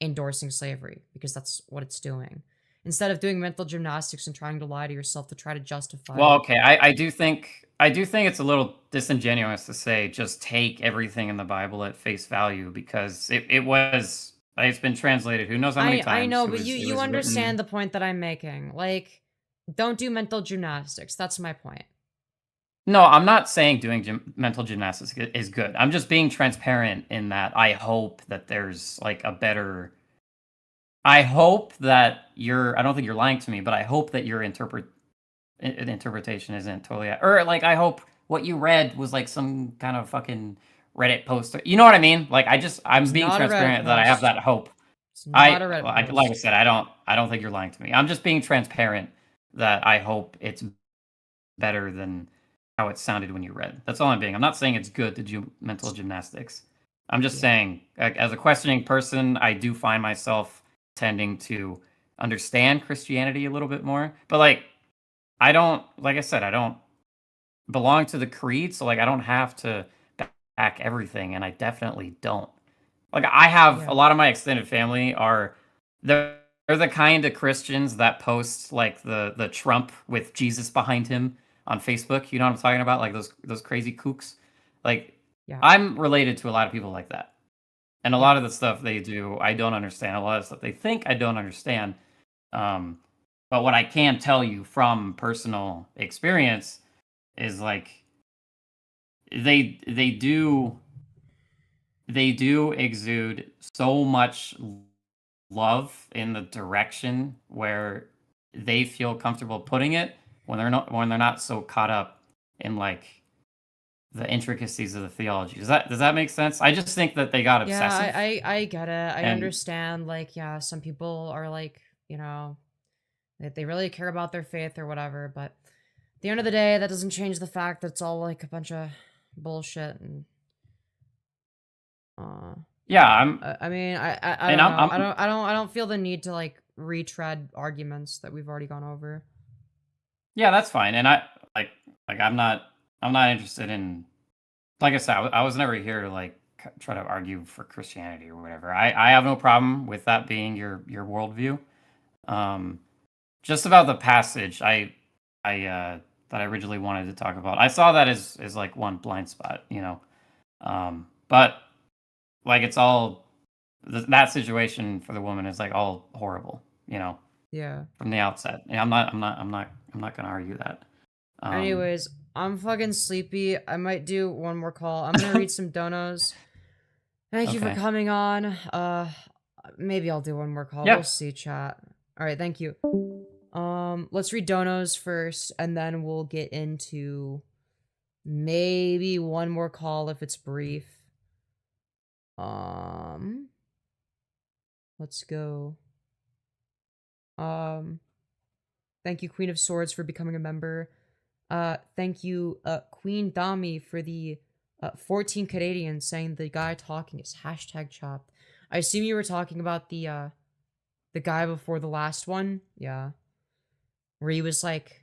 endorsing slavery because that's what it's doing. Instead of doing mental gymnastics and trying to lie to yourself to try to justify Well, it. okay, I do think it's a little disingenuous to say just take everything in the Bible at face value because it's been translated who knows how many I times. know, It but was you written. understand the point that I'm making. Like, don't do mental gymnastics. That's my point. No, I'm not saying doing mental gymnastics is good. I'm just being transparent in that I hope that there's like a better. I hope that I don't think you're lying to me, but I hope that your interpretation isn't totally. Or like, I hope what you read was like some kind of fucking Reddit post. You know what I mean? Like, I'm It's being not a Reddit transparent that I have post. that hope. It's not a Reddit Like I post. said, I don't think you're lying to me. I'm just being transparent that I hope it's better than how it sounded when you read. That's all I'm being. I'm not saying it's good to do mental gymnastics. I'm just Yeah. saying, like, as a questioning person, I do find myself tending to understand Christianity a little bit more. But like, like I said, I don't belong to the creed, so like, I don't have to back everything, and I definitely don't. Like, I have a Yeah. lot of my extended family are they're the kind of Christians that post like the Trump with Jesus behind him on Facebook. You know what I'm talking about? Like those crazy kooks. Like Yeah. I'm related to a lot of people like that. And a Yeah. lot of the stuff they do, I don't understand. A lot of stuff they think I don't understand. Um, but what I can tell you from personal experience is like they do exude so much love in the direction where they feel comfortable putting it when they're not so caught up in like the intricacies of the theology. Does that make sense? I just think that they got Yeah, obsessive I get it. I and understand. Like, yeah, some people are like, you know, that they really care about their faith or whatever, but at the end of the day, that doesn't change the fact that it's all like a bunch of bullshit and uh yeah, I'm I mean, I and don't know. I'm I don't feel the need to like retread arguments that we've already gone over. yeah, that's fine. And I like I'm not interested in like I said, I was never here to like try to argue for Christianity or whatever. I have no problem with that being your worldview. Um, just about the passage, that I originally wanted to talk about. I saw that as like one blind spot, you know. But like it's all that situation for the woman is like all horrible, you know, Yeah. from the outset. And I'm not gonna argue that. Um, Anyways, I'm fucking sleepy. I might do one more call. I'm gonna read some donos. Thank you for okay. coming on. Maybe I'll do one more call. Yeah. We'll see, chat. All right, thank you. Let's read donos first, and then we'll get into maybe one more call if it's brief. Let's go. Thank you, Queen of Swords, for becoming a member. Thank you, Queen Dami, for the 14 Canadians saying the guy talking is hashtag chopped. I assume you were talking about the guy before the last one. Yeah. Where he was like,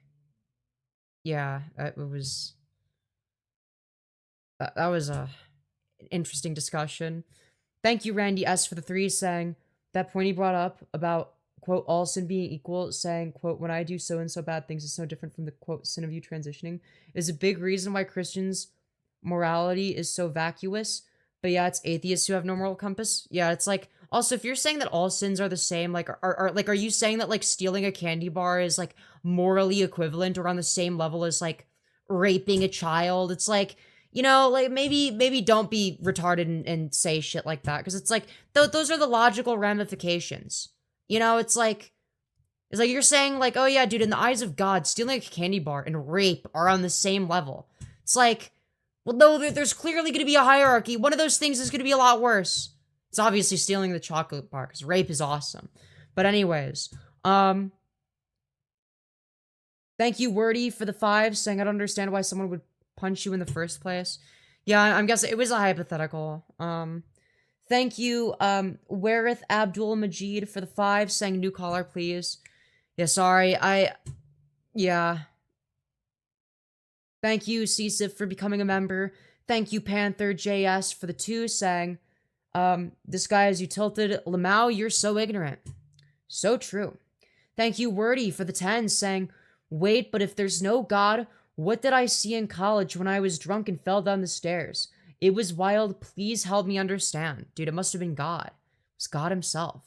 yeah, it was, that was a interesting discussion. Thank you, Randy S, for the 3 saying that point he brought up about, quote, all sin being equal, saying, quote, when I do so and so bad things, it's no different from the, quote, sin of you transitioning, is a big reason why Christians' morality is so vacuous. But yeah, it's atheists who have no moral compass. Yeah, it's like Also, if you're saying that all sins are the same, like, are you saying that, like, stealing a candy bar is, like, morally equivalent or on the same level as, like, raping a child? It's like, you know, like, maybe don't be retarded and say shit like that, because it's like, those are the logical ramifications. You know, it's like you're saying, like, oh yeah, dude, in the eyes of God, stealing a candy bar and rape are on the same level. It's like, well, no, there's clearly going to be a hierarchy. One of those things is going to be a lot worse. It's obviously stealing the chocolate bar, because rape is awesome. But anyways, thank you, Wordy, for the 5, saying I don't understand why someone would punch you in the first place. Yeah, I'm guessing it was a hypothetical. Thank you, Wereth Abdul Majid, for the 5, saying new caller, please. Yeah, sorry, yeah. Thank you, Csif, for becoming a member. Thank you, Panther JS, for the 2, saying, this guy has you tilted. Lamau, you're so ignorant. So true. Thank you, Wordy, for the 10, saying, wait, but if there's no God, what did I see in college when I was drunk and fell down the stairs? It was wild. Please help me understand. Dude, it must have been God. It was God himself.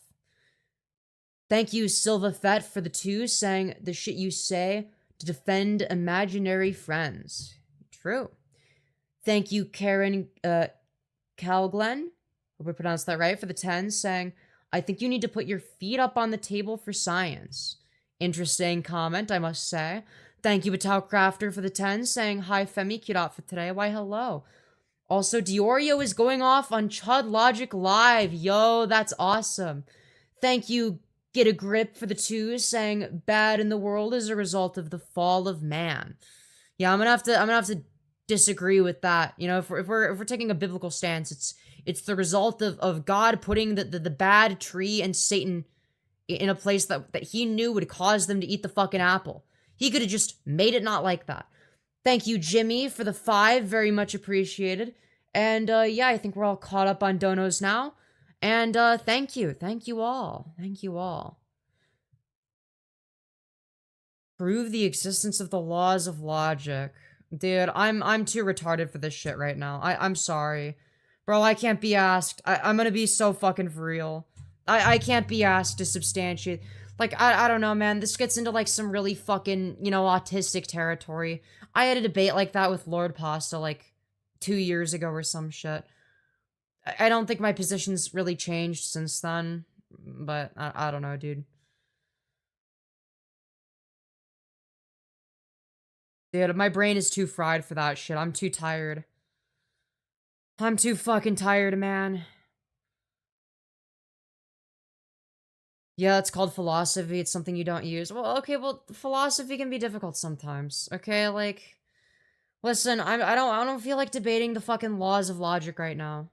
Thank you, Silva Fett, for the 2, saying, the shit you say to defend imaginary friends. True. Thank you, Karen Calglen. Hope I pronounced that right, for the 10, saying, I think you need to put your feet up on the table for science. Interesting comment, I must say. Thank you, Batal Crafter, for the 10, saying, hi, Femi, cute outfit today. Why, hello. Also, Diorio is going off on Chud Logic Live. Yo, that's awesome. Thank you, Get a Grip, for the 2, saying, bad in the world is a result of the fall of man. Yeah, I'm gonna have to disagree with that. You know, if we're taking a biblical stance, it's the result of God putting the bad tree and Satan in a place that he knew would cause them to eat the fucking apple. He could have just made it not like that. Thank you, Jimmy, for the 5. Very much appreciated. And, yeah, I think we're all caught up on donos now. And, thank you. Thank you all. Thank you all. Prove the existence of the laws of logic. Dude, I'm too retarded for this shit right now. I'm sorry. Bro, I can't be asked. I'm gonna be so fucking for real. I can't be asked to substantiate. Like, I don't know, man. This gets into, like, some really fucking, you know, autistic territory. I had a debate like that with Lord Pasta, like, 2 years ago or some shit. I don't think my position's really changed since then. But, I don't know, dude. Dude, my brain is too fried for that shit. I'm too tired. I'm too fucking tired, man. Yeah, it's called philosophy. It's something you don't use. Well, okay, well, philosophy can be difficult sometimes. Okay, like, listen, I don't feel like debating the fucking laws of logic right now.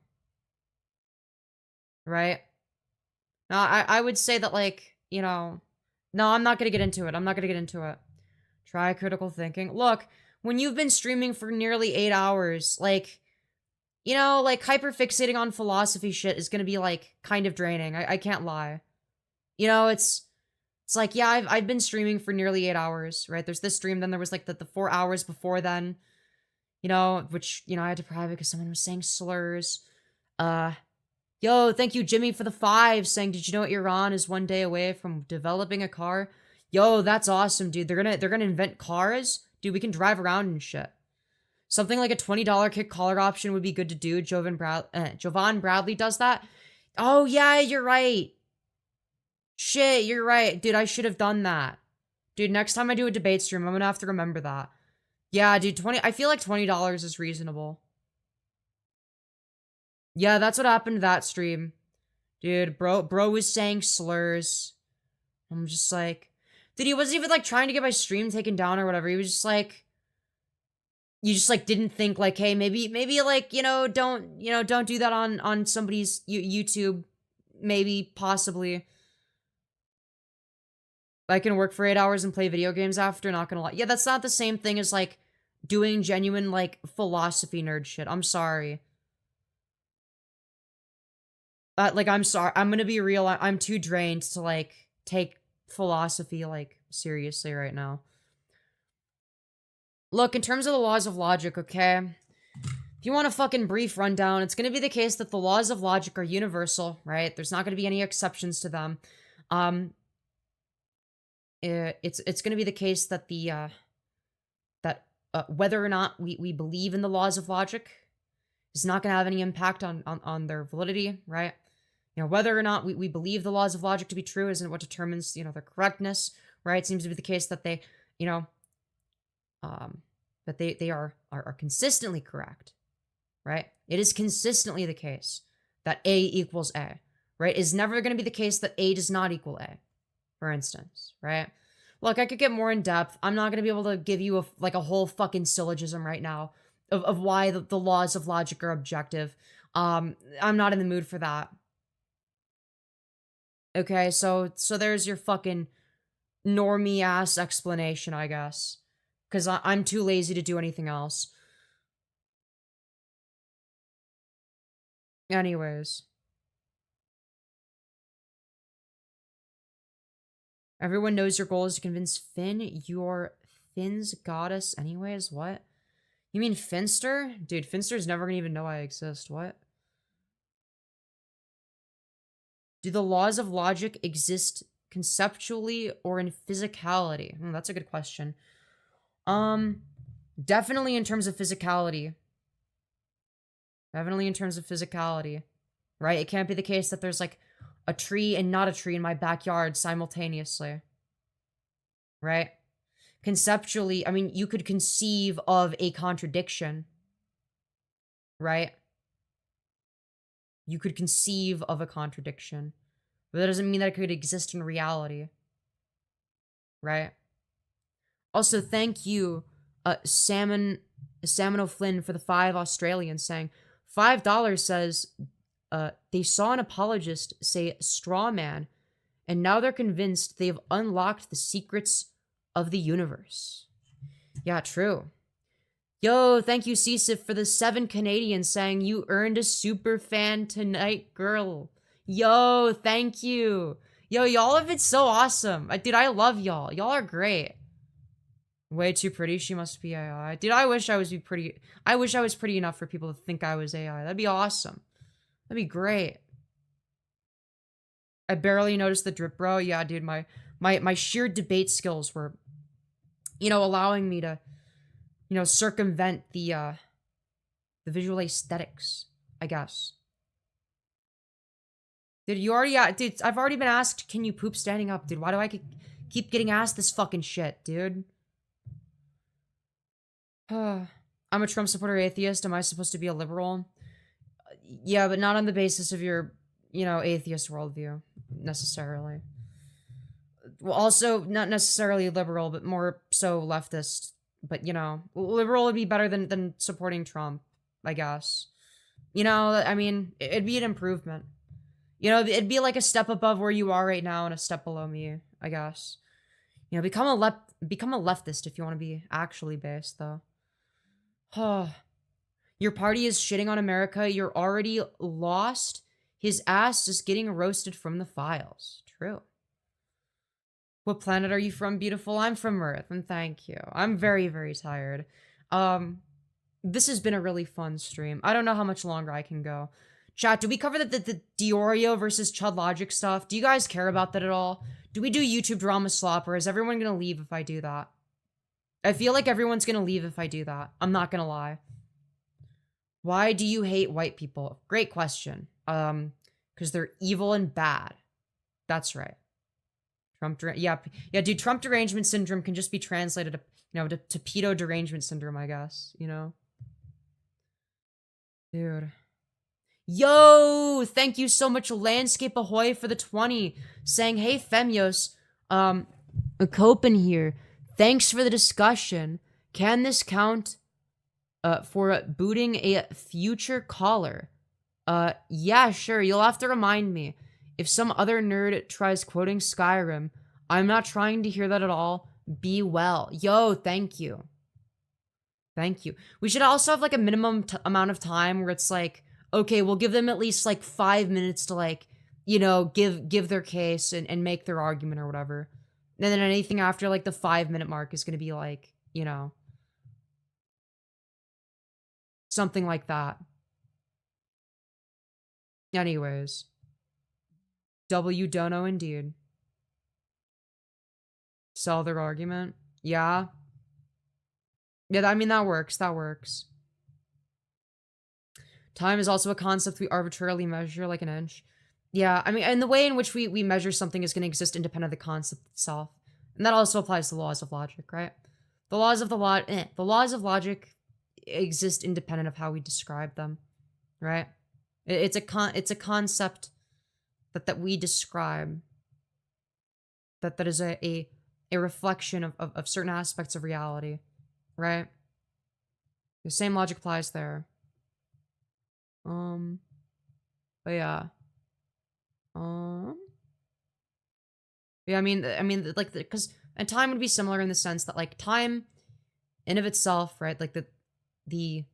Right? No, I would say that, like, you know, no, I'm not gonna get into it. I'm not gonna get into it. Try critical thinking. Look, when you've been streaming for nearly 8 hours, like, you know, like, hyperfixating on philosophy shit is gonna be, like, kind of draining. I can't lie. You know, it's like, yeah, I've been streaming for nearly 8 hours, right? There's this stream, then there was, like, the 4 hours before then, you know, which, you know, I had to private because someone was saying slurs. Yo, thank you, Jimmy, for the 5, saying, did you know Iran is 1 day away from developing a car? Yo, that's awesome, dude. They're gonna invent cars? Dude, we can drive around and shit. Something like a $20 kick collar option would be good to do. Jovan Bradley does that. Oh, yeah, you're right. Shit, you're right. Dude, I should have done that. Dude, next time I do a debate stream, I'm gonna have to remember that. Yeah, dude, I feel like $20 is reasonable. Yeah, that's what happened to that stream. Dude, bro was saying slurs. I'm just like... Dude, he wasn't even, like, trying to get my stream taken down or whatever. He was just like... You just, like, didn't think, like, hey, maybe, like, don't do that on somebody's YouTube. Maybe, possibly. I can work for 8 hours and play video games after, not gonna lie. Yeah, that's not the same thing as, like, doing genuine, like, philosophy nerd shit. I'm sorry. Like, I'm sorry. I'm gonna be real. I'm too drained to, like, take philosophy, like, seriously right now. Look, in terms of the laws of logic, okay? If you want a fucking brief rundown, it's going to be the case that the laws of logic are universal, right? There's not going to be any exceptions to them. It's going to be the case that whether or not we believe in the laws of logic is not going to have any impact on their validity, right? You know, whether or not we believe the laws of logic to be true isn't what determines, you know, their correctness, right? It seems to be the case that they, you know, that they are consistently correct, right? It is consistently the case that A equals A, right? It's never going to be the case that A does not equal A, for instance, right? Look, I could get more in depth. I'm not going to be able to give you a whole fucking syllogism right now of why the laws of logic are objective. I'm not in the mood for that. Okay, so there's your fucking normie ass explanation, I guess. Because I'm too lazy to do anything else. Anyways. Everyone knows your goal is to convince Finn you're Finn's goddess anyways? What? You mean Finster? Dude, Finster's never gonna even know I exist. What? Do the laws of logic exist conceptually or in physicality? That's a good question. Definitely in terms of physicality. Definitely in terms of physicality. Right? It can't be the case that there's like a tree and not a tree in my backyard simultaneously. Right? Conceptually, I mean, you could conceive of a contradiction. Right? You could conceive of a contradiction. But that doesn't mean that it could exist in reality. Right? Also, thank you, Salmon O'Flynn, for the 5 Australians saying, $5 says, they saw an apologist say straw man, and now they're convinced they've unlocked the secrets of the universe. Yeah, true. Yo, thank you, Cecif, for the 7 Canadians saying you earned a super fan tonight, girl. Yo, thank you. Yo, y'all have been so awesome. Dude, I love y'all. Y'all are great. Way too pretty. She must be AI. Dude, I wish I was pretty. I wish I was pretty enough for people to think I was AI. That'd be awesome. That'd be great. I barely noticed the drip, bro. Yeah, dude, my sheer debate skills were, you know, allowing me to, you know, circumvent the visual aesthetics, I guess. Dude, you already, dude, I've already been asked, can you poop standing up? Dude, why do I keep getting asked this fucking shit, dude? I'm a Trump supporter atheist. Am I supposed to be a liberal? Yeah, but not on the basis of your, you know, atheist worldview, necessarily. Well, also, not necessarily liberal, but more so leftist. But, you know, liberal would be better than supporting Trump, I guess. You know, I mean, it'd be an improvement. You know, it'd be like a step above where you are right now and a step below me, I guess. You know, become a leftist if you want to be actually based, though. Your party is shitting on America. You're already lost. His ass is getting roasted from the files. True. What planet are you from, beautiful? I'm from Earth, and thank you. I'm very, very tired. This has been a really fun stream. I don't know how much longer I can go. Chat, do we cover the Diorio versus Chud Logic stuff? Do you guys care about that at all? Do we do YouTube drama slop, or is everyone gonna leave if I do that? I feel like everyone's gonna leave if I do that. I'm not gonna lie. Why do you hate white people? Great question. Because they're evil and bad. That's right. Yeah, dude, Trump derangement syndrome can just be translated to, you know, to pedo derangement syndrome, I guess, you know? Dude. Yo, thank you so much, Landscape Ahoy, for the 20, saying, hey, Femyoz, Copen here. Thanks for the discussion. Can this count for booting a future caller? Yeah, sure. You'll have to remind me. If some other nerd tries quoting Skyrim, I'm not trying to hear that at all. Be well. Yo, thank you. Thank you. We should also have like a minimum amount of time where it's like, okay, we'll give them at least like 5 minutes to like, you know, give their case and make their argument or whatever. And then anything after like the 5-minute mark is going to be like, you know, Something like that. Anyways. W don't know indeed. Sell their argument. Yeah. Yeah, I mean, that works. That works. Time is also a concept we arbitrarily measure like an inch. Yeah, I mean, and the way in which we measure something is going to exist independent of the concept itself. And that also applies to the laws of logic, right? The laws of the laws of logic exist independent of how we describe them, right? It's a concept that we describe that is a reflection of certain aspects of reality, right? The same logic applies there. But yeah. Yeah, I mean, like, because, and time would be similar in the sense that, like, time in of itself, right? Like, the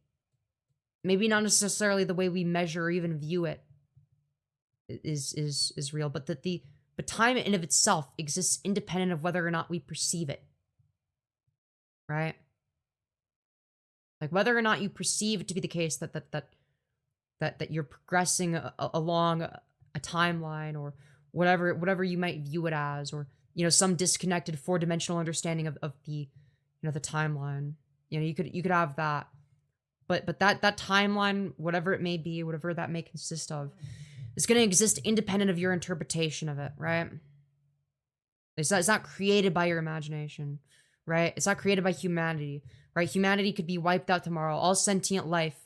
maybe not necessarily the way we measure or even view it is real, but but time in of itself exists independent of whether or not we perceive it, right? Like, whether or not you perceive it to be the case that you're progressing along a timeline or whatever you might view it as, or, you know, some disconnected four-dimensional understanding of the, you know, the timeline. You know, you could have that, but that timeline, whatever it may be, whatever that may consist of, is going to exist independent of your interpretation of it, right? It's not created by your imagination, right? It's not created by humanity, right? Humanity could be wiped out tomorrow. All sentient life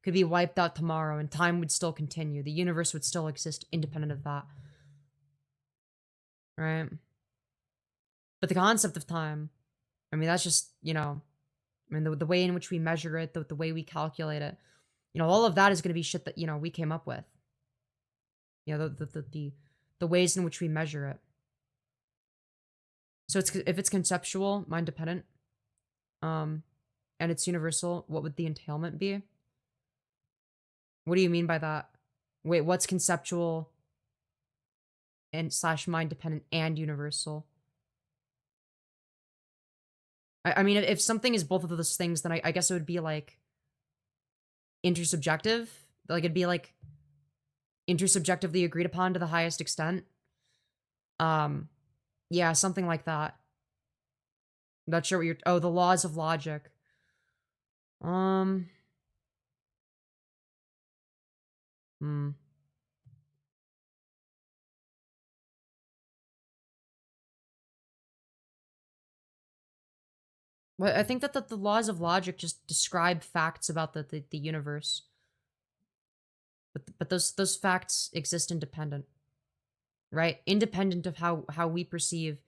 could be wiped out tomorrow, and time would still continue. The universe would still exist independent of that, right? But the concept of time, I mean, that's just, you know, I mean, the way in which we measure it, the way we calculate it, you know, all of that is going to be shit that, you know, we came up with. You know, the ways in which we measure it. So if it's conceptual, mind dependent, and it's universal, what would the entailment be? What do you mean by that? Wait, what's conceptual and / mind dependent and universal? I mean, if something is both of those things, then I guess it would be like intersubjective. Like, it'd be like intersubjectively agreed upon to the highest extent. Yeah, something like that. I'm not sure what you're... Oh, the laws of logic. Well, I think that the laws of logic just describe facts about the universe. But those facts exist independent. Right? Independent of how we perceive,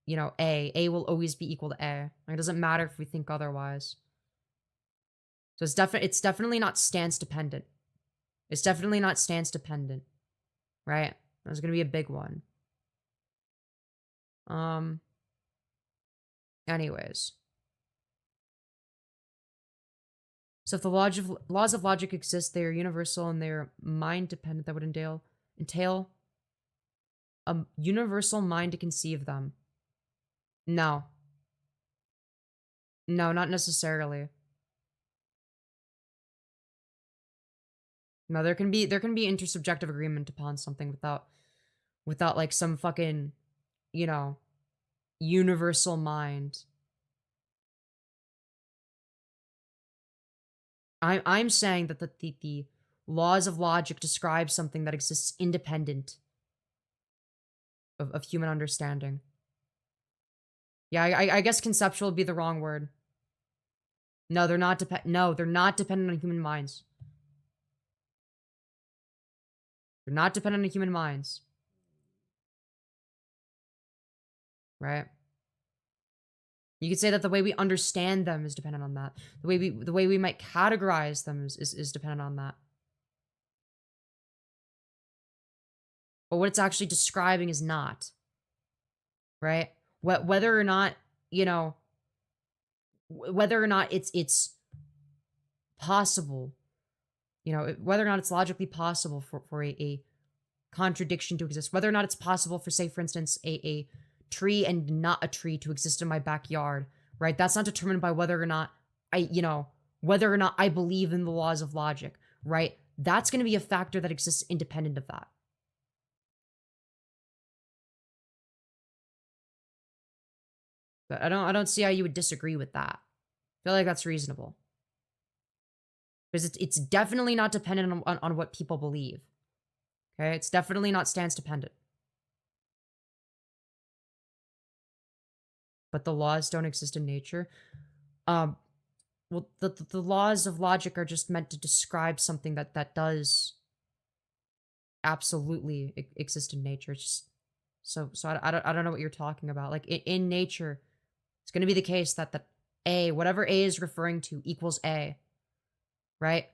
you know, A. A will always be equal to A. Like, it doesn't matter if we think otherwise. So it's definitely not stance dependent. It's definitely not stance dependent. Right? That's gonna be a big one. Anyways. So if the laws of logic exist, they are universal and they're mind dependent, that would entail a universal mind to conceive them. No. No, not necessarily. No, there can be intersubjective agreement upon something without like some fucking, you know, universal mind. I'm saying that the laws of logic describe something that exists independent of human understanding. Yeah, I guess conceptual would be the wrong word. No, they're not dependent on human minds. They're not dependent on human minds. Right? You could say that the way we understand them is dependent on that. The way we might categorize them is dependent on that. But what it's actually describing is not. Right? Whether or not, you know, whether or not it's possible, you know, whether or not it's logically possible for a contradiction to exist, whether or not it's possible for, say, for instance, a tree and not a tree to exist in my backyard, right? That's not determined by whether or not whether or not I believe in the laws of logic, right? That's going to be a factor that exists independent of that. But I don't see how you would disagree with that. I feel like that's reasonable. Because it's definitely not dependent on what people believe. Okay? It's definitely not stance dependent. But the laws don't exist in nature. Well, the laws of logic are just meant to describe something that does absolutely exist in nature. It's just, so I don't know what you're talking about. Like in nature, it's going to be the case that A, whatever A is referring to equals A, right?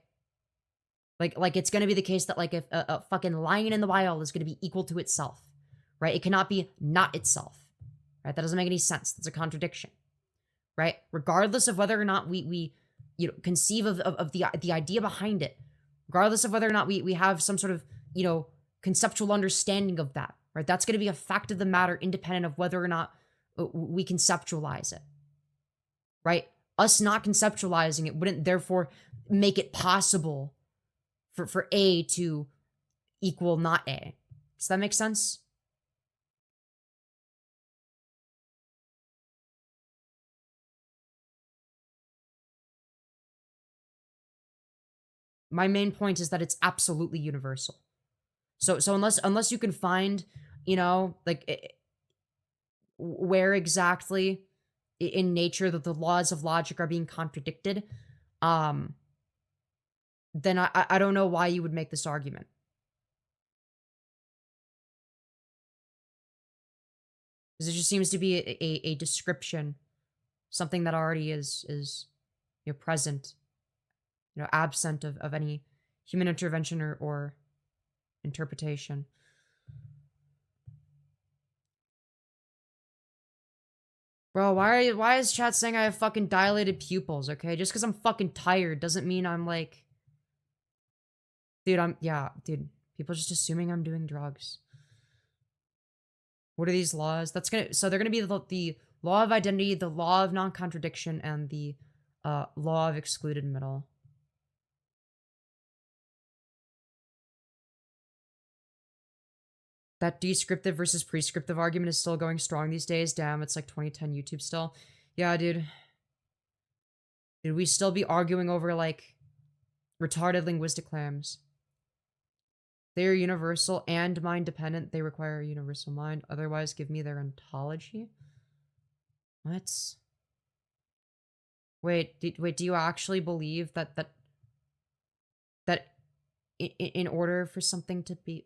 Like it's going to be the case that like if a fucking lion in the wild is going to be equal to itself, right? It cannot be not itself, right? That doesn't make any sense. That's a contradiction, right? Regardless of whether or not we conceive of the idea behind it, regardless of whether or not we have some sort of, conceptual understanding of that, right? That's going to be a fact of the matter independent of whether or not we conceptualize it, right? Us not conceptualizing it wouldn't therefore make it possible for A to equal not A. Does that make sense? My main point is that it's absolutely universal. So unless you can find, where exactly in nature that the laws of logic are being contradicted, then I don't know why you would make this argument. Because it just seems to be a description, something that already is present, absent of any human intervention or interpretation. Bro, why is chat saying I have fucking dilated pupils, okay? Just because I'm fucking tired doesn't mean I'm like... Dude, dude, people just assuming I'm doing drugs. What are these laws? So they're gonna be the law of identity, the law of non-contradiction, and the law of excluded middle. That descriptive versus prescriptive argument is still going strong these days. Damn, it's like 2010 YouTube still. Yeah, dude. Dude, we still be arguing over, like, retarded linguistic claims. They are universal and mind-dependent. They require a universal mind. Otherwise, give me their ontology. What? Wait, do you actually believe that in order for something to be...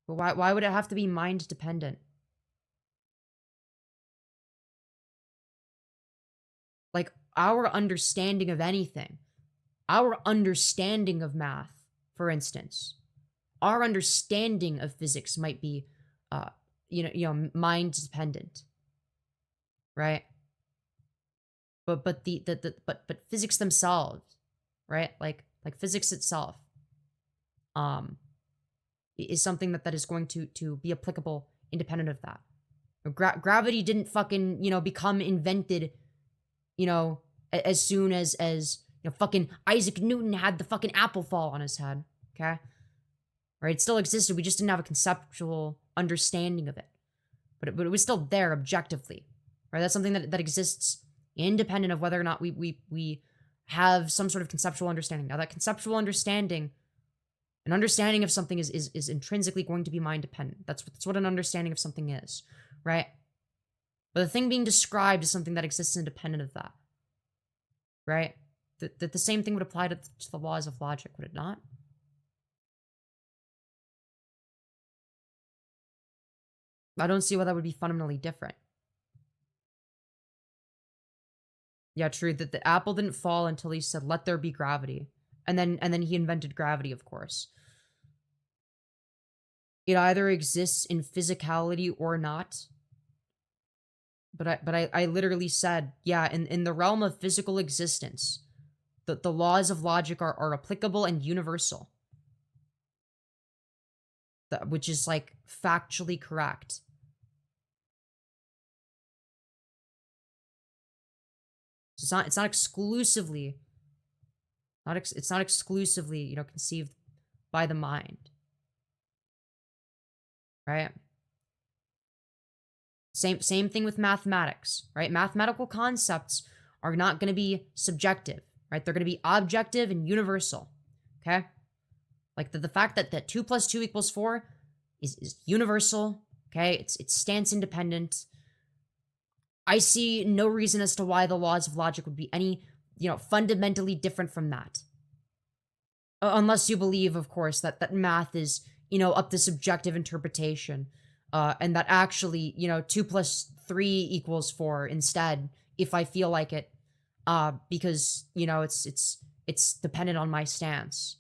Why would it have to be mind-dependent? Like, our understanding of anything, our understanding of math, for instance, our understanding of physics might be, mind-dependent, right? But physics themselves, right? Like physics itself, is something that is going to be applicable independent of that. Gravity didn't fucking, become invented, as soon as fucking Isaac Newton had the fucking apple fall on his head, okay? Right? It still existed, we just didn't have a conceptual understanding of it. But it was still there objectively, right? That's something that exists independent of whether or not we have some sort of conceptual understanding. Now, that conceptual understanding... An understanding of something is intrinsically going to be mind-dependent. That's what an understanding of something is, right? But the thing being described is something that exists independent of that, right? The same thing would apply to the laws of logic, would it not? I don't see why that would be fundamentally different. Yeah, true. That the apple didn't fall until he said, "Let there be gravity." And then he invented gravity, of course. It either exists in physicality or not. But I literally said, yeah, in the realm of physical existence, the laws of logic are applicable and universal. Which is, like, factually correct. So it's not exclusively It's not exclusively, you know, conceived by the mind. Right? Same thing with mathematics, right? Mathematical concepts are not going to be subjective, right? They're going to be objective and universal. Okay? Like the fact that 2 + 2 = 4 is universal. Okay? It's stance independent. I see no reason as to why the laws of logic would be any, you know, fundamentally different from that. Unless you believe, of course, that math is, you know, up to subjective interpretation. And that actually, you know, 2 + 3 = 4 instead, if I feel like it. Because, you know, it's dependent on my stance.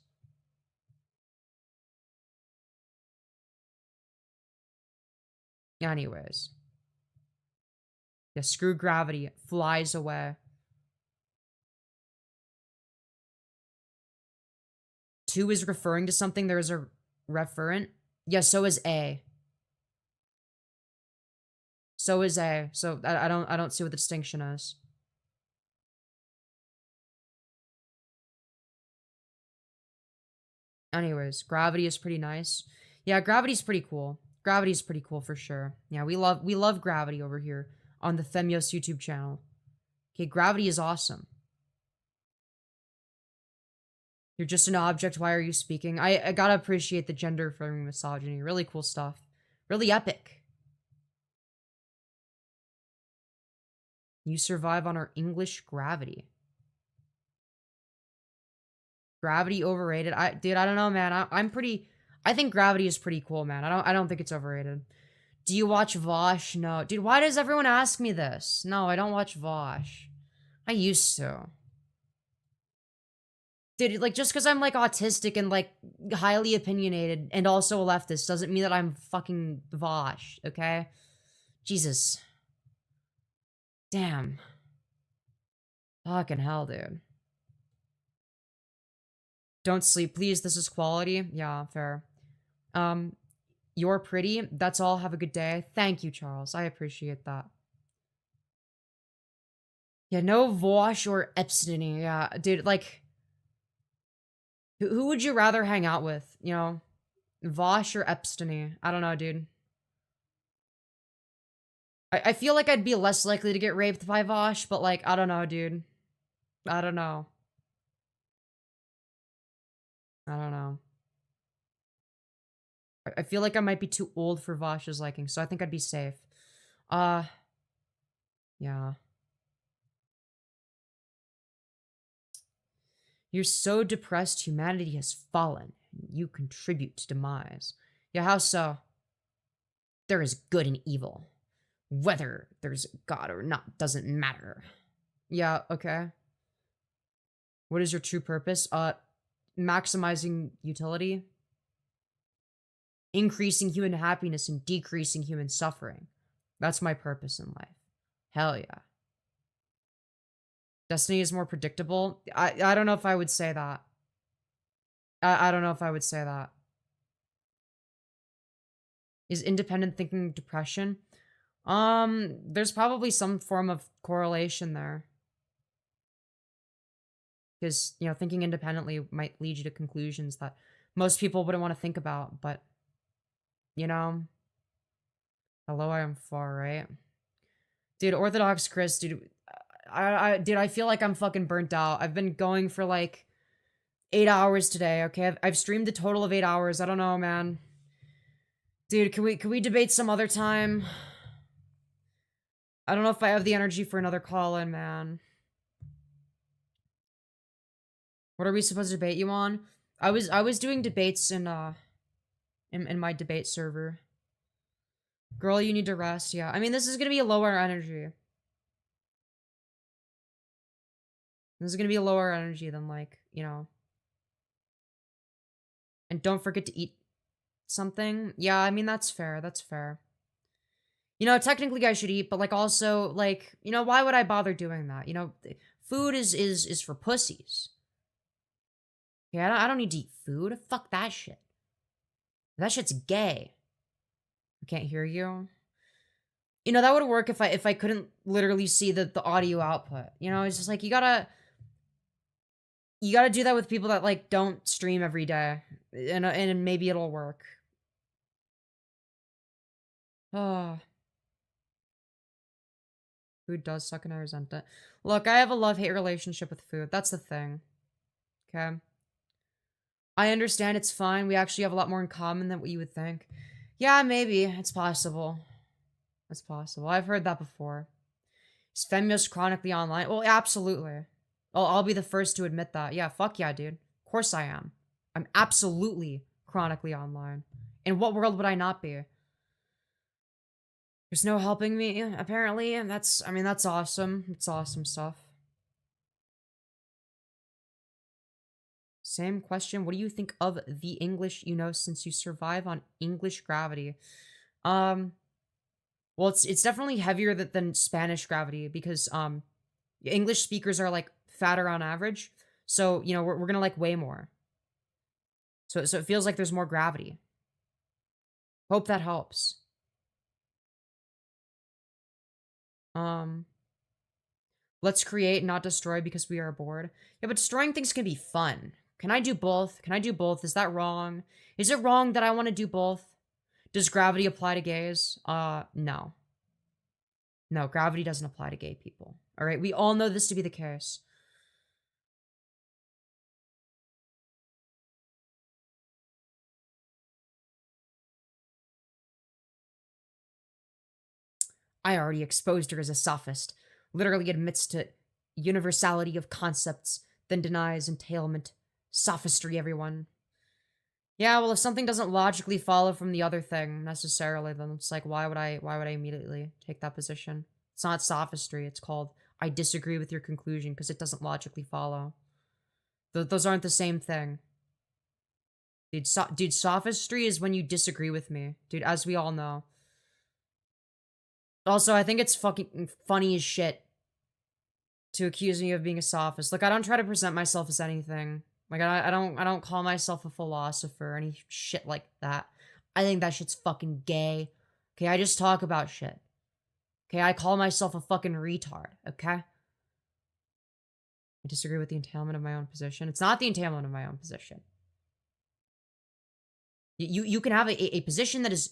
Anyways. Yeah, screw gravity. It flies away. 2 is referring to something. There is a referent. Yeah, so is A. So is A. So I don't see what the distinction is. Anyways, gravity is pretty nice. Yeah, gravity's pretty cool. Gravity's pretty cool for sure. Yeah, we love gravity over here on the Femyoz YouTube channel. Okay, gravity is awesome. You're just an object. Why are you speaking? I gotta appreciate the gender affirming misogyny. Really cool stuff. Really epic. You survive on our English gravity. Gravity overrated. Dude, I don't know, man. I think gravity is pretty cool, man. I don't think it's overrated. Do you watch Vosh? No. Dude, why does everyone ask me this? No, I don't watch Vosh. I used to. Dude, like, just because I'm, like, autistic and, like, highly opinionated and also a leftist doesn't mean that I'm fucking Vosh, okay? Jesus. Damn. Fucking hell, dude. Don't sleep, please. This is quality. Yeah, fair. You're pretty. That's all. Have a good day. Thank you, Charles. I appreciate that. Yeah, no Vosh or Epstein. Yeah, dude, like... Who would you rather hang out with? You know? Vosh or Epstein? I don't know, dude. I feel like I'd be less likely to get raped by Vosh, but, like, I don't know, dude. I don't know. I don't know. I feel like I might be too old for Vosh's liking, so I think I'd be safe. Yeah. You're so depressed, humanity has fallen. You contribute to demise. Yeah, how so? There is good and evil. Whether there's God or not doesn't matter. Yeah, okay. What is your true purpose? Maximizing utility. Increasing human happiness and decreasing human suffering. That's my purpose in life. Hell yeah. Destiny is more predictable. I don't know if I would say that. I don't know if I would say that. Is independent thinking depression? There's probably some form of correlation there. Because, you know, thinking independently might lead you to conclusions that most people wouldn't want to think about, but, you know. Hello, I am far, right? Dude, Orthodox Chris, dude, dude, I feel like I'm fucking burnt out. I've been going for like 8 hours today, okay? I've streamed a total of 8 hours. I don't know, man. Dude, can we debate some other time? I don't know if I have the energy for another call-in, man. What are we supposed to debate you on? I was doing debates in my debate server. Girl, you need to rest. Yeah. I mean, this is gonna be a lower energy. This is gonna be a lower energy than, like, you know. And don't forget to eat something. Yeah, I mean, that's fair. That's fair. You know, technically I should eat, but, like, also, like, you know, why would I bother doing that? You know, food is for pussies. Yeah, I don't need to eat food. Fuck that shit. That shit's gay. I can't hear you. You know, that would work if I couldn't literally see the audio output. You know, it's just like, you gotta... You gotta do that with people that, like, don't stream every day. And maybe it'll work. Oh. Food does suck and I resent it. Look, I have a love-hate relationship with food. That's the thing. Okay? I understand it's fine. We actually have a lot more in common than what you would think. Yeah, maybe. It's possible. It's possible. I've heard that before. Is Femyoz chronically online? Well, absolutely. I'll be the first to admit that. Yeah, fuck yeah, dude. Of course I am. I'm absolutely chronically online. In what world would I not be? There's no helping me, apparently. And that's awesome. It's awesome stuff. Same question. What do you think of the English you know since you survive on English gravity? Well, it's definitely heavier than Spanish gravity because English speakers are like fatter on average. So, you know, we're gonna like way more. So it feels like there's more gravity. Hope that helps. Let's create, not destroy because we are bored. Yeah, but destroying things can be fun. Can I do both? Can I do both? Is that wrong? Is it wrong that I want to do both? Does gravity apply to gays? No. No, gravity doesn't apply to gay people. All right, we all know this to be the case. I already exposed her as a sophist. Literally admits to universality of concepts, then denies entailment. Sophistry, everyone. Yeah, well, if something doesn't logically follow from the other thing necessarily, then it's like, why would I immediately take that position? It's not sophistry. It's called, I disagree with your conclusion because it doesn't logically follow. Those aren't the same thing. Dude, sophistry is when you disagree with me. Dude, as we all know. Also, I think it's fucking funny as shit to accuse me of being a sophist. Look, I don't try to present myself as anything. Like, I don't call myself a philosopher or any shit like that. I think that shit's fucking gay. Okay, I just talk about shit. Okay, I call myself a fucking retard, okay? I disagree with the entailment of my own position. It's not the entailment of my own position. You can have a position that is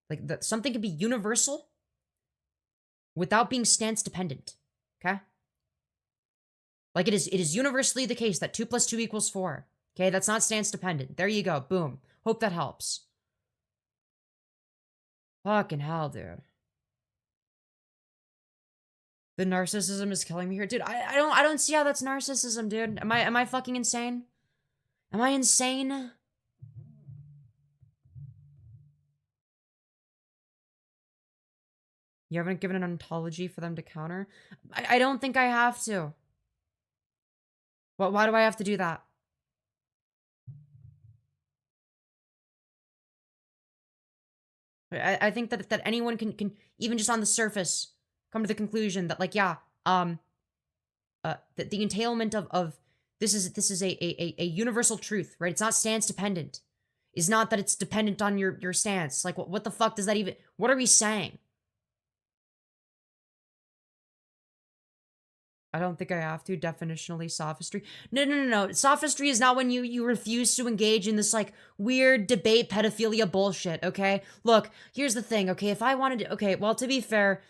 like that something can be universal without being stance dependent. Okay? Like it is universally the case that 2 + 2 = 4. Okay, that's not stance dependent. There you go. Boom. Hope that helps. Fucking hell, dude. The narcissism is killing me here. Dude, I don't see how that's narcissism, dude. Am I fucking insane? Am I insane? You haven't given an ontology for them to counter? I don't think I have to. Why do I have to do that? I think that anyone can even just on the surface come to the conclusion that, like, yeah, the entailment of this is a universal truth, right? It's not stance dependent. It's not that it's dependent on your stance. Like, what the fuck does that even? What are we saying? I don't think I have to. Definitionally, sophistry. No. Sophistry is not when you refuse to engage in this, like, weird debate pedophilia bullshit, okay? Look, here's the thing, okay? If I wanted to... Okay, well, to be fair,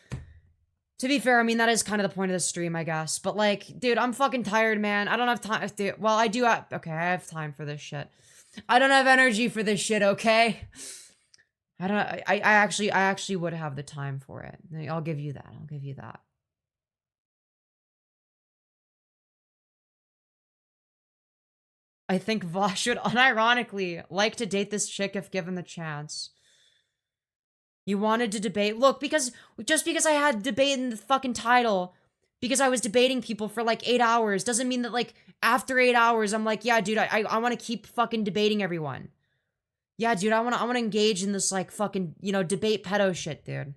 I mean, that is kind of the point of the stream, I guess. But, like, dude, I'm fucking tired, man. I don't have time... Well, I do have... Okay, I have time for this shit. I don't have energy for this shit, okay? I don't... I actually would have the time for it. I'll give you that. I'll give you that. I think Vosh should unironically like to date this chick if given the chance. You wanted to debate? Look, just because I had debate in the fucking title, because I was debating people for like 8 hours, doesn't mean that, like, after 8 hours, I'm like, yeah, dude, I want to keep fucking debating everyone. Yeah, dude, I want to engage in this, like, fucking, you know, debate pedo shit, dude.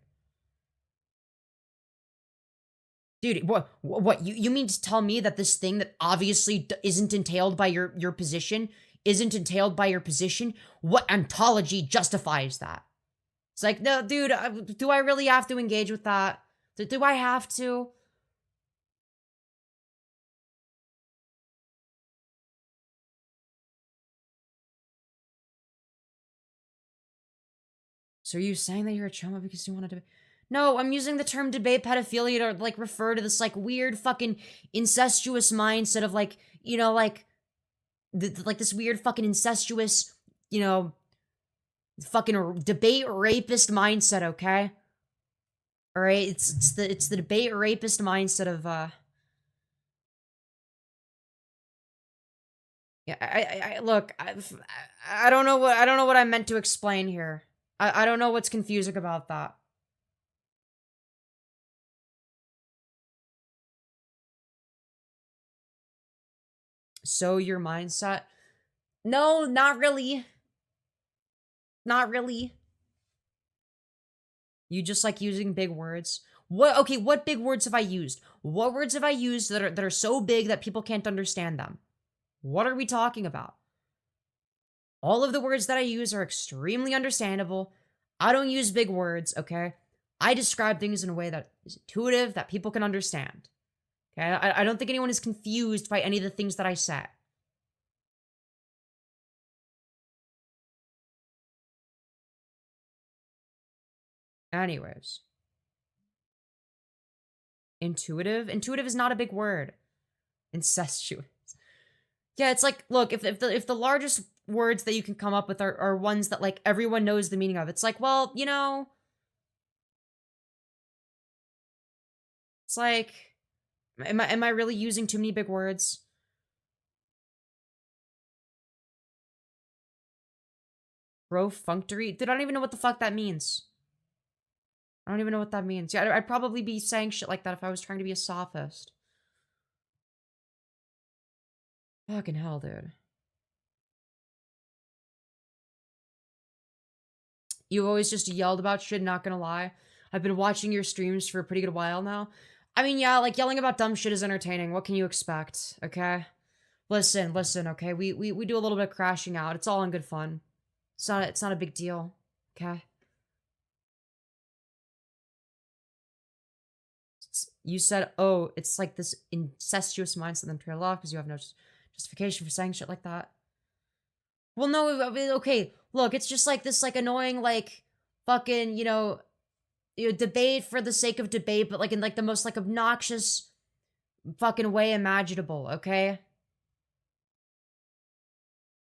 Dude, what, you mean to tell me that this thing that obviously isn't entailed by your position, isn't entailed by your position? What ontology justifies that? It's like, no, dude, do I really have to engage with that? Do I have to? So are you saying that you're a chumma because you want to debate? No, I'm using the term debate pedophilia to, like, refer to this, like, weird fucking incestuous mindset of, like, you know, like, like, this weird fucking incestuous, you know, fucking debate rapist mindset, okay? Alright, it's the debate rapist mindset of, yeah, I look, I don't know what I meant to explain here. I don't know what's confusing about that. So your mindset? No, not really. Not really. You just like using big words. What big words have I used? What words have I used that are so big that people can't understand them? What are we talking about? All of the words that I use are extremely understandable. I don't use big words, okay? I describe things in a way that is intuitive, that people can understand. Okay? I don't think anyone is confused by any of the things that I say. Anyways. Intuitive? Intuitive is not a big word. Incestuous. Yeah, it's like, look, if the largest words that you can come up with are ones that, like, everyone knows the meaning of, it's like, well, you know, it's like, am I really using too many big words? Profunctory? Dude, I don't even know what the fuck that means. I don't even know what that means. Yeah, I'd probably be saying shit like that if I was trying to be a sophist. Fucking hell, dude. You always just yelled about shit, not gonna lie. I've been watching your streams for a pretty good while now. I mean, yeah, like, yelling about dumb shit is entertaining. What can you expect, okay? Listen, okay? We do a little bit of crashing out. It's all in good fun. It's not a big deal, okay? You said, oh, it's like this incestuous mindset, then trail off because you have no justification for saying shit like that. Well, no, okay, look, it's just like this, like, annoying, like, fucking, you know, debate for the sake of debate, but, like, in, like, the most, like, obnoxious fucking way imaginable, okay?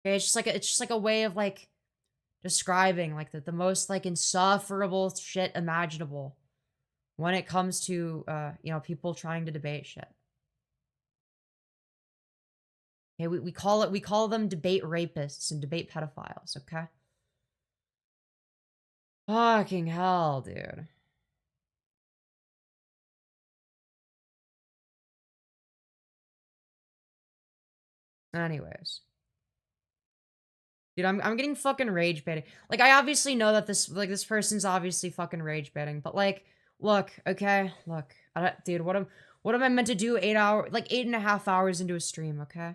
Okay, it's just like a way of, like, describing, like, the most, like, insufferable shit imaginable when it comes to, you know, people trying to debate shit. Okay, we call them debate rapists and debate pedophiles, okay? Fucking hell, dude. Anyways. Dude, I'm getting fucking rage baiting. Like, I obviously know that this person's obviously fucking rage baiting, but, like, look, okay? Look. Dude, what am I meant to do 8.5 hours into a stream, okay?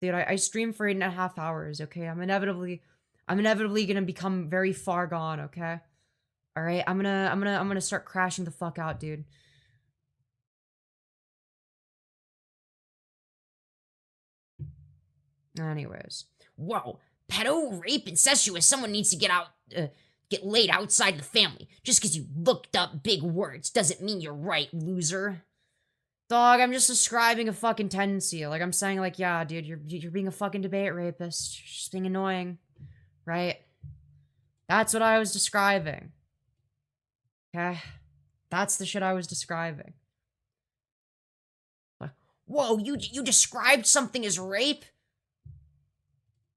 Dude, I stream for 8.5 hours, okay? I'm inevitably gonna become very far gone, okay? Alright, I'm gonna start crashing the fuck out, dude. Anyways. Whoa, pedo, rape, incestuous, someone needs to get laid outside the family. Just because you looked up big words doesn't mean you're right, loser. Dog, I'm just describing a fucking tendency. Like, I'm saying, like, yeah, dude, you're being a fucking debate rapist. You're just being annoying. Right? That's what I was describing. Okay? That's the shit I was describing. Whoa, you described something as rape?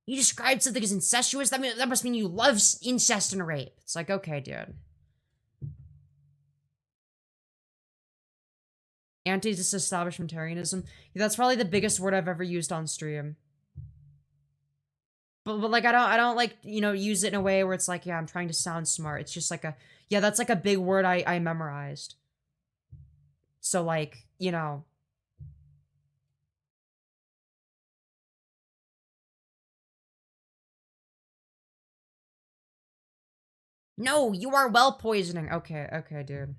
You described something as incestuous? That must mean you love incest and rape. It's like, okay, dude. Anti-disestablishmentarianism. Yeah, that's probably the biggest word I've ever used on stream. But like, I don't like, you know, use it in a way where it's like, yeah, I'm trying to sound smart. It's just like yeah, that's like a big word I memorized. So, like, you know. No, you are well poisoning. Okay, dude.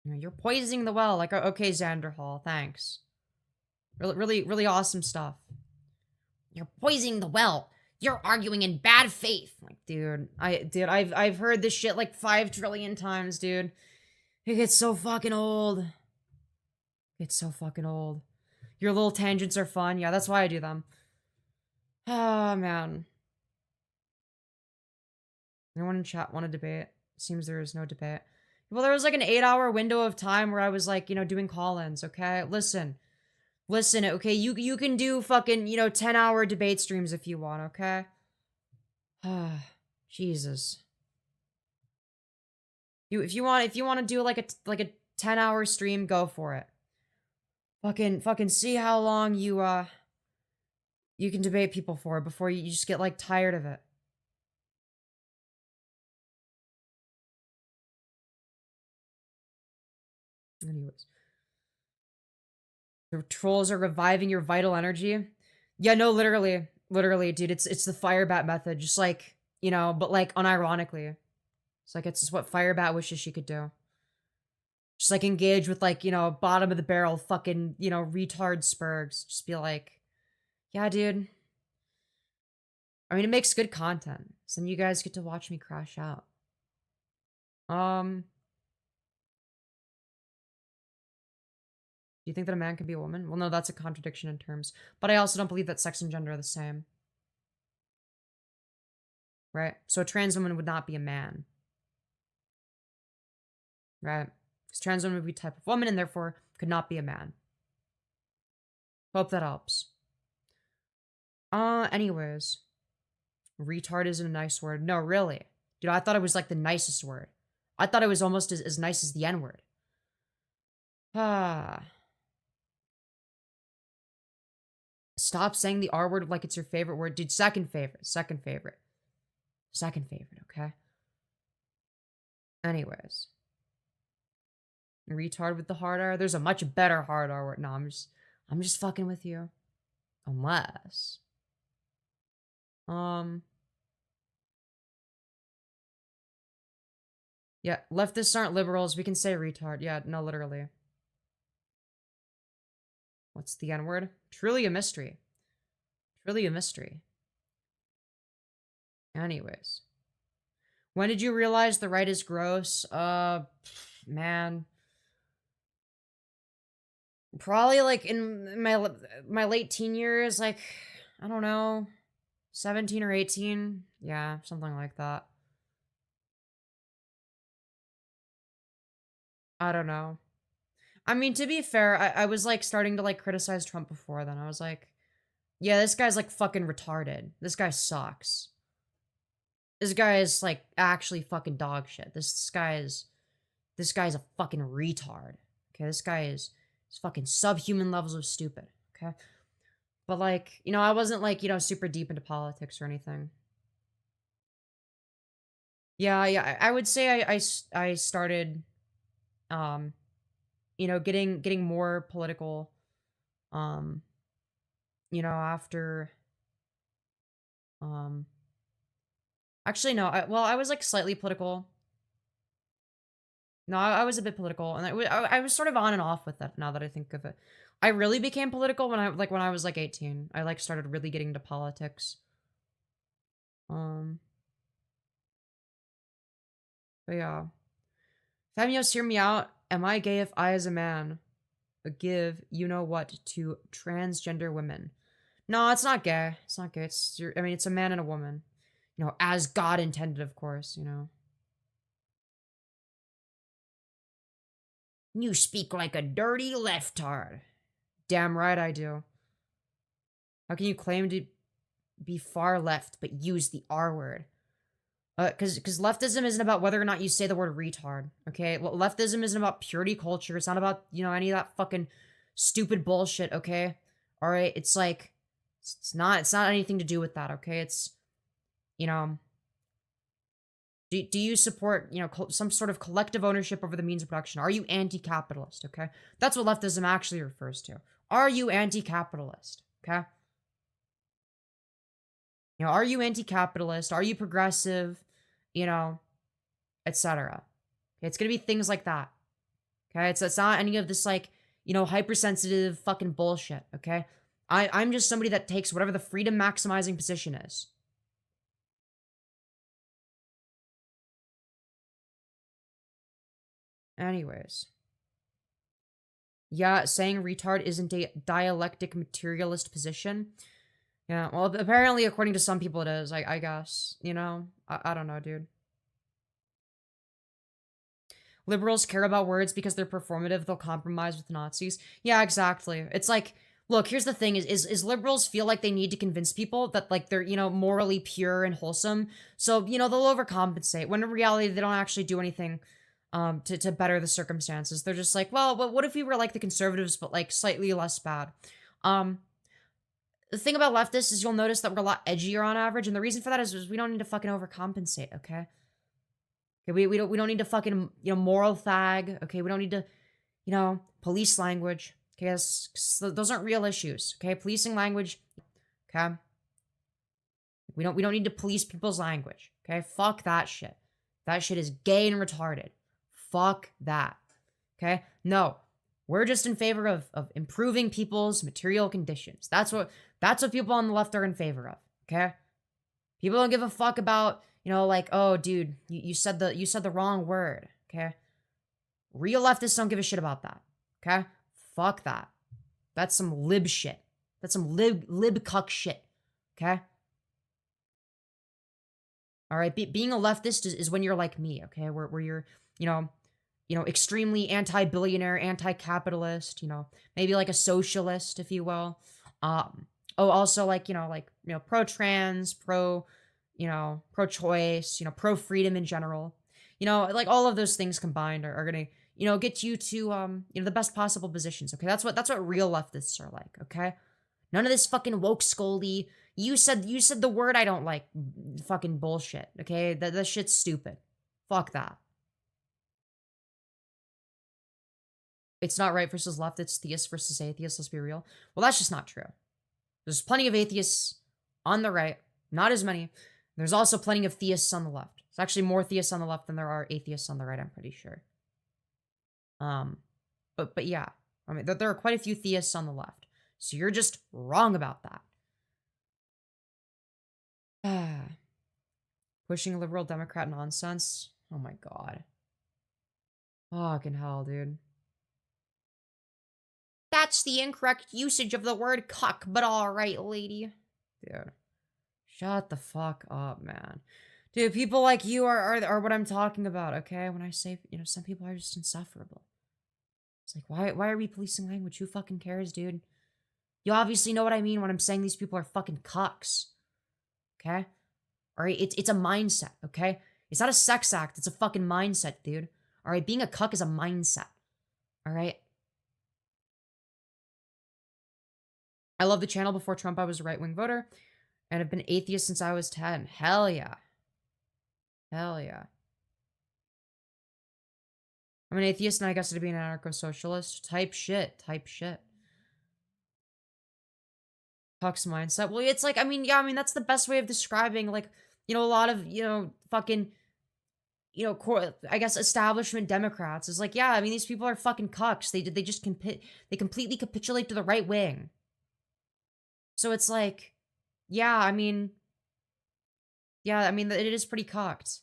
You're poisoning the well. Like, okay, Xander Hall, thanks. Really awesome stuff. You're poisoning the well. you're arguing in bad faith. Like, dude, I've heard this shit like 5 trillion times, dude. It gets so fucking old. It's so fucking old. Your little tangents are fun. Yeah, that's why I do them. Oh, man. Anyone in chat want to debate? Seems there is no debate. Well, there was like an 8-hour window of time where I was like, you know, doing call-ins, okay? Listen, okay? You can do fucking, you know, 10-hour debate streams if you want, okay? Jesus. If you want to do like a 10-hour stream, go for it. Fucking see how long you can debate people for before you just get like tired of it. Anyways. The trolls are reviving your vital energy. Yeah, no, literally, dude. It's the Firebat method, just like, you know, but like unironically. It's like it's what Firebat wishes she could do. Just like engage with like, you know, bottom of the barrel fucking, you know, retard spurgs. Just be like, yeah, dude. I mean, it makes good content. So then you guys get to watch me crash out. Do you think that a man can be a woman? Well, no, that's a contradiction in terms. But I also don't believe that sex and gender are the same. Right? So a trans woman would not be a man. Right? Because trans woman would be a type of woman and therefore could not be a man. Hope that helps. Anyways. Retard isn't a nice word. No, really. Dude, I thought it was like the nicest word. I thought it was almost as nice as the N-word. Stop saying the R word like it's your favorite word. Dude, second favorite, okay? Anyways. Retard with the hard R. There's a much better hard R word. No, I'm just fucking with you. Unless. Yeah, leftists aren't liberals. We can say retard. Yeah, no, literally. What's the N-word? Truly a mystery. Truly a mystery. Anyways. When did you realize the right is gross? Man. Probably like in my late teen years, like, I don't know, 17 or 18. Yeah, something like that. I don't know. I mean, to be fair, I was like starting to like criticize Trump before then. I was like, yeah, this guy's like fucking retarded. This guy sucks. This guy is like actually fucking dog shit. This guy's a fucking retard. Okay, this guy is fucking subhuman levels of stupid. Okay, but like, you know, I wasn't like, you know, super deep into politics or anything. Yeah, I would say I started, you know, getting more political, you know, after, actually, no, I was like slightly political. No, I was a bit political, and I was sort of on and off with that now that I think of it. I really became political when I was like 18. I like started really getting into politics. But yeah. Femyoz, hear me out. Am I gay if I, as a man, give you know what to transgender women? No, it's not gay. It's not gay. I mean, it's a man and a woman. You know, as God intended, of course, you know. You speak like a dirty leftard. Damn right I do. How can you claim to be far left but use the R word? Because leftism isn't about whether or not you say the word retard, okay? Well, leftism isn't about purity culture. It's not about, you know, any of that fucking stupid bullshit, okay? All right, it's like, it's not anything to do with that, okay? It's, you know, do you support, you know, some sort of collective ownership over the means of production? Are you anti-capitalist, okay? That's what leftism actually refers to. Are you anti-capitalist, okay? You know, are you anti-capitalist? Are you progressive? You know, etc. Okay, it's gonna be things like that. Okay, it's not any of this like, you know, hypersensitive fucking bullshit. Okay, I'm just somebody that takes whatever the freedom maximizing position is. Anyways. Yeah, saying retard isn't a dialectic materialist position. Yeah, well, apparently, according to some people, it is, I guess. You know? I don't know, dude. Liberals care about words because they're performative. They'll compromise with Nazis. Yeah, exactly. It's like, look, here's the thing is liberals feel like they need to convince people that, like, they're, you know, morally pure and wholesome. So, you know, they'll overcompensate, when in reality, they don't actually do anything to better the circumstances. They're just like, well, what if we were like the conservatives, but, like, slightly less bad? The thing about leftists is you'll notice that we're a lot edgier on average, and the reason for that is we don't need to fucking overcompensate, okay? Okay, we don't need to fucking, you know, moral fag, okay? We don't need to, you know, police language, okay? Those aren't real issues, okay? Policing language, okay? We don't need to police people's language, okay? Fuck that shit. That shit is gay and retarded. Fuck that, okay? No, we're just in favor of improving people's material conditions. That's what people on the left are in favor of, okay? People don't give a fuck about, you know, like, oh, dude, you said the wrong word, okay? Real leftists don't give a shit about that, okay? Fuck that. That's some lib shit. That's some lib cuck shit, okay? All right, being a leftist is when you're like me, okay? Where you're, you know, extremely anti-billionaire, anti-capitalist, you know, maybe like a socialist, if you will. Also like, pro-trans, pro-choice, pro-freedom in general. You know, like all of those things combined are gonna, get you to, the best possible positions, okay? That's what real leftists are like, okay? None of this fucking woke scoldy, you said the word I don't like fucking bullshit, okay? That shit's stupid. Fuck that. It's not right versus left, it's theist versus atheist, let's be real. Well, that's just not true. There's plenty of atheists on the right, not as many. There's also plenty of theists on the left. There's actually more theists on the left than there are atheists on the right, I'm pretty sure. But yeah, I mean, there are quite a few theists on the left. So you're just wrong about that. Pushing liberal Democrat nonsense. Oh my god. Fucking hell, dude. That's the incorrect usage of the word cuck, but alright, lady. Dude. Shut the fuck up, man. Dude, people like you are what I'm talking about, okay? When I say, some people are just insufferable. It's like, why are we policing language? Who fucking cares, dude? You obviously know what I mean when I'm saying these people are fucking cucks. Okay? Alright, it's a mindset, okay? It's not a sex act, it's a fucking mindset, dude. Alright, being a cuck is a mindset. Alright? I love the channel. Before Trump, I was a right-wing voter, and have been atheist since I was 10. Hell yeah. Hell yeah. I'm an atheist, and I guess to be an anarcho-socialist. Type shit. Cuck's mindset. Well, it's like, that's the best way of describing, like, a lot of, fucking, I guess establishment Democrats is like, yeah, these people are fucking cucks. They completely capitulate to the right wing. So it's like, it is pretty cocked.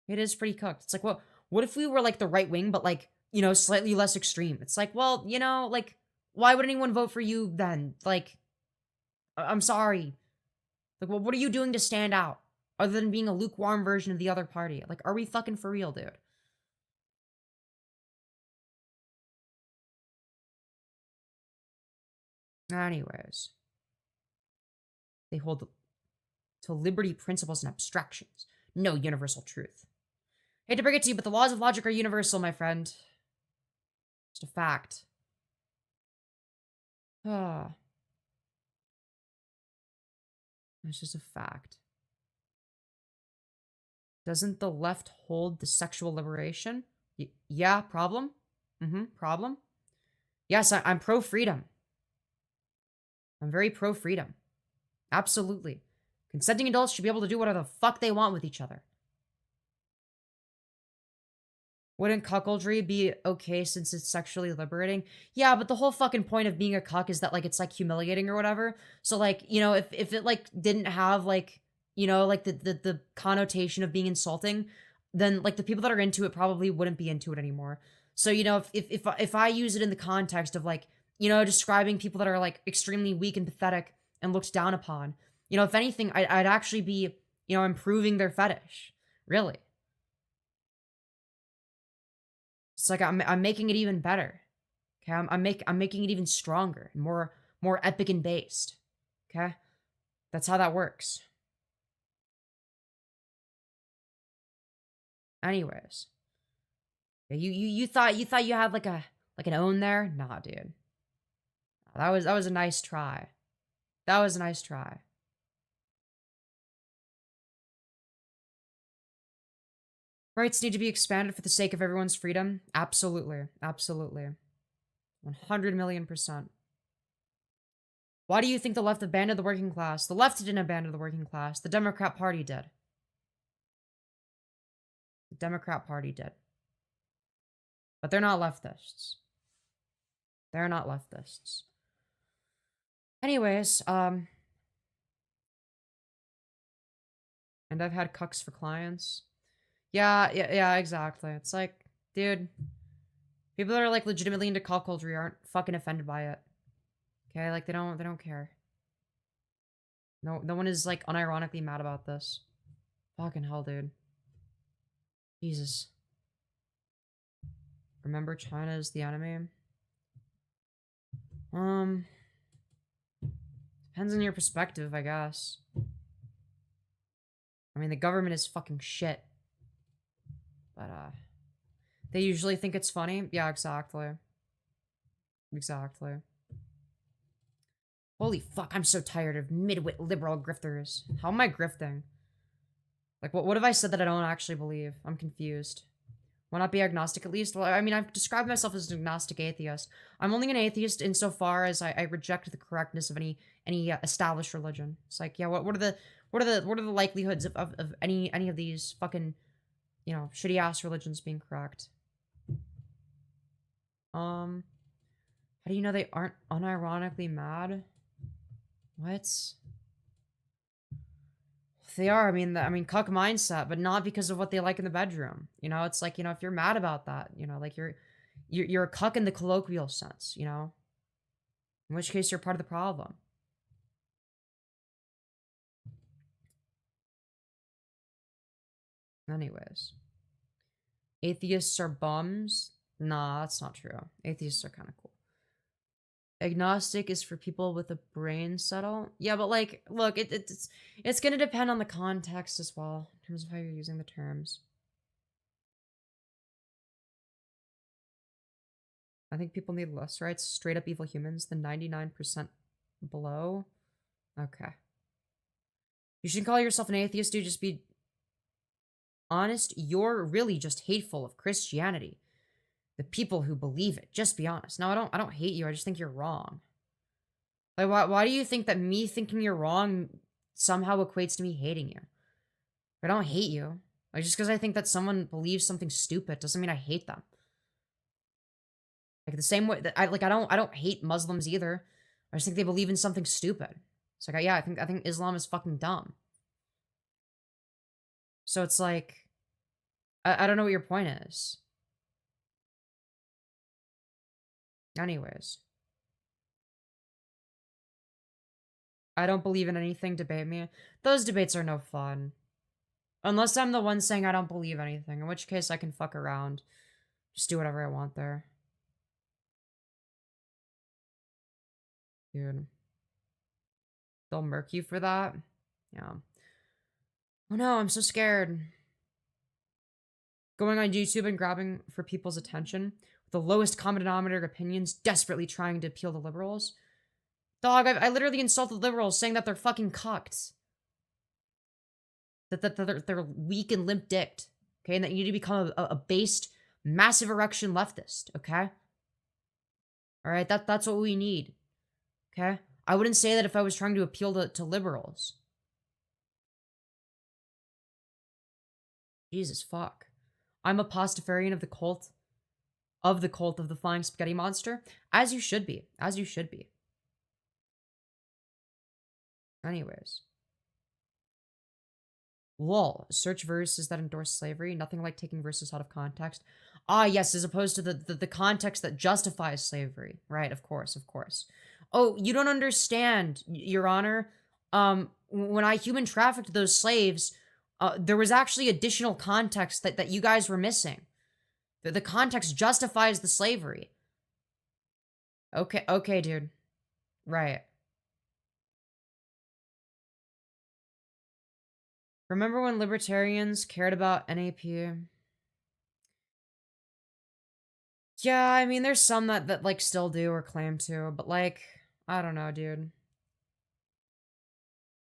It is pretty cocked. It's like, well, what if we were like the right wing, but like, slightly less extreme? It's like, well, like, why would anyone vote for you then? Like, I'm sorry. Like, well, what are you doing to stand out? Other than being a lukewarm version of the other party? Like, are we fucking for real, dude? Anyways. They hold to liberty principles and abstractions. No universal truth. Hate to break it to you, but the laws of logic are universal, my friend. Just a fact. It's just a fact. Doesn't the left hold the sexual liberation? Yeah, problem? Problem? Yes, I'm pro-freedom. I'm very pro-freedom. Absolutely. Consenting adults should be able to do whatever the fuck they want with each other. Wouldn't cuckoldry be okay since it's sexually liberating? Yeah, but the whole fucking point of being a cuck is that, like, it's, like, humiliating or whatever. So, like, if it, like, didn't have, like, like, the connotation of being insulting, then like the people that are into it probably wouldn't be into it anymore. So, you know, if I use it in the context of like, you know, describing people that are like extremely weak and pathetic and looked down upon, you know, if anything, I'd actually be, you know, improving their fetish. Really. It's like I'm making it even better. Okay, I'm making it even stronger and more epic and based. Okay, that's how that works. Anyways, yeah, you thought you had like an own there? Nah, dude. That was a nice try. That was a nice try. Rights need to be expanded for the sake of everyone's freedom. Absolutely, absolutely, 100 million%. Why do you think the left abandoned the working class? The left didn't abandon the working class. The Democrat Party did. The Democrat Party did. But they're not leftists. They're not leftists. Anyways, and I've had cucks for clients. Yeah, exactly. It's like, dude, people that are like legitimately into cult culture aren't fucking offended by it. Okay, like they don't care. No one is like unironically mad about this. Fucking hell, dude. Jesus. Remember, China is the enemy. Depends on your perspective, I guess. I mean, the government is fucking shit. But, they usually think it's funny. Yeah, exactly. Exactly. Holy fuck, I'm so tired of midwit liberal grifters. How am I grifting? Like, what have I said that I don't actually believe? I'm confused. Why not be agnostic at least? Well, I mean, I've described myself as an agnostic atheist. I'm only an atheist insofar as I reject the correctness of any established religion. It's like, yeah, what are the likelihoods of any of these fucking, you know, shitty ass religions being correct? How do you know they aren't unironically mad? What? They are. I mean, cuck mindset, but not because of what they like in the bedroom. You know, it's like, you know, if you're mad about that, you know, like you're a cuck in the colloquial sense, you know, in which case you're part of the problem. Anyways, atheists are bums. Nah, that's not true. Atheists are kind of cool. Agnostic is for people with a brain settle. Yeah, but like, look, it's gonna depend on the context as well, in terms of how you're using the terms. I think people need less rights, straight up evil humans, than 99% below. Okay. You should call yourself an atheist, dude. Just be honest. You're really just hateful of Christianity. The people who believe it. Just be honest. No, I don't hate you. I just think you're wrong. Like, why do you think that me thinking you're wrong somehow equates to me hating you? I don't hate you. Like, just because I think that someone believes something stupid doesn't mean I hate them. Like, the same way that I don't hate Muslims either. I just think they believe in something stupid. It's like, yeah, I think Islam is fucking dumb. So it's like, I don't know what your point is. Anyways. I don't believe in anything, debate me. Those debates are no fun. Unless I'm the one saying I don't believe anything, in which case I can fuck around. Just do whatever I want there. Dude. They'll murk you for that? Yeah. Oh no, I'm so scared. Going on YouTube and grabbing for people's attention. With the lowest common denominator opinions, desperately trying to appeal to liberals. Dog, I literally insulted liberals saying that they're fucking cucked. That they're weak and limp-dicked. Okay, and that you need to become a based, massive erection leftist, okay? Alright, that's what we need. Okay? I wouldn't say that if I was trying to appeal to liberals. Jesus fuck. I'm a Pastafarian of the cult of the flying spaghetti monster. As you should be. As you should be. Anyways. Lol. Search verses that endorse slavery. Nothing like taking verses out of context. Ah, yes, as opposed to the context that justifies slavery. Right, of course, of course. Oh, you don't understand, Your Honor. When I human trafficked those slaves, there was actually additional context that you guys were missing. The context justifies the slavery. Okay, dude. Right. Remember when libertarians cared about NAP? Yeah, I mean, there's some that like still do or claim to, but like, I don't know, dude.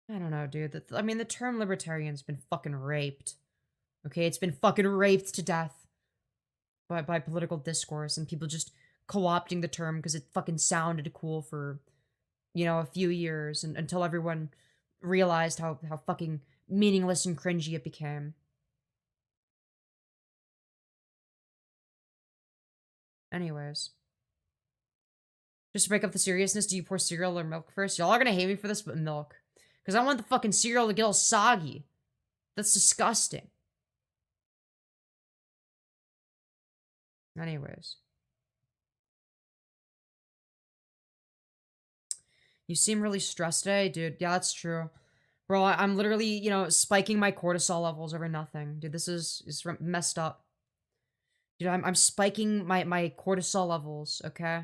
I don't know, dude. I mean, the term libertarian's been fucking raped. Okay, it's been fucking raped to death by political discourse and people just co-opting the term because it fucking sounded cool for, you know, a few years and until everyone realized how fucking meaningless and cringy it became. Anyways. Just to break up the seriousness, do you pour cereal or milk first? Y'all are gonna hate me for this, but milk. Because I want the fucking cereal to get all soggy. That's disgusting. Anyways. You seem really stressed today, dude. Yeah, that's true. Bro, I'm literally, you know, spiking my cortisol levels over nothing. Dude, this is messed up. Dude, I'm spiking my cortisol levels, okay?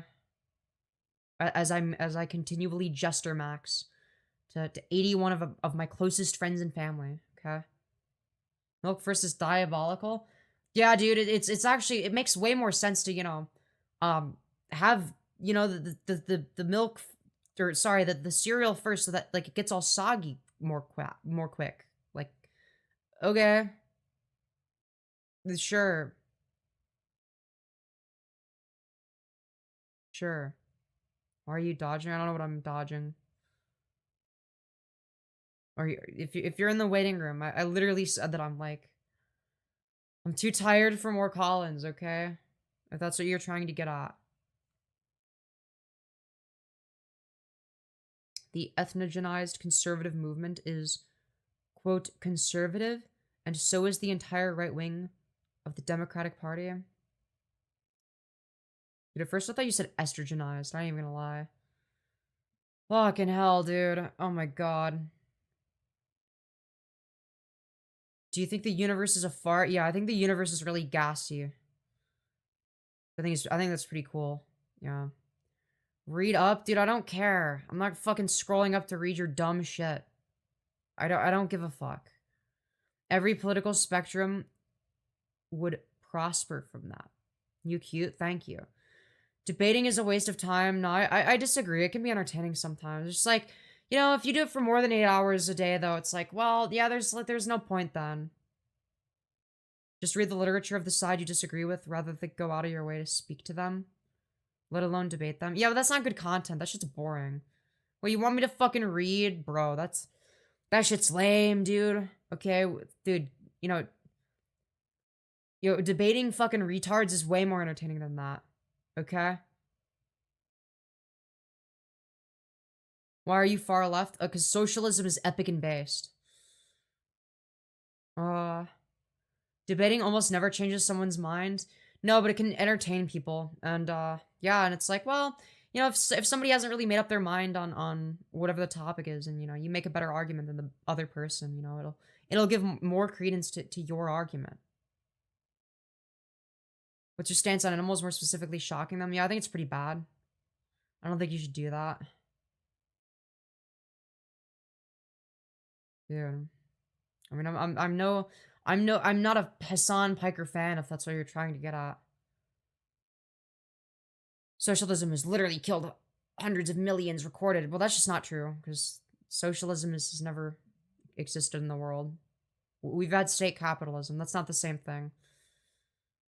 As I continually jester max to 81 of my closest friends and family, okay? Milk first is diabolical. Yeah, dude, it's actually, it makes way more sense to, you know, have, you know, the milk, or sorry, the cereal first so that, like, it gets all soggy more quick. Like, okay. Sure. Sure. Why are you dodging? I don't know what I'm dodging. Or if you're in the waiting room, I literally said that I'm too tired for more Collins, okay? If that's what you're trying to get at. The ethnogenized conservative movement is, quote, conservative, and so is the entire right wing of the Democratic Party. Dude, at first I thought you said estrogenized, I ain't even gonna lie. Fucking hell, dude. Oh my god. Do you think the universe is a fart? Yeah, I think the universe is really gassy. I think that's pretty cool. Yeah. Read up? Dude, I don't care. I'm not fucking scrolling up to read your dumb shit. I don't give a fuck. Every political spectrum would prosper from that. You cute? Thank you. Debating is a waste of time. No, I disagree. It can be entertaining sometimes. It's just like, you know, if you do it for more than 8 hours a day, though, it's like, well, yeah, there's no point then. Just read the literature of the side you disagree with rather than go out of your way to speak to them. Let alone debate them. Yeah, but that's not good content. That shit's boring. Well, you want me to fucking read? Bro, that shit's lame, dude. Okay, dude, you know, debating fucking retards is way more entertaining than that. Okay? Why are you far left? Because socialism is epic and based. Debating almost never changes someone's mind. No, but it can entertain people. And, yeah, and it's like, well, you know, if somebody hasn't really made up their mind on whatever the topic is, and, you know, you make a better argument than the other person, you know, it'll give more credence to your argument. What's your stance on animals, more specifically shocking them? Yeah, I think it's pretty bad. I don't think you should do that. Dude. I mean, I'm not a Hassan Piker fan if that's what you're trying to get at. Socialism has literally killed hundreds of millions recorded. Well, that's just not true, because socialism has never existed in the world. We've had state capitalism. That's not the same thing.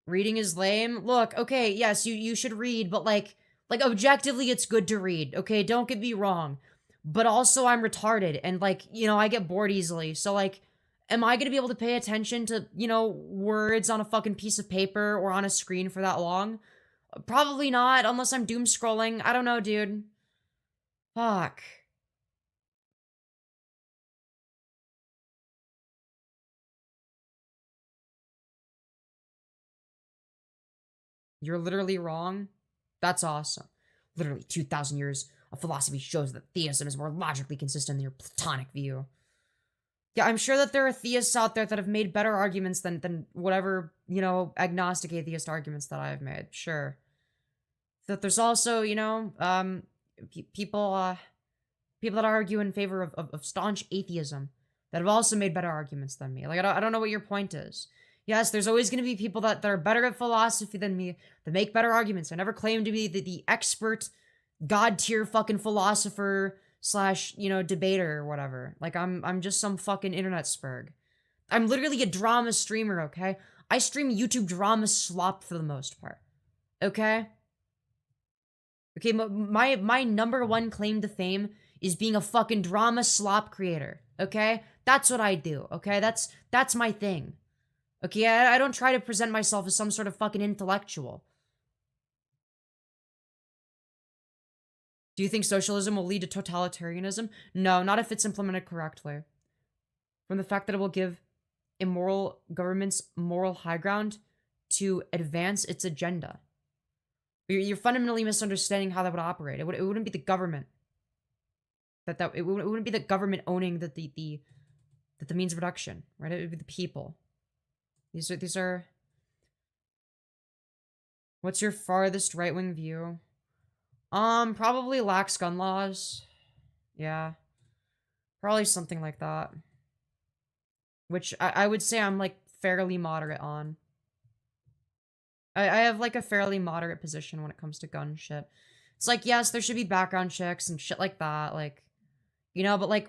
Reading is lame. Look, okay, yes, you should read, but like objectively, it's good to read. Okay, don't get me wrong. But also, I'm retarded, and like, you know, I get bored easily. So like, am I gonna be able to pay attention to, you know, words on a fucking piece of paper or on a screen for that long? Probably not, unless I'm doom scrolling. I don't know, dude. Fuck. You're literally wrong. That's awesome. Literally 2,000 years of philosophy shows that theism is more logically consistent than your Platonic view. Yeah, I'm sure that there are theists out there that have made better arguments than whatever, you know, agnostic atheist arguments that I've made. Sure. That there's also, you know, people that argue in favor of staunch atheism that have also made better arguments than me. Like, I don't know what your point is. Yes, there's always going to be people that are better at philosophy than me, that make better arguments. I never claim to be the expert, god-tier fucking philosopher / you know, debater or whatever. Like, I'm just some fucking internet spurg. I'm literally a drama streamer, okay? I stream YouTube drama slop for the most part. Okay? Okay, my number one claim to fame is being a fucking drama slop creator, okay? That's what I do, okay? That's my thing. Okay, I don't try to present myself as some sort of fucking intellectual. Do you think socialism will lead to totalitarianism? No, not if it's implemented correctly. From the fact that it will give immoral governments moral high ground to advance its agenda. You're fundamentally misunderstanding how that would operate. It wouldn't be the government. It wouldn't be the government owning the means of production, right? It would be the people. These are. What's your farthest right-wing view? Probably lax gun laws. Yeah. Probably something like that. Which I would say I'm, like, fairly moderate on. I have, like, a fairly moderate position when it comes to gun shit. It's like, yes, there should be background checks and shit like that, like, you know, but, like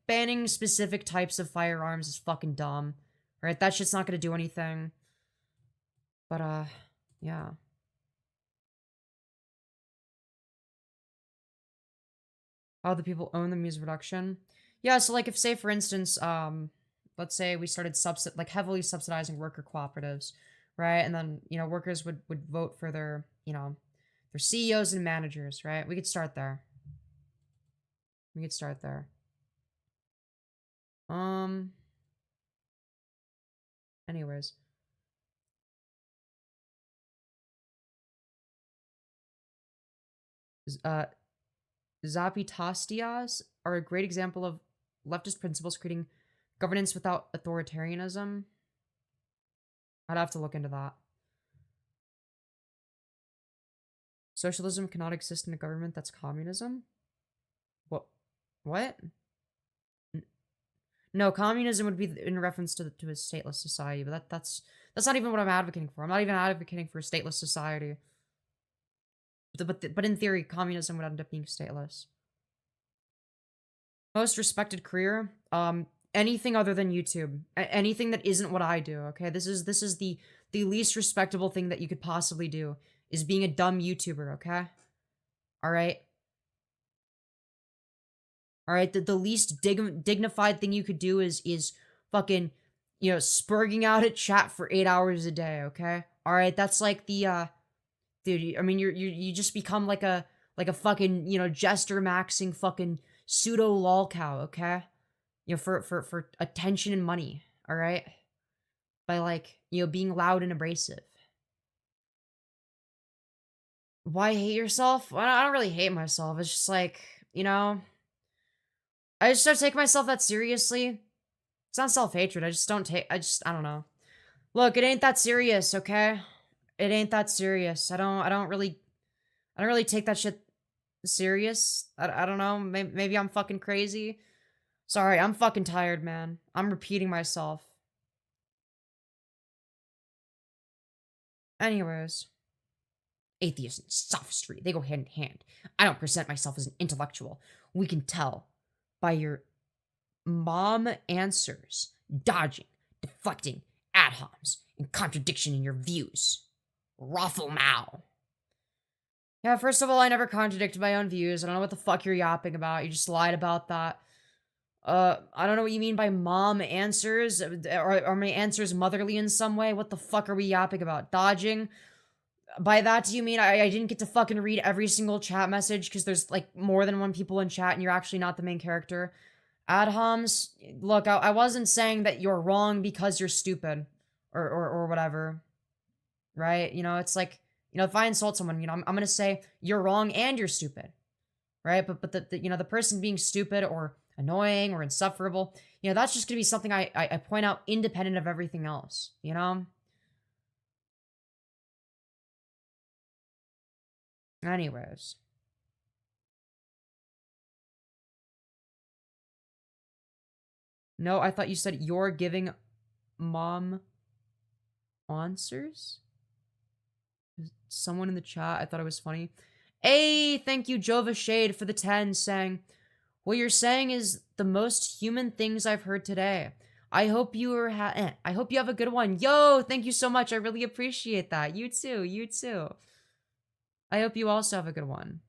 banning specific types of firearms is fucking dumb, right? That shit's not gonna do anything. But, yeah. How the people own the means of production? Yeah, so, like, if, say, for instance, let's say we started heavily subsidizing worker cooperatives, right? And then, you know, workers would vote for their, you know, their CEOs and managers, right? We could start there. We could start there. Anyways. Zapatastias are a great example of leftist principles creating governance without authoritarianism. I'd have to look into that. Socialism cannot exist in a government that's communism? What? No, communism would be in reference to a stateless society, but that's not even what I'm advocating for. I'm not even advocating for a stateless society. But in theory, communism would end up being stateless. Most respected career? Anything other than YouTube. Anything that isn't what I do, okay? This is the least respectable thing that you could possibly do, is being a dumb YouTuber, okay? Alright? Alright, the least dignified thing you could do is fucking, you know, spurging out at chat for 8 hours a day, okay? Alright, that's like the, dude, I mean, you just become like a fucking, you know, jester maxing fucking pseudo lol cow, okay? You know, for attention and money, alright? By, like, you know, being loud and abrasive. Why hate yourself? Well, I don't really hate myself. It's just like, you know, I just don't take myself that seriously. It's not self-hatred. I don't know. Look, it ain't that serious, okay? It ain't that serious. I don't really take that shit serious. I don't know. Maybe I'm fucking crazy. Sorry, I'm fucking tired, man. I'm repeating myself. Anyways. Atheist and sophistry, they go hand in hand. I don't present myself as an intellectual. We can tell by your mom answers, dodging, deflecting, ad homs, and contradiction in your views. Raffle Mao. Yeah, first of all, I never contradicted my own views. I don't know what the fuck you're yapping about. You just lied about that. I don't know what you mean by mom answers. Are my answers motherly in some way? What the fuck are we yapping about? Dodging? By that, do you mean I didn't get to fucking read every single chat message because there's, like, more than one people in chat and you're actually not the main character? Ad homs, look, I wasn't saying that you're wrong because you're stupid. Or whatever. Right? You know, it's like, You know, if I insult someone, you know, I'm gonna say you're wrong and you're stupid, right? But the you know, the person being stupid or annoying or insufferable, you know, that's just gonna be something I point out independent of everything else, you know? Anyways. No, I thought you said you're giving mom answers? Someone in the chat, I thought it was funny. Hey, thank you, Jova Shade, for the 10, saying, what you're saying is the most human things I've heard today. I hope you are I hope you have a good one. Yo, thank you so much. I really appreciate that. You too, you too. I hope you also have a good one.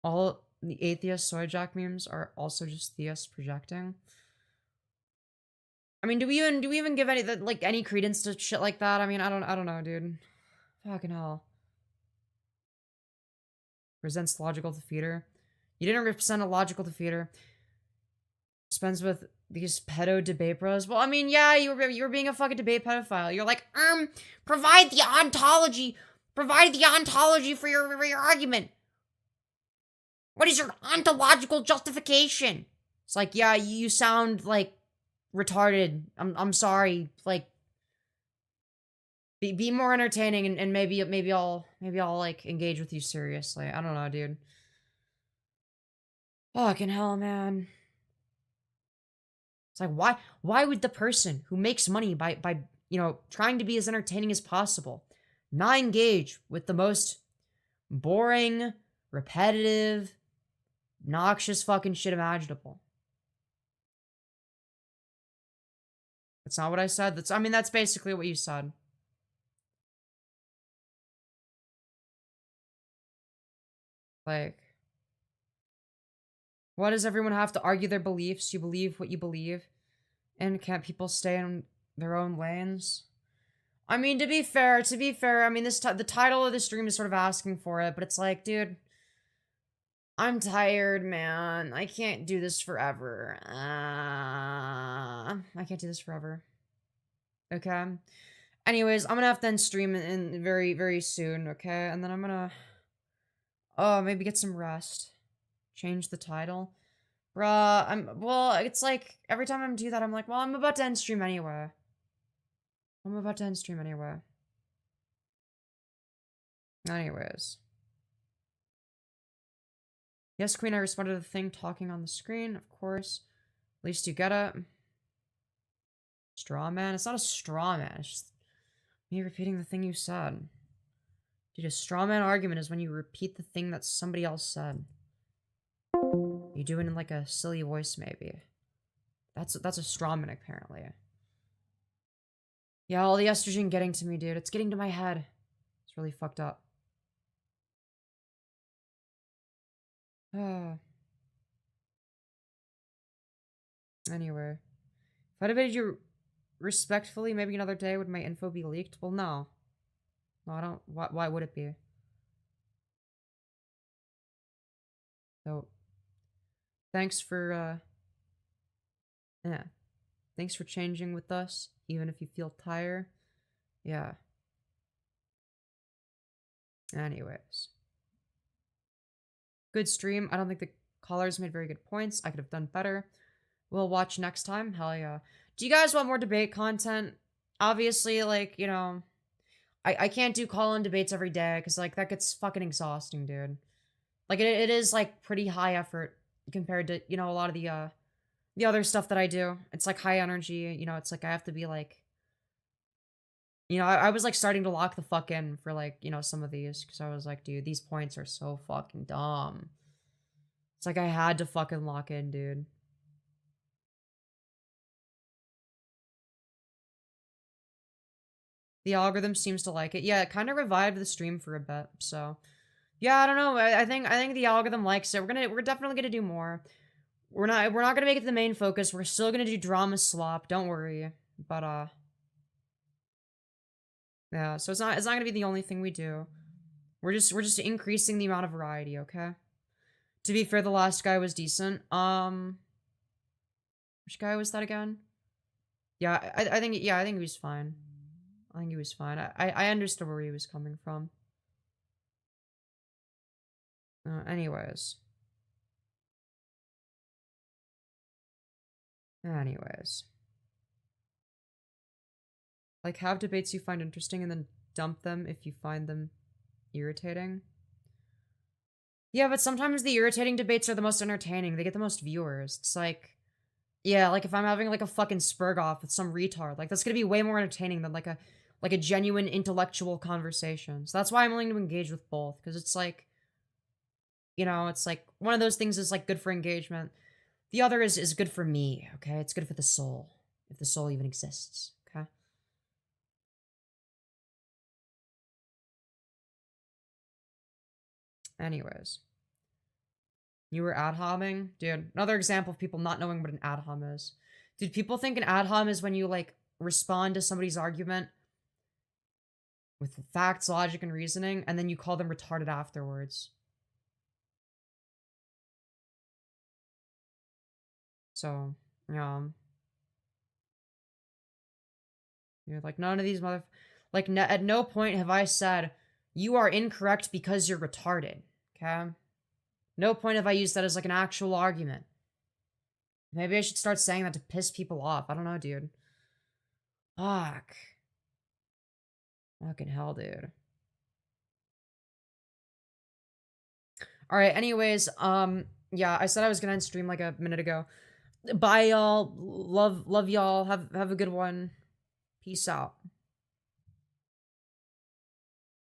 All the atheist soy jack memes are also just theists projecting. I mean, do we even give any credence to shit like that? I mean, I don't know, dude. Fucking hell. Presents logical defeater. You didn't represent a logical defeater. Spends with these pedo debate bros. Well, I mean, yeah, you were being a fucking debate pedophile. You're like, provide the ontology. Provide the ontology for your argument. What is your ontological justification? It's like, yeah, you sound like retarded. I'm sorry. Like, be more entertaining and maybe I'll like engage with you seriously. I don't know, dude. Fucking hell, man. It's like, why would the person who makes money by you know, trying to be as entertaining as possible not engage with the most boring, repetitive, noxious fucking shit imaginable? That's not what I said. I mean, that's basically what you said. Like, why does everyone have to argue their beliefs? You believe what you believe. And can't people stay in their own lanes? I mean, to be fair, I mean, the title of the stream is sort of asking for it, but it's like, dude, I'm tired, man. I can't do this forever. I can't do this forever. Okay? Anyways, I'm gonna have to end stream in very, very soon, okay? And then I'm gonna... Oh, maybe get some rest. Change the title. Bruh, well, it's like, every time I do that, I'm like, well, I'm about to end stream anyway. Anyways. Yes, Queen, I responded to the thing talking on the screen, of course. At least you get it. Straw man? It's not a straw man, it's just me repeating the thing you said. Dude, a straw man argument is when you repeat the thing that somebody else said. You do it in like a silly voice, maybe. That's a straw man, apparently. Yeah, all the estrogen getting to me, dude. It's getting to my head. It's really fucked up. Anyway. If I debated you respectfully, maybe another day, would my info be leaked? Well, no. No, I don't. Why would it be? So, thanks for, yeah. Thanks for changing with us, even if you feel tired. Yeah. Anyways. Good stream. I don't think the callers made very good points. I could have done better. We'll watch next time. Hell yeah. Do you guys want more debate content? Obviously, like, you know, I can't do call-in debates every day, because, like, that gets fucking exhausting, dude. Like, it is, like, pretty high effort compared to, you know, a lot of the other stuff that I do. It's, like, high energy, you know, it's, like, I have to be, like... You know, I was, like, starting to lock the fuck in for, like, you know, some of these, because I was like, dude, these points are so fucking dumb. It's like I had to fucking lock in, dude. The algorithm seems to like it. Yeah, it kind of revived the stream for a bit, so... Yeah, I don't know. I think the algorithm likes it. We're definitely gonna do more. We're not gonna make it the main focus. We're still gonna do drama slop. Don't worry. But yeah. So it's not gonna be the only thing we do. We're just increasing the amount of variety. Okay. To be fair, the last guy was decent. Which guy was that again? Yeah, I think he was fine. I think he was fine. I understood where he was coming from. Anyways. Like, have debates you find interesting and then dump them if you find them irritating. Yeah, but sometimes the irritating debates are the most entertaining. They get the most viewers. It's like, yeah, like if I'm having like a fucking spurg-off with some retard, like that's gonna be way more entertaining than like a genuine intellectual conversation. So that's why I'm willing to engage with both, because it's like, you know, it's like one of those things is like good for engagement. The other is good for me, okay? It's good for the soul, if the soul even exists, okay? Anyways. You were ad homming? Dude, another example of people not knowing what an ad hom is. Dude, people think an ad hom is when you, like, respond to somebody's argument with facts, logic, and reasoning, and then you call them retarded afterwards. So, yeah. You're like, none of these like, at no point have I said, you are incorrect because you're retarded, okay? No point have I used that as, like, an actual argument. Maybe I should start saying that to piss people off. I don't know, dude. Fuck. Fucking hell, dude. Alright, anyways, yeah, I said I was gonna end stream like a minute ago. Bye, y'all. Love y'all. Have a good one. Peace out.